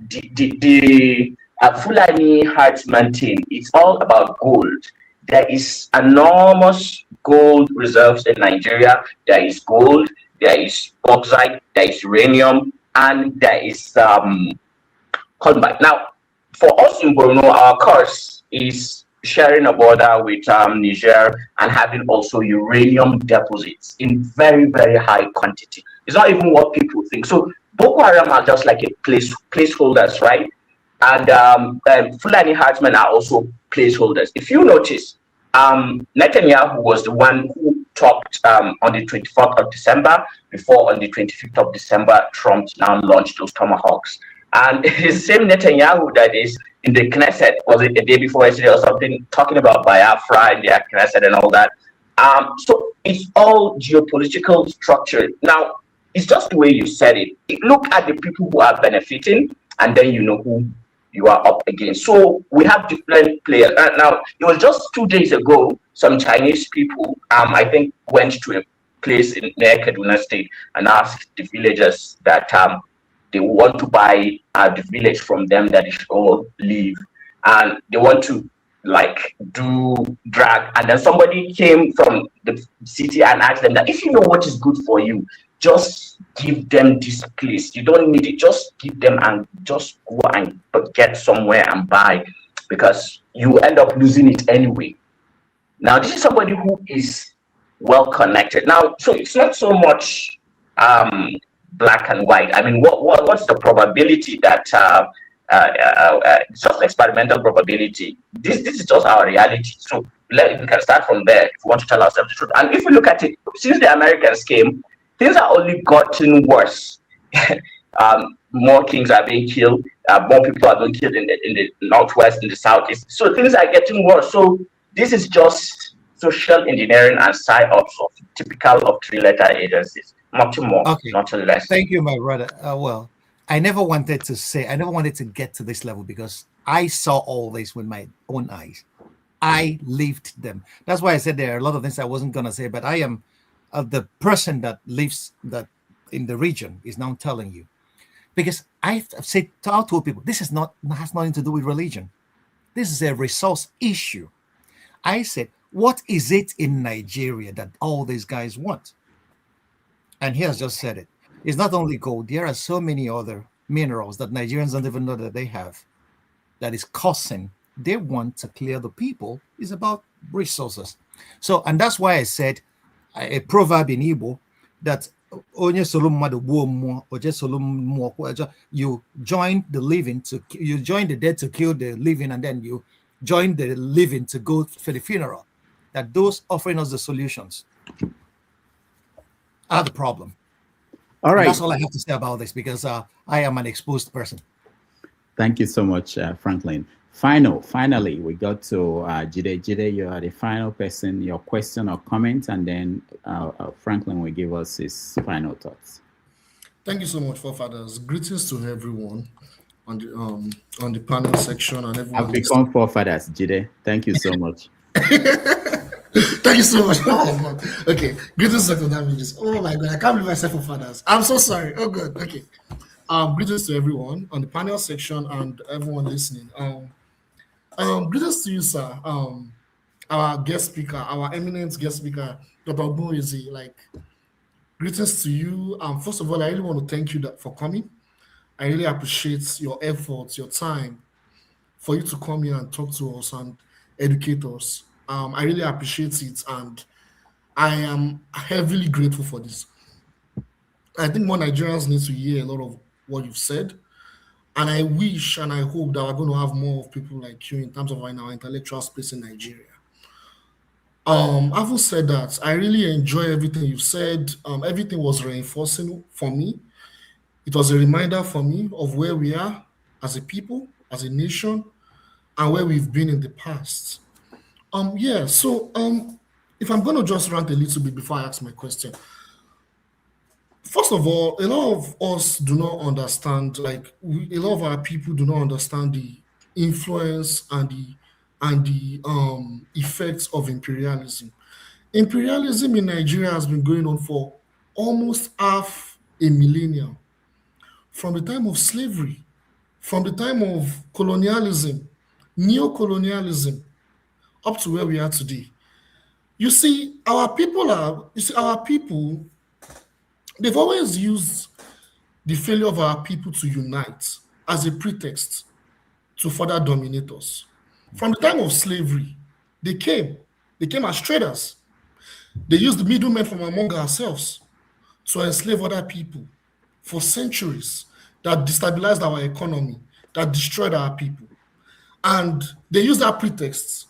Fulani herdsman thing. It's all about gold. There is enormous gold reserves in Nigeria. There is gold, there is bauxite, there is uranium, and there is cobalt. Now, for us in Borno, our course is sharing a border with Niger and having also uranium deposits in very, very high quantity. It's not even what people think. So Boko Haram are just like a placeholders, right? And Fulani herdsmen are also placeholders. If you notice, Netanyahu was the one who talked on the 24th of December, before on the 25th of December, Trump now launched those tomahawks. And his same Netanyahu that is in the Knesset, was it a day before yesterday or something, talking about Biafra in the Knesset and all that. So it's all geopolitical structure. Now, it's just the way you said it. Look at the people who are benefiting, and then you know who you are up against. So we have different players. Now, it was just 2 days ago, some Chinese people, I think, went to a place near Kaduna State and asked the villagers that they want to buy the village from them, that they should all leave. And they want to do drag. And then somebody came from the city and asked them that if you know what is good for you, just give them this place. You don't need it. Just give them and just go and get somewhere and buy, because you end up losing it anyway. Now, this is somebody who is well connected. Now, so it's not so much black and white. I mean, what's the probability that just experimental probability? This is just our reality. So we can start from there if we want to tell ourselves the truth. And if we look at it, since the Americans came, things are only gotten worse. More kings are being killed. More people are being killed in the northwest, in the southeast. So things are getting worse. So this is just social engineering and psyops of typical of three-letter agencies. Nothing more, nothing less. Thank you, my brother. Well, I never wanted to get to this level because I saw all this with my own eyes. I lived them. That's why I said there are a lot of things I wasn't going to say, but I am the person that lives that in the region is now telling you. Because I've told people, this has nothing to do with religion. This is a resource issue. I said, what is it in Nigeria that all these guys want? And he has just said it. It's not only gold. There are so many other minerals that Nigerians don't even know that they have that is causing. They want to clear the people. It's about resources. So, and that's why I said a proverb in Igbo that you join the living you join the dead to kill the living, and then you join the living to go for the funeral. That those offering us the solutions are the problem. All right. And that's all I have to say about this, because I am an exposed person. Thank you so much, Franklyne. Finally, we got to Jide. Jide, you are the final person, your question or comment, and then Franklyne will give us his final thoughts. Thank you so much, forefathers. Greetings to everyone on the panel section and everyone. I've become forefathers, Jide. Thank you so much. Thank you so much. Oh, okay, greetings, Dr. Damages. Oh my God, I can't believe I said forefathers. I'm so sorry. Oh good. Okay. Greetings to everyone on the panel section and everyone listening. Greetings to you, sir. our guest speaker, our eminent guest speaker, Dr. Ogbunwezeh. Like, greetings to you. First of all, I really want to thank you for coming. I really appreciate your efforts, your time for you to come here and talk to us and educate us. I really appreciate it, and I am heavily grateful for this. I think more Nigerians need to hear a lot of what you've said, and I wish and I hope that we're going to have more of people like you in terms of in our intellectual space in Nigeria. Having said that, I really enjoy everything you've said. Everything was reinforcing for me. It was a reminder for me of where we are as a people, as a nation, and where we've been in the past. Yeah, so if I'm gonna just rant a little bit before I ask my question. First of all, a lot of us do not understand, a lot of our people do not understand the influence and the effects of imperialism. Imperialism in Nigeria has been going on for almost half a millennium, from the time of slavery, from the time of colonialism, neo-colonialism, up to where we are today. Our people, they've always used the failure of our people to unite as a pretext to further dominate us. From the time of slavery, they came as traders. They used the middlemen from among ourselves to enslave other people for centuries, that destabilized our economy, that destroyed our people. And they used that pretext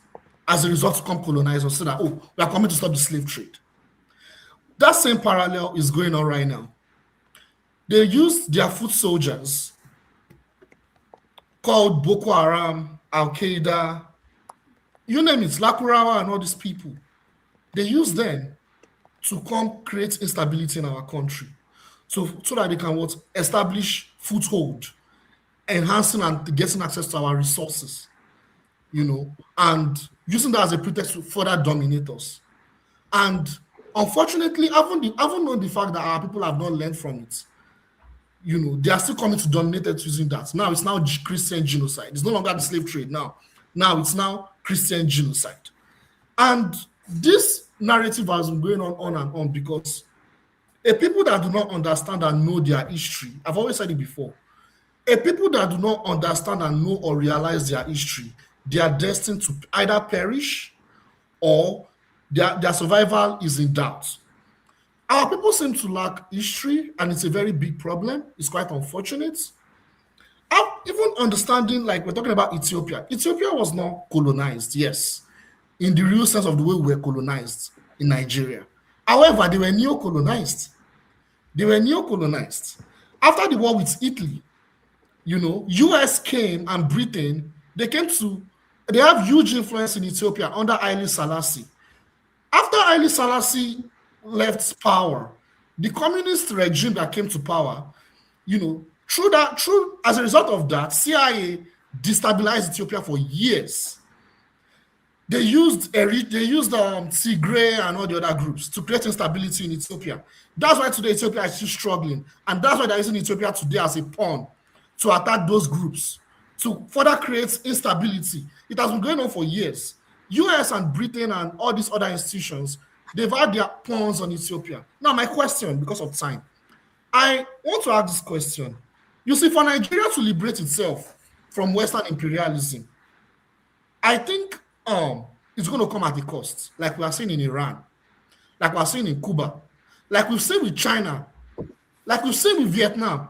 as a result to come colonize us, so that, oh, we are coming to stop the slave trade. That same parallel is going on right now. They used their foot soldiers called Boko Haram, Al Qaeda, you name it, Lakurawa and all these people. They use them to come create instability in our country, so that they can establish foothold, enhancing and getting access to our resources, and using that as a pretext to further dominate us. And unfortunately, even on the fact that our people have not learned from it, they are still coming to dominate us using that. Now it's now Christian genocide. It's no longer the slave trade now. Now it's now Christian genocide. And this narrative has been going on and on because a people that do not understand and know their history, I've always said it before, a people that do not understand and know or realize their history, they are destined to either perish or their survival is in doubt. Our people seem to lack history, and it's a very big problem. It's quite unfortunate. Even understanding, like we're talking about Ethiopia. Ethiopia was not colonized, yes, in the real sense of the way we were colonized in Nigeria. However, they were neo-colonized. After the war with Italy, US came and Britain, they have huge influence in Ethiopia under Haile Selassie. After Haile Selassie left power, the communist regime that came to power, as a result of that, CIA destabilized Ethiopia for years. They used Tigray and all the other groups to create instability in Ethiopia. That's why today Ethiopia is still struggling, and that's why they're using Ethiopia today as a pawn to attack those groups, to further create instability. It has been going on for years. US and Britain and all these other institutions, they've had their pawns on Ethiopia. Now, my question, because of time, I want to ask this question. You see, for Nigeria to liberate itself from Western imperialism, I think it's going to come at a cost, like we are seeing in Iran, like we are seeing in Cuba, like we've seen with China, like we've seen with Vietnam,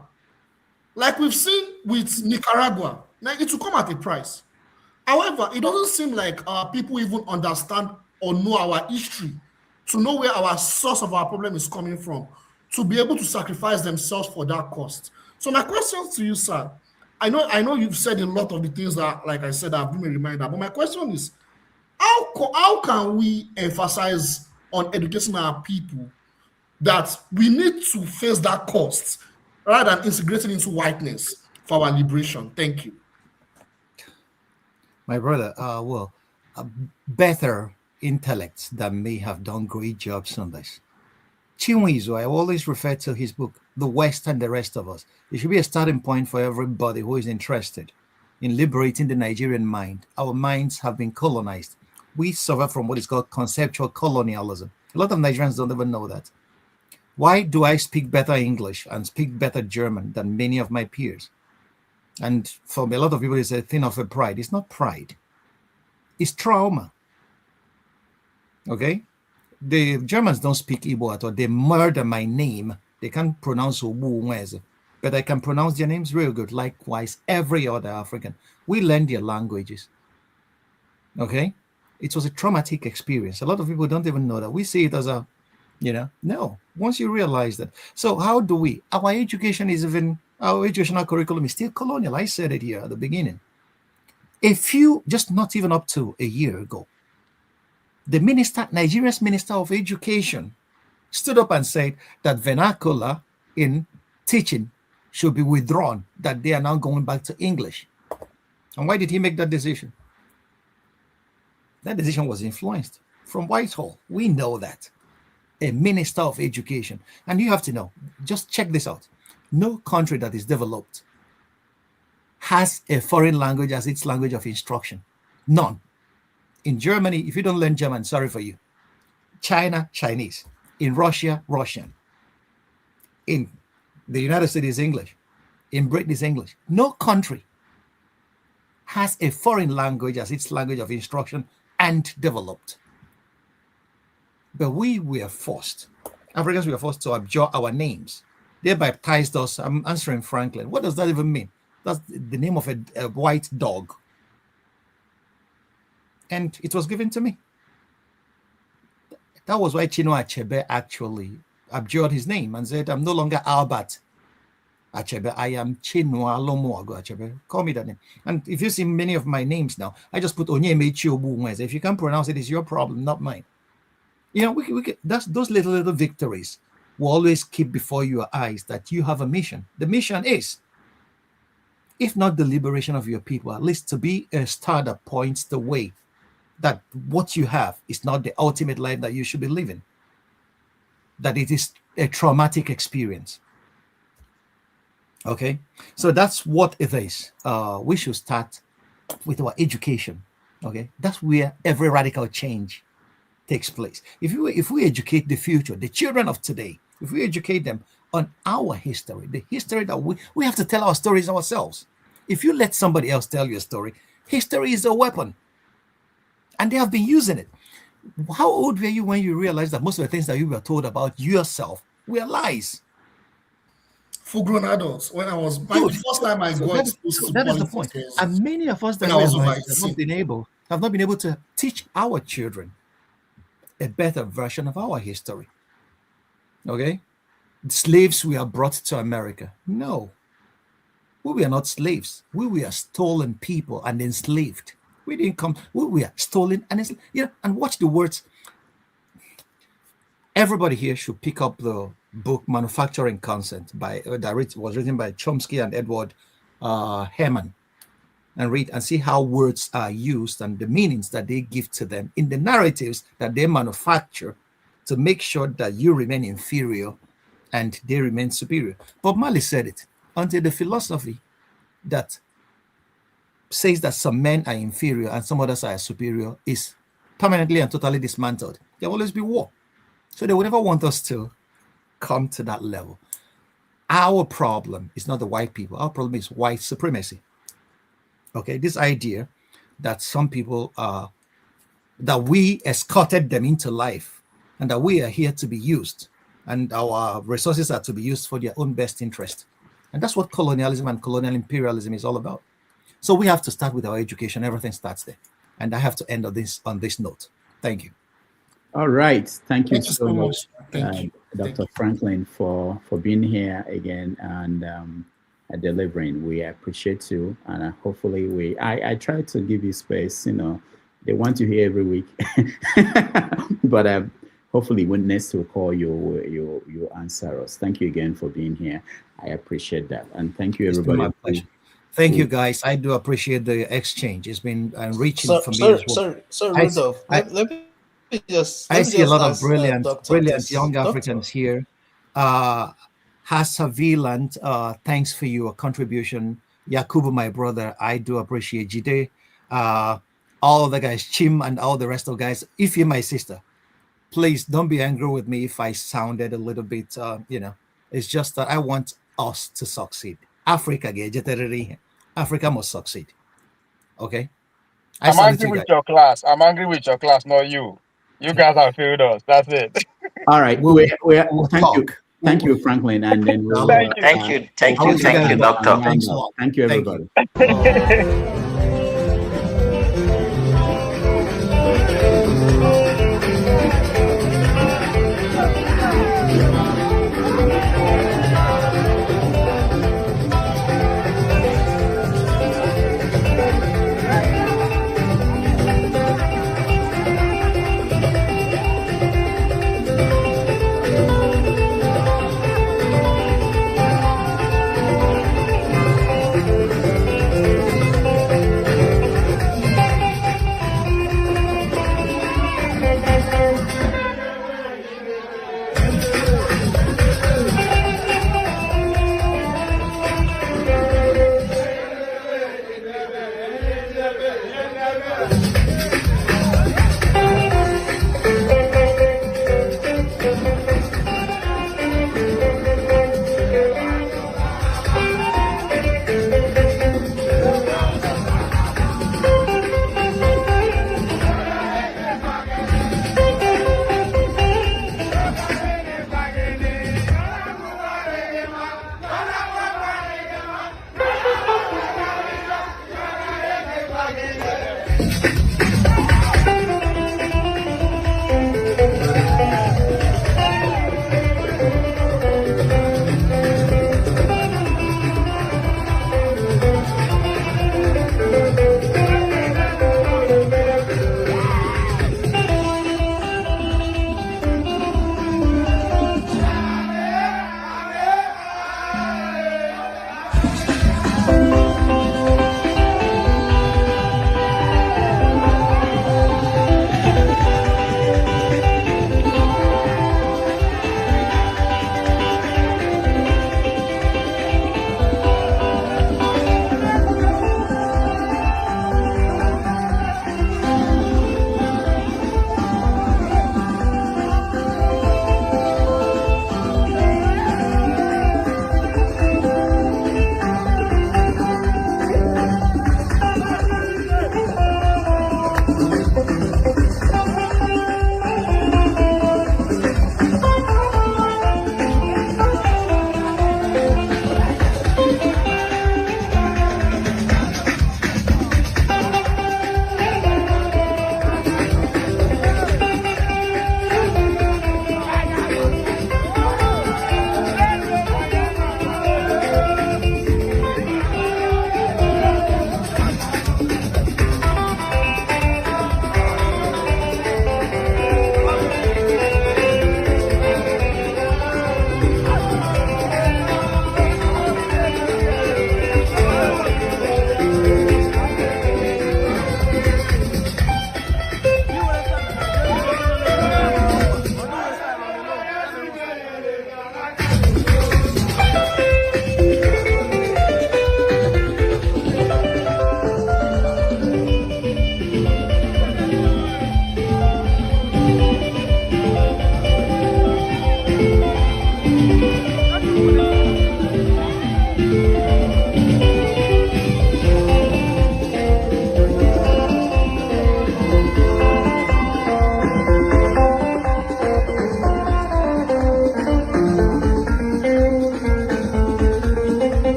like we've seen with Nicaragua. Now, it will come at a price. However, it doesn't seem like our people even understand or know our history, to know where our source of our problem is coming from, to be able to sacrifice themselves for that cost. So my question to you, sir, I know you've said a lot of the things that, like I said, I've been a reminder, but my question is, how can we emphasize on educating our people that we need to face that cost rather than integrating into whiteness for our liberation? Thank you. My brother, better intellects that may have done great jobs on this. Chinwizu, I always refer to his book, The West and the Rest of Us. It should be a starting point for everybody who is interested in liberating the Nigerian mind. Our minds have been colonized. We suffer from what is called conceptual colonialism. A lot of Nigerians don't even know that. Why do I speak better English and speak better German than many of my peers? And for a lot of people, it's a thing of a pride. It's not pride. It's trauma. Okay? The Germans don't speak Igbo at all. They murder my name. They can't pronounce Ogbunwezeh, but I can pronounce their names real good. Likewise, every other African. We learn their languages. Okay? It was a traumatic experience. A lot of people don't even know that. We see it as a, no. Once you realize that. So how do we? Our education is even, our educational curriculum is still colonial. I said it here at the beginning. Just not even up to a year ago, the Nigeria's Minister of Education stood up and said that vernacular in teaching should be withdrawn, that they are now going back to English. And why did he make that decision? That decision was influenced from Whitehall. We know that. A Minister of Education. And you have to know, just check this out. No country that is developed has a foreign language as its language of instruction. None. In Germany, if you don't learn German, sorry for you. China, Chinese. In Russia, Russian. In the United States, English. In Britain, is English. No country has a foreign language as its language of instruction and developed. But we were forced, Africans were forced to abjure our names. They baptized us. I'm answering Franklyne. What does that even mean? That's the name of a white dog. And it was given to me. That was why Chinua Achebe actually abjured his name and said, I'm no longer Albert Achebe, I am Chinua Lomuago Achebe. Call me that name. And if you see many of my names now, I just put Onyemechi Ogbunwezeh. If you can't pronounce it, it's your problem, not mine. That's those little victories will always keep before your eyes that you have a mission. The mission is, if not the liberation of your people, at least to be a star that points the way that what you have is not the ultimate life that you should be living, that it is a traumatic experience. Okay, so that's what it is. We should start with our education. Okay, that's where every radical change takes place. If we educate the future, the children of today, if we educate them on our history, the history that we have to tell our stories ourselves. If you let somebody else tell you a story, history is a weapon, and they have been using it. How old were you when you realized that most of the things that you were told about yourself were lies? Full-grown adults. When I was the first time I got exposed to that is the politics point. And many of us that when I was over have not been able to teach our children a better version of our history. Okay? Slaves were brought to America. No. We were not slaves. We were stolen people and enslaved. We didn't come, we were stolen and enslaved. And watch the words. Everybody here should pick up the book Manufacturing Consent that was written by Chomsky and Edward Herman, and read and see how words are used and the meanings that they give to them in the narratives that they manufacture to make sure that you remain inferior and they remain superior. Bob Marley said it, until the philosophy that says that some men are inferior and some others are superior is permanently and totally dismantled, there will always be war. So they would never want us to come to that level. Our problem is not the white people. Our problem is white supremacy. Okay, this idea that some people that we escorted them into life and that we are here to be used and our resources are to be used for their own best interest. And that's what colonialism and colonial imperialism is all about. So we have to start with our education. Everything starts there. And I have to end on this note. Thank you. All right. Thank you so much. Dr. Franklyne, for being here again and delivering. We appreciate you, and hopefully I try to give you space. They want you here every week, but hopefully when next we call you answer us. Thank you again for being here. I appreciate that, and thank you everybody. It's been my pleasure. Thank you, guys. I do appreciate the exchange. It's been enriching for me as well. Rudolph, let me I see a lot of brilliant Dr. young Africans here. Hasaviland, thanks for your contribution. Yakubu, my brother, I do appreciate Jide. all the guys, Chim and all the rest of guys, if you're my sister, please don't be angry with me if I sounded a little bit, it's just that I want us to succeed. Africa must succeed. Okay? I'm angry with your class. I'm angry with your class, not you. You guys have failed us. That's it. All right. Thank you, Franklyne. And then thank you, Doctor. Thank you, everybody.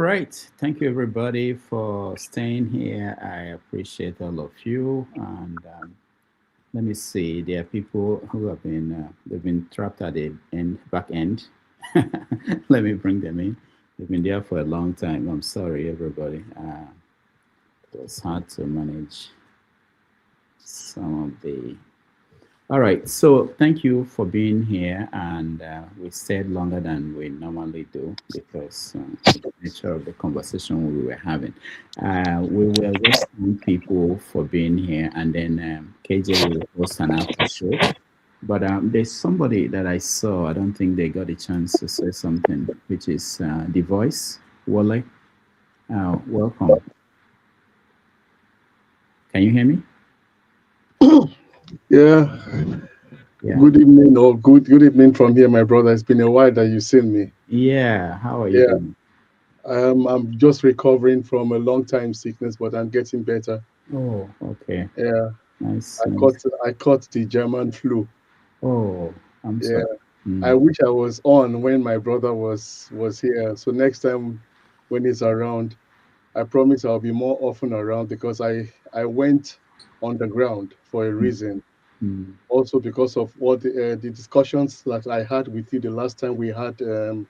right. Thank you, everybody, for staying here. I appreciate all of you. And let me see. There are people who have been they've been trapped at the back end. Let me bring them in. They've been there for a long time. I'm sorry, everybody. It was hard to manage some of the. All right. So thank you for being here, and we stayed longer than we normally do because the nature of the conversation we were having. We will just thank people for being here, and then KJ will host an after show. But there's somebody that I saw. I don't think they got a chance to say something, which is the voice, Wale. Welcome. Can you hear me? Yeah. Good evening, or good evening from here, my brother. It's been a while that you've seen me. Yeah. How are you doing? I'm just recovering from a long time sickness, but I'm getting better. Oh, okay. Yeah. Nice. I caught the German flu. Oh, I'm sorry. I wish I was on when my brother was here. So next time when he's around, I promise I'll be more often around because I went underground for a reason. Also because of what the discussions that I had with you the last time we had the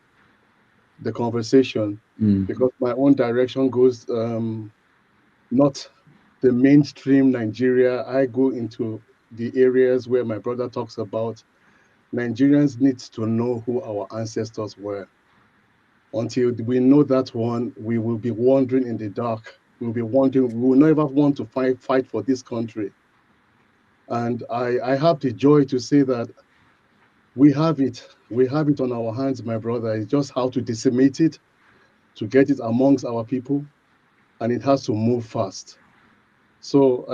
conversation, because my own direction goes not the mainstream Nigeria. I go into the areas where my brother talks about Nigerians need to know who our ancestors were. Until we know that one, we will be wandering in the dark. We'll be wondering, we will never want to fight for this country. And I have the joy to say that we have it on our hands, my brother. It's just how to disseminate it, to get it amongst our people, and it has to move fast. So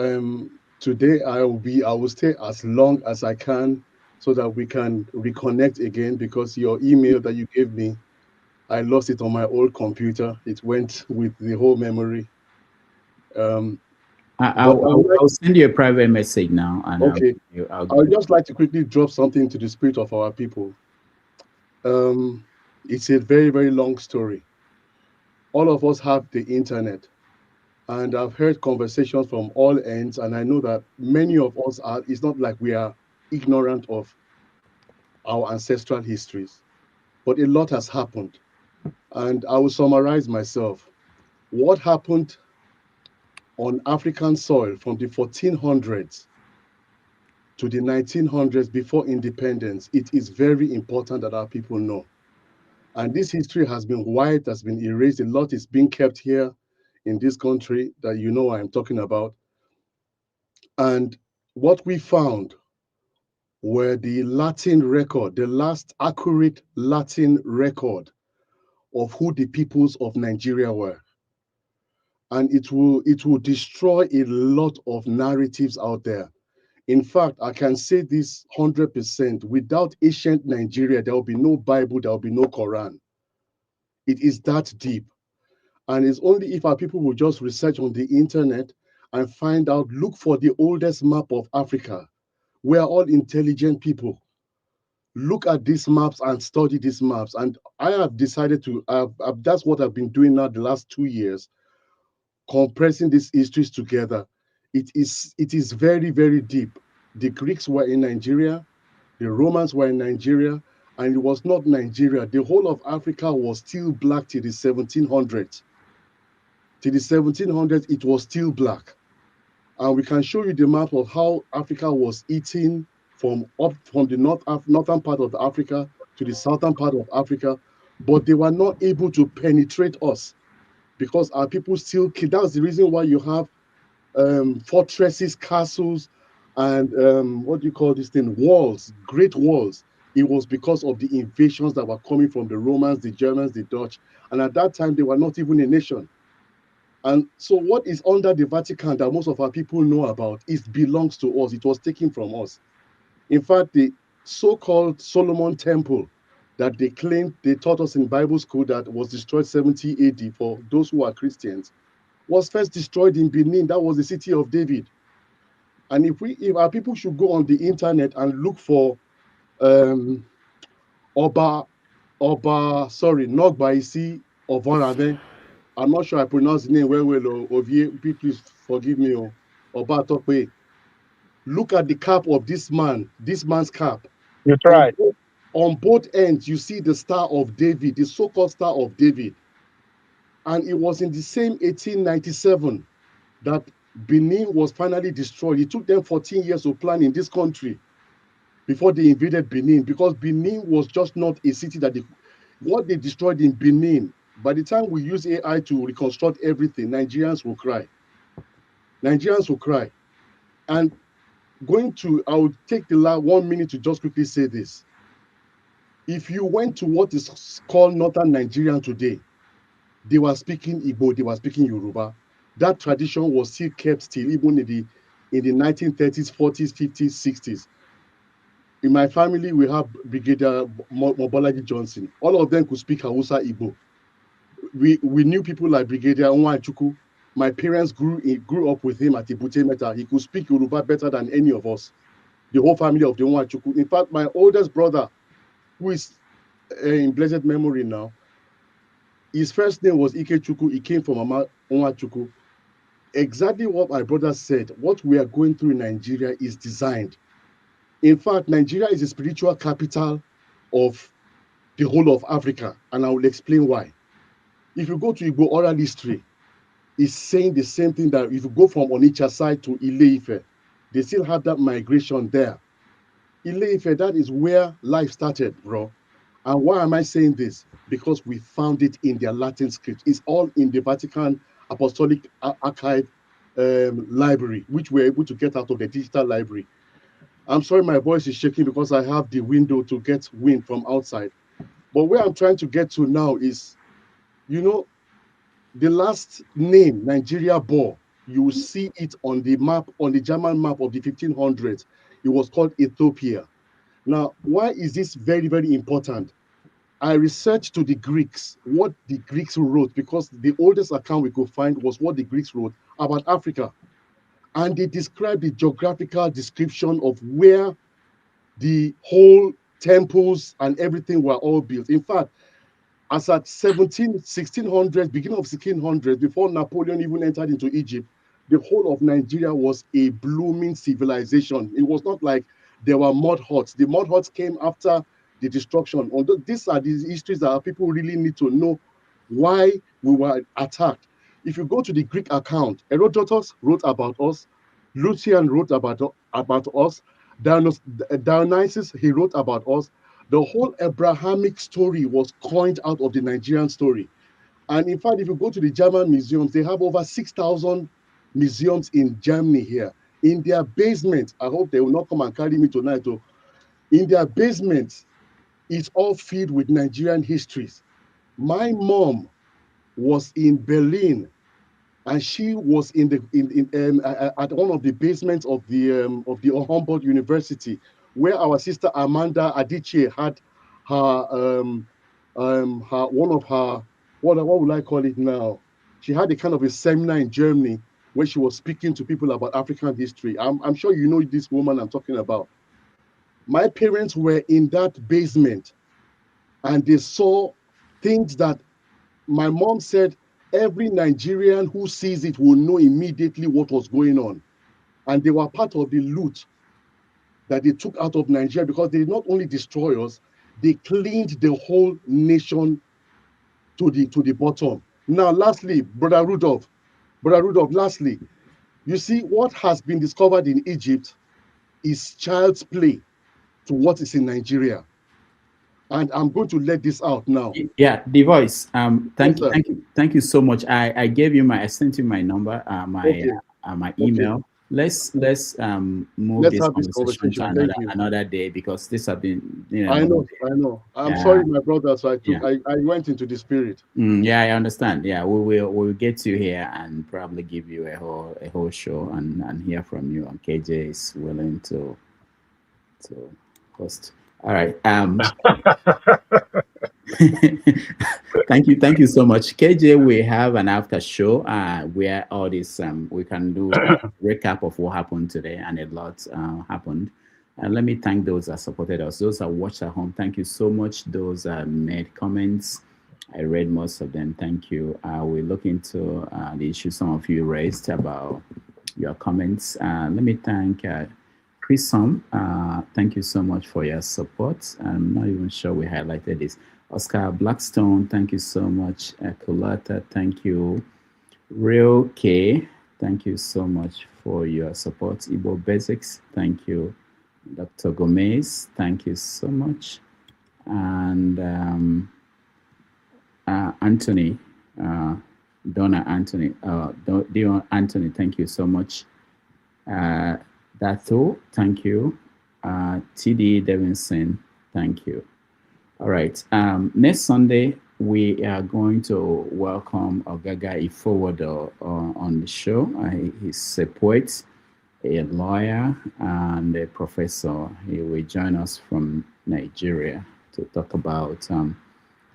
today I will stay as long as I can so that we can reconnect again, because your email that you gave me, I lost it on my old computer. It went with the whole memory. I'll send you a private message now, and okay. I'll I would just like to quickly drop something to the spirit of our people. It's a very, very long story. All of us have the internet, and I've heard conversations from all ends, and I know that many of us are. It's not like we are ignorant of our ancestral histories, but a lot has happened. And I will summarize myself. What happened on African soil from the 1400s to the 1900s before independence, it is very important that our people know. And this history has been wiped, has been erased. A lot is being kept here in this country that you know I'm talking about. And what we found were the Latin record, the last accurate Latin record of who the peoples of Nigeria were. And it will destroy a lot of narratives out there. In fact, I can say this 100%, without ancient Nigeria, there will be no Bible, there will be no Quran. It is that deep. And it's only if our people will just research on the internet and find out, look for the oldest map of Africa. We are all intelligent people. Look at these maps and study these maps. And I have decided to, that's what I've been doing now the last 2 years, compressing these histories together. It is very, very deep. The Greeks were in Nigeria, the Romans were in Nigeria, and it was not Nigeria. The whole of Africa was still black till the 1700s. Till the 1700s, it was still black. And we can show you the map of how Africa was eaten from the northern part of Africa to the southern part of Africa, but they were not able to penetrate us because our people still kill. That's the reason why you have fortresses, castles, and what do you call this thing? Walls, great walls. It was because of the invasions that were coming from the Romans, the Germans, the Dutch. And at that time, they were not even a nation. And so what is under the Vatican that most of our people know about, it belongs to us. It was taken from us. In fact, the so-called Solomon Temple that they claimed they taught us in Bible school that was destroyed 70 AD for those who are Christians, was first destroyed in Benin. That was the city of David. And if our people should go on the internet and look for Nogbaisi Ovorave, I'm not sure I pronounced the name well, Ovie, please forgive me, Obatokwe. Look at the cap of this man's cap. You On, tried. on both ends, you see the Star of David, the so-called Star of David. And it was in the same 1897 that Benin was finally destroyed. It took them 14 years to plan in this country before they invaded Benin, because Benin was just not a city that what they destroyed in Benin. By the time we use AI to reconstruct everything, Nigerians will cry. Nigerians will cry. And I'll take the last 1 minute to just quickly say this. If you went to what is called Northern Nigeria today, they were speaking Igbo, they were speaking Yoruba. That tradition was still kept even in the 1930s, 40s, 50s, 60s. In my family, we have Brigadier Mobolaji Johnson. All of them could speak Hausa Igbo. We knew people like Brigadier Onwachukwu. My parents grew up with him at Ibute Meta. He could speak Yoruba better than any of us. The whole family of the Onwachukwu. In fact, my oldest brother, who is in blessed memory now, his first name was Ikechukwu. He came from Mama Onwachukwu. Exactly what my brother said. What we are going through in Nigeria is designed. In fact, Nigeria is the spiritual capital of the whole of Africa, and I will explain why. If you go to Igbo oral history, it's saying the same thing, that if you go from Onitsha side to Ile-Ife, they still have that migration there. Ile-Ife, that is where life started, bro. And why am I saying this? Because we found it in their Latin script. It's all in the Vatican Apostolic Archive library, which we're able to get out of the digital library. I'm sorry my voice is shaking because I have the window to get wind from outside. But where I'm trying to get to now is, the last name Nigeria bore, you will see it on the map, on the German map of the 1500s. It was called Ethiopia. Now, why is this very, very important? I researched to the Greeks, what the Greeks wrote, because the oldest account we could find was what the Greeks wrote about Africa. And they described the geographical description of where the whole temples and everything were all built. In fact, as at 1600s, beginning of 1600s, before Napoleon even entered into Egypt, the whole of Nigeria was a blooming civilization. It was not like there were mud huts. The mud huts came after the destruction. Although these are the histories that people really need to know why we were attacked. If you go to the Greek account, Herodotus wrote about us, Lucian wrote about us, Dionysius, he wrote about us. The whole Abrahamic story was coined out of the Nigerian story. And in fact, if you go to the German museums, they have over 6,000 museums in Germany here. In their basement, I hope they will not come and carry me tonight, though. In their basement, it's all filled with Nigerian histories. My mom was in Berlin, and she was at one of the basements of the Humboldt University, where our sister Amanda Adichie had what would I call it now? She had a kind of a seminar in Germany where she was speaking to people about African history. I'm sure you know this woman I'm talking about. My parents were in that basement, and they saw things that my mom said every Nigerian who sees it will know immediately what was going on. And they were part of the loot that they took out of Nigeria, because they did not only destroy us, they cleaned the whole nation to the bottom. Now, lastly, Brother Rudolph, lastly, you see, what has been discovered in Egypt is child's play to what is in Nigeria. And I'm going to let this out now. Yeah, the voice. Thank Yes, thank you so much. I sent you my number, my email. Okay. Let's move Let's this have this conversation to conversation. another day, because this has been I know. I'm sorry, my brother. So I went into the spirit. Yeah, I understand. Yeah, we'll get you here and probably give you a whole show and hear from you. And KJ is willing to host. All right. Thank you so much, KJ. We have an after show where all this we can do a recap of what happened today, and a lot happened. And let me thank those that supported us, those that watched at home. Thank you so much. Those made comments. I read most of them. Thank you. We'll look into the issue some of you raised about your comments. Let me thank Chris. Thank you so much for your support. I'm not even sure we highlighted this. Oscar Blackstone, thank you so much. Kulata, thank you. Real K, thank you so much for your support. Igbo Basics, thank you. Dr. Gomez, thank you so much. And Anthony, Donna Anthony, Dion Anthony, thank you so much. Dato, thank you. TD Davidson, thank you. All right. Next Sunday, we are going to welcome Ogaga Ifowodo on the show. He's a poet, a lawyer, and a professor. He will join us from Nigeria to talk about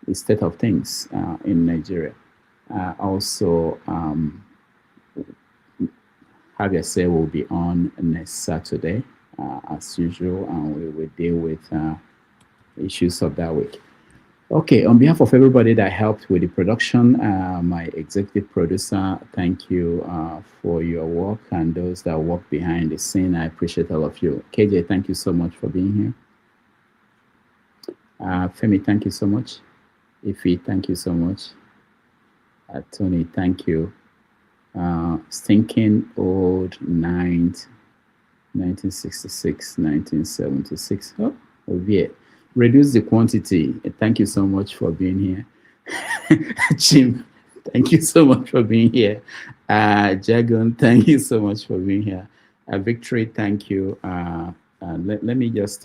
the state of things in Nigeria. Also, Javier Say will be on next Saturday, as usual, and we will deal with issues of that week. Okay, on behalf of everybody that helped with the production, my executive producer, thank you for your work, and those that work behind the scene, I appreciate all of you. KJ, thank you so much for being here. Femi, thank you so much. Ifi, thank you so much. Tony, thank you. Stinking Old Night, 1966, 1976. Oh, yeah. Reduce the quantity. Thank you so much for being here. Jim, thank you so much for being here. Jagon, thank you so much for being here. Victory, thank you. Let me just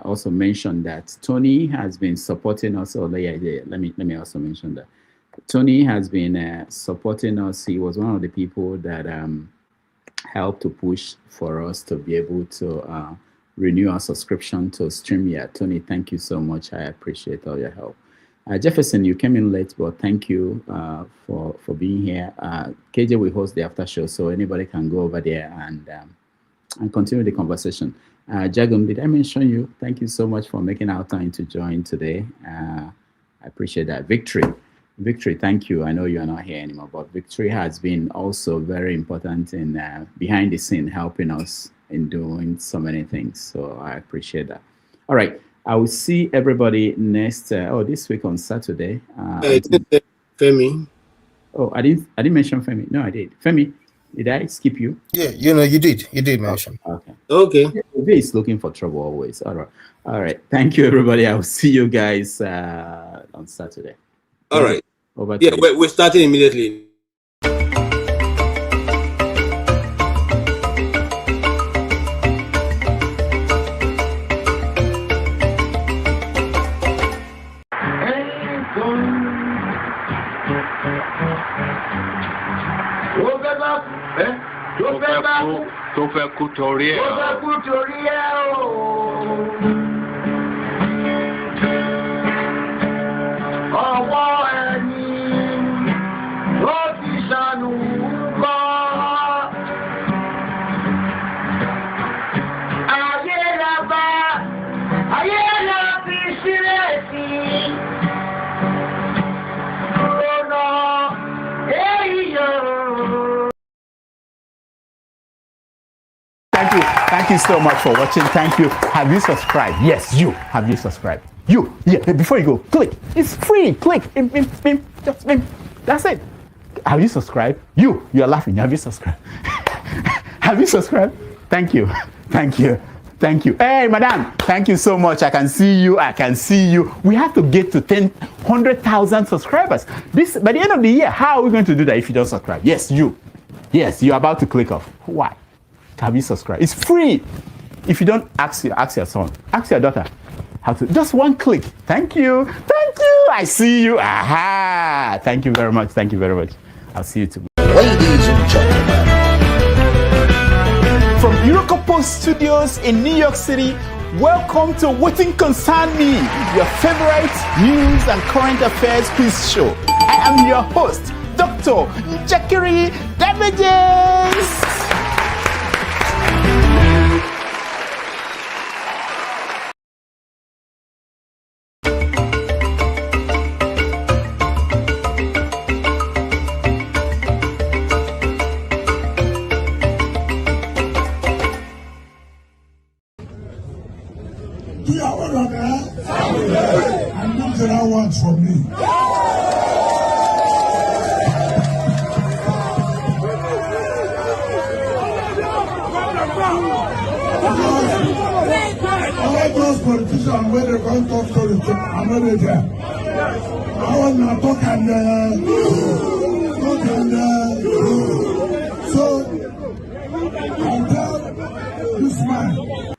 also mention that Tony has been supporting us. Let me also mention that Tony has been supporting us. He was one of the people that helped to push for us to be able to renew our subscription to StreamYard. Tony, thank you so much. I appreciate all your help. Jefferson, you came in late, but thank you for being here. KJ will host the after show, so anybody can go over there and continue the conversation. Jagun, did I mention you? Thank you so much for making our time to join today. I appreciate that. Victory, thank you. I know you are not here anymore, but Victory has been also very important in behind the scene, helping us in doing so many things. So I appreciate that. All right. I will see everybody next, this week on Saturday. Femi. Oh, I didn't mention Femi. No, I did. Femi, did I skip you? Yeah, you did mention. Okay. Obi is looking for trouble always. All right. Thank you, everybody. I will see you guys on Saturday. All right. Over to you. We're starting immediately. tó fẹ́ kú torí ẹ̀ o. Ọwọ́ ẹni ló ti ṣàánú kọ́. Ayé la fi sílẹ̀ sí. Lọ́nà èèyàn. Thank you so much for watching. Thank you. Have you subscribed? Yes, you. Have you subscribed? You. Yeah, before you go, click. It's free. Click. Just that's it. Have you subscribed? You're laughing. Have you subscribed? Have you subscribed? Thank you. Hey, madam. Thank you so much. I can see you. We have to get to 100,000 subscribers. By the end of the year, how are we going to do that if you don't subscribe? Yes, you're about to click off. Why? Have you subscribed? It's free. If you don't, ask your son, ask your daughter how to. Just one click. Thank you. I see you. Aha. Thank you very much. I'll see you tomorrow. Ladies and gentlemen, from Eurocopo Studios in New York City, welcome to Wetin Concern Me, your favorite news and current affairs quiz show. I am your host, Dr. Jackery Damages. all those politicians when they come talk story, I'm not there. I want to talk and so I tell this man,